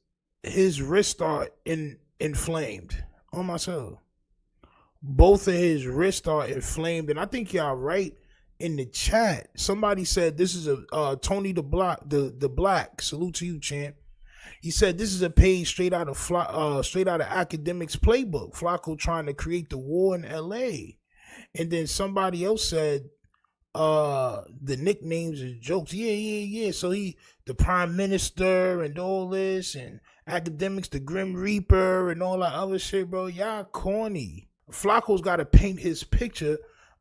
wrists are inflamed. On my soul. Both of his wrists are inflamed, and I think y'all right in the chat. Somebody said this is a Tony the Black. Salute to you, champ. He said this is a page straight out of Academics playbook. Flacco trying to create the war in LA. And then somebody else said the nicknames is jokes. Yeah. So the prime minister and all this, and Academics, the Grim Reaper and all that other shit, bro. Y'all corny. Flacco's got to paint his picture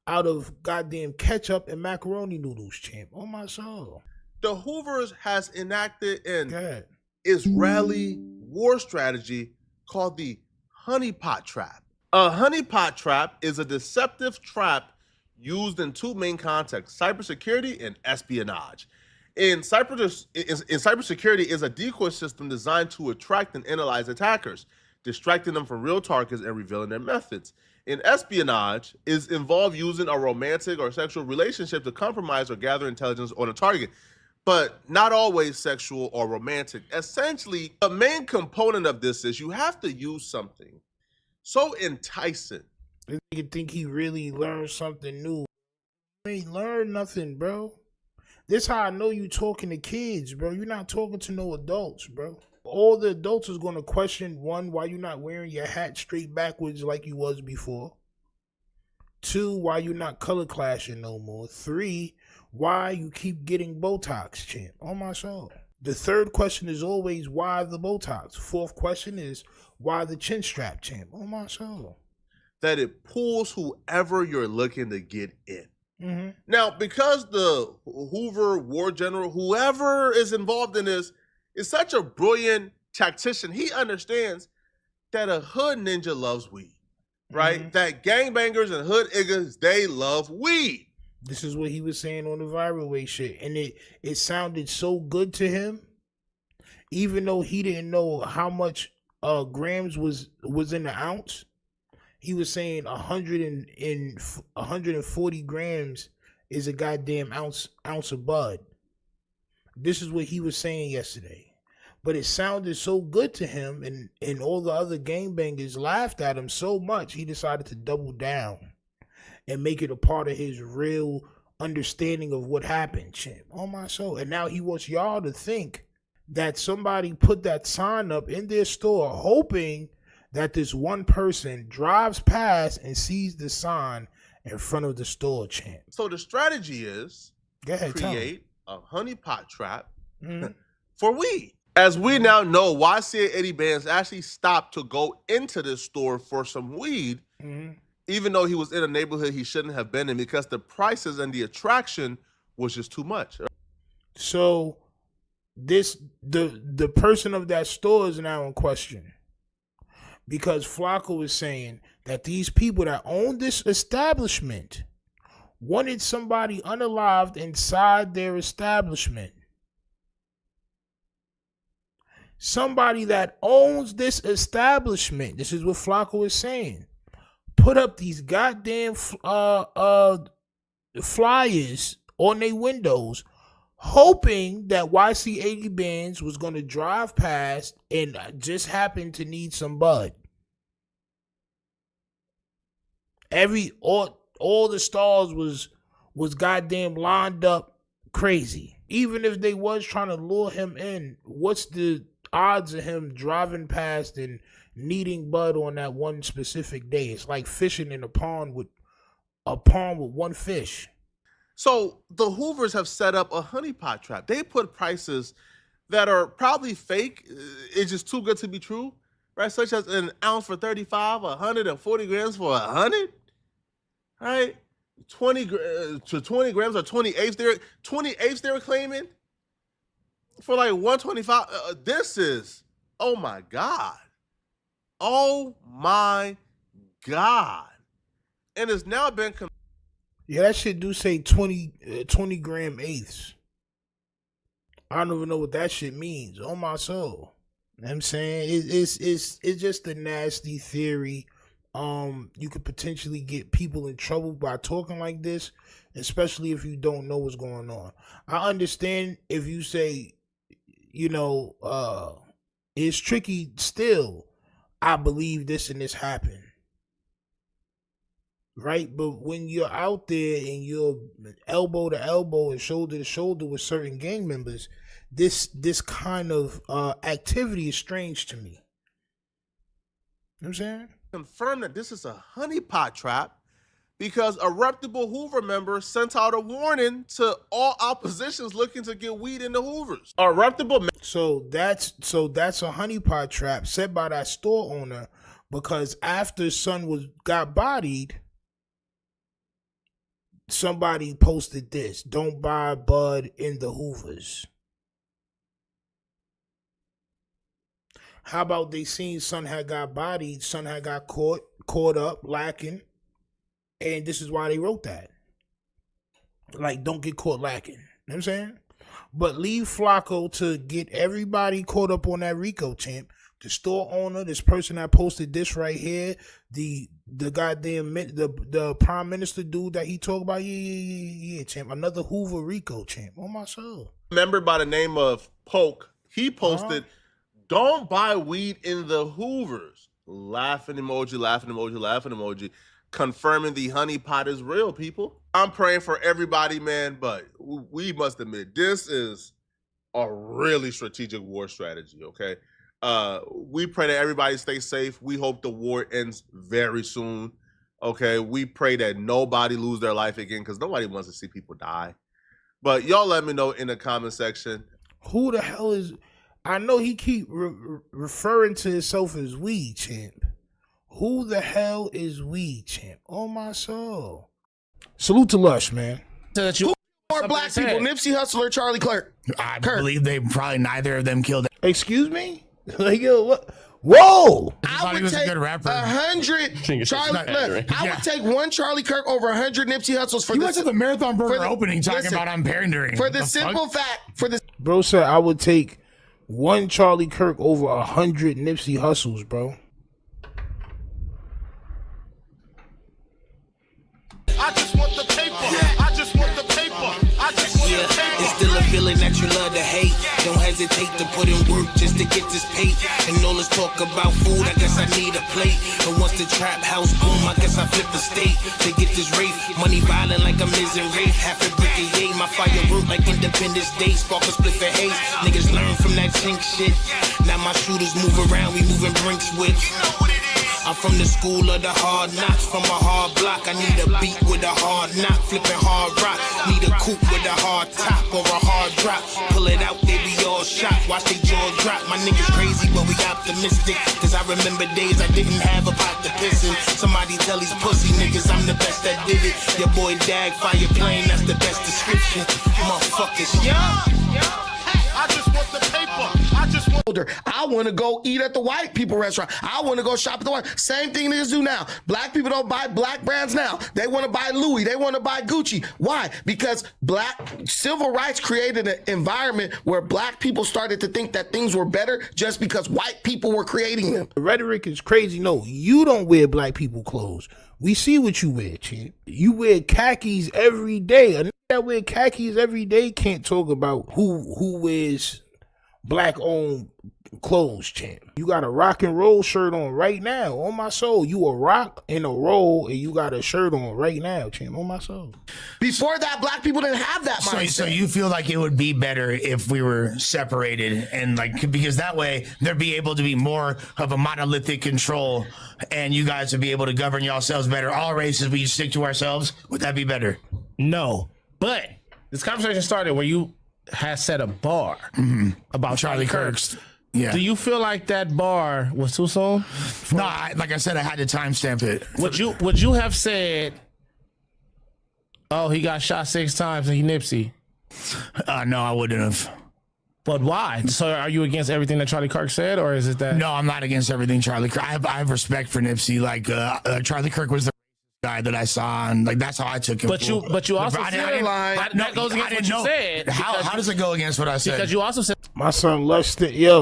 out of goddamn ketchup and macaroni noodles, champ. Oh my soul. The Hoovers has enacted an Israeli war strategy called the honeypot trap. A honeypot trap is a deceptive trap used in two main contexts: cybersecurity and espionage. In cybersecurity is a decoy system designed to attract and analyze attackers, distracting them from real targets and revealing their methods. In espionage is involved using a romantic or sexual relationship to compromise or gather intelligence on a target, but not always sexual or romantic. Essentially, the main component of this is you have to use something so enticing. This nigga think he really learned something new. You ain't learned nothing, bro. This how I know you talking to kids, bro. You're not talking to no adults, bro. All the adults is going to question, one, why you not wearing your hat straight backwards like you was before. 2, why you not color clashing no more. 3, why you keep getting Botox, champ. On my soul. The third question is always, why the Botox? 4th question is, why the chin strap, champ. On my soul. That it pulls whoever you're looking to get in. Mm-hmm. Now, because the Hoover war general, whoever is involved in this, is such a brilliant tactician, he understands that a hood ninja loves weed. right? That gangbangers and hood niggas, they love weed. This is what he was saying on the viral way shit. And it sounded so good to him, even though he didn't know how much grams was in the ounce. He was saying 140 grams is a goddamn ounce of bud. This is what he was saying yesterday. But it sounded so good to him, and all the other gangbangers laughed at him so much, he decided to double down and make it a part of his real understanding of what happened, champ. On my soul. And now he wants y'all to think that somebody put that sign up in their store hoping that this one person drives past and sees the sign in front of the store, champ. So the strategy is create a honeypot trap for weed. As we now know, YCA Eddie Bands actually stopped to go into this store for some weed, even though he was in a neighborhood he shouldn't have been in, because the prices and the attraction was just too much. So the person of that store is now in question, because Flacco is saying that these people that own this establishment wanted somebody unalived inside their establishment. Somebody that owns this establishment, this is what Flacco is saying, put up these goddamn flyers on their windows, hoping that YC80 Bands was going to drive past and just happened to need some bud. All the stalls was goddamn lined up crazy. Even if they was trying to lure him in, what's the odds of him driving past and needing bud on that one specific day? It's like fishing in a pond with one fish. So the Hoovers have set up a honeypot trap. They put prices that are probably fake. It's just too good to be true, right? Such as an ounce for 35, 140 grams for 100, right? 20 grams or 28 they were claiming for like 125. This is, oh my God. Oh my God. And it's now been... Yeah, that shit do say 20 gram eighths. I don't even know what that shit means. On my soul. You know what I'm saying? It's just a nasty theory. You could potentially get people in trouble by talking like this, especially if you don't know what's going on. I understand if you say, it's tricky still. I believe this and this happened. Right? But when you're out there and you're elbow to elbow and shoulder to shoulder with certain gang members, this kind of activity is strange to me. You know what I'm saying? Confirm that this is a honeypot trap because a reputable Hoover member sent out a warning to all oppositions looking to get weed in the Hoovers. A reputable So that's a honeypot trap set by that store owner, because after son got bodied, somebody posted this: "Don't buy bud in the Hoovers." How about they seen son had got bodied, son had got caught up lacking, and this is why they wrote that. Like, don't get caught lacking. You know what I'm saying? But leave Flacco to get everybody caught up on that Rico, champ. The store owner, this person that posted this right here, the goddamn the prime minister dude that he talked about, yeah, champ. Another Hoover Rico, champ. On my soul. Member by the name of Poke, he posted, "Don't buy weed in the Hoovers." Laughing emoji, laughing emoji, laughing emoji. Confirming the honeypot is real, people. I'm praying for everybody, man, but we must admit, this is a really strategic war strategy, okay? We pray that everybody stays safe. We hope the war ends very soon, okay? We pray that nobody lose their life again, because nobody wants to see people die. But y'all let me know in the comment section. Who the hell is... I know he keep referring to himself as weed champ. Who the hell is weed champ? Oh my soul. Salute to Lush, man. Who more black people, Nipsey Hussle or Charlie Kirk? I believe they probably neither of them killed. Excuse me? Like, yo, Whoa! I would take 100 Charlie. Look, I would take one Charlie Kirk over 100 Nipsey Hussles for You the went to the Marathon Burger opening talking about I'm pandering. For the simple fact, Bro said I would take one Charlie Kirk over 100 Nipsey Hussles, bro. I just want the paper. I just want the paper. I just want the paper. It's still a feeling that you love to hate. Don't hesitate to put in work just to get this paid. And all this talk about food, I guess I need a plate. And once the trap house boom, I guess I flip a state to get this rape. Money violent like a Miz and Rafe. Half a brick of yay, my firework like Independence Day. Spark a split for haze. Niggas learn from that chink shit. Now my shooters move around, we moving Brinks with. I'm from the school of the hard knocks, from a hard block. I need a beat with a hard knock, flipping hard rock. Need a coupe with a hard top or a hard drop. Pull it out, they be all shot. Watch they jaw drop. My niggas crazy, but we optimistic. Cause I remember days I didn't have a pot to piss in. Somebody tell these pussy niggas I'm the best that did it. Your boy Dag, fire plane, that's the best description. Motherfuckers, I just want the paper. I just want. I want to go eat at the white people restaurant. I want to go shop at the white. Same thing niggas do now. Black people don't buy black brands now. They want to buy Louis. They want to buy Gucci. Why? Because black civil rights created an environment where black people started to think that things were better just because white people were creating them. The rhetoric is crazy. No, you don't wear black people clothes. We see what you wear, champ. You wear khakis every day. A nigga that wear khakis every day can't talk about who wears black-owned clothes, champ. You got a rock and roll shirt on right now, on my soul. You a rock and a roll, and you got a shirt on right now, champ, on my soul. Before that, black people didn't have that mindset. So you feel like it would be better if we were separated, and like, because that way there'd be able to be more of a monolithic control, and you guys would be able to govern yourselves better. All races, we stick to ourselves. Would that be better? No, but this conversation started where you had set a bar about Charlie Kirk's. Yeah. Do you feel like that bar was too soon? No, like I said, I had to timestamp it. Would you have said, "Oh, he got shot 6 times and he Nipsey"? No, I wouldn't have. But why? So are you against everything that Charlie Kirk said, or is it that? No, I'm not against everything Charlie Kirk. I have respect for Nipsey. Like Charlie Kirk was the guy that I saw, and like that's how I took him. But you also said that goes against what you said. How does it go against what I said? Because you also said my son Lush standing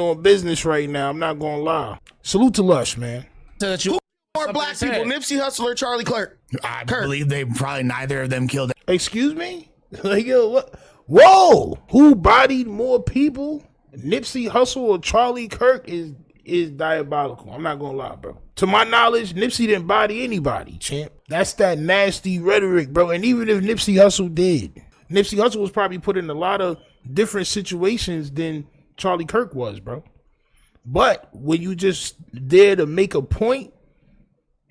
on business right now. I'm not gonna lie. Salute to Lush, man. that you Who more black people, Nipsey Hussle or Charlie Kirk? I believe they probably neither of them killed. Excuse me? Like, yo, what? Whoa! Who bodied more people? Nipsey Hussle or Charlie Kirk is diabolical. I'm not gonna lie, bro. To my knowledge, Nipsey didn't body anybody, champ. That's that nasty rhetoric, bro. And even if Nipsey Hussle did, Nipsey Hussle was probably put in a lot of different situations than Charlie Kirk was, bro. But when you just dare to make a point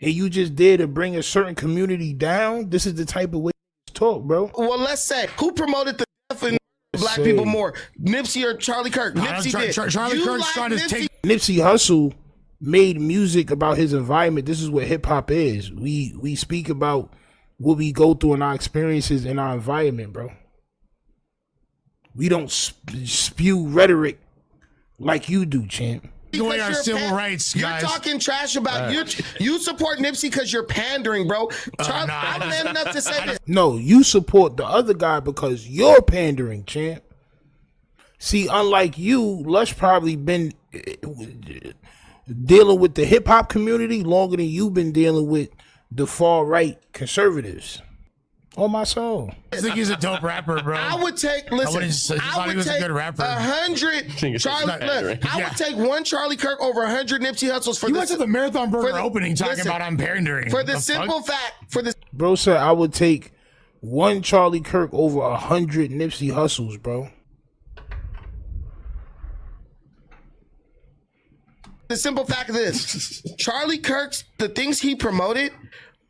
and you just dare to bring a certain community down, this is the type of way you talk, bro. Well, let's say, who promoted the death of black people more, Nipsey or Charlie Kirk? Nipsey did. Charlie Kirk's trying to take. Nipsey Hussle made music about his environment. This is what hip hop is. We speak about what we go through in our experiences in our environment, bro. We don't spew rhetoric like you do, champ. Going our civil rights, guys. You're talking trash about you support Nipsey because you're pandering, bro. Charlie, I'm man enough to say this. No, you support the other guy because you're pandering, champ. See, unlike you, Lush probably been dealing with the hip hop community longer than you've been dealing with the far right conservatives. On my soul. I think he's a dope rapper, bro. I would take, listen, I would take 100 Charlie, look, I would take one Charlie Kirk over 100 Nipsey Hussles for you went to the Marathon Burger opening talking about I'm pandering. For the simple fact, bro said I would take one Charlie Kirk over 100 Nipsey Hussles, bro. The simple fact of this, Charlie Kirk's, the things he promoted,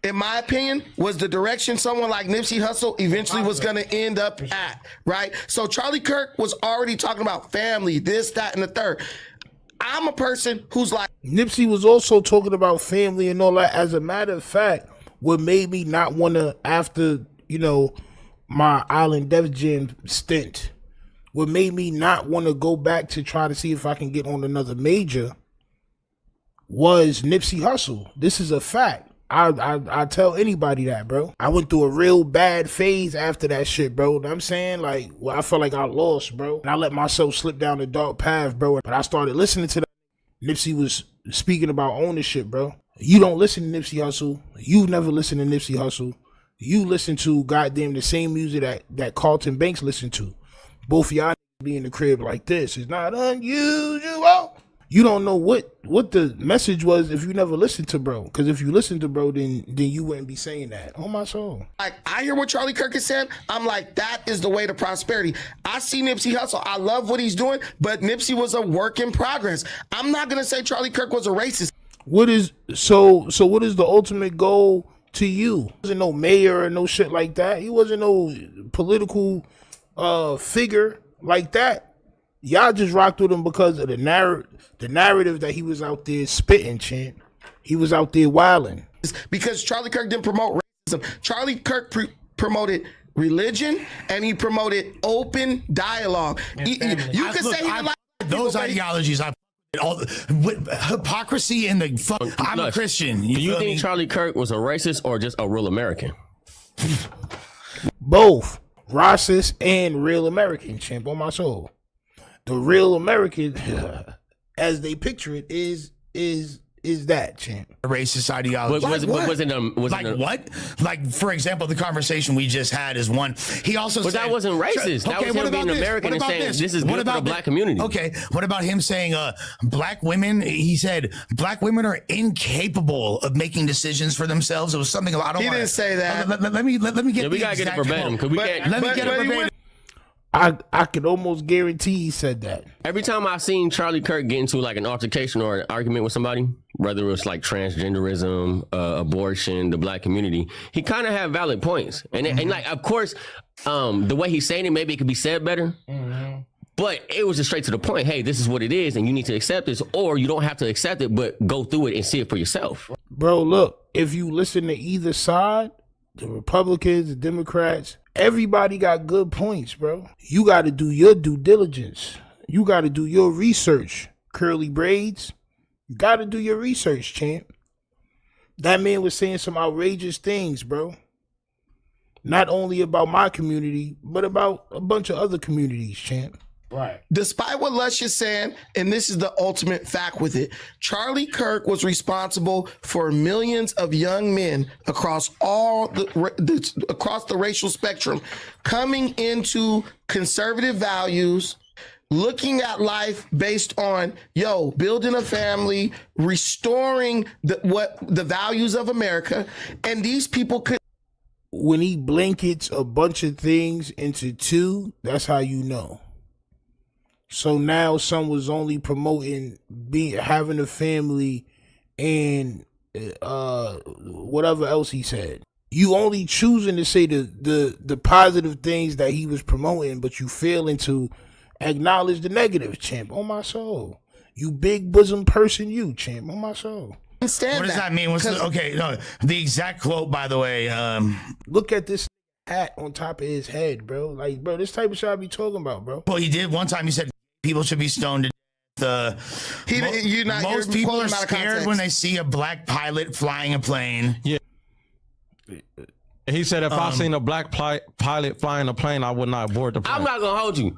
in my opinion, was the direction someone like Nipsey Hussle eventually was going to end up at, right? So Charlie Kirk was already talking about family, this, that, and the third. I'm a person who's like... Nipsey was also talking about family and all that. As a matter of fact, what made me not want to, after, my Island Def Jam stint, what made me not want to go back to try to see if I can get on another major was Nipsey Hussle. This is a fact. I tell anybody that, bro. I went through a real bad phase after that shit, bro. You know what I'm saying? Like, well, I felt like I lost, bro. And I let myself slip down the dark path, bro. But I started listening to that. Nipsey was speaking about ownership, bro. You don't listen to Nipsey Hussle. You never listen to Nipsey Hussle. You listen to goddamn the same music that Carlton Banks listened to. Both of y'all be in the crib like this. It's not unusual. You don't know what the message was if you never listened to bro. Because if you listened to bro, then you wouldn't be saying that. Oh my soul. Like, I hear what Charlie Kirk is saying. I'm like, that is the way to prosperity. I see Nipsey Hussle. I love what he's doing, but Nipsey was a work in progress. I'm not gonna say Charlie Kirk was a racist. What is what is the ultimate goal to you? He wasn't no mayor or no shit like that. He wasn't no political figure like that. Y'all just rocked with him because of the narrative that he was out there spitting, champ. He was out there wilding. Because Charlie Kirk didn't promote racism. Charlie Kirk promoted religion, and he promoted open dialogue. You can say he liked those ideologies. All with hypocrisy and the fuck. I'm a Christian. Do you think Charlie Kirk was a racist or just a real American? Both racist and real American, champ. On my soul. The real American, as they picture it, is that, champ. Racist ideology. What? Like, for example, the conversation we just had is one. He also said, that wasn't racist. That was him being American and saying this is good for the black community. Okay, what about him saying black women? He said black women are incapable of making decisions for themselves. It was something about. He didn't say that. Let me get. Yeah, we gotta get it verbatim because we can't. Let me get it verbatim. I could almost guarantee he said that. Every time I've seen Charlie Kirk get into like an altercation or an argument with somebody, whether it's like transgenderism, abortion, the black community, he kind of had valid points. And like, of course, the way he's saying it, maybe it could be said better. But it was just straight to the point. Hey, this is what it is, and you need to accept this, or you don't have to accept it, but go through it and see it for yourself. Bro, look, if you listen to either side, the Republicans, the Democrats, everybody got good points, bro. You got to do your due diligence. You got to do your research. Curly braids. You got to do your research, champ. That man was saying some outrageous things, bro. Not only about my community, but about a bunch of other communities, champ. Right. Despite what Lush is saying, and this is the ultimate fact with it, Charlie Kirk was responsible for millions of young men across across the racial spectrum coming into conservative values, looking at life based on building a family, restoring the values of America, and these people could. When he blankets a bunch of things into two, that's how you know. So now some was only promoting having a family and whatever else he said. You only choosing to say the positive things that he was promoting, but you failing to acknowledge the negative, champ. On my soul. You big bosom person, you, champ. On my soul. What does that mean? The exact quote, by the way. Look at this hat on top of his head, bro. Like, bro, this type of shit I be talking about, bro. Well, he did one time. He said people should be stoned to death. Most people are scared when they see a black pilot flying a plane. Yeah. He said if I seen a black pilot flying a plane, I would not board the plane. I'm not gonna hold you.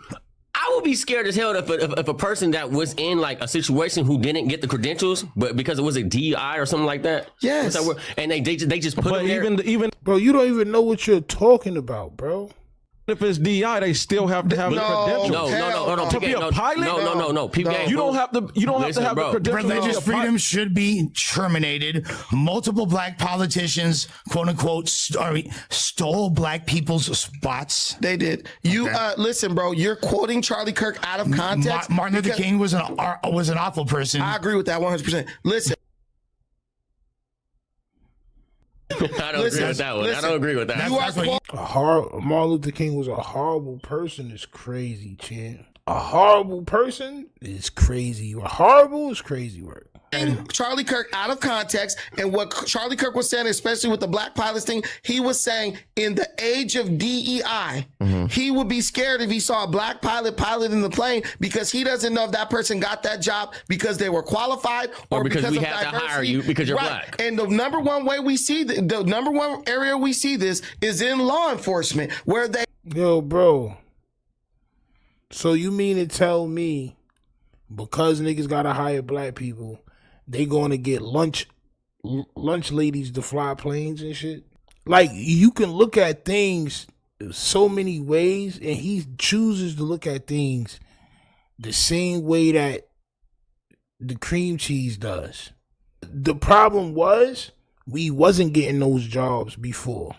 I would be scared as hell if a person that was in like a situation who didn't get the credentials, but because it was a DI or something like that. Yes. And they just put them there. Even bro, you don't even know what you're talking about, bro. If it's DI, they still have to have the credentials. No. To be a pilot? No. You don't have to have the credentials. Religious freedom should be terminated. Multiple black politicians, quote unquote, stole black people's spots. They did. You listen, bro. You're quoting Charlie Kirk out of context. Martin Luther King was an awful person. I agree with that 100%. Listen. I don't agree with that one. I don't agree with that. Martin Luther King was a horrible person. It's crazy, champ. a horrible person is crazy. Horrible is crazy work. And Charlie Kirk out of context, and what Charlie Kirk was saying, especially with the black pilots thing, he was saying in the age of DEI, he would be scared if he saw a black pilot piloting the plane because he doesn't know if that person got that job because they were qualified or because we of have diversity. to hire you because you're Right. black. And the number one way we see the number one area we see this is in law enforcement, where they Yo, bro. So you mean to tell me because niggas gotta hire black people, they gonna get lunch ladies to fly planes and shit? Like, you can look at things so many ways, and he chooses to look at things the same way that the cream cheese does. The problem was we wasn't getting those jobs before.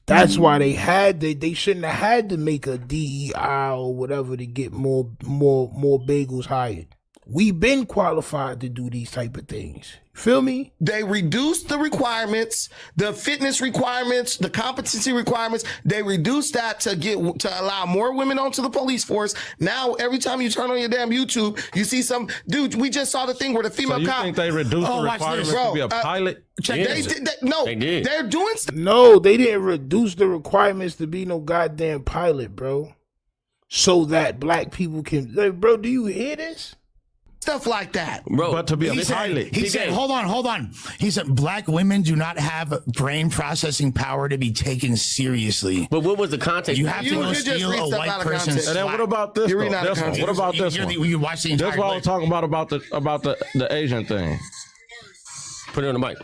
That's why they shouldn't have had to make a DEI or whatever to get more bagels hired. We've been qualified to do these type of things. Feel me? They reduced the requirements, the fitness requirements, the competency requirements. They reduced that to allow more women onto the police force. Now, every time you turn on your damn YouTube, you see some dude. We just saw the thing where the female So you cop. think they reduced the requirements to be a pilot? They're doing stuff. No, they didn't reduce the requirements to be no goddamn pilot, bro. So that black people can, like, bro, do you hear this? Stuff like that. Bro, but to be a He pilot. said, hold on. He said, black women do not have brain processing power to be taken seriously. But what was the context? You have to go steal a white person's And then what about this? You're reading though? out of This one. context. What about this one? You watch the entire That's what I was talking about the Asian thing. Put it on the mic.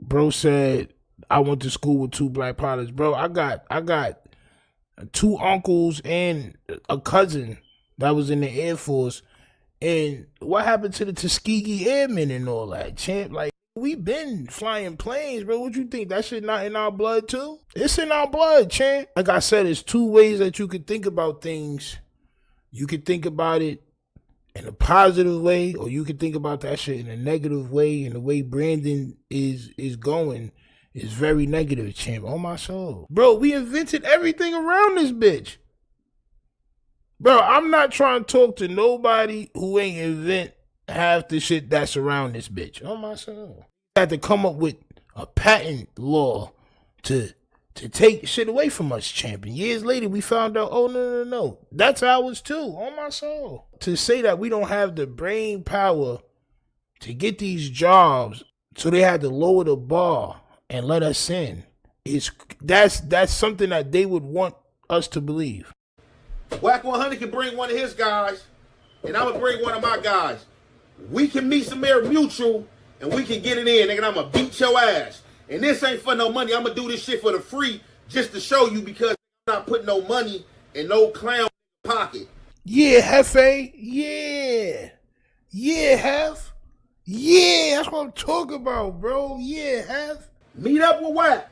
Bro said, I went to school with 2 black pilots. Bro, I got 2 uncles and a cousin that was in the Air Force. And what happened to the Tuskegee Airmen and all that, champ? Like, we been flying planes, bro. What you think? That shit not in our blood too? It's in our blood, champ. Like I said, there's 2 ways that you could think about things. You could think about it in a positive way, or you could think about that shit in a negative way. And the way Brandon is going is very negative, champ. On my soul. Bro, we invented everything around this bitch. Bro, I'm not trying to talk to nobody who ain't invent half the shit that's around this bitch. Oh my soul. Had to come up with a patent law to take shit away from us, champion. Years later, we found out, oh, no. That's ours too. Oh my soul. To say that we don't have the brain power to get these jobs, so they had to lower the bar and let us in, that's something that they would want us to believe. Whack 100 can bring one of his guys, and I'm gonna bring one of my guys. We can meet somewhere mutual, and we can get it in, nigga. And I'm gonna beat your ass. And this ain't for no money. I'm gonna do this shit for the free, just to show you, because I'm not putting no money in no clown pocket. Yeah, Hefe. Yeah, Hef. Yeah, that's what I'm talking about, bro. Yeah, Hef. Meet up with Whack.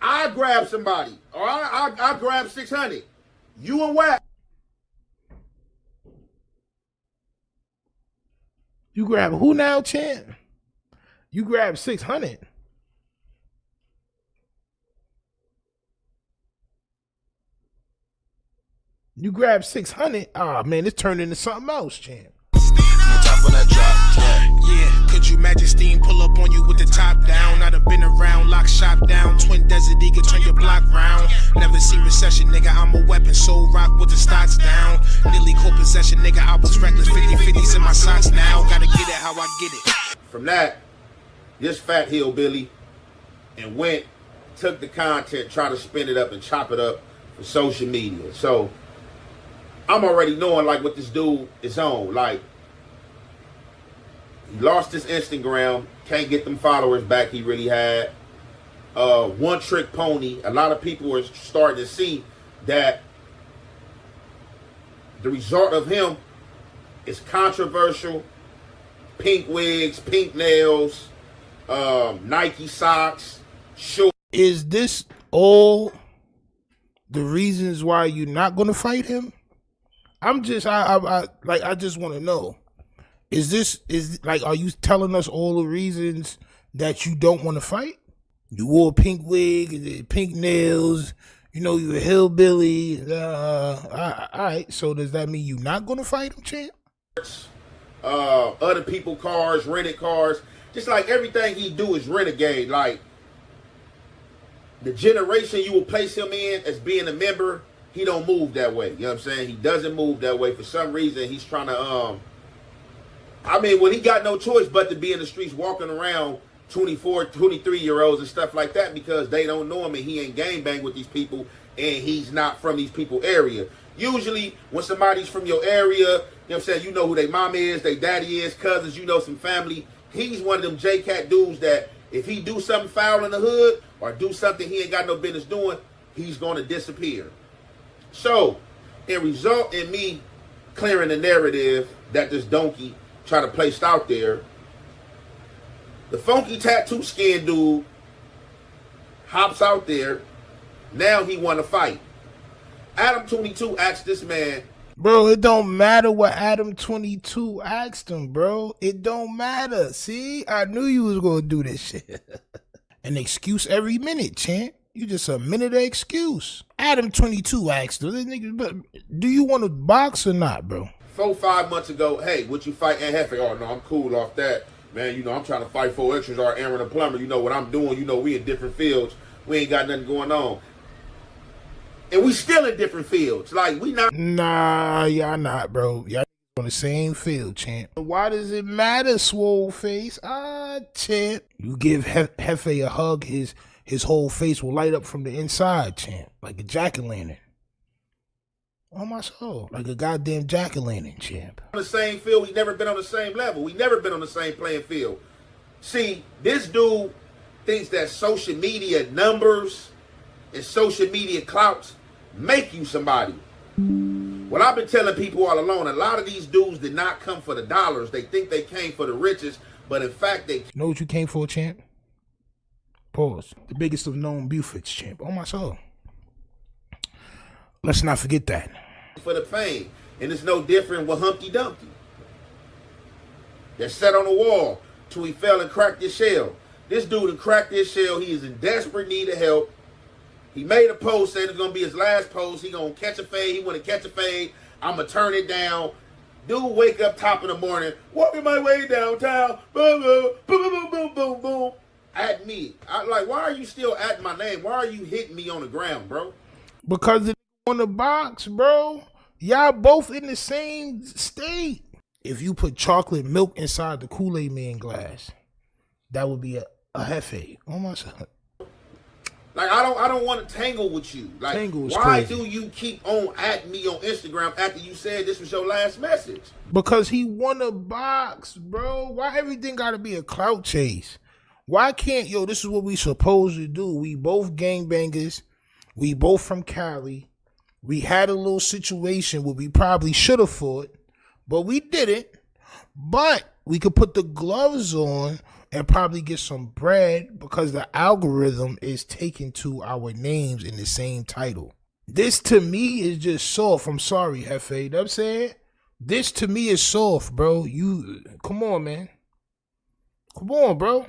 I grab somebody, or I grab 600. You and Whack. You grab who now, champ? You grab 600. You grab 600. Ah, man, it's turned into something else, champ. Yeah, could you imagine Steam pull up on you with the top down? I done been around, lock shop down. Twin Desert Eagle, turn your block round. Never seen recession, nigga. I'm a weapon, so rock with the stocks down. Nearly co-possession, nigga. I was reckless, 50-50s in my socks now. Gotta get it how I get it. From that, this fat hillbilly and took the content, tried to spin it up and chop it up for social media. So I'm already knowing like what this dude is on. Like, he lost his Instagram, can't get them followers back he really had. One trick pony. A lot of people are starting to see that the result of him is controversial. Pink wigs, pink nails, Nike socks, shoes. Is this all the reasons why you're not gonna fight him? I just want to know. Are you telling us all the reasons that you don't want to fight? You wore a pink wig, pink nails, You know, you a hillbilly. All right. So does that mean you not gonna fight him, champ? Other people cars, rented cars. Just like everything he do is renegade. Like the generation you will place him in as being a member, he don't move that way. You know what I'm saying? He doesn't move that way. For some reason, he's trying to I mean, when he got no choice but to be in the streets walking around 24, 23-year-olds and stuff like that because they don't know him and he ain't gangbang with these people and he's not from these people area. Usually, when somebody's from your area, you know what I'm saying, you know who their mom is, their daddy is, cousins, you know some family. He's one of them J-Cat dudes that if he do something foul in the hood or do something he ain't got no business doing, he's going to disappear. So, in result in me clearing the narrative that this donkey try to place out there, the funky tattoo skin dude hops out there. Now he want to fight. Adam 22 asked this man, bro, it don't matter what Adam 22 asked him, bro. It don't matter. See, I knew you was gonna do this shit. An excuse every minute, champ. You just a minute of excuse. Adam 22 asked him, do you want to box or not, bro? 4-5 months ago, hey, would you fight Aunt Hefe? Oh, no, I'm cool off that. Man, you know, I'm trying to fight 4 extras or Aaron the plumber. You know what I'm doing. You know, we in different fields. We ain't got nothing going on. And we still in different fields. Like, we not. Nah, y'all not, bro. Y'all on the same field, champ. Why does it matter, swole face? Champ. You give Hefe a hug, his whole face will light up from the inside, champ. Like a jack-o'-lantern. On my soul. Like a goddamn jack-o'-lantern, champ. On the same field, we never been on the same level. We never been on the same playing field. See, this dude thinks that social media numbers and social media clouts make you somebody. What I've been telling people all along, a lot of these dudes did not come for the dollars. They think they came for the riches, but in fact they... You know what you came for, champ? Pause. The biggest of known Bufords, champ. On my soul. Let's not forget that. For the fame. And it's no different with Humpty Dumpty. They're set on the wall till he fell and cracked his shell. This dude had cracked his shell. He is in desperate need of help. He made a post saying it's going to be his last post. He going to catch a fade. He want to catch a fade. I'm going to turn it down. Dude wake up top of the morning, walking my way downtown. Boom, boom, boom, boom, boom, boom, boom. At me. I'm like, why are you still at my name? Why are you hitting me on the ground, bro? Because the on the box, bro. Y'all both in the same state. If you put chocolate milk inside the Kool-Aid Man glass, that would be a Hefe. Oh my son. Like I don't want to tangle with you. Like why do you keep on at me on Instagram after you said this was your last message? Because he won a box, bro. Why everything gotta be a clout chase? Why can't this is what we supposed to do. We both gangbangers. We both from Cali. We had a little situation where we probably should have fought, but we didn't. But we could put the gloves on and probably get some bread because the algorithm is taken to our names in the same title. This to me is just soft. I'm sorry, Hefe. You know what I'm saying? This to me is soft, bro. You come on, man. Come on, bro.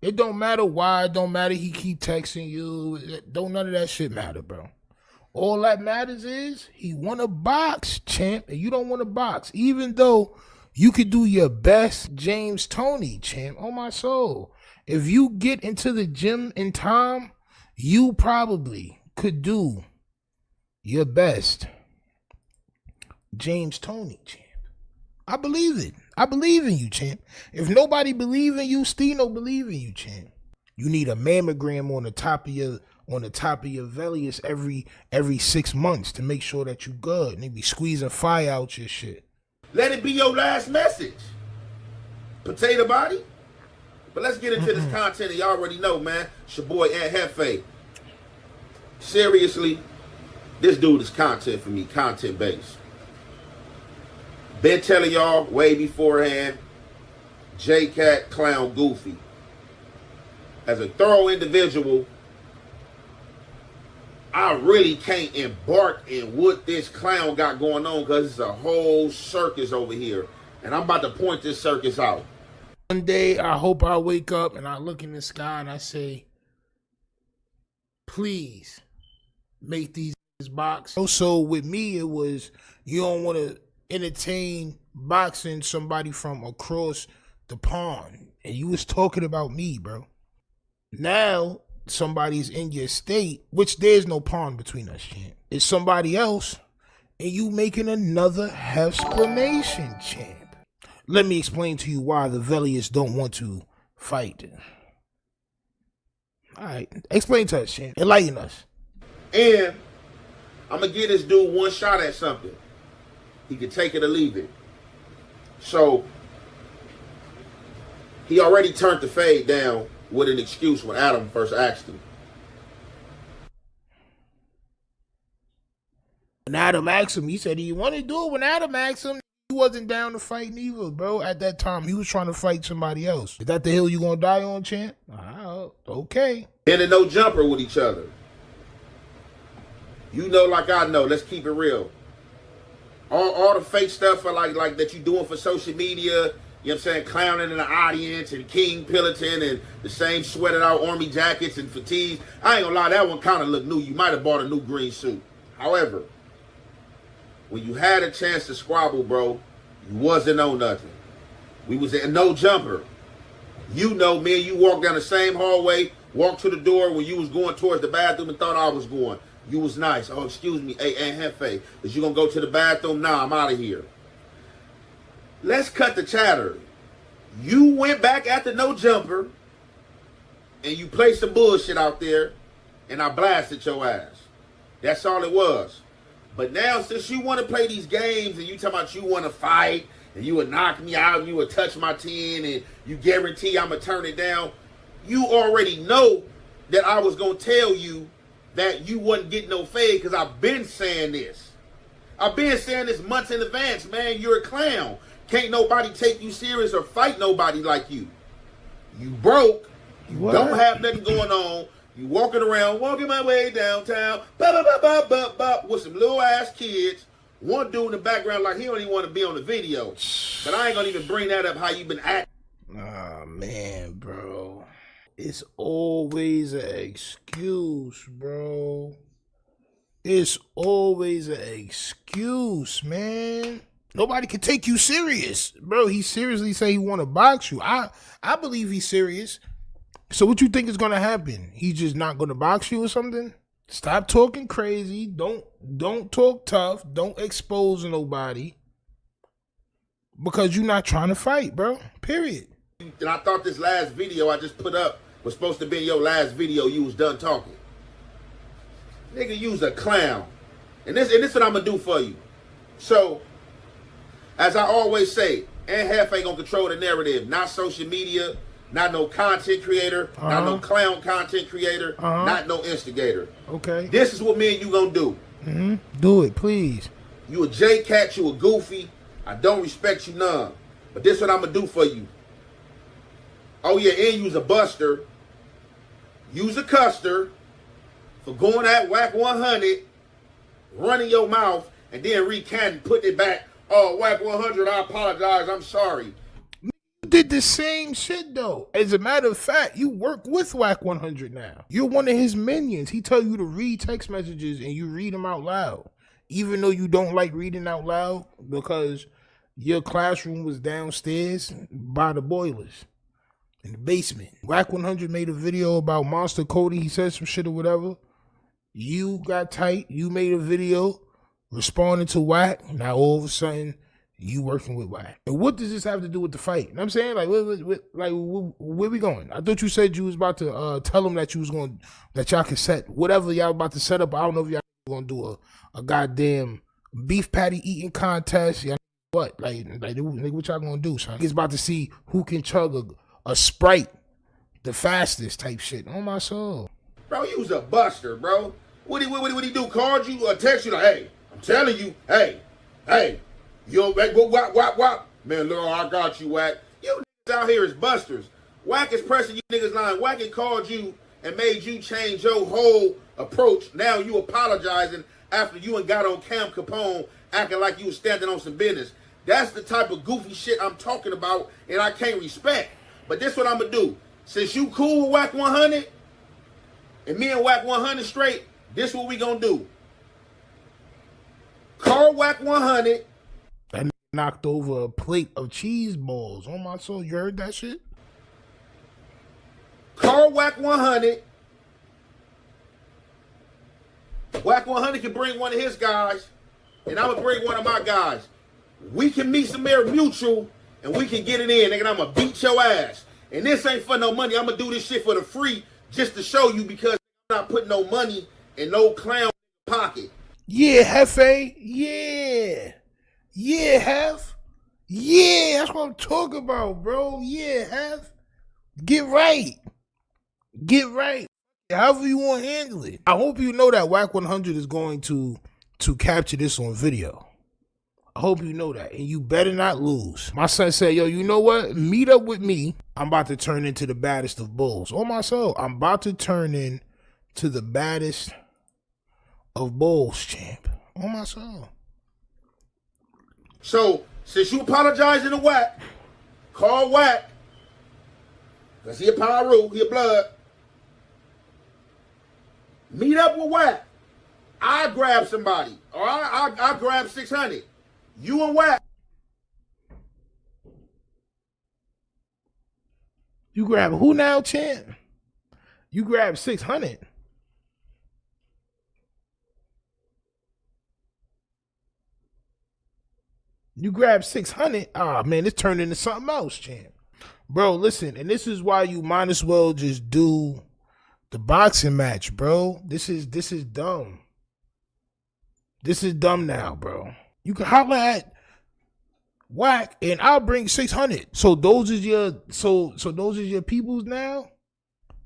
It don't matter why. It don't matter he keep texting you. Don't none of that shit matter, bro. All that matters is he won a box, champ, and you don't want a box. Even though you could do your best James Toney, champ, on my soul. If you get into the gym in time, you probably could do your best James Toney, champ. I believe it. I believe in you, champ. If nobody believe in you, Steeno believe in you, champ. You need a mammogram on the top of your Velius every 6 months to make sure that you good. And they be squeezing fire out your shit. Let it be your last message. Potato body. But let's get into this content that y'all already know, man. It's your boy Aunt Hefe. Seriously, this dude is content for me, content based. Been telling y'all way beforehand, J-Cat Clown Goofy. As a thorough individual, I really can't embark in what this clown got going on because it's a whole circus over here. And I'm about to point this circus out. One day, I hope I wake up and I look in the sky and I say, please, make these box. Also, with me, it was you don't want to entertain boxing somebody from across the pond. And you was talking about me, bro. Now, somebody's in your state, which there's no pond between us, champ. It's somebody else, and you making another explanation, champ. Let me explain to you why the Velius don't want to fight. All right, explain to us, champ. Enlighten us. And I'm going to give this dude one shot at something. He can take it or leave it. So, he already turned the fade down with an excuse when Adam first asked him. When Adam asked him, he said he wanted to do it. When Adam asked him, he wasn't down to fight neither, bro. At that time, he was trying to fight somebody else. Is that the hill you going to die on, champ? Okay. And a no jumper with each other. You know like I know. Let's keep it real. All the fake stuff for like that you doing for social media, you know what I'm saying, clowning in the audience and King Pillaton and the same sweated out army jackets and fatigues. I ain't gonna lie, that one kind of looked new. You might have bought a new green suit. However, when you had a chance to squabble, bro, you wasn't on nothing. We was in no jumper. You know, me and you walked down the same hallway, walked to the door when you was going towards the bathroom and thought I was going. You was nice. Oh, excuse me. Hey, Aunt Hefe, is you going to go to the bathroom? Nah, I'm out of here. Let's cut the chatter. You went back at the no jumper, and you played some bullshit out there, and I blasted your ass. That's all it was. But now, since you want to play these games, and you talking about you want to fight, and you would knock me out, and you would touch my 10, and you guarantee I'm going to turn it down, you already know that I was going to tell you that you wasn't getting no fade because I've been saying this. I've been saying this months in advance, man. You're a clown. Can't nobody take you serious or fight nobody like you. You broke. You don't have nothing going on. You walking around, walking my way downtown, with some little ass kids. One dude in the background like he don't even want to be on the video. But I ain't gonna even bring that up how you been acting. Oh, man, bro. It's always an excuse, bro. It's always an excuse, man. Nobody can take you serious. Bro, he seriously say he want to box you. I believe he's serious. So what you think is going to happen? He's just not going to box you or something? Stop talking crazy. Don't talk tough. Don't expose nobody. Because you're not trying to fight, bro. Period. And I thought this last video I just put up was supposed to be your last video you was done talking. Nigga, you's a clown. And this what I'm going to do for you. So, as I always say, Aunt Hef ain't going to control the narrative. Not social media, not no content creator, not no clown content creator, not no instigator. Okay. This is what me and you going to do. Do it, please. You a J-Cat, you a goofy. I don't respect you none. But this what I'm going to do for you. Oh yeah, and you's a buster. You's a custer for going at Whack 100, running your mouth, and then recanting, putting it back. Oh, Whack 100, I apologize, I'm sorry. You did the same shit though. As a matter of fact, you work with Whack 100 now. You're one of his minions. He tell you to read text messages and you read them out loud. Even though you don't like reading out loud because your classroom was downstairs by the boilers. In the basement. Whack 100 made a video about Monster Cody. He said some shit or whatever. You got tight. You made a video responding to Whack. Now all of a sudden, you working with Whack. And what does this have to do with the fight? You know what I'm saying? Where we going? I thought you said you was about to tell them that you was going, that y'all could set whatever y'all about to set up. I don't know if y'all going to do a goddamn beef patty eating contest. Y'all what? Like what y'all going to do, son? It's about to see who can chug a Sprite the fastest type shit. On my soul. Bro, you was a buster, bro. What he do? Called you or text you like, hey, I'm telling you, hey, you don't make whop. Man, look, I got you, Whack. You niggas out here is busters. Whack is pressing you niggas line. Whack had called you and made you change your whole approach. Now you apologizing after you and got on Cam Capone acting like you was standing on some business. That's the type of goofy shit I'm talking about and I can't respect. But this what I'm going to do. Since you cool with Whack 100, and me and Whack 100 straight, this what we gonna do. Car whack 100. That nigga knocked over a plate of cheese balls. On my soul, you heard that shit? Car whack 100. Whack 100 can bring one of his guys, and I'm gonna bring one of my guys. We can meet some air mutual, and we can get it in, nigga. I'm gonna beat your ass. And this ain't for no money. I'm gonna do this shit for the free just to show you because I'm not putting no money in no clown pocket. Yeah, Hefe. Yeah. Yeah, Hef. Yeah, that's what I'm talking about, bro. Yeah, Hef. Get right. Get right. However you want to handle it. I hope you know that Whack 100 is going to capture this on video. I hope you know that. And you better not lose. My son said, yo, you know what? Meet up with me. I'm about to turn into the baddest of bulls. On my soul, I'm about to turn into the baddest of bulls, champ. On my soul. So, since you apologizing to Whack, call Whack. Because he a Pyru, he a blood. Meet up with Whack. I grab somebody. Or I grab 600. You and Whack. You grab who now, champ? You grab 600. You grab 600. Ah, man, it's turned into something else, champ. Bro, listen, and this is why you might as well just do the boxing match, bro. This is dumb. This is dumb now, bro. You can holler at Whack and I'll bring 600. So those is your those is your peoples now?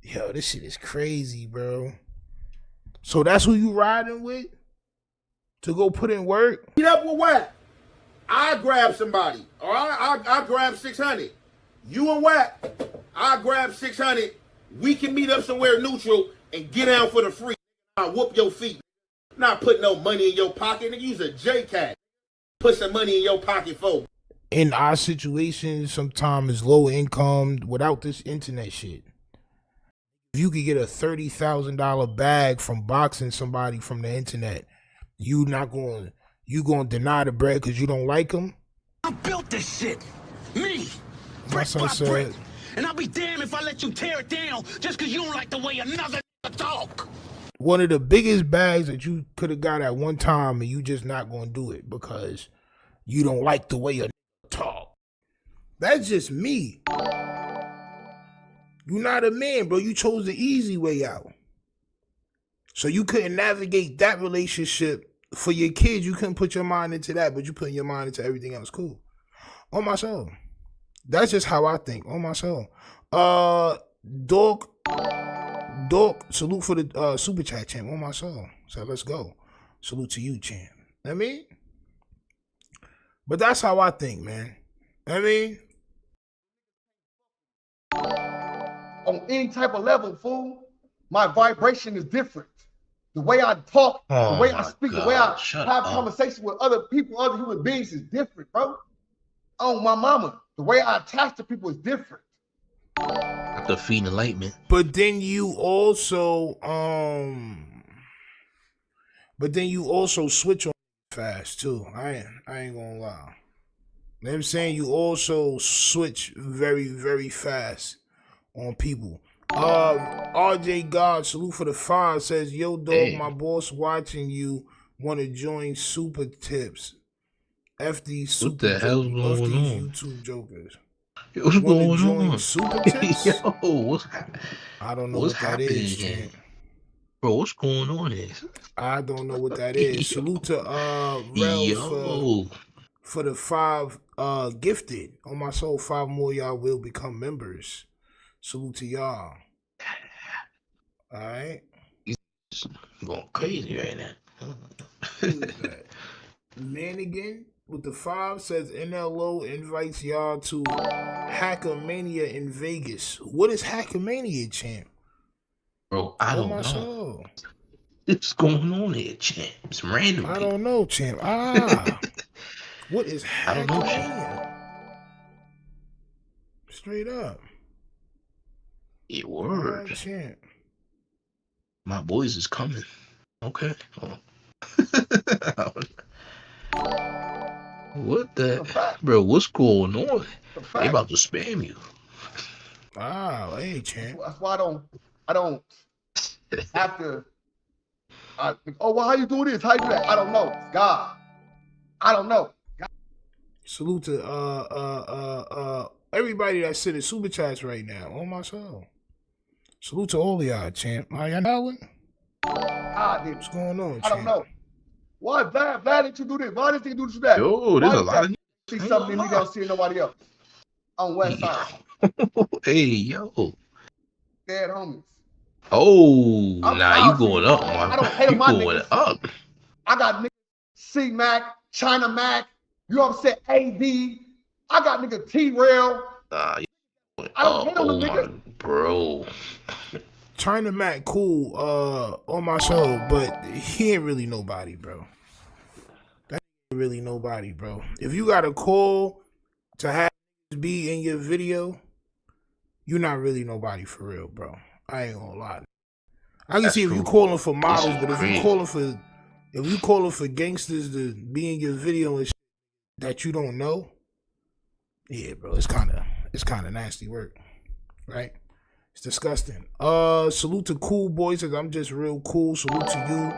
Yo, this shit is crazy, bro. So that's who you riding with to go put in work? Meet up with Whack. I grab somebody. Or I grab 600. You and Whack. I grab 600. We can meet up somewhere neutral and get down for the free. I'll whoop your feet. Not put no money in your pocket. Nigga, use a J-Cat. Put some money in your pocket, folks. In our situation, sometimes it's low income without this internet shit. If you could get a $30,000 bag from boxing somebody from the internet, you gonna deny the bread because you don't like them? I built this shit. Me. My son said, and I'll be damned if I let you tear it down just because you don't like the way another talk. one of the biggest bags that you could have got at one time, and you just not gonna do it because you don't like the way a talk. That's just me. You're not a man, bro. You chose the easy way out. So you couldn't navigate that relationship for your kids. You couldn't put your mind into that, but you put your mind into everything else. Cool. On my soul. That's just how I think. On my soul. Dog, salute for the super chat, champ. On my soul. So let's go. Salute to you, champ. I mean, but that's how I think, man. I mean, on any type of level, fool, my vibration is different. The way I talk, the way I speak, the way I have conversations with other people, other human beings is different, bro. Oh, my mama, the way I attach to people is different. After feeding enlightenment. But then you also, switch on fast too. I ain't gonna lie. You know what I'm saying? You also switch very, very fast on people. RJ God, salute for the 5, says, yo, dog, hey, my boss watching you, want to join Super Tips. FD Super What the hell's going on? YouTube jokers. Yo, what's going on? Super Tips? Yo, what's happening? I don't know what that is, man. Bro, what's going on here? I don't know what that is. Salute to Rel for the 5 gifted. On my soul, 5 more y'all will become members. Salute to y'all. All right. He's going crazy right now. Manigan with the 5 says NLO invites y'all to Hackermania in Vegas. What is Hackermania, champ? Bro, I don't know. Soul. What's going on here, champ? Some random I don't know, champ. What is Hackermania? I don't know, champ. Straight up. It works. Champ. My boys is coming. Okay. What the, bro? What's going on? They about to spam you. Wow, hey, champ. That's why I don't have to. Oh, well, how you do this? How you do that? I don't know. It's God. I don't know. Salute to everybody that's sending super chats right now. On my soul. Salute to all of y'all, champ. How y'all doing? What's going on, champ? I don't know. Why, Vlad did you do this? Why did you do this? That? Yo, there's a lot of see something in me that don't see nobody else. On West Side. Hey, yo. Dead homies. Oh, I'm nah, you going up, I man. don't hate You my going niggas. up. I got niggas C-Mac, China Mac, you know what I'm saying, AD. I got nigga T-Rail. Nah, you going I don't up. hate on them Oh, my, niggas. bro. China Mac cool on my show, but he ain't really nobody, bro. That ain't really nobody, bro. If you got a call to have be in your video, you're not really nobody for real, bro. I ain't gonna lie. I can see if you calling for models, but if you calling for gangsters to be in your video and shit that you don't know, yeah, bro, it's kind of nasty work, right? It's disgusting. Salute to Cool Boy, says I'm just real cool. Salute to you,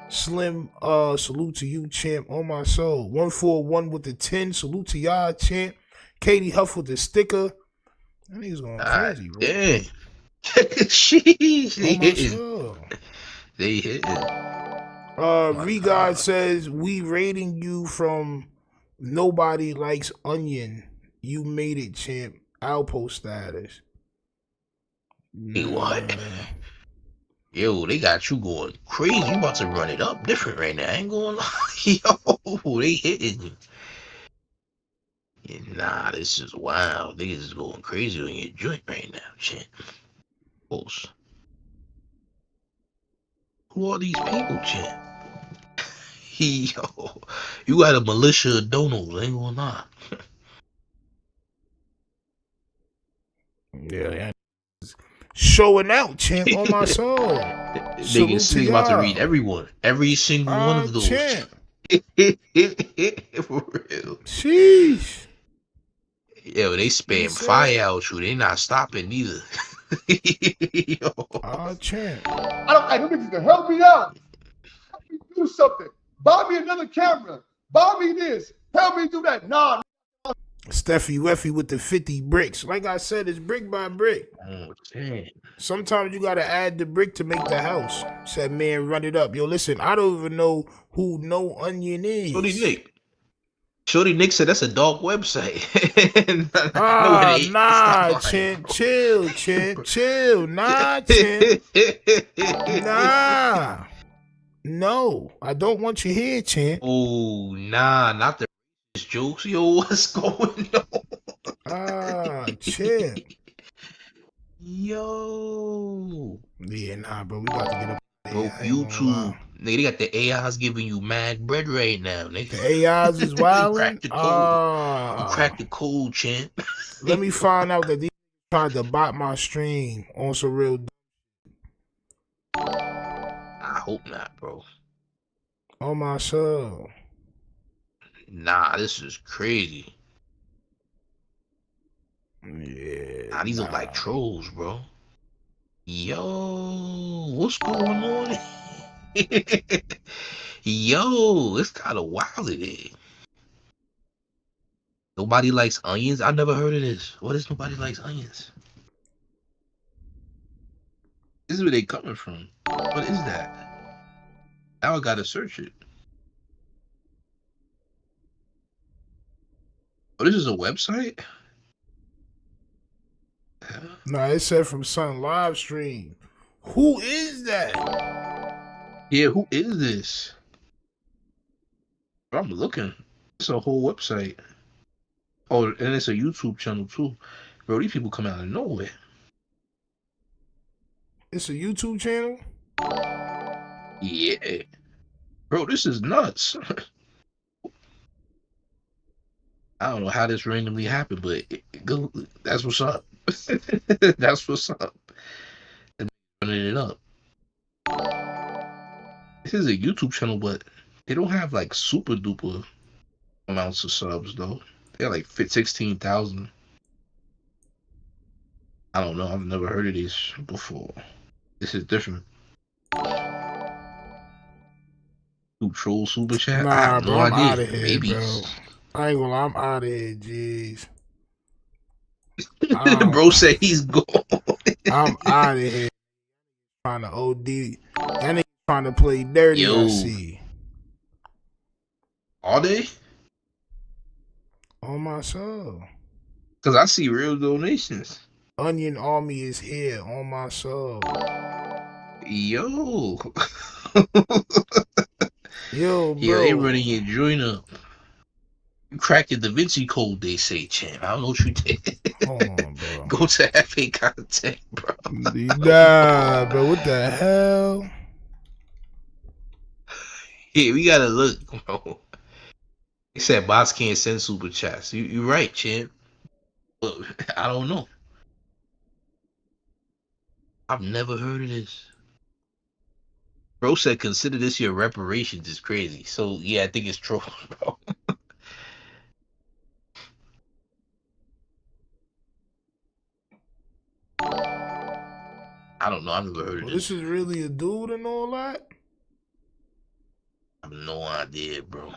Slim. Salute to you, champ. On my soul. 141 with the 10. Salute to y'all, champ. Katie Huff with the sticker. That nigga's going crazy, bro. Yeah. Sheesh. They hitting. Regard says we rating you from nobody likes onion. You made it, champ. Outpost status. Hey, what? Yo, they got you going crazy. You about to run it up different right now. I ain't gonna lie. Yo, they hitting you. Yeah, nah, this is wild. Niggas is going crazy on your joint right now, champ. Close. Who are these people, champ? Yo, you got a militia of donos. I ain't gonna lie. Yeah. Showing out, champ, on my soul. Niggas about to read everyone. Every single one of those. Champ. For real. Sheesh. Yo, they spam fire out you. They not stopping neither. Champ. I don't niggas can help me out. Help me do something. Buy me another camera. Buy me this. Help me do that. Nah. Steffi Weffy with the 50 bricks. Like I said, it's brick by brick. Oh, damn. Sometimes you gotta add the brick to make the house. Said man, run it up. Yo, listen, I don't even know who No Onion is. Shorty Nick said that's a dark website. Nah, champ, chill, champ, chill. Nah, champ. Nah. No, I don't want you here, champ. Oh, nah, not the jokes. Yo, what's going on? Champ. Yo. Yeah, nah, bro. We about to get up. Bro, YouTube. Nigga, they got the AIs giving you mad bread right now. Nigga. The AIs is wild. Crack the code. Crack the code, champ. Let me find out that these tried to bot my stream on some real. I hope not, bro. On my soul. Nah, this is crazy. Yeah. Nah, these look like trolls, bro. Yo, what's going on? Yo, it's kind of wild in here. Nobody likes onions? I never heard of this. What is nobody likes onions? This is where they coming from. What is that? Now I gotta search it. Oh, this is a website? Nah, it said from Sun Live Stream. Who is that? Yeah, who is this? I'm looking. It's a whole website. Oh, and it's a YouTube channel too. Bro, these people come out of nowhere. It's a YouTube channel? Yeah. Bro, this is nuts. I don't know how this randomly happened, but that's what's up. That's what's up. And running it up. This is a YouTube channel, but they don't have like super duper amounts of subs though. They got like 16,000. I don't know. I've never heard of this before. This is different. Troll super chat. I Nah, have no bro, I'm idea. out of here, Maybe. bro. I ain't gonna lie, I'm out of here, jeez. Bro said he's gone. I'm out of here. Trying to OD. That nigga trying to play dirty, Yo. I see. All day? On my soul. Because I see real donations. Onion Army is here on my soul. Yo. Yo, bro. Yo, they running your joint up. You cracked the Da Vinci Code, they say, champ. I don't know what you did. Hold on, bro. Go to FA content, bro. Nah, bro. What the hell? Yeah, we gotta look, bro. They said bots can't send super chats. You're right, champ. But I don't know. I've never heard of this. Bro said consider this your reparations is crazy. So yeah, I think it's trolls, bro. I don't know. I've never heard of this. This is really a dude and all that? I have no idea, bro.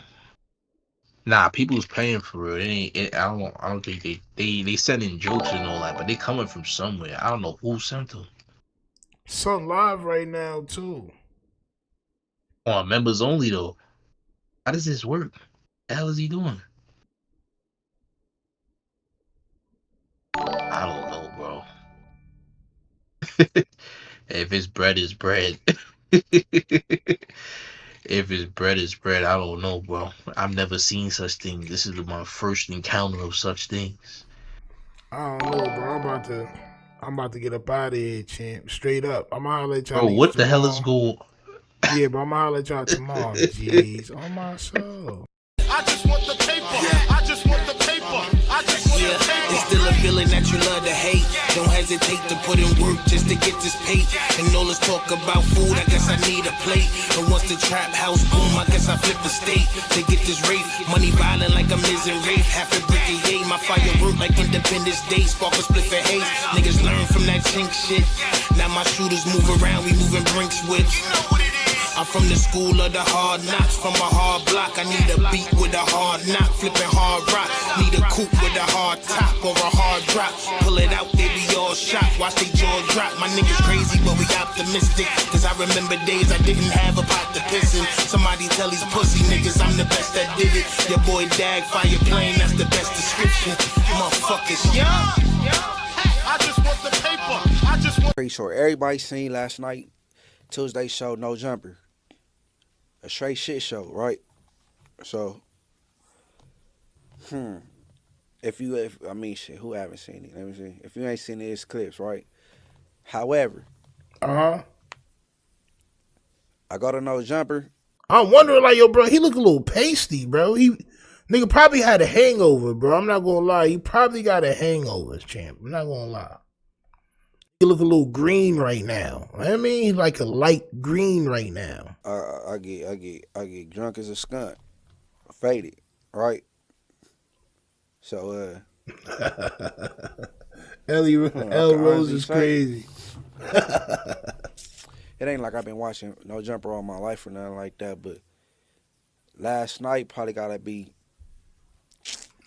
Nah, people's paying for real. I don't think they sending jokes and all that, but they coming from somewhere. I don't know who sent them. Son live right now too. On members only though. How does this work? What the hell is he doing? I don't know, bro. If it's bread, it's bread. If it's bread, it's bread. I don't know, bro. I've never seen such things. This is my first encounter of such things. I don't know, bro. I'm about to get up out of here, champ. Straight up. I'm gonna holler at y'all. Bro, what the tomorrow. hell is going? Yeah, bro. I'm gonna holler at y'all tomorrow. Jeez, on my soul. I just want the paper. I just want the paper. I just want the paper. It's still a feeling that you love to hate. Don't hesitate to put in work just to get this paid. And all this talk about food, I guess I need a plate. And once the trap house boom, I guess I flip the state to get this rate. Money violent like I'm Miz and Rafe. Half a brick a yay. My firework like Independence Day. Spark a split for haze. Niggas learn from that chink shit. Now my shooters move around, we moving Brinks whips. I'm from the school of the hard knocks, from a hard block. I need a beat with a hard knock, flipping hard rock. Need a coupe with a hard top or a hard drop. Pull it out, they be all shocked. Watch they jaw drop. My niggas crazy, but we optimistic. Cause I remember days I didn't have a pot to piss in. Somebody tell these pussy niggas I'm the best that did it. Your boy Dag, fire plane, that's the best description. Motherfuckers, yeah. I just want the paper. I just want. Pretty sure everybody seen last night Tuesday show, No Jumper. A straight shit show, right? So, if I mean shit, who haven't seen it? Let me see. If you ain't seen it, it's clips, right? However, I got a No Jumper. I'm wondering, like, yo, bro, he look a little pasty, bro. Nigga probably had a hangover, bro. I'm not gonna lie. He probably got a hangover, champ. I'm not gonna lie. He look a little green right now. I mean, he's like a light green right now. I get drunk as a skunk, faded, right? So, L Rose is crazy. It ain't like I've been watching No Jumper all my life or nothing like that, but last night probably gotta be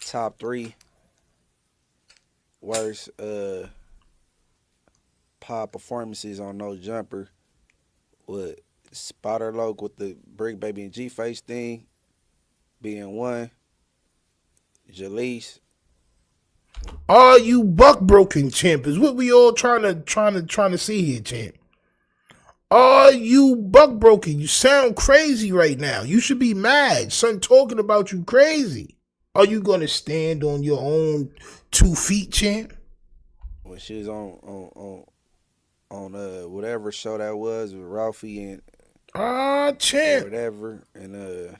top 3 worst pop performances on No Jumper with Spotter Loke with the Brick Baby and G-Face thing being one. Jaleese. Are you buck broken, champ? Is what we all trying to see here, champ. Are you buck broken? You sound crazy right now. You should be mad. Son talking about you crazy. Are you gonna stand on your own 2 feet, champ? When she was on whatever show that was with Ralphie and champ, whatever, and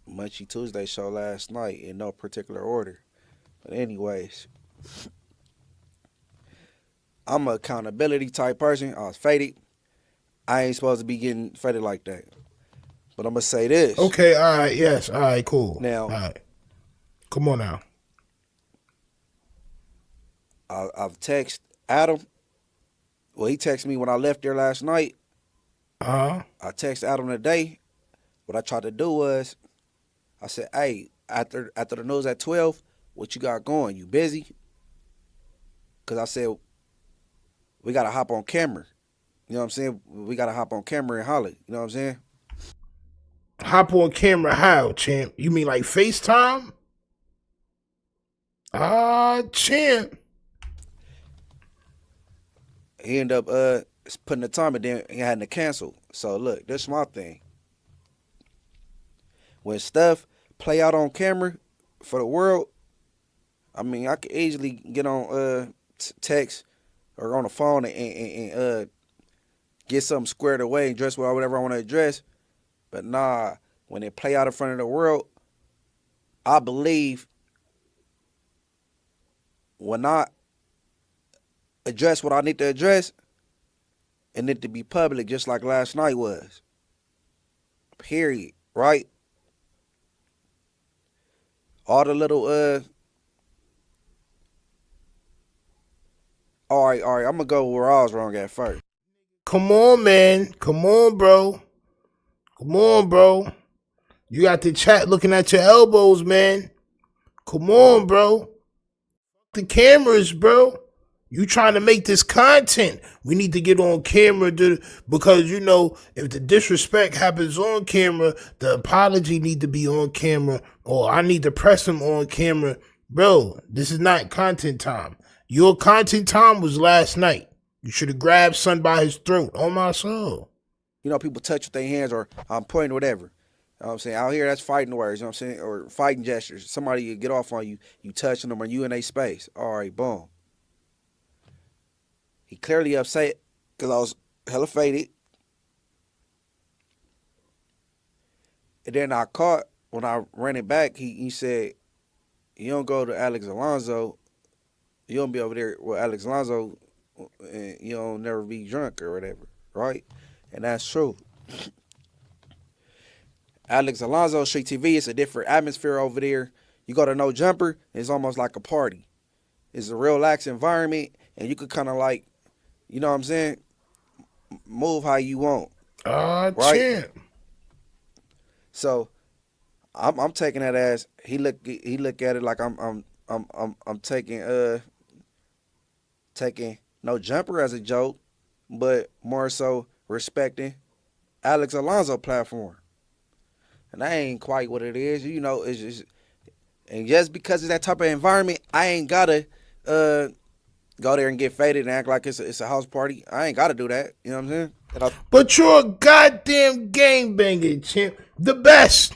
Munchie Tuesday show last night in no particular order. But anyways, I'm an accountability type person. I was faded. I ain't supposed to be getting faded like that. But I'm gonna say this. Okay, all right, yes, all right, cool. Now, all right, come on now. I've texted Adam. Well, he texted me when I left there last night. I texted Adam today. What I tried to do was, I said, "Hey, after the news at 12, what you got going? You busy?" Because I said, we gotta hop on camera. You know what I'm saying? We gotta hop on camera and holler. You know what I'm saying? Hop on camera how, champ? You mean like FaceTime? Champ. He ended up putting the time, and then he had to cancel. So look, this is my thing. When stuff play out on camera for the world, I mean, I could easily get on text or on the phone and get something squared away and dress whatever I want to address. But nah, when it play out in front of the world, I believe when I address what I need to address, it need to be public just like last night was. Period. Right? All the little all right, I'm gonna go where I was wrong at first. Come on, man. Come on, bro. Come on, bro. You got the chat looking at your elbows, man. Come on, bro. The cameras, bro. You trying to make this content. We need to get on camera because, you know, if the disrespect happens on camera, the apology need to be on camera, or I need to press him on camera. Bro, this is not content time. Your content time was last night. You should have grabbed son by his throat. On my soul. You know, people touch with their hands or I'm pointing whatever. You know what I'm saying? Out here, that's fighting words, you know what I'm saying? Or fighting gestures. Somebody get off on you, you touching them, or you in their space. All right, boom. He clearly upset because I was hella faded. And then I caught, when I ran it back, he said, you don't go to Alex Alonso, you don't be over there with Alex Alonso, and you don't never be drunk or whatever, right? And that's true. Alex Alonso, Street TV, it's a different atmosphere over there. You go to No Jumper, it's almost like a party. It's a relaxed environment, and you could kind of like, you know what I'm saying, move how you want. Right? Champ. So I'm taking that as he look at it like I'm taking No Jumper as a joke, but more so respecting Alex Alonso platform. And that ain't quite what it is, you know. It's just, and just because it's that type of environment, I ain't gotta go there and get faded and act like it's a house party. I ain't gotta do that. You know what I'm saying? But you're a goddamn gangbanger, champ. The best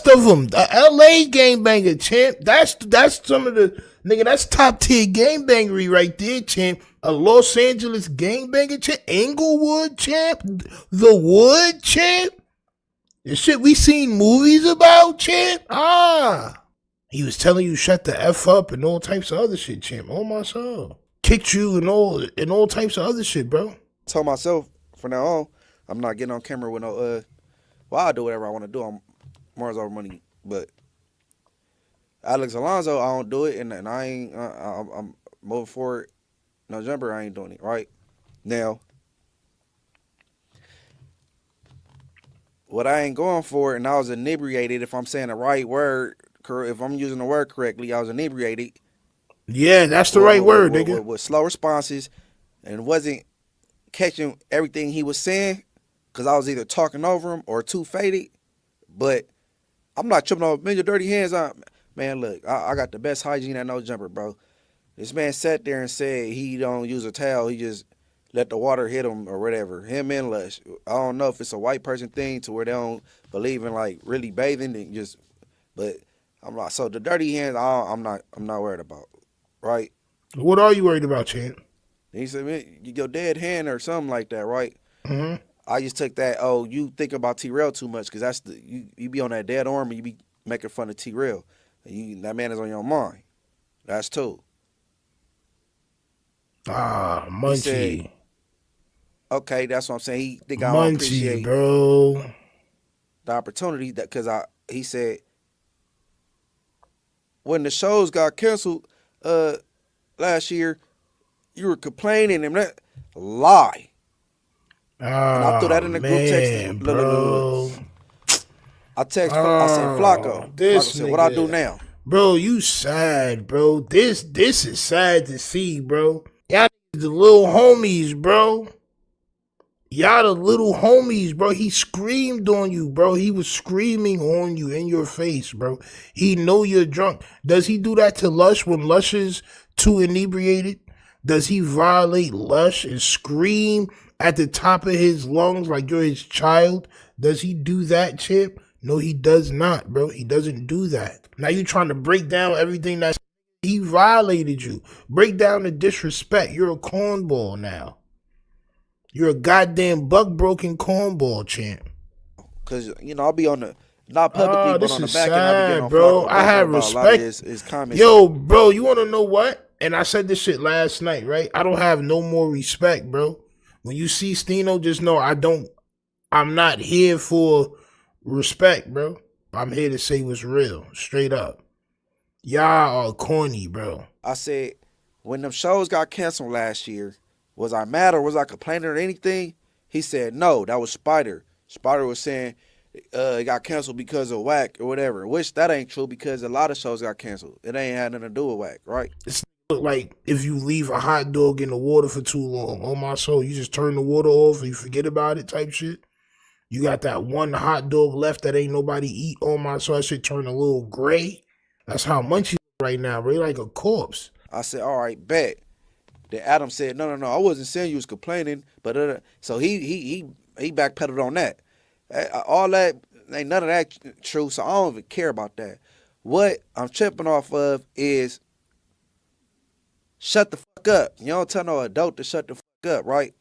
of them. The LA gangbanger, champ. That's some of the nigga. That's top tier gangbangery right there, champ. A Los Angeles gangbanger, champ. Inglewood, champ. The Wood, champ. The shit we seen movies about, champ. He was telling you shut the F up and all types of other shit, champ. Oh my soul. Kicked you and all types of other shit, bro. Told myself from now on, I'm not getting on camera with no well, I'll do whatever I want to do. I'm Mars over money. But Alex Alonso, I don't do it, and I ain't I'm moving forward. No Jumper, I ain't doing it, right? Now, what I ain't going for, and I was inebriated, if I'm saying the right word, if I'm using the word correctly, I was inebriated. Yeah, that's the right word, nigga. With slow responses, and wasn't catching everything he was saying, because I was either talking over him or too faded. But I'm not tripping over, man, your dirty hands on. Man, look, I got the best hygiene at No Jumper, bro. This man sat there and said he don't use a towel, he just let the water hit him or whatever. Him and Lush. I don't know if it's a white person thing to where they don't believe in like really bathing and just, but I'm not. So the dirty hands, I'm not worried about, right? What are you worried about, champ? He said, man, your dead hand or something like that, right? Mm-hmm. I just took that, oh, you think about T-Rail too much because that's you be on that dead arm and you be making fun of T-Rail. And that man is on your mind. That's two. Munchie. Okay, that's what I'm saying. He think I don't appreciate, bro, the opportunity that because he said when the shows got canceled last year, you were complaining and that lie. And I threw that in the group text. Bro. I sent Flacco. This Flacco said, "What I do now?" Bro, you sad, bro. This is sad to see, bro. Y'all the little homies, bro. Y'all the little homies, bro. He screamed on you, bro. He was screaming on you in your face, bro. He know you're drunk. Does he do that to Lush when Lush is too inebriated? Does he violate Lush and scream at the top of his lungs like you're his child? Does he do that, Chip? No, he does not, bro. He doesn't do that. Now you trying to break down everything that he violated you. Break down the disrespect. You're a cornball now. You're a goddamn buck-broken cornball champ. Because, I'll be on the, not publicly, but on the back sad, end, I'll be getting on bro. Flacco I have about respect. a lot of his comments. Yo, bro, you want to know what? And I said this shit last night, right? I don't have no more respect, bro. When you see Steeno, just know I'm not here for respect, bro. I'm here to say what's real, straight up. Y'all are corny, bro. I said, when them shows got canceled last year, was I mad or was I complaining or anything? He said, no, that was Spider. Spider was saying it got canceled because of whack or whatever, which that ain't true because a lot of shows got canceled. It ain't had nothing to do with whack, right? It's like if you leave a hot dog in the water for too long, oh my soul, you just turn the water off and you forget about it type shit. You got that one hot dog left that ain't nobody eat, oh my soul, that shit turn a little gray. That's how Munchie right now, bro. He like a corpse. I said, all right, bet. Then Adam said, no, I wasn't saying you was complaining, but so he backpedaled on that. All that ain't none of that true, so I don't even care about that. What I'm tripping off of is shut the fuck up. You don't tell no adult to shut the fuck up, right?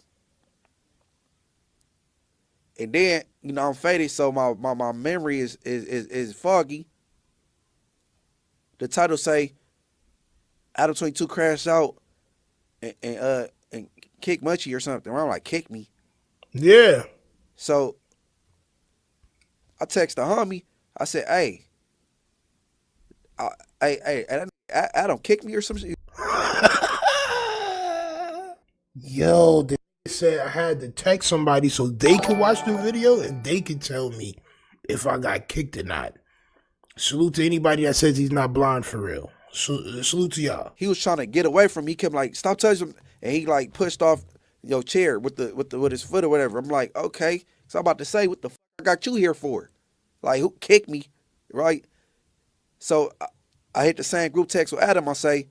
And then I'm faded, so my memory is foggy. The title say Adam 22 crashed out and kick Munchie or something. I'm like, kick me. Yeah. So I text the homie. I said, hey, Adam kick me or some shit. Yo, they said I had to text somebody so they could watch the video and they could tell me if I got kicked or not. Salute to anybody that says he's not blind for real. Salute to y'all. He was trying to get away from me. He kept like, stop touching him. And he like pushed off your chair with his foot or whatever. I'm like, okay. So I'm about to say, what the fuck I got you here for? Like, who kicked me? Right? So I hit the same group text with Adam. I say,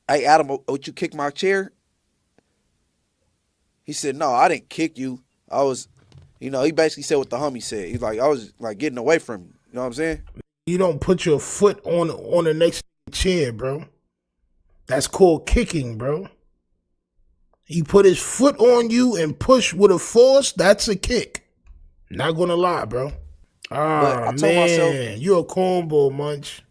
hey, Adam, would you kick my chair? He said, no, I didn't kick you. I was, he basically said what the homie said. He's like, I was like getting away from you. You know what I'm saying? You don't put your foot on the next chair, bro. That's called kicking, bro. He put his foot on you and push with a force, that's a kick. Not gonna lie, bro. I told myself, you're a cornball, Munch.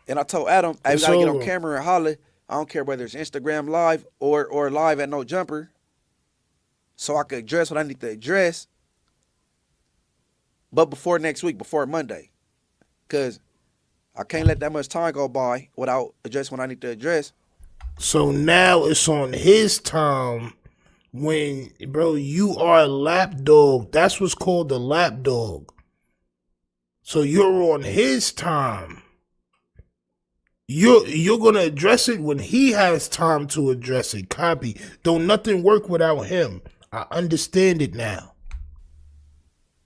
And I told Adam, hey, we gotta get on camera and holler. I don't care whether it's Instagram live or live at No Jumper. So I could address what I need to address. But before next week, before Monday. Because I can't let that much time go by without addressing what I need to address. So now it's on his time when, bro, you are a lapdog. That's what's called a lapdog. So you're on his time. You're going to address it when he has time to address it. Copy. Don't nothing work without him. I understand it now.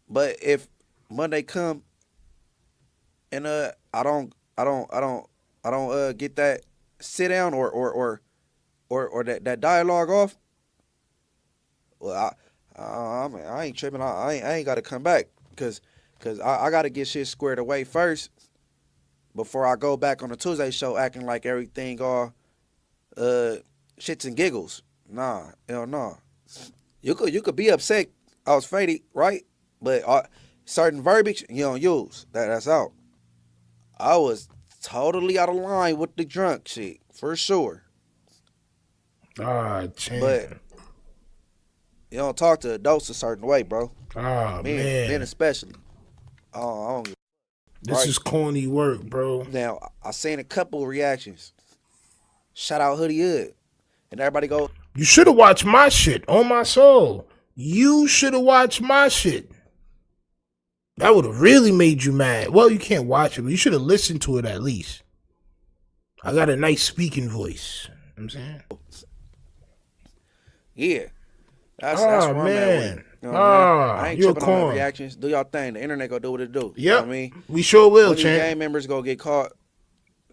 But if Monday come and I don't get that sit down or that dialogue off, well, I ain't tripping. I ain't got to come back because I got to get shit squared away first before I go back on the Tuesday show acting like everything all shits and giggles. Nah, hell no. You could be upset I was faded, right? But certain verbiage you don't use. That's out. I was totally out of line with the drunk shit, for sure. Ah, champ. But You don't talk to adults a certain way, bro. Oh, man. Men especially. I don't This is corny work, bro. Now, I seen a couple reactions. Shout out Hoodie Hood. And everybody go, You should have watched my shit, on my soul. You should have watched my shit. That would have really made you mad. Well, you can't watch it, but you should have listened to it at least. I got a nice speaking voice. You know what I'm saying? yeah. That's where I'm at with it. You know what I ain't you're tripping on corn. the reactions. Do y'all thing. The internet gonna do what it do. Yep. You know what I mean? We sure will, One of these champ. gang members gonna get caught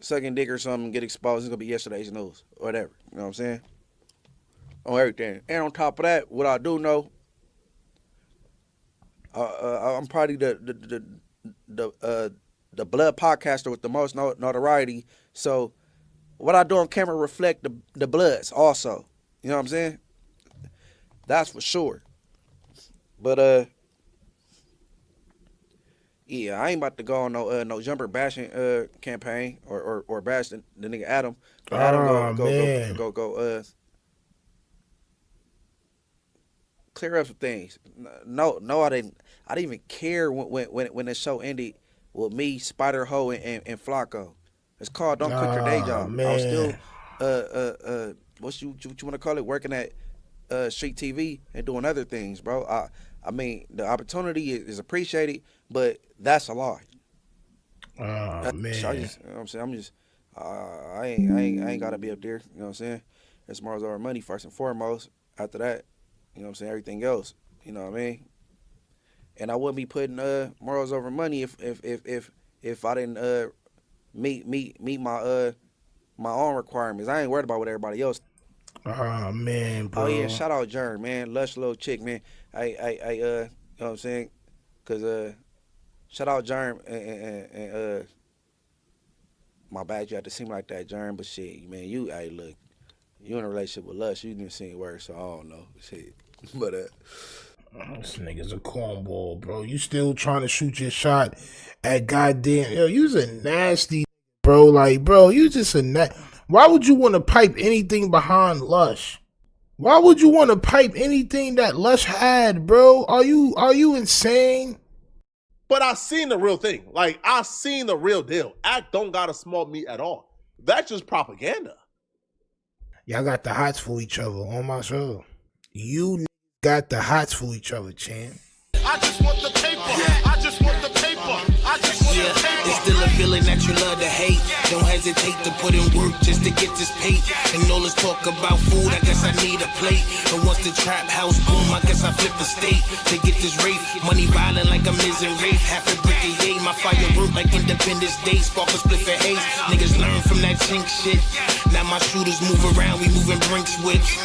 sucking dick or something, get exposed. It's gonna be yesterday's news. Or whatever. You know what I'm saying? On everything. And on top of that, what I do know, I'm probably the blood podcaster with the most notoriety. So what I do on camera reflect the bloods also. You know what I'm saying? That's for sure. But yeah, I ain't about to go on no jumper bashing campaign or bash the nigga Adam. Adam go clear up some things. No, I didn't even care when the show ended with me, Spider Ho, and Flacco. It's called Don't Quit Your Day Job. Man. I was still what you want to call it, working at Street TV and doing other things, bro. I mean, the opportunity is appreciated, but that's a lie. Man. So you know what I'm saying? I ain't gotta be up there. You know what I'm saying? It's morals over money first and foremost. After that, you know what I'm saying, everything else. You know what I mean? And I wouldn't be putting morals over money if I didn't meet my my own requirements. I ain't worried about what everybody else. Oh man, bro. Oh yeah, shout out Jern, man. Lush little chick, man. I you know what I'm saying? Cause shout out Jern and my bad you had to seem like that, Jern, but shit, man, look, you in a relationship with Lush, you didn't see it worse, so I don't know. Shit. But this nigga's a cornball, bro. You still trying to shoot your shot at goddamn you's a nasty bro. Like, bro, you just a why would you want to pipe anything behind Lush? Why would you want to pipe anything that Lush had, bro? Are you insane? But I seen the real thing. Like, I seen the real deal. Act don't got to smoke me at all. That's just propaganda. Y'all got the hots for each other on my show. You got the hots for each other, champ. I just want the paper. I just want the paper. I just want the paper. It's still a feeling that you love to hate. Don't hesitate to put in work just to get this paid. And all this talk about food, I guess I need a plate. And once the trap house boom, I guess I flip a state to get this rape. Money violent like a missing rape. Half a brick of yay, my fire work like Independence Day. Spark a split for haze. Niggas learn from that chink shit. Now my shooters move around, we moving Brinks whips.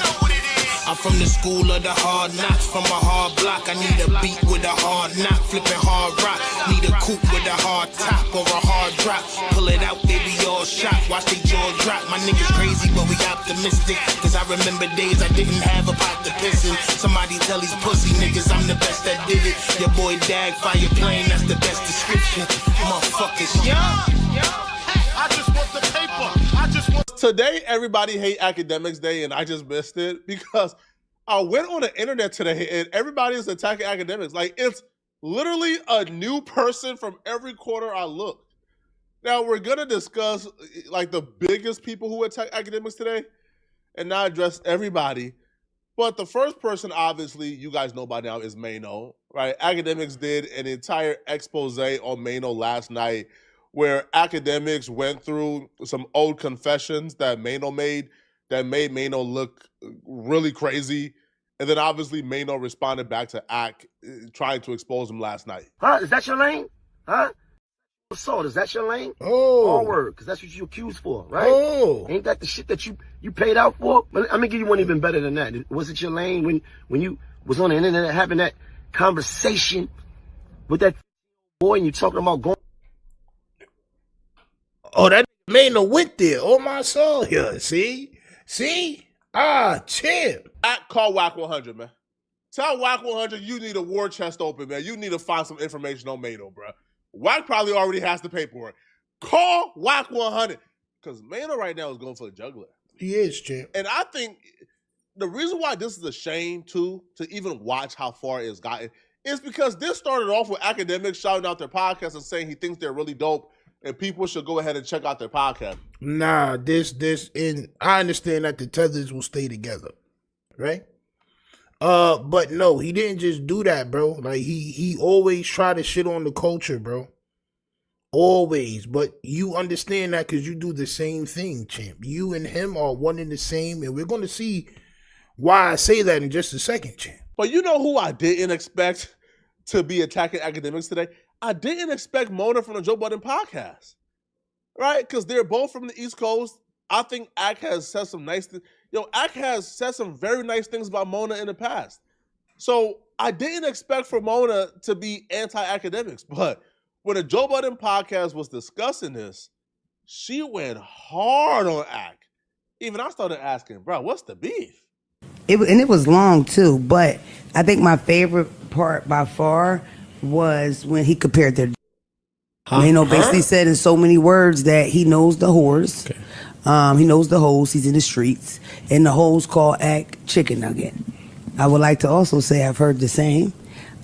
I'm from the school of the hard knocks, from a hard block. I need a beat with a hard knock, flipping hard rock. Need a coupe with a hard top or a hard drop. Pull it out, they be all shot. Watch they jaw drop. My niggas crazy, but we optimistic. Cause I remember days I didn't have a pot to piss in. Somebody tell these pussy niggas I'm the best that did it. Your boy Dag, fire plane, that's the best description. Motherfuckers, yeah. I just want the paper. I just want. Today, everybody hate academics day, and I just missed it because I went on the internet today and everybody is attacking academics. Like, it's literally a new person from every corner I look. Now, we're going to discuss like the biggest people who attack academics today and not address everybody. But the first person, obviously, you guys know by now, is Mano, right? Academics did an entire expose on Mano last night where academics went through some old confessions that Mano made that made Mano look really crazy. And then obviously Mano responded back to Ack trying to expose him last night. Huh? Is that your lane? Huh? Assault, is that your lane? Oh. All word, because that's what you accused for, right? Oh. Ain't that the shit that you paid out for? I'm going to give you one even better than that. Was it your lane when you was on the internet having that conversation with that boy and you talking about going? Oh, that Mano went there. Oh, my soul. Yeah, see? Champ. Ack, call WAC 100, man. Tell WAC 100 you need a war chest open, man. You need to find some information on Mano, bro. WAC probably already has the paperwork. Call WAC 100. Because Mano right now is going for the juggler. He is, champ. And I think the reason why this is a shame too, to even watch how far it's gotten, is because this started off with academics shouting out their podcast and saying he thinks they're really dope and people should go ahead and check out their podcast. Nah, and I understand that the tethers will stay together, right? But no, he didn't just do that, bro. Like he always try to shit on the culture, bro. Always. But you understand that because you do the same thing, champ. You and him are one and the same, and we're gonna see why I say that in just a second, champ. But you know who I didn't expect to be attacking academics today? I didn't expect Mona from the Joe Budden podcast, right? Because they're both from the East Coast. I think Ak has said some nice things. Ak has said some very nice things about Mona in the past. So I didn't expect for Mona to be anti-academics. But when the Joe Budden podcast was discussing this, she went hard on Ak. Even I started asking, bro, what's the beef? And it was long too, but I think my favorite part by far was when he compared their basically said in so many words that he knows the whores, he knows the hoes, he's in the streets, and the hoes call Ak chicken nugget. I would like to also say I've heard the same.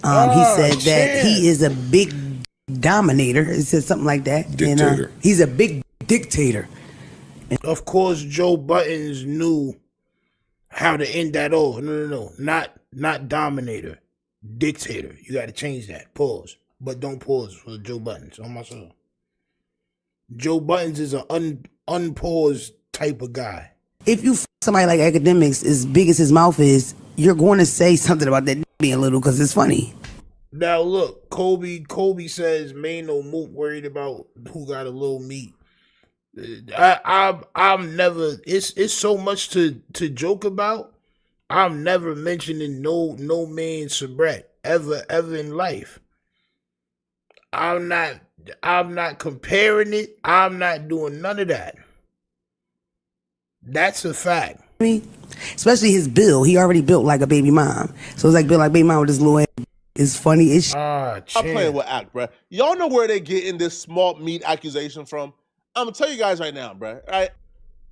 He said that he is a big dominator. It said something like that. Dictator. And, he's a big dictator. Of course, Joe Buttons knew how to end that all. No. Not dominator. Dictator. You got to change that. Pause. But don't pause for Joe Buttons. On my soul. Joe Buttons is an unpaused type of guy. If you somebody like academics as big as his mouth is, you're going to say something about that being little because it's funny. Now look, Kobe says, "Man, no moot worried about who got a little meat." I'm never. It's so much to joke about. I'm never mentioning no man soubrette ever in life. I'm not comparing it. I'm not doing none of that. That's a fact. Especially his build. He already built like a baby mom. So it's like built like baby mom with his little ass. It's funny. I'm playing with Ak, bro. Y'all know where they getting this small meat accusation from? I'm gonna tell you guys right now, bro. All right.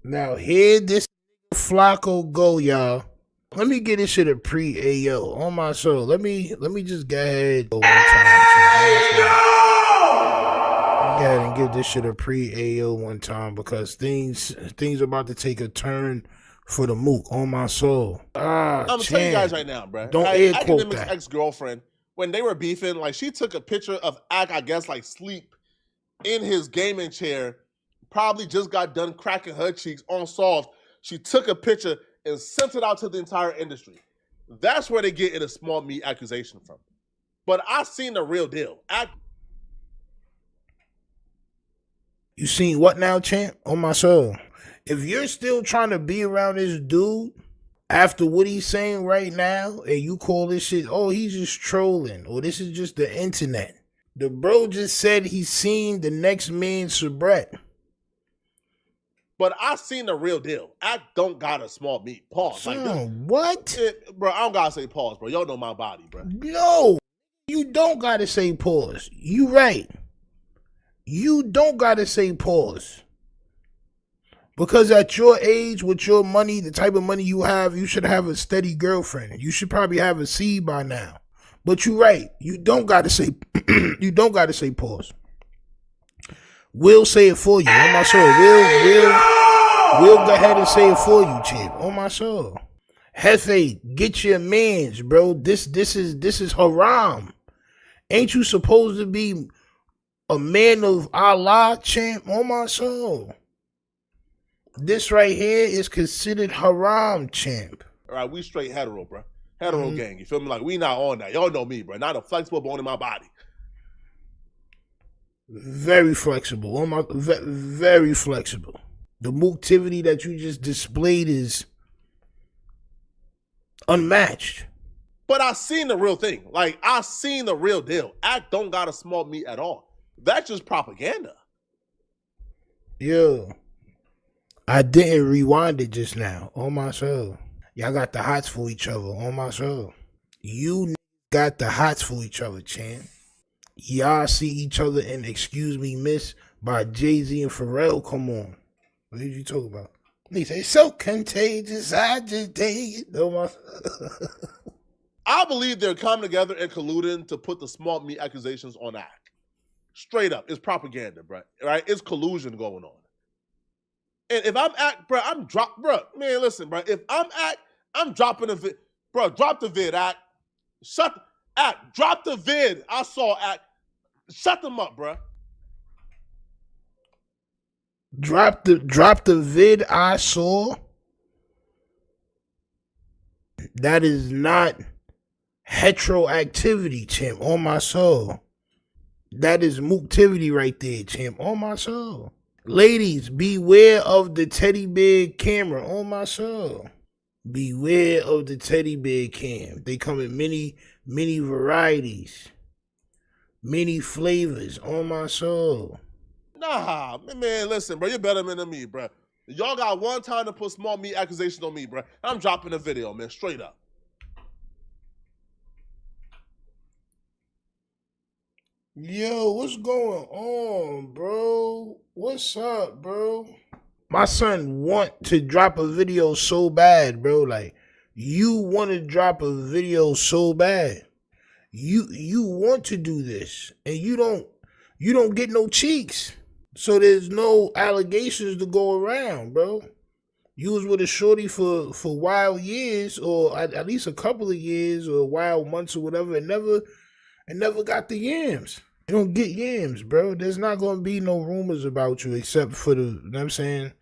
Now here this Flacco go, y'all. Let me get this shit a pre-AO on my soul. Let me just go ahead. Go ahead and give this shit a pre-AO one time because things about to take a turn for the mook on my soul. I'm gonna tell you guys right now, bro. Don't air quote Academic's that. ex-girlfriend, when they were beefing, like she took a picture of Ak, I guess, like sleep in his gaming chair. Probably just got done cracking her cheeks on soft. She took a picture and sent it out to the entire industry. That's where they get a small meat accusation from. But I seen the real deal. You seen what now, champ? On my soul. If you're still trying to be around this dude after what he's saying right now, and you call this shit, oh, he's just trolling, or this is just the internet. The bro just said he's seen the next man soubrette. But I seen the real deal. Ak don't got a small meat. Pause. What? Bro, I don't gotta say pause, bro. Y'all know my body, bro. No, you don't gotta say pause. You right. You don't gotta say pause. Because at your age, with your money, the type of money you have, you should have a steady girlfriend. You should probably have a seed by now. But you right. You don't gotta say pause. We'll say it for you. On my soul. We'll go ahead and say it for you, champ. On my soul. Hefe, get your mans, bro. This is haram. Ain't you supposed to be a man of Allah, champ? On my soul. This right here is considered haram, champ. All right, we straight hetero, bro. Hetero gang. You feel me? Like, we not on that. Y'all know me, bro. Not a flexible bone in my body. Very flexible. Very flexible. The mooktivity that you just displayed is unmatched. But I seen the real thing. Like, I seen the real deal. Ak don't got a small meat at all. That's just propaganda. Yo, I didn't rewind it just now. On my soul. Y'all got the hots for each other. On my soul. You got the hots for each other, Chan. Y'all see each other in Excuse Me Miss by Jay-Z and Pharrell. Come on. What did you talk about? They say so contagious, I just take it. No, my I believe they're coming together and colluding to put the small meat accusations on Act. Straight up, it's propaganda, bro. Right? It's collusion going on. And if I'm Act, bro, man, listen, bro. If I'm Act, I'm dropping a vid. Bro, drop the vid, Act. Drop the vid. I saw Act. Shut them up, bro. Drop the vid I saw. That is not heteroactivity, champ, on my soul. That is mooktivity right there, champ, on my soul. Ladies, beware of the teddy bear camera, on my soul. Beware of the teddy bear cam. They come in many varieties, many flavors, on my soul. Nah, man, listen, bro, you're better than me, bro. Y'all got one time to put small meat accusations on me, bro. I'm dropping a video, man, straight up. Yo, what's going on, bro? What's up, bro? My son want to drop a video so bad, bro. Like, you want to drop a video so bad. You want to do this, and you don't get no cheeks. So there's no allegations to go around, bro. You was with a shorty for wild years, or at least a couple of years, or wild months, or whatever, and never got the yams. You don't get yams, bro. There's not gonna be no rumors about you except for you know what I'm saying,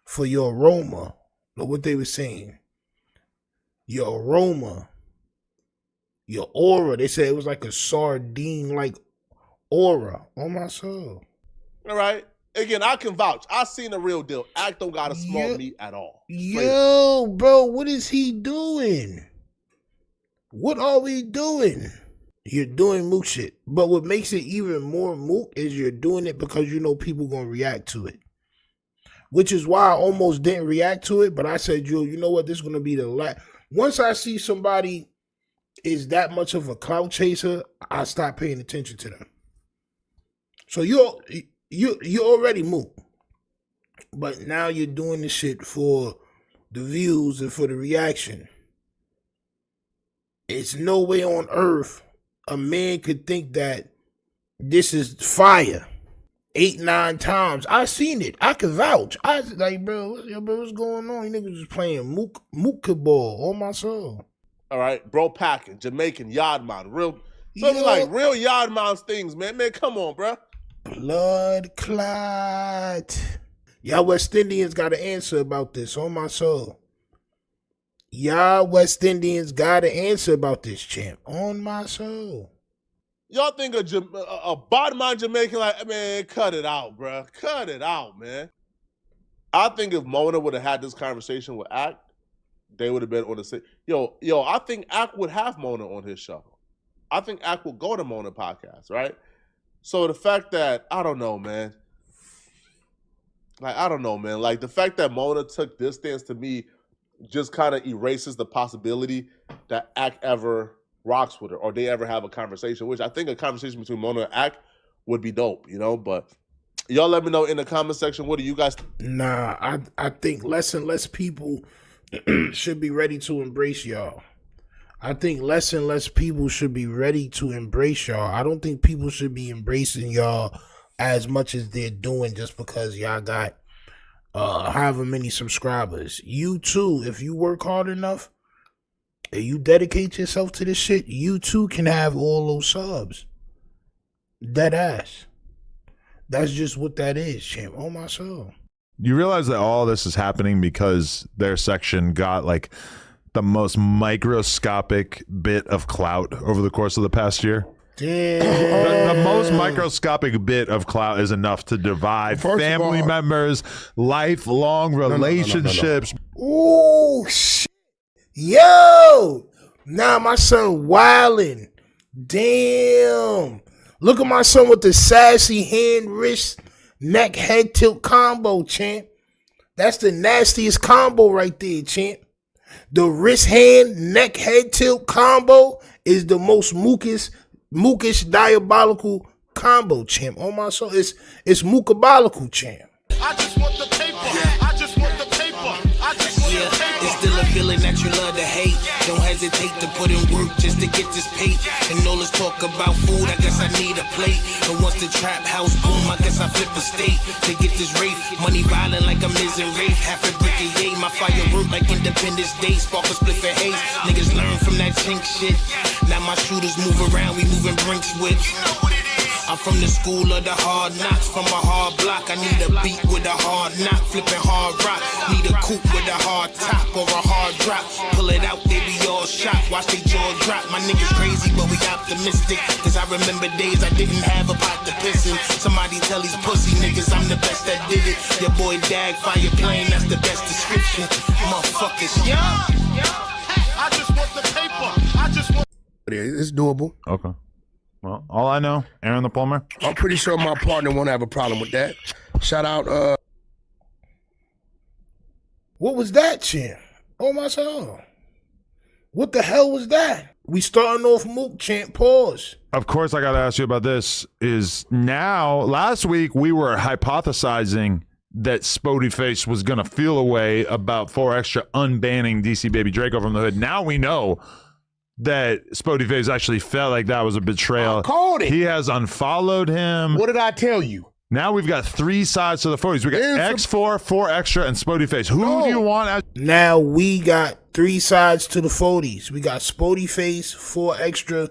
for your aroma. Or what they were saying. Your aroma. Your aura. They said it was like a sardine-like aura on my soul. All right. Again, I can vouch. I seen the real deal. Act don't got a small meat at all. Yo, bro, what is he doing? What are we doing? You're doing mook shit. But what makes it even more mook is you're doing it because you know people gonna react to it. Which is why I almost didn't react to it, but I said, yo, you know what? This is gonna be the last. Once I see somebody is that much of a clout chaser, I stop paying attention to them. So you're already mook. But now you're doing this shit for the views and for the reaction. It's no way on earth a man could think that this is fire 8-9 times. I seen it. I can vouch. I like, bro, what's going on? You niggas just playing mook ball on my soul. All right, bro, packing, Jamaican, Yardman, real, something like real Yardman's things, man. Man, come on, bro. Blood clot. Y'all West Indians got an answer about this on my soul. Y'all West Indians got an answer about this, champ, on my soul. Y'all think a bottom line Jamaican, like, man, cut it out, bro. Cut it out, man. I think if Mona would have had this conversation with Act, they would have been on the same. Yo, I think Act would have Mona on his show. I think Act will go to Mona podcast, right? So the fact that, I don't know, man. Like, I don't know, man. Like, the fact that Mona took this stance to me just kind of erases the possibility that Act ever rocks with her or they ever have a conversation, which I think a conversation between Mona and Act would be dope, you know? But y'all let me know in the comment section, what do you guys think? Nah, I think less and less people should be ready to embrace y'all. I think less and less people should be ready to embrace y'all. I don't think people should be embracing y'all as much as they're doing just because y'all got however many subscribers. You too, if you work hard enough and you dedicate yourself to this shit, you too can have all those subs. Dead ass. That's just what that is, champ. Oh my soul. You realize that all this is happening because their section got like the most microscopic bit of clout over the course of the past year? Damn. The most microscopic bit of clout is enough to divide family members, lifelong relationships. Oh, shit. Yo. Now my son wildin'. Damn. Look at my son with the sassy hand, wrist, neck, head tilt combo, champ. That's the nastiest combo right there, champ. The wrist, hand, neck, head tilt combo is the most mookish, diabolical combo, champ. On my soul, it's mookabolical, champ. I just want the paper. I just want the paper. feeling that you love to hate. Don't hesitate to put in work just to get this paid. And all this talk about food, I guess I need a plate. And once the trap house boom, I guess I flip a state to get this rate. Money violent like a missing rape. Half a brick a yay, my firework like Independence Day. Spark a split for haze. Niggas learn from that chink shit. Now my shooters move around, we moving Brinks whips. I'm from the school of the hard knocks, from a hard block. I need a beat with a hard knock, flipping hard rock. Need a coupe with a hard top or a hard drop. Pull it out, they be all shocked, watch they jaw drop. My niggas crazy, but we optimistic. Cause I remember days I didn't have a pot to piss in. Somebody tell these pussy niggas I'm the best that did it. Your boy Dag, fire plane, that's the best description. Motherfuckers, yeah. I just want the paper. I just want. It's doable. Okay. Well, all I know, Aaron the plumber. I'm pretty sure my partner won't have a problem with that. Shout out. What was that, champ? Oh my soul. What the hell was that? We starting off Mook, champ. Pause. Of course, I got to ask you about this. Is now, last week we were hypothesizing that Spody Face was going to feel a way about 4Extra unbanning DC Baby Draco from the hood. Now we know that Spody Face actually felt like that was a betrayal. I called it. He has unfollowed him. What did I tell you? Now we've got 3 sides to the 40s. We got X4, 4Extra, and Spody Face. Who do you want? Now we got 3 sides to the 40s. We got Spody Face, 4Extra.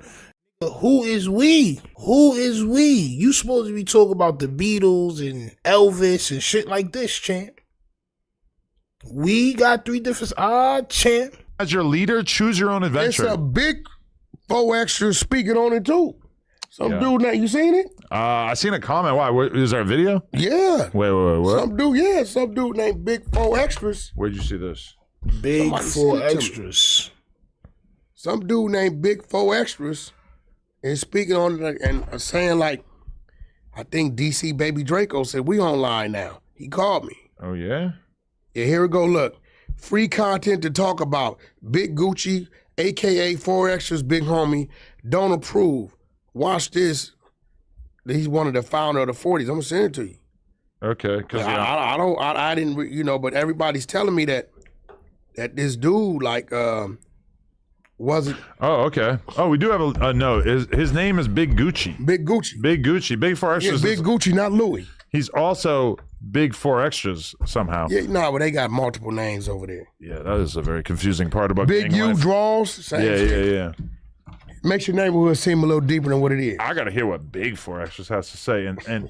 Who is we? Who is we? You supposed to be talking about the Beatles and Elvis and shit like this, champ. We got 3 different champ. As your leader, choose your own adventure. It's a big 4Extra speaking on it too. Some dude, now you seen it? I seen a comment. Why? Is there a video? Yeah. Wait, what? Some dude named Big 4Extras. Where'd you see this? Big 4Extras. Some dude named Big 4Extras is speaking on it and saying like, I think DC Baby Draco said we online now. He called me. Oh yeah? Yeah, here we go. Look. Free content to talk about. Big Gucci, a.k.a. 4Extras big homie, don't approve. Watch this. He's one of the founder of the 40s. I'm going to send it to you. Okay. Cause I didn't, but everybody's telling me that this dude, like, wasn't. Oh, okay. Oh, we do have a note. His name is Big Gucci. Big Gucci. Big Gucci. Big 4Extras. Yeah, Big Gucci, not Louis. He's also Big 4Extras somehow. Yeah, no, but they got multiple names over there. Yeah, that is a very confusing part about Big gang U life. draws. Same shit. Yeah. Makes your neighborhood seem a little deeper than what it is. I got to hear what Big 4Extras has to say. And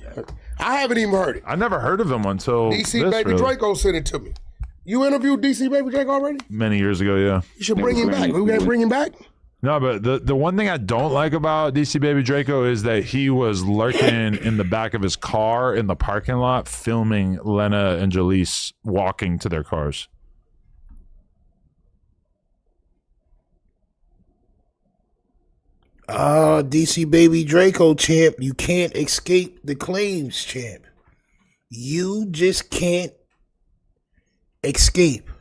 I haven't even heard it. I never heard of him until DC Baby Draco sent it to me. You interviewed DC Baby Draco already? Many years ago, yeah. You should bring him back. We got to bring him back? No, but the one thing I don't like about DC Baby Draco is that he was lurking in the back of his car in the parking lot filming Lena and Jalise walking to their cars. DC Baby Draco, champ. You can't escape the claims, champ. You just can't escape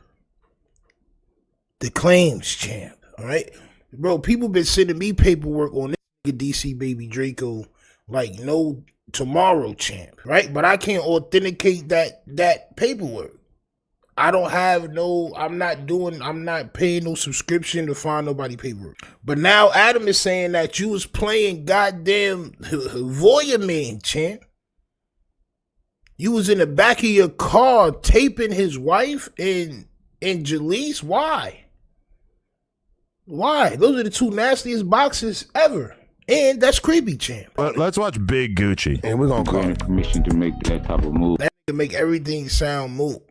the claims, champ. All right? Bro, people been sending me paperwork on this DC Baby Draco like no tomorrow, champ, right? But I can't authenticate that paperwork. I don't have I'm not paying no subscription to find nobody paperwork. But now Adam is saying that you was playing goddamn voyeur man, champ. You was in the back of your car taping his wife and Jalise. Why? Why? Those are the 2 nastiest boxes ever. And that's creepy, champ. Let's watch Big Gucci. And we're going to call it permission to make that type of move. That to make everything sound moot.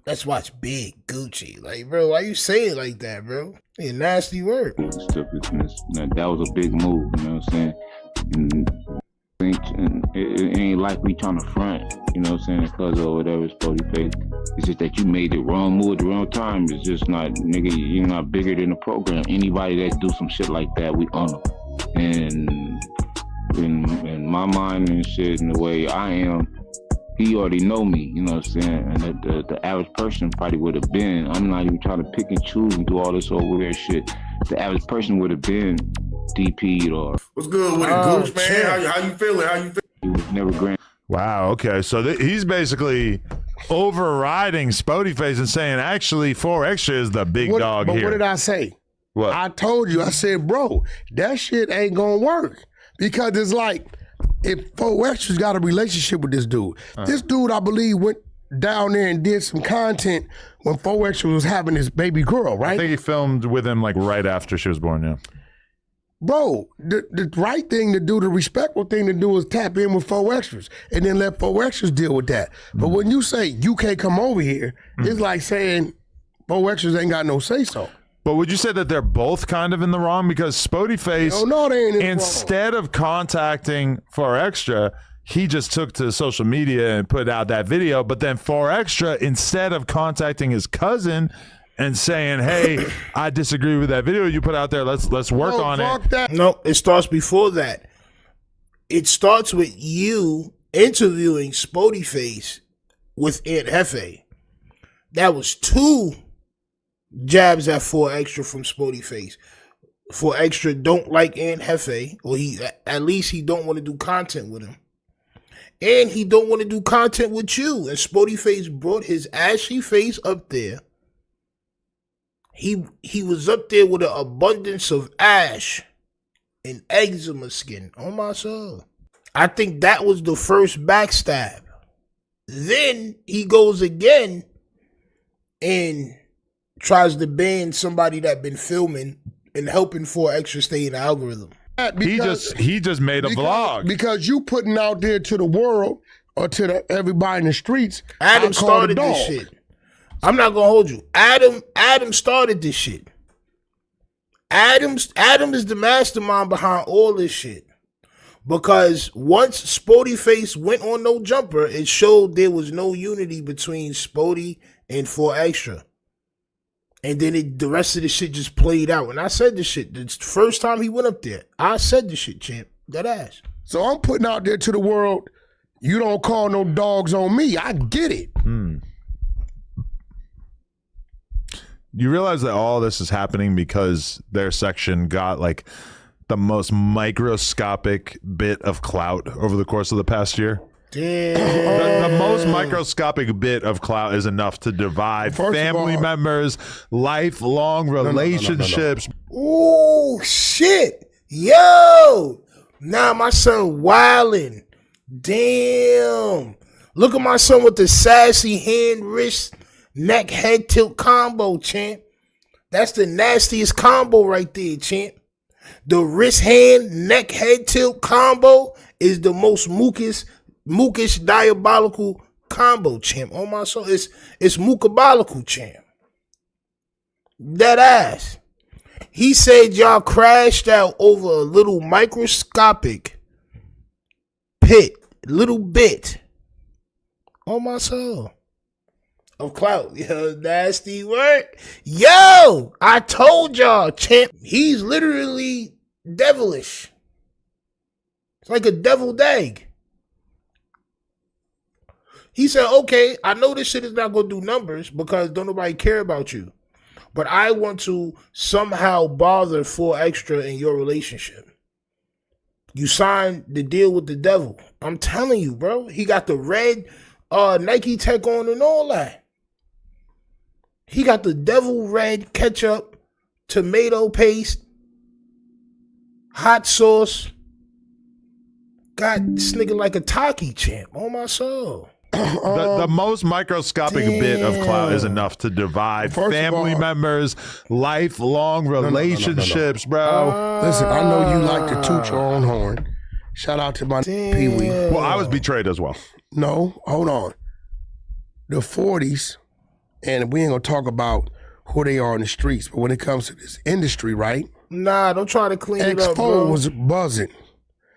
Let's watch Big Gucci. Like, bro, why you say it like that, bro? It's a nasty word. That was a big move, you know what I'm saying? And it ain't like we trying to front, you know what I'm saying, because of whatever Spody Face. It's just that you made the wrong move at the wrong time. It's just not, nigga, you're not bigger than the program. Anybody that do some shit like that, we on them. And in my mind and shit, in the way I am, he already know me, you know what I'm saying? And the average person probably would have been, I'm not even trying to pick and choose and do all this over there shit. The average person would have been DP'd or... What's good with it, Gooch, man? How you feeling? He was never grand. Wow. Okay. So he's basically overriding Spody Face and saying, actually, 4 Extra is the big dog but here. what did I say? What? I told you. I said, bro, that shit ain't gonna work because it's like if 4 Extra's got a relationship with this dude. This dude, I believe, went down there and did some content when 4 Extra was having his baby girl, right? I think he filmed with him like right after she was born. Yeah. Bro, the right thing to do, the respectful thing to do is tap in with 4 Extras and then let 4 Extras deal with that. But when you say you can't come over here, it's like saying 4 Extras ain't got no say-so. But would you say that they're both kind of in the wrong? Because Spody Face, no, they ain't in the instead of contacting 4 Extra, he just took to social media and put out that video. But then 4 Extra, instead of contacting his cousin and saying, hey, I disagree with that video you put out there, let's work on it. No, it starts before that. It starts with you interviewing Spody Face with Aunt Hefe. That was 2 jabs at 4 Extra from Spody Face. 4 Extra don't like Aunt Hefe, or at least he don't want to do content with him. And he don't want to do content with you. And Spody Face brought his ashy face up there. He was up there with an abundance of ash and eczema skin on my soul. I think that was the first backstab. Then he goes again and tries to ban somebody that been filming and helping 4 Extra stay in the algorithm. He just made a vlog. Because you putting out there to the world or to everybody in the streets. Adam started this shit. I'm not gonna hold you. Adam started this shit. Adam is the mastermind behind all this shit. Because once Spody Face went on No Jumper, it showed there was no unity between Spody and 4 Extra. And then the rest of the shit just played out. And I said this shit. The first time he went up there, I said this shit, champ. That ass. So I'm putting out there to the world, you don't call no dogs on me. I get it. You realize that all this is happening because their section got like the most microscopic bit of clout over the course of the past year? Damn. The most microscopic bit of clout is enough to divide family members, lifelong relationships. Oh, shit. Yo. Nah, my son wildin'. Damn. Look at my son with the sassy hand, wrist, neck, head tilt combo, champ. That's the nastiest combo right there, champ. The wrist, hand, neck, head tilt combo is the most mookish, diabolical combo, champ. On my soul, it's mookabolical, champ. That ass. He said y'all crashed out over a little microscopic little bit. On my soul. Of clout. Yo, nasty work. Yo, I told y'all, champ. He's literally devilish. It's like a devil dag. He said, okay, I know this shit is not going to do numbers because don't nobody care about you. But I want to somehow bother 4 Extra in your relationship. You signed the deal with the devil. I'm telling you, bro. He got the red Nike tech on and all that. He got the devil red ketchup, tomato paste, hot sauce. God, this nigga like a Taki, champ. On my soul. The most microscopic bit of clout is enough to divide family members, lifelong relationships, bro. Listen, I know you like to toot your own horn. Shout out to my Pee Wee. Well, I was betrayed as well. No, hold on. The 40s, and we ain't gonna talk about who they are in the streets, but when it comes to this industry, right? Nah, don't try to clean it up, X4 bro. was buzzing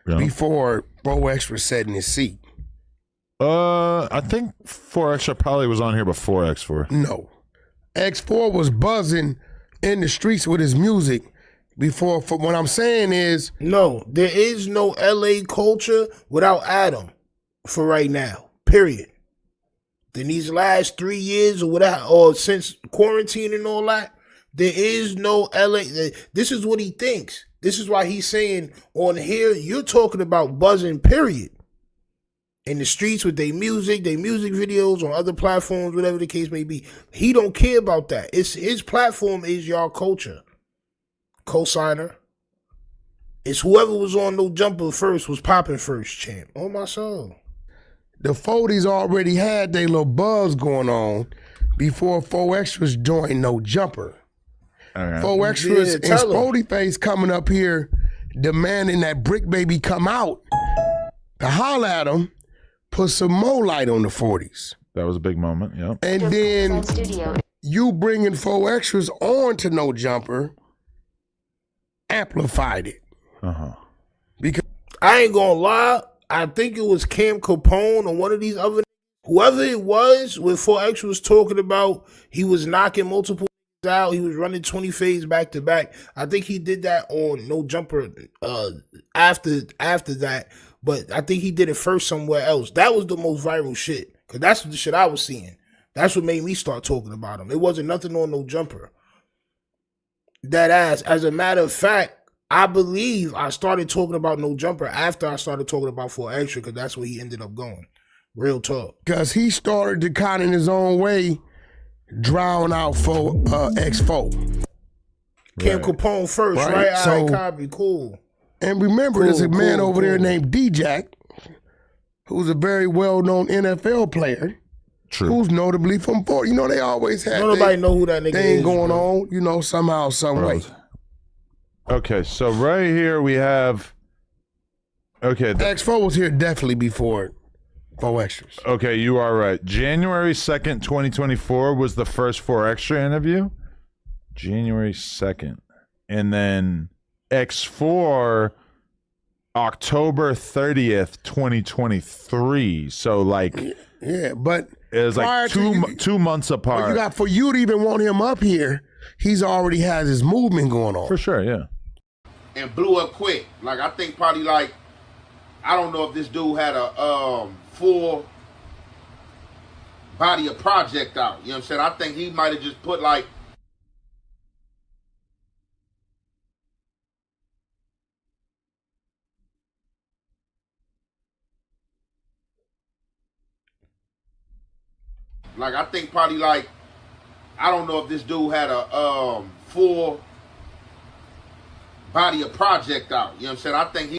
before 4 Extra sat in his seat. I think 4 Extra probably was on here before X4. No. X4 was buzzing in the streets with his music before. What I'm saying is, no, there is no LA culture without Adam for right now, period. In these last 3 years or whatever, or since quarantine and all that, there is no LA. This is what he thinks. This is why he's saying on here, you're talking about buzzing, period. in the streets with their music videos on other platforms, whatever the case may be. He don't care about that. It's his platform is y'all culture. Co-signer. It's whoever was on No Jumper first was popping first, champ. Oh my soul. The 40s already had their little buzz going on before 4 Extras joined No Jumper. Right. 4 Extras and tell 'em. Spody Face coming up here demanding that Brick Baby come out to holler at him, put some more light on the 40s. That was a big moment, yeah. And then you bringing 4 Extras on to No Jumper amplified it. Because I ain't gonna lie, I think it was Cam Capone or one of these other, whoever it was, when 4X was talking about he was knocking multiple out, he was running 20 fades back to back. I think he did that on No Jumper after that, but I think he did it first somewhere else. That was the most viral shit, because that's the shit I was seeing. That's what made me start talking about him. It wasn't nothing on No Jumper. That ass. As a matter of fact, I believe I started talking about No Jumper after I started talking about 4 Extra, because that's where he ended up going. Real talk. Because he started to kind of in his own way drown out 4 X4. Cam Capone first, right? All right, copy, cool. And remember, there's a man over there named D-Jack, who's a very well-known NFL player. True. Who's notably from 40. You know, they always had nobody know who that nigga thing is, going bro. on, you know, somehow, some way. Okay, so right here we have. Okay, X4 was here definitely before 4 Extras. Okay, you are right. January 2nd, 2024 was the first 4 Extra interview. January 2nd. And then X4, October 30th, 2023. So, like. Yeah, but. It was like 2 months apart. You got, for you to even want him up here, he's already has his movement going on. For sure, yeah. And blew up quick. Like, I think probably like, I don't know if this dude had a full body of project out. You know what I'm saying? I think he might have just put like, I think probably like, I don't know if this dude had a full body of project out. You know what I'm saying? I think he.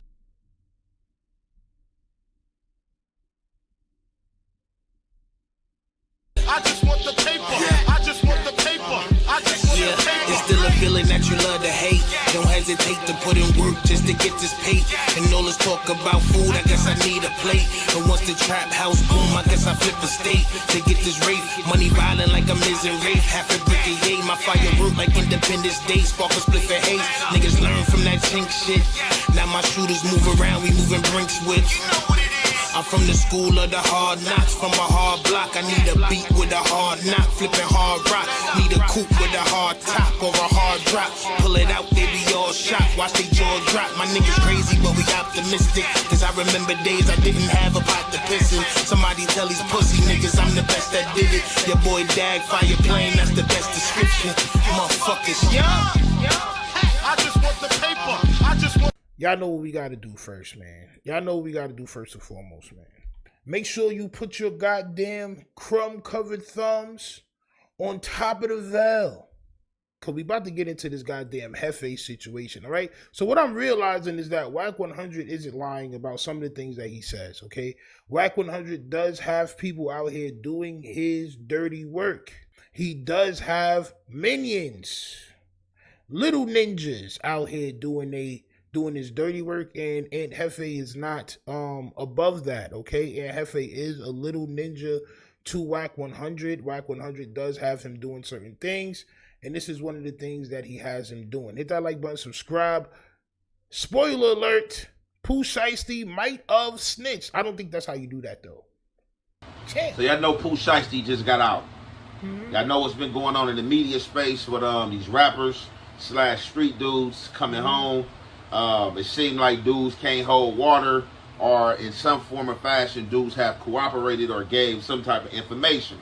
I just want the paper. I just want the paper. I just want the paper. It's still a feeling that you love to hate. Don't hesitate to put in work just to get this paid. And all this talk about food, I guess I need a plate. And once the trap house boom, I guess I flip a state to get this rape. Money violent like a missing rape. Half a brick a yay. My firework like Independence Day. Spark a split for haze. Niggas learn from that chink shit. Now my shooters move around, we moving brinks with. I'm from the school of the hard knocks, from a hard block. I need a beat with a hard knock, flipping hard rock. Need a coupe with a hard top or a hard drop. Pull it out, they be all shocked. Watch they jaw drop. My niggas crazy, but we optimistic. Cause I remember days I didn't have a pot to piss in. Somebody tell these pussy niggas I'm the best that did it. Your boy Dag, fire plane, that's the best description. Motherfuckers, Yeah. I just want the paper. I just want. Y'all know what we got to do first, man. Y'all know what we got to do first and foremost, man. Make sure you put your goddamn crumb-covered thumbs on top of the veil. Because we about to get into this goddamn Hefe situation, all right? So what I'm realizing is that Wack 100 isn't lying about some of the things that he says, okay? Wack 100 does have people out here doing his dirty work. He does have minions, little ninjas out here doing his dirty work, and Aunt Hefe is not above that, okay? Aunt Hefe is a little ninja to Wack 100. Wack 100 does have him doing certain things, and this is one of the things that he has him doing. Hit that like button, subscribe. Spoiler alert, Pooh Shiesty might have snitched. I don't think that's how you do that, though. So y'all know Pooh Shiesty just got out. Y'all know what's been going on in the media space with these rappers / street dudes coming home. It seemed like dudes can't hold water, or in some form or fashion, dudes have cooperated or gave some type of information,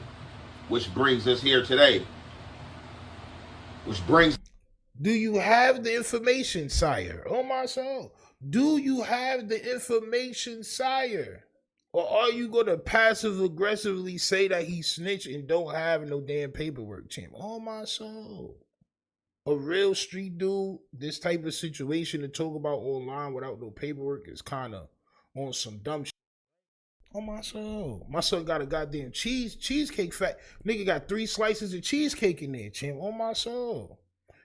which brings us here today. Do you have the information, sire? Oh my soul. Do you have the information, sire? Or are you gonna passive aggressively say that he snitched and don't have no damn paperwork, champ? On my soul. A real street dude, this type of situation to talk about online without no paperwork is kind of on some dumb shit. On my soul. My son got a goddamn cheesecake fat. Nigga got 3 slices of cheesecake in there, champ. On my soul.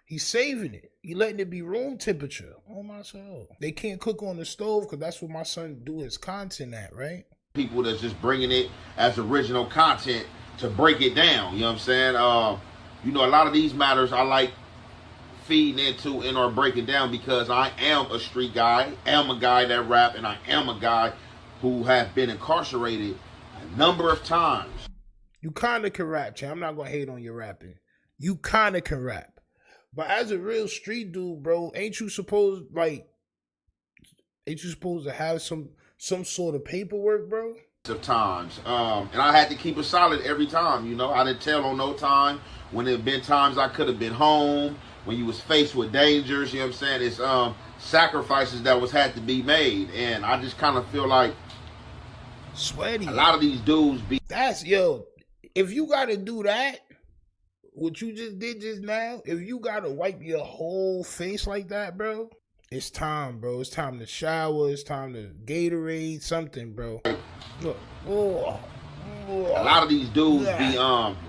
He's saving it. He letting it be room temperature. On my soul. They can't cook on the stove because that's what my son do his content at, right? People that's just bringing it as original content to break it down. You know what I'm saying? You know, a lot of these matters I like feeding into and or breaking down because I am a street guy, am a guy that rap, and I am a guy who have been incarcerated a number of times. You kind of can rap, champ. I'm not going to hate on your rapping. You kind of can rap. But as a real street dude, bro, ain't you supposed to have some sort of paperwork, bro? Of times. And I had to keep it solid every time, you know. I didn't tell on no time. When there been times I could have been home, when you was faced with dangers, you know what I'm saying? It's sacrifices that was had to be made. And I just kind of feel like sweaty. A lot of these dudes be if you gotta do that, what you just did just now, if you gotta wipe your whole face like that, bro, it's time, bro. It's time to shower. It's time to Gatorade, something, bro. Look. A lot of these dudes be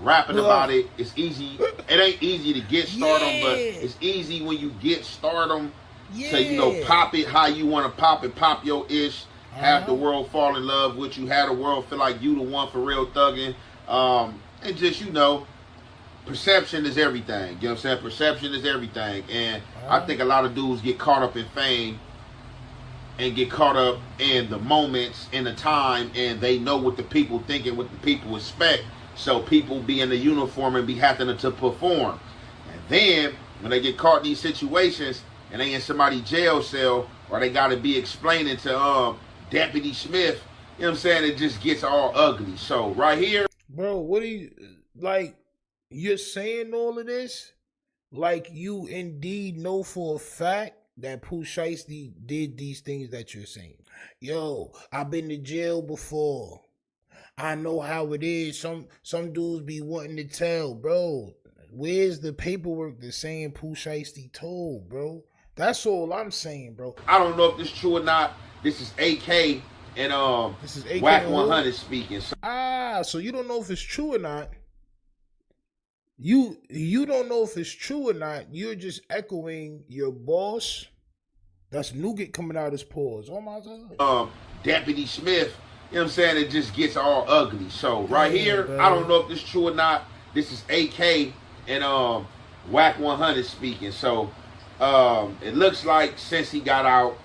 rapping about it. It's easy. It ain't easy to get stardom, but it's easy when you get stardom to, you know, pop it how you want to pop it, pop your ish, have the world fall in love with you, have the world feel like you the one for real thugging. And just, you know, perception is everything. You know what I'm saying? Perception is everything. And I think a lot of dudes get caught up in fame and get caught up in the moments, in the time, and they know what the people think and what the people expect. So people be in the uniform and be having to perform. And then when they get caught in these situations and they in somebody's jail cell or they got to be explaining to Deputy Smith, you know what I'm saying? It just gets all ugly. So right here, bro, what are you like? You're saying all of this like you indeed know for a fact that Pooh Shiesty did these things that you're saying. Yo, I've been to jail before. I know how it is. Some dudes be wanting to tell, bro. Where's the paperwork that's saying Pooh Shiesty told, bro? That's all I'm saying, bro. I don't know if this is true or not. This is AK and this is AK Whack 100 speaking. So you don't know if it's true or not. You don't know if it's true or not. You're just echoing your boss. That's nougat coming out his pores. Oh my God. Deputy Smith, you know what I'm saying? It just gets all ugly. So right here, I don't know if this is true or not. This is AK and Whack 100 speaking. So it looks like since he got out,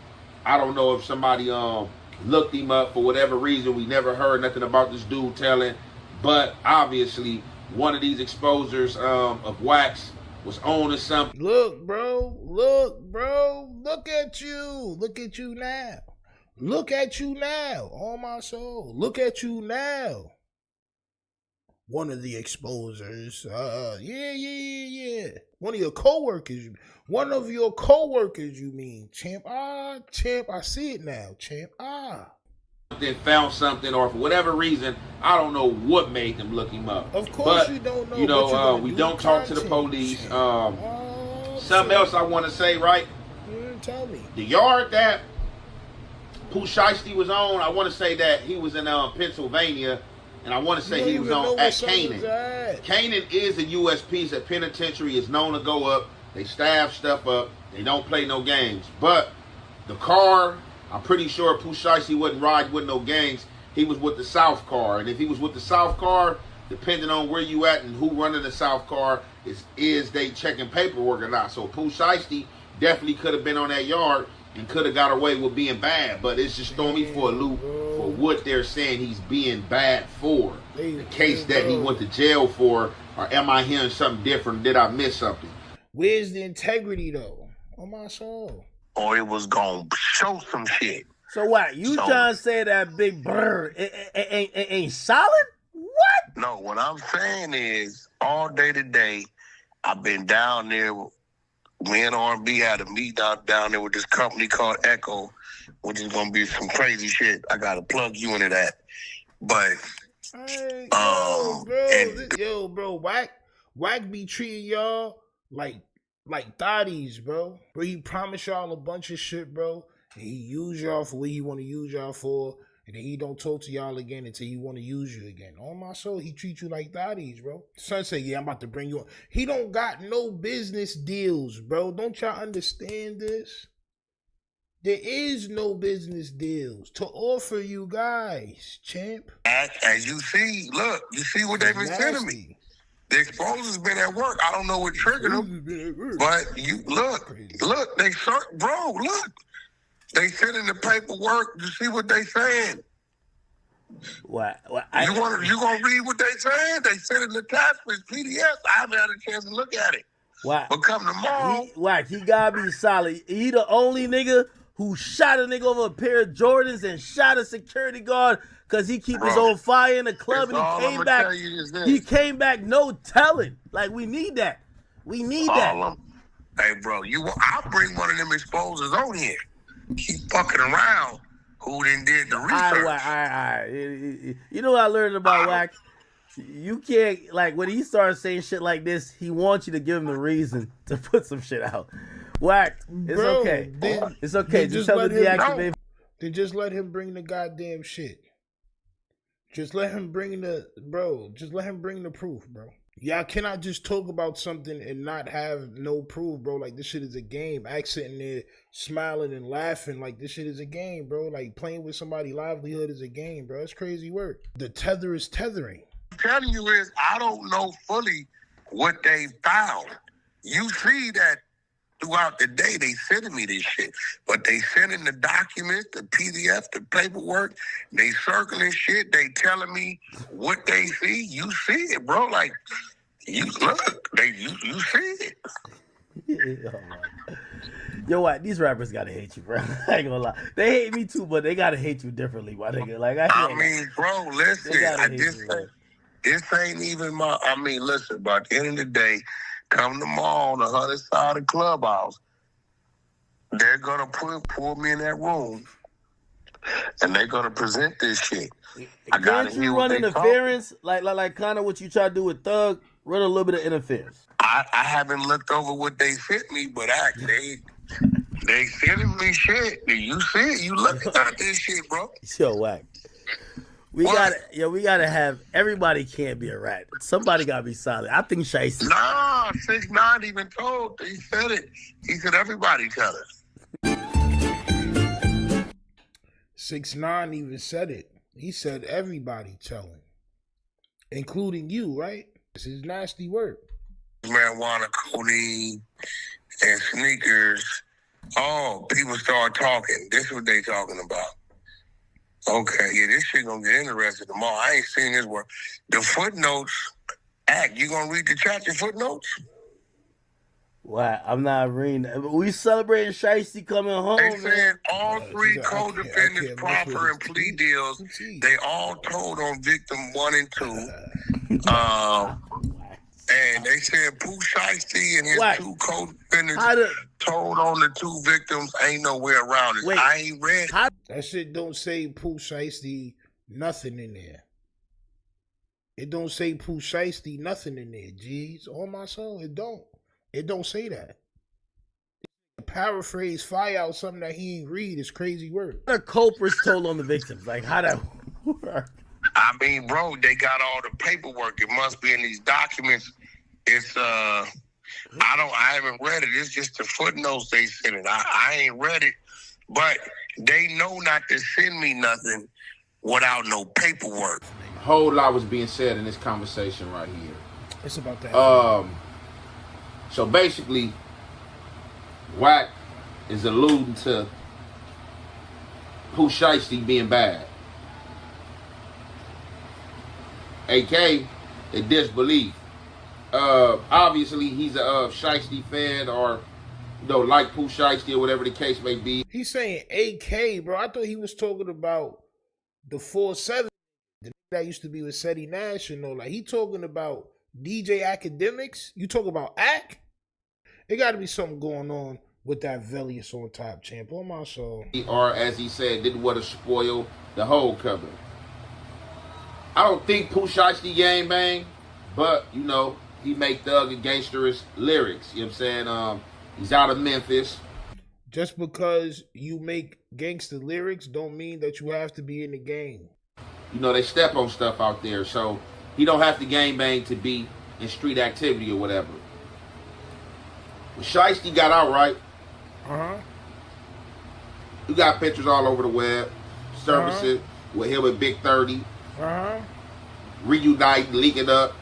I don't know if somebody looked him up for whatever reason. We never heard nothing about this dude telling, but obviously one of these exposers of Wax was on or something. Look, bro. Look at you. Look at you now. Look at you now. On my soul. Look at you now. One of the exposers. Yeah. One of your co-workers. You mean, champ. Champ. I see it now, champ. Then found something, or for whatever reason, I don't know what made them look him up. Of course, but, you don't know. You know, we don't talk to the police. Something else I want to say, right? Tell me. The yard that Pooh Shiesty was on, I want to say that he was in Pennsylvania, and I want to say he was on at Canaan. Canaan is a U.S. piece. A penitentiary is known to go up. They staff stuff up. They don't play no games. But the car, I'm pretty sure Pooh Shiesty wouldn't ride with no gangs. He was with the South car. And if he was with the South car, depending on where you at and who running the South car, is they checking paperwork or not. So Pooh Shiesty definitely could have been on that yard and could have got away with being bad. But it's just throwing me for a loop for what they're saying he's being bad for. The case that he went to jail for, or am I hearing something different? Did I miss something? Where's the integrity though? On my soul. Or it was gonna show some shit. So what? You trying to say that Big Bird ain't solid? What? No, what I'm saying is all day today, I've been down there. Me and R&B had a meet out down there with this company called Echo, which is gonna be some crazy shit. I gotta plug you into that. But bro, Whack be treating y'all like thotties, bro. Where he promise y'all a bunch of shit, bro. And he use y'all for what he want to use y'all for. And then he don't talk to y'all again until he want to use you again. On my soul, he treat you like thotties, bro. Son say, yeah, I'm about to bring you on. He don't got no business deals, bro. Don't y'all understand this? There is no business deals to offer you guys, champ. As you see, look, you see what they've been sending me. The exposure's been at work. I don't know what triggered them, but you look, they bro, look. They sending the paperwork. You see what they saying? What? You gonna read what they saying? They sending the attachments, PDFs. I haven't had a chance to look at it. Why? But come tomorrow, He gotta be solid. He the only nigga who shot a nigga over a pair of Jordans and shot a security guard because he keep his own fire in the club and he came back. He came back no telling. Like we need that. We need that. Hey, bro, I'll bring one of them exposers on here. Keep fucking around. Who then did the research? All right. You know what I learned about Wack? You can't, like, when he starts saying shit like this, he wants you to give him the reason to put some shit out. Wack, it's okay. It's okay. Just tell him to deactivate. Then just let him bring the goddamn shit. Just let him bring the proof, bro. Y'all cannot just talk about something and not have no proof, bro. Like, this shit is a game. Act sitting there smiling and laughing like this shit is a game, bro. Like, playing with somebody's livelihood is a game, bro. It's crazy work. The tether is tethering. I'm telling you is, I don't know fully what they found. You see that throughout the day, they sending me this shit. But they sending the documents, the PDF, the paperwork. They circling shit. They telling me what they see. You see it, bro. Like, you look. You see it. Yo, what? These rappers gotta hate you, bro. I ain't gonna lie. They hate me too, but they gotta hate you differently, my nigga. Like, I mean, bro, listen. This ain't even my. I mean, listen. But at the end of the day, come tomorrow on the other side of the clubhouse, they're gonna pull me in that room, and they're gonna present this shit. I gotta Can't you run interference like kind of what you try to do with Thug? Run a little bit of interference. I haven't looked over what they sent me, but they sending me shit. You see it? You looking at this shit, bro? Yo, Wack. We gotta have, everybody can't be a rat. Somebody gotta be solid. I think Shiesty. Nah, 6ix9ine even told. He said it. He said everybody tell us. 6ix9ine even said it. He said everybody telling, including you, right? This is nasty work. Marijuana, codeine, and sneakers. Oh, people start talking. This is what they talking about. Okay, yeah, this shit gonna get interesting tomorrow. I ain't seen this work. The footnotes, you gonna read the chat, your footnotes? Wow, I'm not reading. We celebrating Shiesty coming home. They said all three co-defendants proffer and plea deals. They all told on victim 1 and 2. And they said Pooh Shiesty and his two co-defendants told on the 2 victims. Ain't nowhere around it. I ain't read it. That shit don't say Pooh Shiesty nothing in there. It don't say Pooh Shiesty nothing in there, G's. On my soul, it don't. It don't say that. Paraphrase, fire out something that he ain't read is crazy work. How the culprits told on the victims? Like, how that work? I mean, bro, they got all the paperwork. It must be in these documents. It's I haven't read it. It's just the footnotes they sent it. I ain't read it, but they know not to send me nothing without no paperwork. A whole lot was being said in this conversation right here. It's about that. So basically, Wack is alluding to Pooh Shiesty being bad. AK, the disbelief. Obviously, he's a Shiesty fan, or like Pooh Shiesty, or whatever the case may be. He's saying AK, bro. I thought he was talking about the 4-7, the that used to be with Seti National. Like, he talking about DJ Academics. You talk about Ack? It got to be something going on with that Velius on top, champ. On my soul. Or, as he said, didn't want to spoil the whole cover. I don't think Pooh Shiesty gang bang, but you know, he make thug and gangsterous lyrics. You know what I'm saying? He's out of Memphis. Just because you make gangster lyrics don't mean that you have to be in the game. You know, they step on stuff out there, so he don't have to gang bang to be in street activity or whatever. When Shiesty got out, right? You got pictures all over the web, surfacing with him and Big 30. Reuniting, leaking up.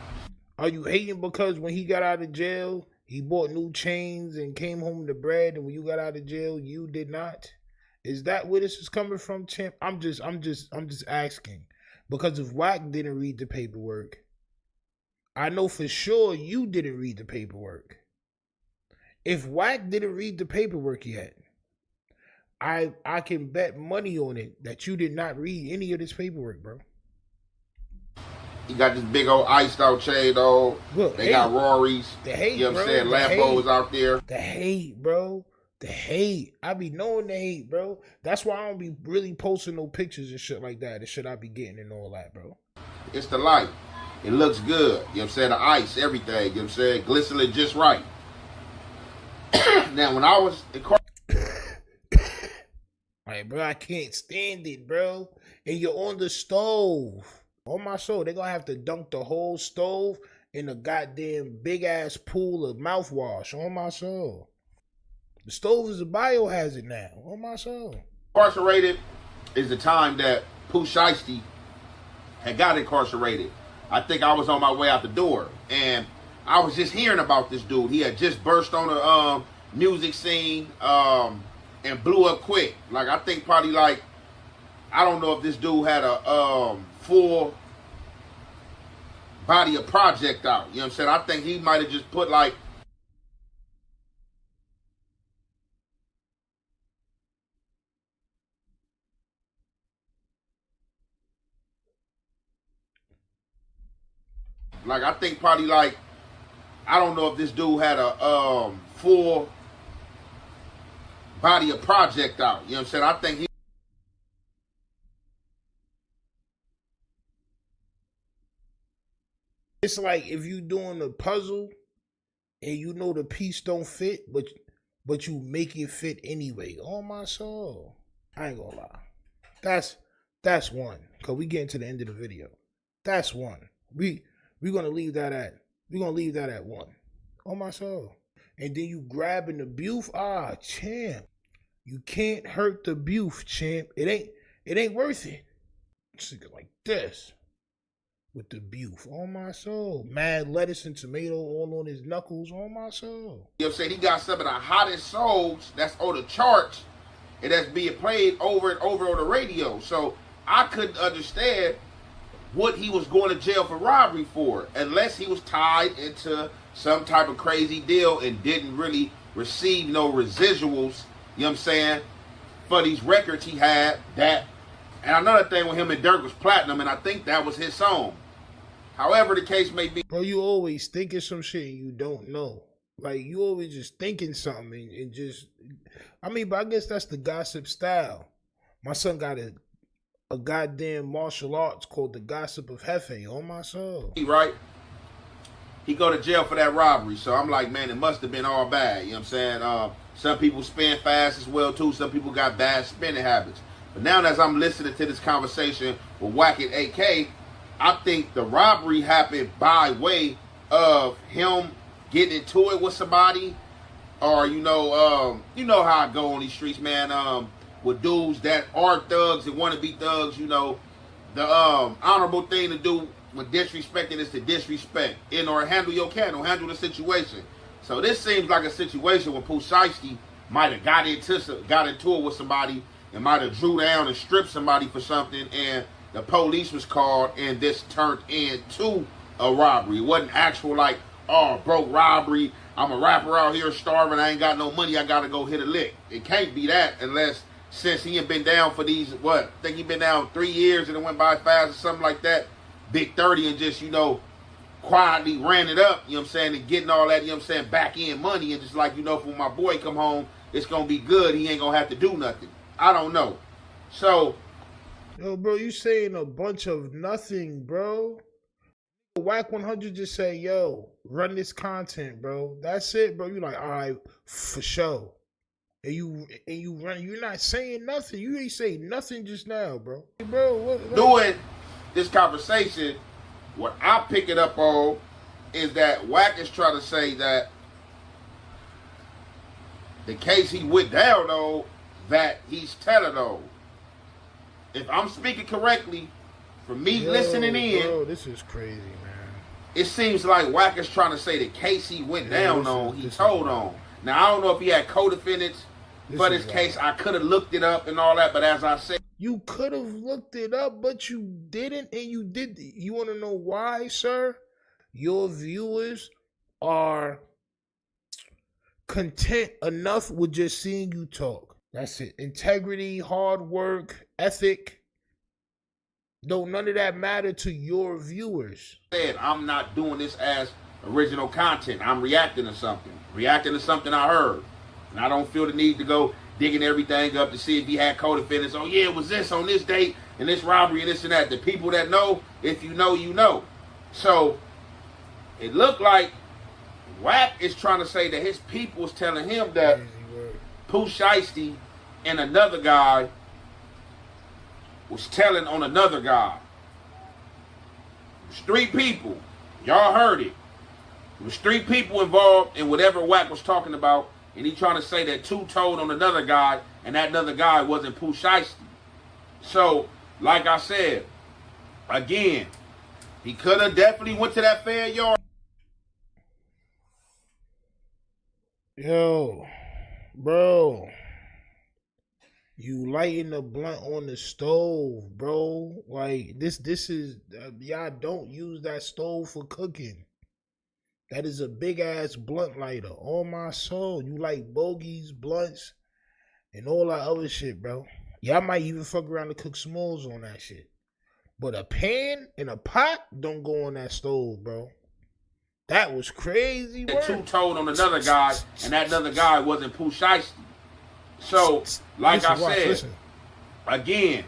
Are you hating because when he got out of jail, he bought new chains and came home to bread, and when you got out of jail, you did not? Is that where this is coming from, champ? I'm just asking. Because if Wack didn't read the paperwork, I know for sure you didn't read the paperwork. If Wack didn't read the paperwork yet, I can bet money on it that you did not read any of this paperwork, bro. He got this big old iced out chain, though. Look, they got Rorys. The hate, you know what I'm saying? The Lambos out there. The hate, bro. The hate. I be knowing the hate, bro. That's why I don't be really posting no pictures and shit like that. The shit I be getting and all that, bro. It's the light. It looks good. You know what I'm saying? The ice, everything. You know what I'm saying? Glistening just right. Now, when I was Like, bro, I can't stand it, bro. And you're on the stove. On my soul, they're gonna have to dunk the whole stove in a goddamn big-ass pool of mouthwash. On my soul. The stove is a biohazard now. On my soul. Incarcerated is the time that Pooh Shiesty had got incarcerated. I think I was on my way out the door. And I was just hearing about this dude. He had just burst on the music scene and blew up quick. Like, I think probably like, I don't know if this dude had a full body of project out. You know what I'm saying? I think he might have just put like, I think probably like, I don't know if this dude had a full body of project out. You know what I'm saying? I think he. It's like if you doing a puzzle and you know the piece don't fit, but you make it fit anyway. On my soul. I ain't gonna lie. That's one. Cause we getting to the end of the video. That's one. We're gonna leave that at one. On my soul. And then you grabbing the booth. Champ. You can't hurt the booth, champ. It ain't worth it. Nigga like this. With the booth. On my soul. Mad lettuce and tomato all on his knuckles. On my soul. You know what I'm saying? He got some of the hottest songs that's on the charts and that's being played over and over on the radio. So I couldn't understand what he was going to jail for robbery for, unless he was tied into some type of crazy deal and didn't really receive no residuals, you know what I'm saying, for these records he had. That, and another thing with him and Dirk was platinum, and I think that was his song. However the case may be. Bro, you always thinking some shit you don't know. Like, you always just thinking something and just, I mean, but I guess that's the gossip style. My son got a goddamn martial arts called the Gossip of Hefe. On my soul. Right? He go to jail for that robbery. So I'm like, man, it must have been all bad. You know what I'm saying? Some people spend fast as well, too. Some people got bad spending habits. But now as I'm listening to this conversation with Wack and AK, I think the robbery happened by way of him getting into it with somebody. Or, you know how I go on these streets, man. With dudes that are thugs and want to be thugs, you know, the honorable thing to do with disrespecting is to disrespect or handle your candle, handle the situation. So this seems like a situation where Pooh Shiesty might have got into it with somebody and might have drew down and stripped somebody for something, and the police was called and this turned into a robbery. It wasn't actual like, oh, broke robbery, I'm a rapper out here starving, I ain't got no money, I gotta go hit a lick. It can't be that unless, since he had been down for these, I think he been down 3 years and it went by fast or something like that, Big 30 and just, you know, quietly ran it up, you know what I'm saying, and getting all that, you know what I'm saying, back end money, and just like, you know, when my boy come home, it's gonna be good, he ain't gonna have to do nothing. I don't know. So, Yo, bro, you saying a bunch of nothing, bro. Whack 100 just say, yo, run this content, bro. That's it, bro. You like, all right, for sure. And you run. You're not saying nothing. You ain't say nothing just now, bro. Bro, what? Doing this conversation, what I pick it up on is that Wack is trying to say that the case he went down on, that he's telling on. If I'm speaking correctly, for me listening in, bro, this is crazy, man. It seems like Wack is trying to say the case he went down on, he told on. Now, I don't know if he had co-defendants for this case. I could have looked it up and all that, but as I said, you could have looked it up, but you didn't, and you did. You want to know why, sir? Your viewers are content enough with just seeing you talk. That's it. Integrity, hard work, ethic. Don't none of that matter to your viewers. I'm not doing this as original content. I'm reacting to something. Reacting to something I heard. And I don't feel the need to go digging everything up to see if he had co-defendants. Oh yeah, it was this on this date and this robbery and this and that. The people that know, if you know, you know. So it looked like Wack is trying to say that his people was telling him that Pooh Shiesty and another guy was telling on another guy. It was 3 people. Y'all heard it. It was 3 people involved in whatever Wack was talking about, and he trying to say that 2 told on another guy, and that another guy wasn't Pooh Shiesty. So, like I said, again, he could have definitely went to that fair yard. Yo, bro. You lighting the blunt on the stove, bro. Like, this is, y'all don't use that stove for cooking. That is a big-ass blunt lighter. On my soul. You like bogeys, blunts, and all that other shit, bro. Y'all might even fuck around and cook s'mores on that shit. But a pan and a pot don't go on that stove, bro. That was crazy, bro. 2 told on another guy, and that other guy wasn't Pooh Shiesty. So, like I said, again,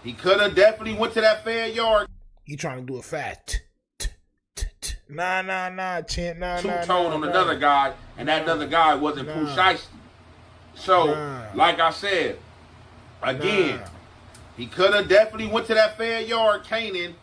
he could have definitely went to that fair yard. He trying to do it fast. Nah, champ. Nah, 2 told on another guy, and that other guy wasn't Pooh Shiesty. So, like I said, again, he could have definitely went to that fair yard, Canaan,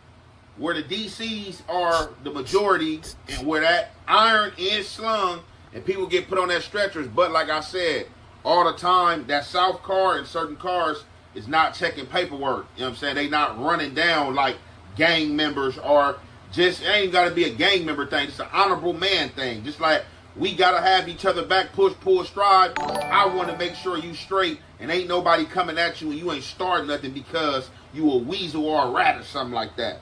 where the DCs are the majority, and where that iron is slung, and people get put on that stretchers. But like I said, all the time, that South car and certain cars is not checking paperwork. You know what I'm saying? They not running down like gang members, or just, it ain't got to be a gang member thing. It's an honorable man thing. Just like we got to have each other back, push, pull, stride. I want to make sure you straight and ain't nobody coming at you and you ain't starting nothing because you a weasel or a rat or something like that.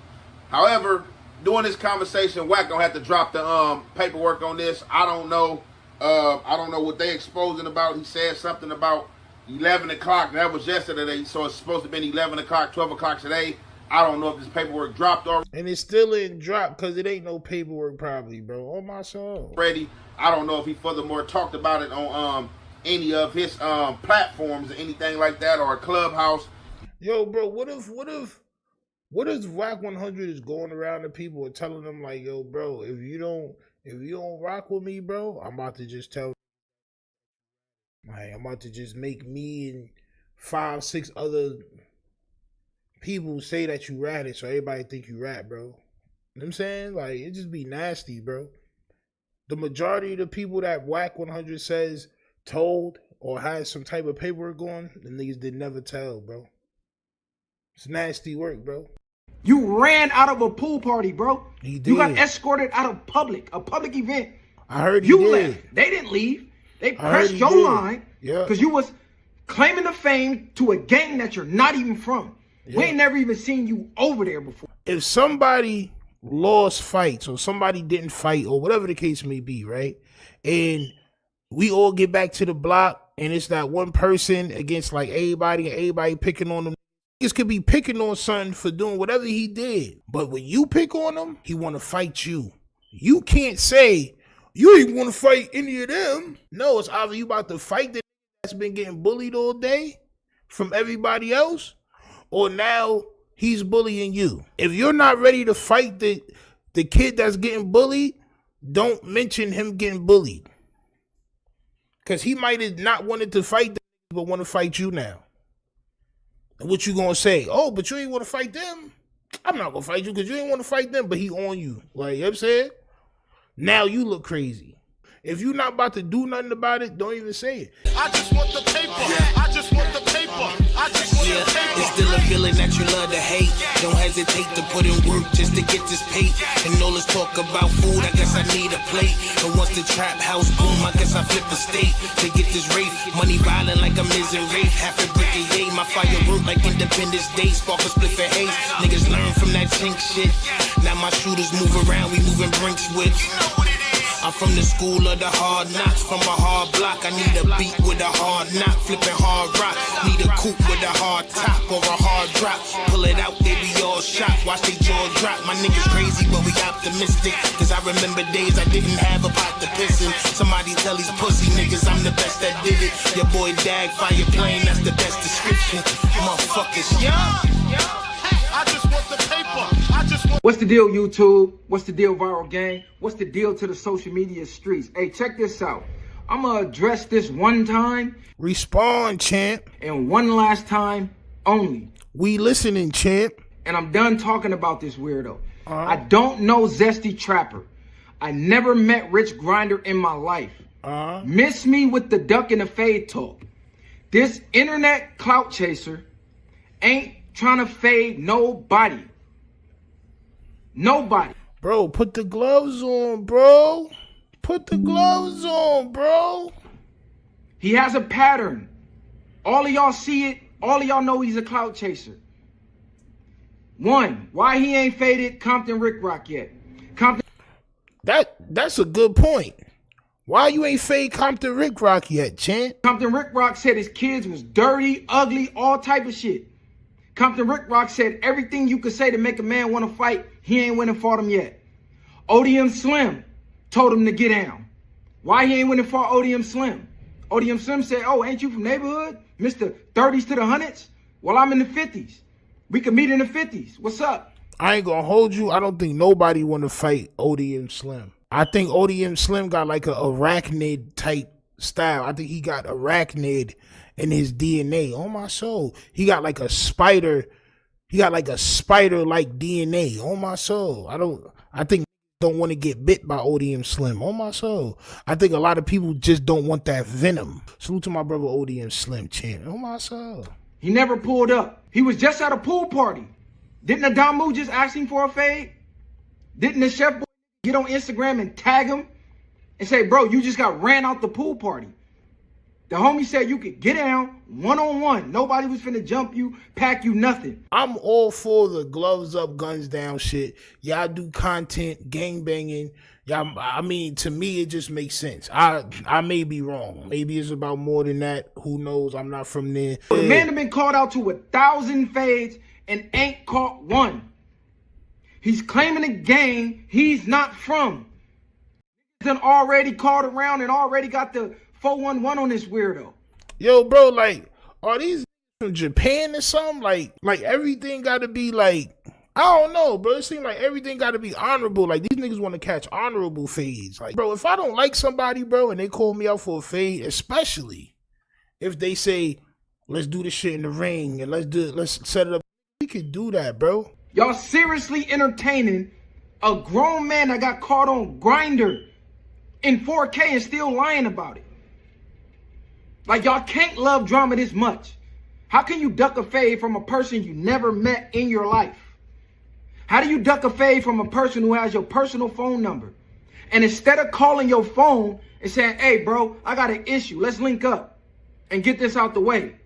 However, during this conversation, Wack gonna have to drop the paperwork on this. I don't know. I don't know what they exposing about. He said something about 11 o'clock. That was yesterday, so it's supposed to be 11 o'clock, 12 o'clock today. I don't know if this paperwork dropped already. And it still ain't dropped because it ain't no paperwork probably, bro. On my soul. Ready. I don't know if he furthermore talked about it on any of his platforms or anything like that, or a Clubhouse. Yo, bro, what if Wack 100 is going around to people and telling them like, yo, bro, if you don't rock with me, bro, I'm about to just tell, like, I'm about to just make me and 5, 6 other people say that you ratted, so everybody think you rat, bro. You know what I'm saying? Like, it just be nasty, bro. The majority of the people that Wack 100 says told or had some type of paperwork going, the niggas did never tell, bro. It's nasty work, bro. You ran out of a pool party, bro. He did. You got escorted out of a public event. I heard you did. left. They didn't leave. They pressed your line because you was claiming the fame to a gang that you're not even from. Yeah. We ain't never even seen you over there before. If somebody lost fights or somebody didn't fight or whatever the case may be, right? And we all get back to the block and it's that one person against like everybody and everybody picking on them. Niggas could be picking on son for doing whatever he did. But when you pick on him, he want to fight you. You can't say, you ain't want to fight any of them. No, it's either you about to fight the that's been getting bullied all day from everybody else, or now he's bullying you. If you're not ready to fight the kid that's getting bullied, don't mention him getting bullied. Because he might have not wanted to fight them, but want to fight you now. And what you gonna say? Oh, but you ain't want to fight them? I'm not gonna fight you because you ain't want to fight them, but he on you. Like, you know what I'm saying? Now you look crazy. If you're not about to do nothing about it, don't even say it. I just want the paper. I just want the paper. I just want the paper. It's still a feeling that you love to hate. Don't hesitate to put in work just to get this paid. And all this talk about food, I guess I need a plate. And once the trap house boom, I guess I flip a state to get this rate. Money violent like a missing rape. Half a brick a yay. My fire work like Independence Day. Spark a split for haze. Niggas learn from that chink shit. Now my shooters move around, we moving brinks with. I'm from the school of the hard knocks, from a hard block. I need a beat with a hard knock, flipping hard rock. Need a coupe with a hard top or a hard drop. Pull it out, they be all shocked, watch they jaw drop. My niggas crazy, but we optimistic. Cause I remember days I didn't have a pot to piss in. Somebody tell these pussy niggas I'm the best that did it. Your boy Dag, fire plane, that's the best description. Motherfuckers, yeah. I just want the paper. I just want. What's the deal, YouTube? What's the deal, Viral Gang? What's the deal to the social media streets? Hey, check this out. I'm going to address this one time. Respond, champ. And one last time only. We listening, champ. And I'm done talking about this weirdo. I don't know Zesty Trapper. I never met Rich Grinder in my life. Miss me with the duck and the fade talk. This internet clout chaser ain't trying to fade nobody. Nobody. Bro, put the gloves on, bro. Put the gloves on, bro. He has a pattern. All of y'all see it. All of y'all know he's a clout chaser. One, why he ain't faded Compton Rick Rock yet? Compton. That's a good point. Why you ain't fade Compton Rick Rock yet, champ? Compton Rick Rock said his kids was dirty, ugly, all type of shit. Compton Rick Rock said everything you could say to make a man want to fight. He ain't went and fought him yet. ODM Slim told him to get down. Why he ain't went and fought ODM Slim? ODM Slim said, oh, ain't you from neighborhood? Mr. 30s to the 100s? Well, I'm in the 50s. We can meet in the 50s. What's up? I ain't gonna hold you. I don't think nobody want to fight ODM Slim. I think ODM Slim got like a arachnid type style. I think he got arachnid in his DNA. On my soul. He got like a spider. He got like a spider-like DNA. On my soul. I think don't want to get bit by ODM Slim. On my soul. I think a lot of people just don't want that venom. Salute to my brother ODM Slim, champ. On my soul. He never pulled up. He was just at a pool party. Didn't Adamu just ask him for a fade? Didn't the chef boy get on Instagram and tag him and say, bro, you just got ran out the pool party? The homie said you could get down one-on-one. Nobody was finna jump you, pack you, nothing. I'm all for the gloves up, guns down shit. Y'all do content, gang banging. Y'all, I mean, to me, it just makes sense. I may be wrong. Maybe it's about more than that. Who knows? I'm not from there. The man have been called out to 1,000 fades and ain't caught one. He's claiming a gang he's not from. He's done already called around and already got the 411 on this weirdo. Yo, bro, like, are these from Japan or something? Like everything gotta be like, I don't know, bro. It seems like everything gotta be honorable. Like, these niggas want to catch honorable fades. Like, bro, if I don't like somebody, bro, and they call me out for a fade, especially if they say, let's do this shit in the ring and let's set it up. We could do that, bro. Y'all seriously entertaining a grown man that got caught on Grindr in 4K and still lying about it. Like, y'all can't love drama this much. How can you duck a fade from a person you never met in your life? How do you duck a fade from a person who has your personal phone number? And instead of calling your phone and saying, hey, bro, I got an issue. Let's link up and get this out the way.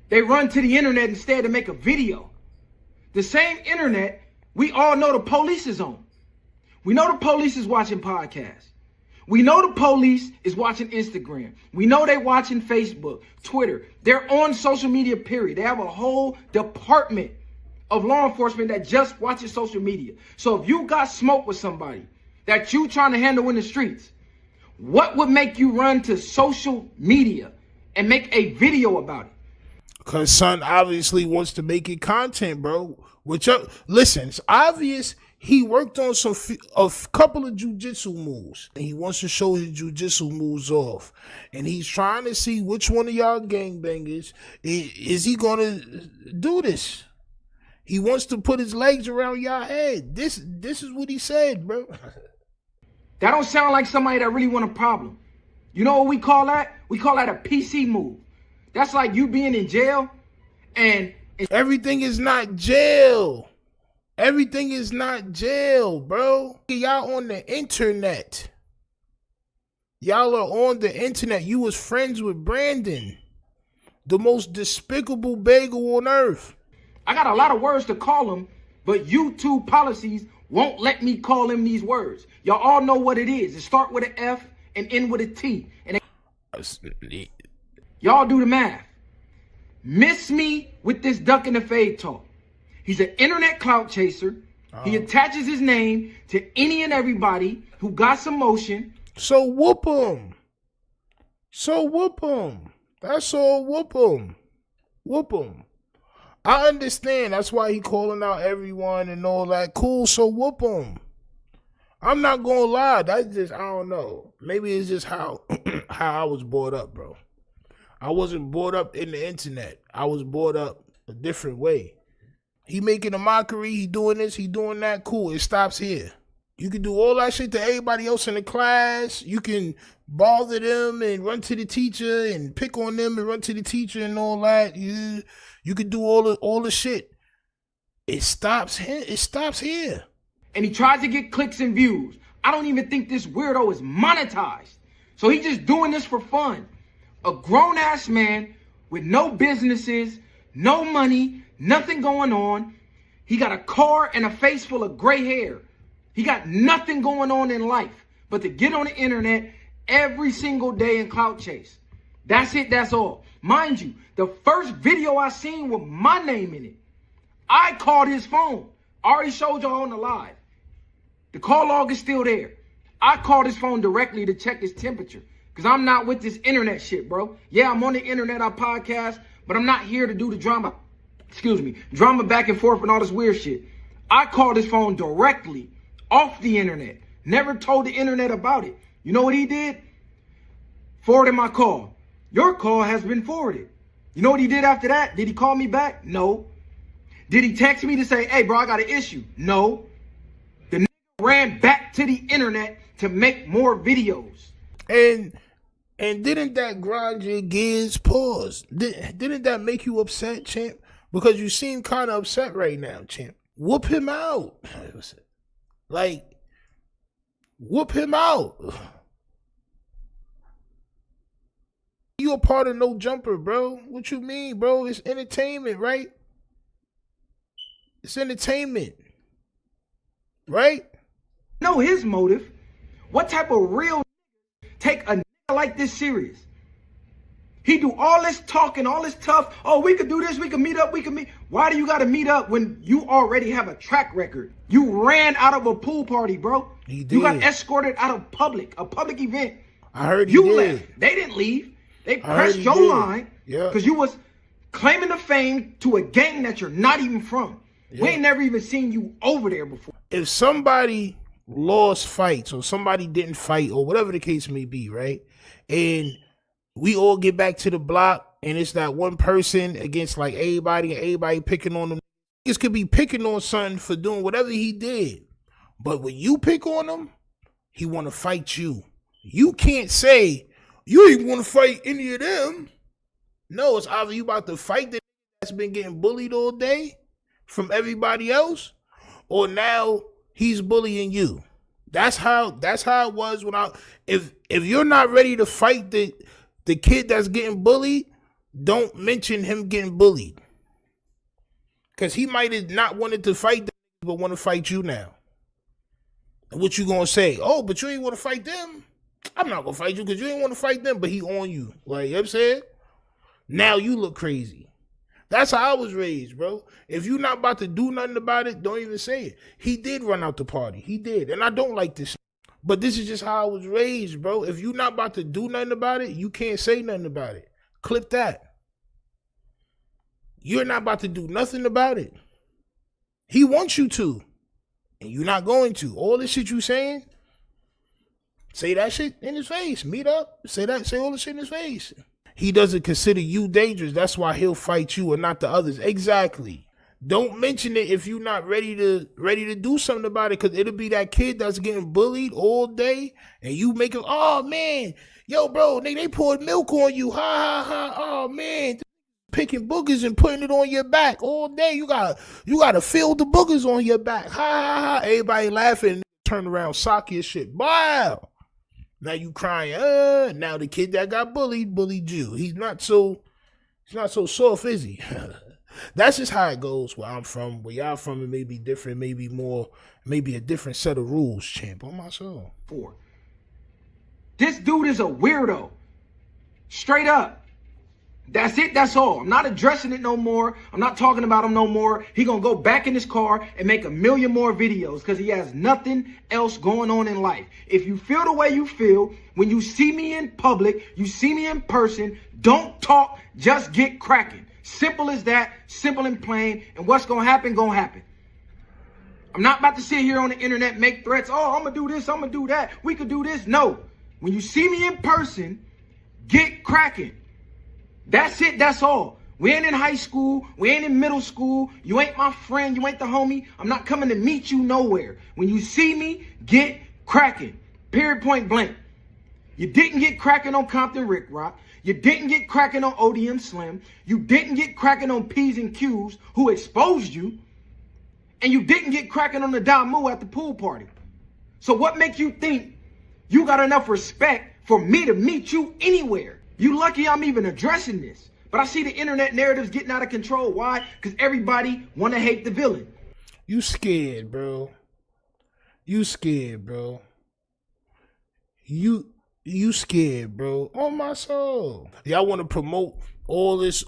They run to the internet instead to make a video. The same internet we all know the police is on. We know the police is watching podcasts. We know the police is watching Instagram. We know they watching Facebook, Twitter. They're on social media, period. They have a whole department of law enforcement that just watches social media. So if you got smoke with somebody that you trying to handle in the streets, what would make you run to social media and make a video about it? Cause son obviously wants to make it content, bro. Listen, it's obvious he worked on a couple of jujitsu moves, and he wants to show his jujitsu moves off. And he's trying to see which one of y'all gangbangers is he gonna do this. He wants to put his legs around y'all head. This is what he said, bro. That don't sound like somebody that really want a problem. You know what we call that? We call that a PC move. That's like you being in jail and everything is not jail. Everything is not jail, bro. Y'all on the internet. Y'all are on the internet. You was friends with Brandon, the most despicable bagel on earth. I got a lot of words to call him, but YouTube policies won't let me call him these words. Y'all all know what it is. It start with an F and end with a T. And y'all do the math. Miss me with this duck and the fade talk. He's an internet clout chaser. He attaches his name to any and everybody who got some motion. So whoop him. That's all, whoop him. I understand. That's why he calling out everyone and all that. Cool, so whoop him. I'm not gonna lie. That's just, I don't know. Maybe it's just how I was brought up, bro. I wasn't brought up in the internet. I was brought up a different way. He making a mockery. He doing this. He doing that. Cool. It stops here. You can do all that shit to everybody else in the class. You can bother them and run to the teacher and pick on them and run to the teacher and all that. You can do all the shit. It stops here. It stops here. And he tries to get clicks and views. I don't even think this weirdo is monetized. So he's just doing this for fun. A grown-ass man with no businesses, no money, nothing going on. He got a car and a face full of gray hair. He got nothing going on in life but to get on the internet every single day and clout chase. That's it, that's all. Mind you, the first video I seen with my name in it, I called his phone. I already showed y'all on the live. The call log is still there. I called his phone directly to check his temperature because I'm not with this internet shit, bro. Yeah, I'm on the internet, I podcast, but I'm not here to do the drama. Drama back and forth and all this weird shit. I called his phone directly off the internet. Never told the internet about it. You know what he did? Forwarded my call. Your call has been forwarded. You know what he did after that? Did he call me back? No. Did he text me to say, hey, bro, I got an issue? No. The nigga ran back to the internet to make more videos. And didn't that grind your gears? Pause. Didn't that make you upset, champ? Because you seem kind of upset right now, champ. Whoop him out. Like, whoop him out. You a part of No Jumper, bro. What you mean, bro? It's entertainment, right? It's entertainment. Right? Know his motive. What type of real take a nigga like this serious? He do all this talking, all this tough. Oh, we could do this. We could meet up. We could meet. Why do you got to meet up when you already have a track record? You ran out of a pool party, bro. He did. You got escorted out of a public event. I heard you did. left. They didn't leave. They pressed your line because you was claiming the fame to a gang that you're not even from. Yeah. We ain't never even seen you over there before. If somebody lost fights or somebody didn't fight or whatever the case may be, right? And we all get back to the block and it's that one person against like everybody and everybody picking on them. Niggas could be picking on son for doing whatever he did. But when you pick on him, he want to fight you. You can't say, you ain't want to fight any of them. No, it's either you about to fight the that's been getting bullied all day from everybody else, or now he's bullying you. That's how it was when if you're not ready to fight the kid that's getting bullied, don't mention him getting bullied. Cause he might have not wanted to fight them, but want to fight you now. And what you gonna say? Oh, but you ain't want to fight them? I'm not gonna fight you because you ain't want to fight them, but he on you. Like, you know what I'm saying? Now you look crazy. That's how I was raised, bro. If you're not about to do nothing about it, don't even say it. He did run out the party. He did. And I don't like this. But this is just how I was raised, bro. If you're not about to do nothing about it, you can't say nothing about it. Clip that. You're not about to do nothing about it. He wants you to, and you're not going to. All this shit you saying, say that shit in his face. Meet up, say all the shit in his face. He doesn't consider you dangerous. That's why he'll fight you and not the others. Exactly. Don't mention it if you're not ready to do something about it, because it'll be that kid that's getting bullied all day, and you make him, oh man, yo bro, they poured milk on you, ha ha ha, oh man, picking boogers and putting it on your back all day. You gotta feel the boogers on your back, ha ha ha. Everybody laughing, turn around, sock your shit, wow. Now you crying, now the kid that got bullied you. He's not so soft, is he? That's just how it goes where I'm from. Where y'all from, it may be different, maybe a different set of rules, champ. On my soul. This dude is a weirdo. Straight up. That's it, that's all. I'm not addressing it no more. I'm not talking about him no more. He gonna go back in his car and make a million more videos because he has nothing else going on in life. If you feel the way you feel, when you see me in public, you see me in person, don't talk, just get cracking. Simple as that, simple and plain, and what's gonna happen, gonna happen. I'm not about to sit here on the internet, make threats, oh, I'm gonna do this, I'm gonna do that, we could do this. No, when you see me in person, get cracking. That's it, that's all. We ain't in high school, we ain't in middle school, you ain't my friend, you ain't the homie, I'm not coming to meet you nowhere. When you see me, get cracking, period, point blank. You didn't get cracking on Compton Rick Rock. You didn't get cracking on ODM Slim. You didn't get cracking on P's and Q's who exposed you. And you didn't get cracking on the Damu at the pool party. So what makes you think you got enough respect for me to meet you anywhere? You lucky I'm even addressing this. But I see the internet narratives getting out of control. Why? Because everybody want to hate the villain. You scared, bro. You scared, bro. You scared, bro. On my soul. Y'all want to promote all this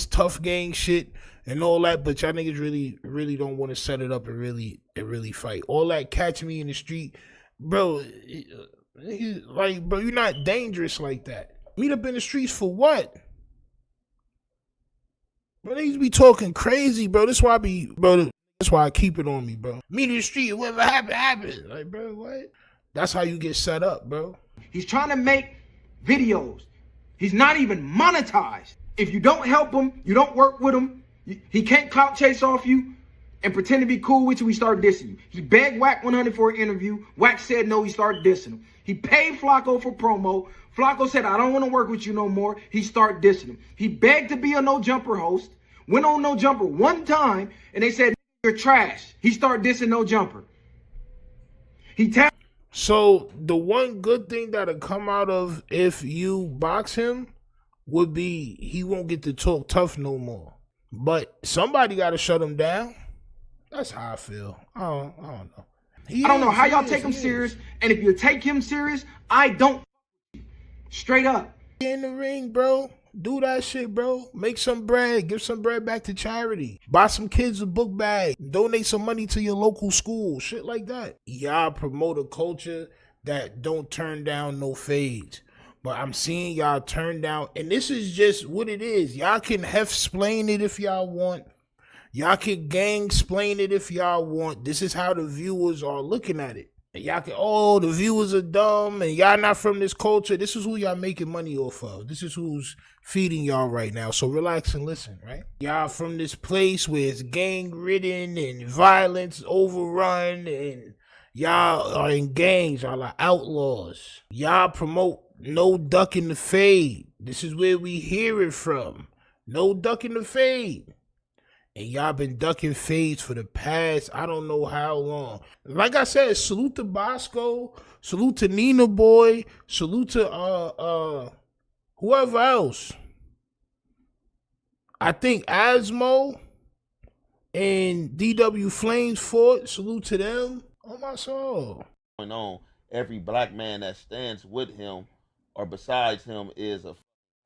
tough gang shit and all that, but y'all niggas really don't want to set it up and really fight. All that catch me in the street, bro. Like, bro, you're not dangerous like that. Meet up in the streets for what? Bro, they used to be talking crazy, bro. That's why I keep it on me, bro. Meet in the street, whatever happened. Like, bro, what? That's how you get set up, bro. He's trying to make videos. He's not even monetized. If you don't help him, you don't work with him, he can't clout chase off you and pretend to be cool with you, he started dissing you. He begged Wack 100 for an interview. Wack said no, he started dissing him. He paid Flacco for promo. Flacco said, I don't want to work with you no more. He started dissing him. He begged to be a No Jumper host. Went on No Jumper one time, and they said, you're trash. He started dissing No Jumper. So the one good thing that'll come out of if you box him would be he won't get to talk tough no more. But somebody got to shut him down. That's how I feel. I don't know. I don't know how y'all take him serious, and if you take him serious, I don't. Straight up. Get in the ring, bro. Do that shit, bro. Make some bread. Give some bread back to charity. Buy some kids a book bag. Donate some money to your local school. Shit like that. Y'all promote a culture that don't turn down no fades. But I'm seeing y'all turn down, and this is just what it is. Y'all can hef-splain it if y'all want. Y'all can gang-splain it if y'all want. This is how the viewers are looking at it. And y'all can, oh, the viewers are dumb, and y'all not from this culture. This is who y'all making money off of. This is who's feeding y'all right now. So relax and listen, right? Y'all from this place where it's gang-ridden and violence overrun, and y'all are in gangs. Y'all are outlaws. Y'all promote no ducking the fade. This is where we hear it from. No ducking the fade. And y'all been ducking fades for the past, I don't know how long. Like I said, salute to Bosco, salute to Nina Boy, salute to whoever else. I think Asmo and DW Flames fought. Salute to them. Oh my soul. On every black man that stands with him or besides him is a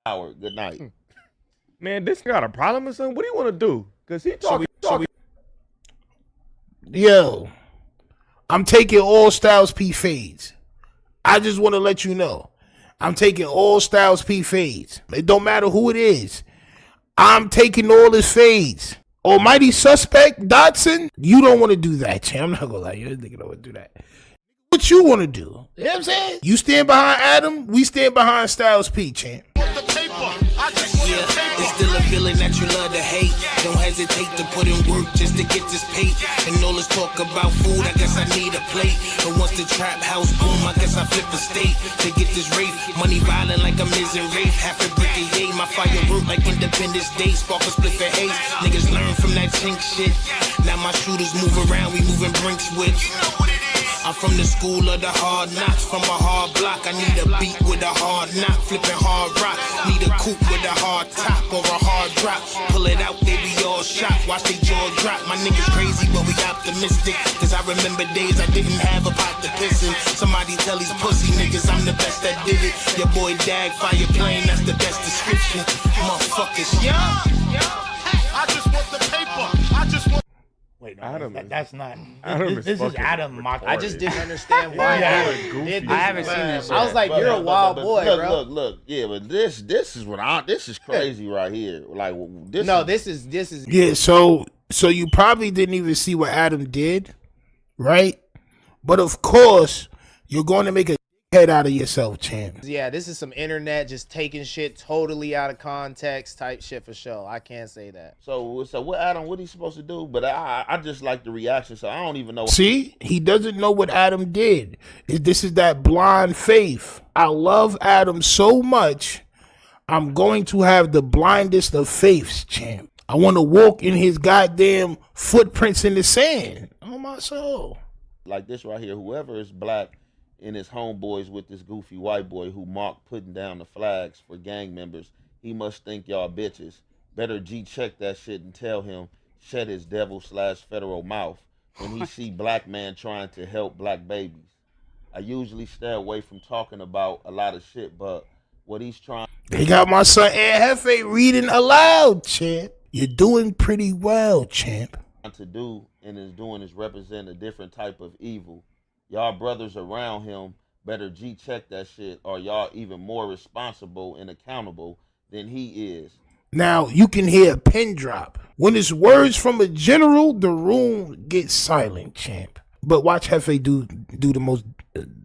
coward. Good night. Man, this got a problem or something? What do you want to do? Because he talking. Yo, I'm taking all Styles P fades. I just want to let you know. I'm taking all Styles P fades. It don't matter who it is. I'm taking all his fades. Almighty suspect, Dotson, you don't want to do that, champ. I'm not gonna lie, you nigga don't want to do that. What you want to do? You know what I'm saying? You stand behind Adam, we stand behind Styles P, champ. Yeah, it's still a feeling that you love to hate. Don't hesitate to put in work just to get this paid. And all this talk about food, I guess I need a plate. And once the trap house boom, I guess I flip a state to get this rate. Money violent like a missing rape. Half a brick a yay, my fire work like Independence Day. Spark a split for haze. Niggas learn from that chink shit. Now my shooters move around, we moving brinks with. I'm from the school of the hard knocks, from a hard block. I need a beat with a hard knock, flipping hard rock. Need a coupe with a hard top or a hard drop. Pull it out, they be all shocked. Watch they jaw drop. My niggas crazy, but we optimistic. Cause I remember days I didn't have a pot to piss in. Somebody tell these pussy niggas I'm the best that did it. Your boy Dag, fire plane, that's the best description. Motherfuckers, yeah. I just want the paper. I just want. Wait, no, that's not. This is Adam Mock. I just didn't understand why. I haven't seen this. I was like, you're a wild boy, look, bro. Look. Yeah, but this is crazy right here. Like this. No, this is. Yeah, so you probably didn't even see what Adam did, right? But of course, you're going to make a head out of yourself, champ. Yeah, this is some internet just taking shit totally out of context type shit for sure. I can't say that. So what Adam? What he's supposed to do? But I just like the reaction. So I don't even know. See, he doesn't know what Adam did. This is that blind faith. I love Adam so much. I'm going to have the blindest of faiths, champ. I want to walk in his goddamn footprints in the sand. Oh my soul. Like this right here. Whoever is black and his homeboys with this goofy white boy who mocked putting down the flags for gang members, he must think y'all bitches. Better check that shit and tell him shut his devil/federal mouth when he see black man trying to help black babies. I usually stay away from talking about a lot of shit, but what he's trying. They got my son Ed Hefe reading aloud, champ. You're doing pretty well, champ. To do and is doing is represent a different type of evil. Y'all brothers around him better check that shit, or y'all even more responsible and accountable than he is. Now you can hear a pin drop. When it's words from a general, the room gets silent, champ. But watch Hefe do the most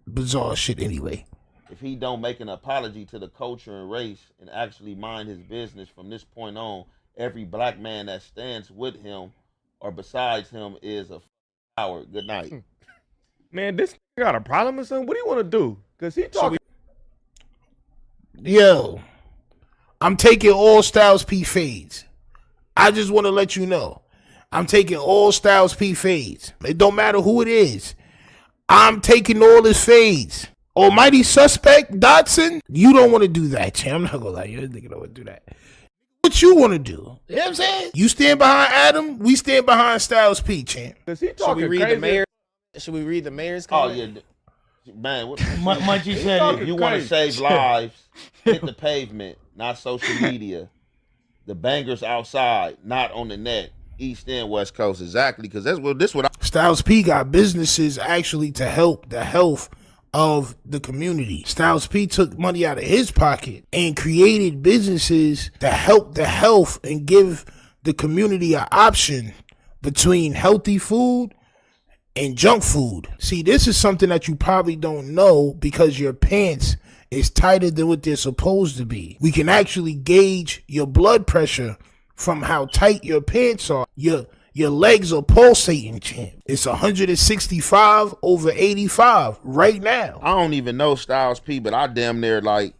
bizarre shit anyway. If he don't make an apology to the culture and race and actually mind his business from this point on, every black man that stands with him or besides him is a coward. Good night. Man, this got a problem or something? What do you want to do? Because he talking. Yo, I'm taking all Styles P fades. I just want to let you know. I'm taking all Styles P fades. It don't matter who it is. I'm taking all his fades. Almighty suspect, Dotson, you don't want to do that, champ. I'm not going to lie. You nigga don't want to do that. What you want to do? You know what I'm saying? You stand behind Adam, we stand behind Styles P, champ. Should we read the mayor? Should we read the mayor's comment? Oh, yeah. Man, what Munchie said if you want to save lives, hit the pavement, not social media. The bangers outside, not on the net. East and West Coast, exactly, because that's what Styles P got businesses actually to help the health of the community. Styles P took money out of his pocket and created businesses to help the health and give the community an option between healthy food and junk food. See, this is something that you probably don't know because your pants is tighter than what they're supposed to be. We can actually gauge your blood pressure from how tight your pants are. Your legs are pulsating, champ. It's 165 over 85 right now. I don't even know Styles P, but I damn near like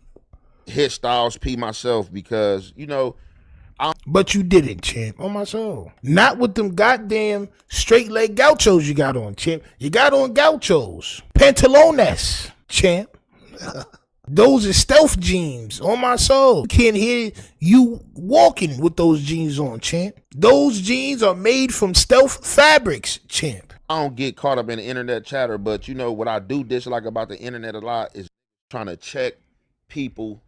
hit Styles P myself because, you know. But you didn't, champ. On my soul. Not with them goddamn straight leg gauchos you got on, champ. You got on gauchos. Pantalones, champ. Those are stealth jeans, on my soul. Can't hear you walking with those jeans on, champ. Those jeans are made from stealth fabrics, champ. I don't get caught up in the internet chatter, but you know what I do dislike about the internet a lot is trying to check people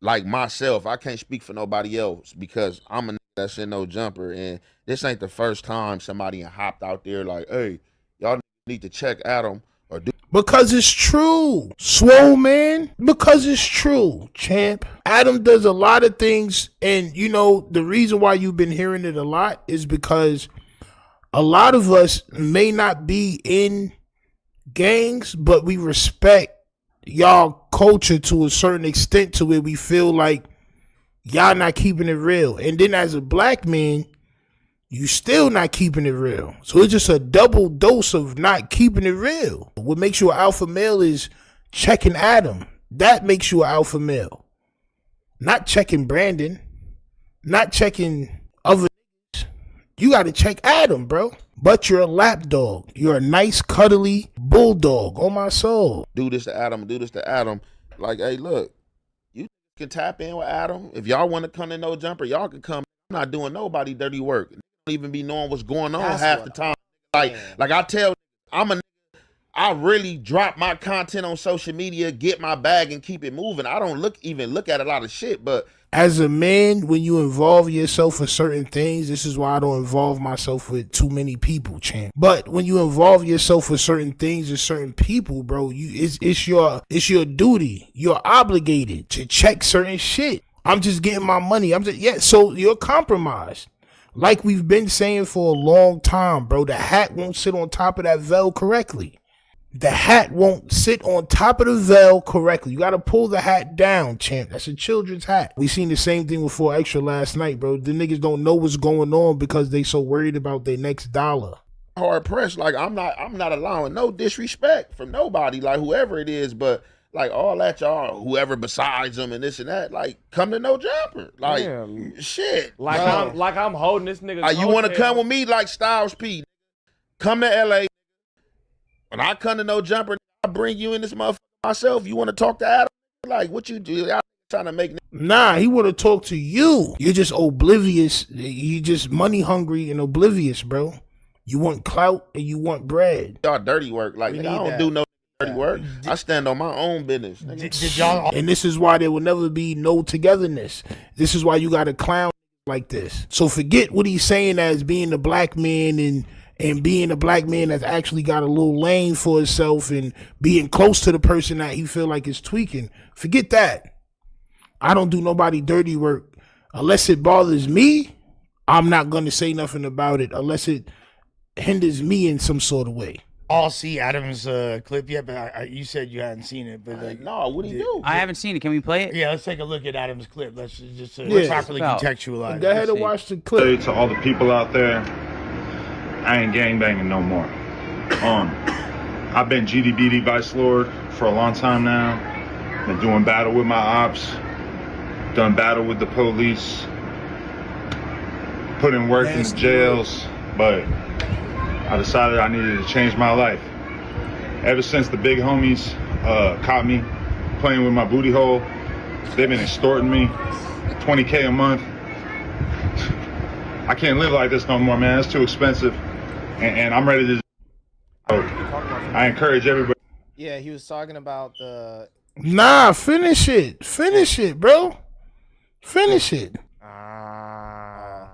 like myself. I can't speak for nobody else because I'm a nigga that's in no jumper, and this ain't the first time somebody hopped out there like, hey, y'all need to check Adam Because it's true. Swole man, because it's true, champ. Adam does a lot of things, and you know, the reason why you've been hearing it a lot is because a lot of us may not be in gangs, but we respect y'all culture to a certain extent to where we feel like y'all not keeping it real. And then as a black man, you still not keeping it real. So it's just a double dose of not keeping it real. What makes you an alpha male is checking Adam. That makes you an alpha male. Not checking Brandon. Not checking other niggas. You got to check Adam, bro. But you're a lap dog. You're a nice, cuddly bulldog on my soul. Do this to Adam. Do this to Adam. Like, hey, look. You can tap in with Adam. If y'all want to come to No Jumper, y'all can come. I'm not doing nobody dirty work. Don't even be knowing what's going on half the time. Like I tell, I really drop my content on social media, get my bag, and keep it moving. I don't even look at a lot of shit, but as a man, when you involve yourself with certain things, this is why I don't involve myself with too many people, champ. But when you involve yourself with certain things and certain people, bro, it's your duty. You're obligated to check certain shit. I'm just getting my money. So you're compromised. Like we've been saying for a long time, bro, the hat won't sit on top of that veil correctly. The hat won't sit on top of the veil correctly. You got to pull the hat down, champ. That's a children's hat. We seen the same thing with 4 Extra last night, bro. The niggas don't know what's going on because they so worried about their next dollar. Hard pressed. Like I'm not allowing no disrespect from nobody, like whoever it is, but like all that y'all, whoever besides them and this and that, like come to No Jumper. Like shit. Like I'm holding this nigga. Like you want to come with me like Styles P. Come to LA. When I come to No Jumper, I bring you in this motherfucker myself. You want to talk to Adam? Like what you do? Y'all trying to make. Nah, he want to talk to you. You're just oblivious. You just money hungry and oblivious, bro. You want clout and you want bread. Y'all dirty work. Like nigga, I don't do no dirty work. I stand on my own business. Did y'all? And this is why there will never be no togetherness. This is why you got to clown like this. So forget what he's saying as being a black man and being a black man that's actually got a little lane for himself and being close to the person that he feel like is tweaking. Forget that. I don't do nobody dirty work. Unless it bothers me, I'm not going to say nothing about it unless it hinders me in some sort of way. I'll see Adam's clip yet, but you said you hadn't seen it. But like, no, what do you do? I haven't seen it. Can we play it? Yeah, let's take a look at Adam's clip. Let's just properly contextualize. Go ahead and watch the clip. To all the people out there, I ain't gangbanging no more. I've been GDBD Vice Lord for a long time now. Been doing battle with my ops, done battle with the police, put in work in the jails, but I decided I needed to change my life. Ever since the big homies caught me playing with my booty hole, they've been extorting me, $20K a month. I can't live like this no more, man. It's too expensive. And I'm ready to. I encourage everybody. Yeah, he was talking about the. Nah, finish it. Finish it, bro. Finish it. I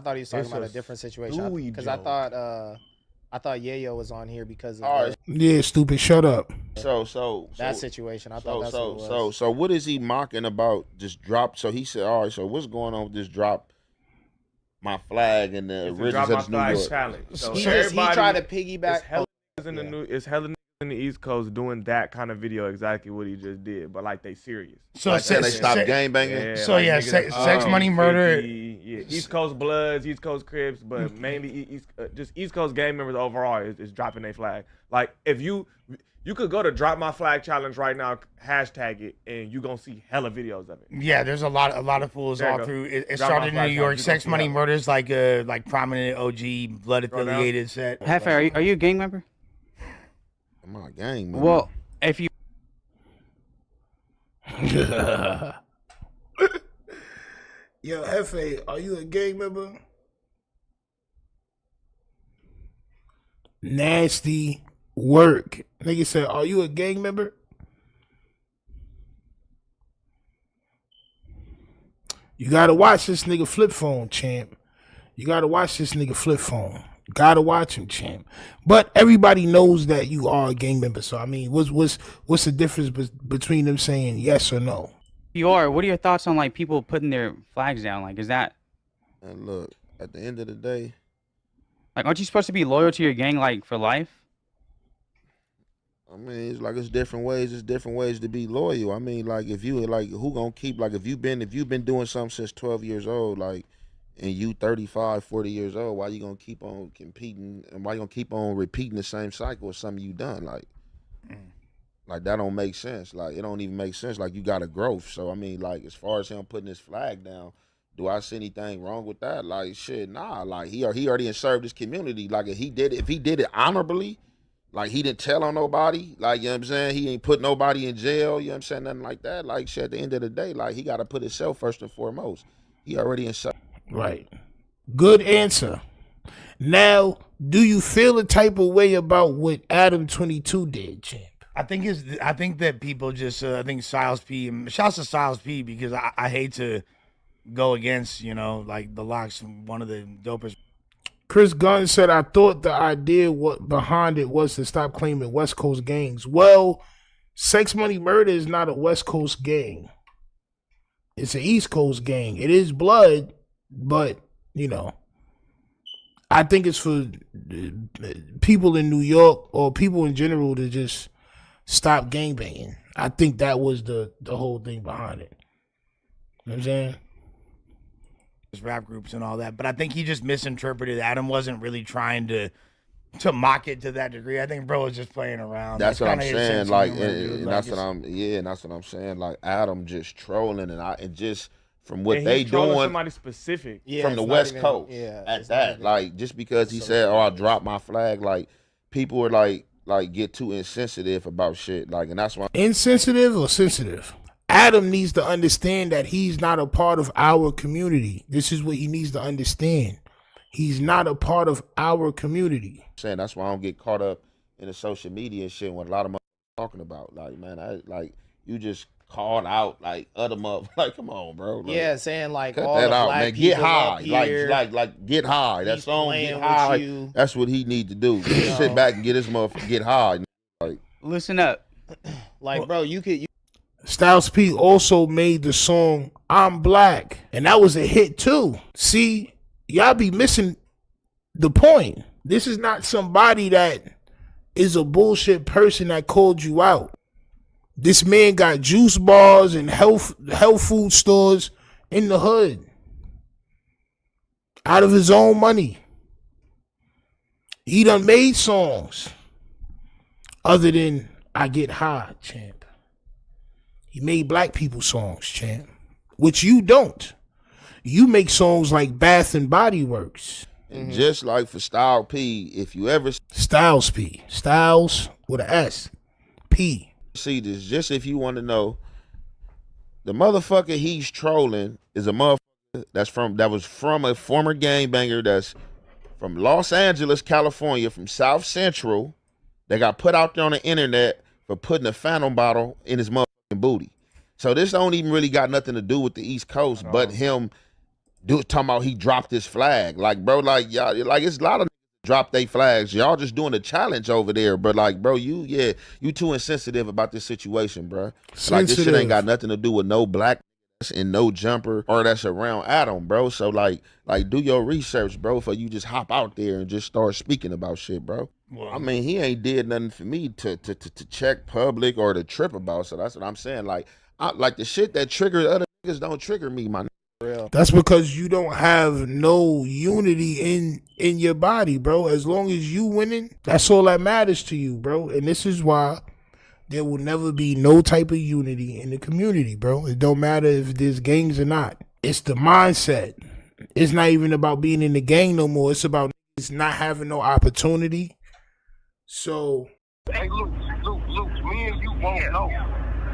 thought he was talking about a different situation because I thought Yayo was on here because of Yeah, stupid. Shut up. So that situation. I thought that's what it was. So what is he mocking about? Just drop. So he said, all right. So what's going on with this drop? My flag and the originals of New York. Challenge. So he tried to piggyback. It's hella niggas in the East Coast doing that kind of video, exactly what he just did, but like they serious. So like they stop gang banging. Yeah, so like yeah, sex, money, murder. Yeah, East Coast Bloods, East Coast Crips, but mainly just East Coast gang members overall is dropping their flag. Like if you could go to Drop My Flag Challenge right now, hashtag it, and you gonna see hella videos of it. Yeah, there's a lot of fools all through. It started in New York. Sex, money, murders, like prominent OG blood affiliated set. Hefe, are you a gang member? I'm not a gang member. Well, if you. Yo, Hefe, are you a gang member? Nasty work. Nigga said, are you a gang member? You gotta watch this nigga flip phone, champ. You gotta watch this nigga flip phone. Gotta watch him, champ. But everybody knows that you are a gang member. So I mean, what's the difference between them saying yes or no? You are. What are your thoughts on like people putting their flags down? Like, is that? And look, at the end of the day, like, aren't you supposed to be loyal to your gang like for life? I mean, it's like it's different ways. It's different ways to be loyal. I mean, like if you like, who gonna keep like if you've been doing something since 12 years old, like, and you 35, 40 years old, why you gonna keep on competing and why you gonna keep on repeating the same cycle of something you done? Like that don't make sense. Like it don't even make sense. Like you got a growth. So I mean, like as far as him putting his flag down, do I see anything wrong with that? Like shit, nah. Like he already served his community. Like if he did it honorably. Like, he didn't tell on nobody. Like, you know what I'm saying? He ain't put nobody in jail. You know what I'm saying? Nothing like that. Like, shit, at the end of the day, like, he got to put himself first and foremost. He already in. Right. Good answer. Now, do you feel a type of way about what Adam 22 did, champ? I think that people just, I think Styles P, shouts to Styles P because I hate to go against, you know, like the Locks, one of the dopest. Chris Gunn said, I thought the idea behind it was to stop claiming West Coast gangs. Well, Sex Money Murder is not a West Coast gang. It's an East Coast gang. It is blood, but, you know, I think it's for people in New York or people in general to just stop gangbanging. I think that was the whole thing behind it. You know what I'm saying? Rap groups and all that, but I think he just misinterpreted. Adam wasn't really trying to mock it to that degree. I think bro was just playing around. That's what I'm saying. Like, and that's what I'm saying. Like Adam just trolling, and just from what they doing, somebody specific, from the West Coast. At that, like just because he said, "Oh, I dropped my flag," like people are like get too insensitive about shit. Like, and that's why insensitive or sensitive. Adam needs to understand that he's not a part of our community. This is what he needs to understand. He's not a part of our community. Saying that's why I don't get caught up in the social media and shit when a lot of talking about. Like, man, like you just called out like other like, come on, bro. Like, yeah, saying like cut all that the out, black man. Get people high, here, like get high. That song, Get High. You. That's what he need to do. Sit back and get his motherfucker get high. Like, listen up, like bro, you could. Styles P also made the song I'm Black, and that was a hit too. See, y'all be missing the point. This is not somebody that is a bullshit person that called you out. This man got juice bars and health food stores in the hood out of his own money. He done made songs other than I Get High, champ. He made black people songs, champ, which you don't. You make songs like Bath and Body Works. And just like for Style P, if you ever Styles P, Styles with an S, P. See this, just if you want to know, the motherfucker he's trolling is a motherfucker that was from a former gangbanger that's from Los Angeles, California, from South Central, that got put out there on the internet for putting a Phantom bottle in his motherfucking booty. So this don't even really got nothing to do with the East Coast, but him talking about he dropped his flag. Like, bro, like y'all, like it's a lot of drop their flags. Y'all just doing a challenge over there, but like, bro, you too insensitive about this situation, bro. Like this shit ain't got nothing to do with no black and no jumper or that's around Adam, bro. So like do your research, bro, before you just hop out there and just start speaking about shit, bro. Well, I mean, he ain't did nothing for me to check public or to trip about. So that's what I'm saying. Like the shit that triggers other niggas don't trigger me, my nigga. That's because you don't have no unity in your body, bro. As long as you winning, that's all that matters to you, bro. And this is why there will never be no type of unity in the community, bro. It don't matter if there's gangs or not. It's the mindset. It's not even about being in the gang no more. It's about niggas not having no opportunity. So, hey, Luke, me and you both know.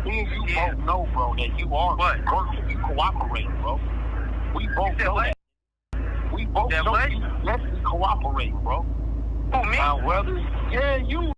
Me and you both know, bro, that you are working, you cooperate, bro. We both know that. We both know you definitely cooperate, bro. Who, me? Whether, yeah, you.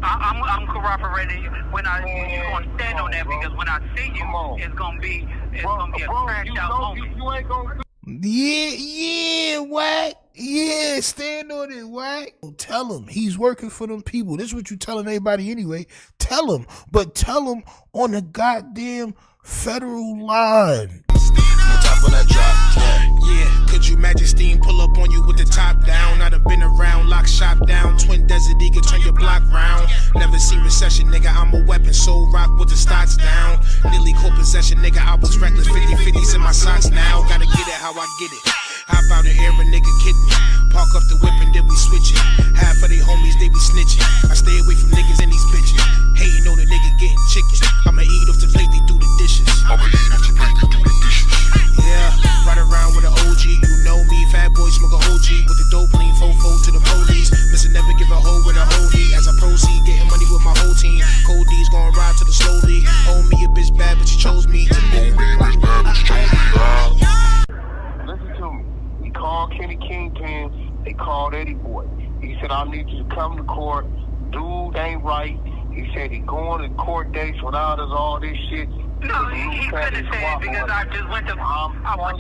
I'm cooperating when you're gonna stand on that, because when I see you, it's gonna be a crash out moment. You ain't gonna. Yeah, Wack. Yeah, stand on it, Wack. Tell him he's working for them people. This is what you telling everybody anyway. Tell him, but tell him on the goddamn federal line. Yeah, could you imagine steam pull up on you with the top down? I done been around, lock shop down, twin desert eagle, turn your block round. Never seen recession, nigga, I'm a weapon, so rock with the stocks down. Nearly co-possession, nigga, I was reckless, 50-50s in my socks now. Gotta get it how I get it. Hop out the air, a nigga kidding. Park up the whip and then we switch it. Half of they homies, they be snitching. I stay away from niggas and these bitches. Hating on the nigga getting chicken. I'ma eat off the plate, they do the dishes. Yeah, right around with an OG, you know me. Fat boy smoke a OG with the dope lean, fofo to the police. Missing never give a hoe with a holy. As I proceed, getting money with my whole team. Cold D's gon' ride to the slowly. Owe me a bitch bad, but she chose me. Listen to me. He called Kenny Kingpin. They called Eddie Boy. He said, I need you to come to court. Dude ain't right. He said he going to court dates without us, all this shit. No, he couldn't say it because I just went to court. I don't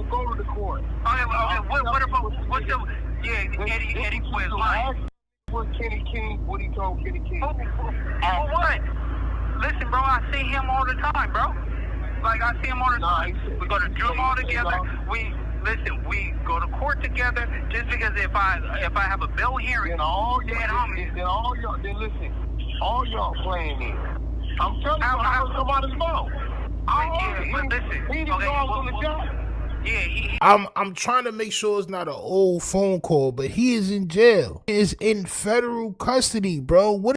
go to the court. Okay, what about what's the Eddie Boy lying? What Kenny King? What he told Kenny King? For what? Listen, bro, I see him all the time, bro. Like I see him all the time. We go to drill all together. We go to court together. Just because if I have a bail hearing, then all y'all playing in. I'm telling you, I heard somebody's mouth. I'm trying to make sure it's not an old phone call, but he is in jail. He is in federal custody, bro. What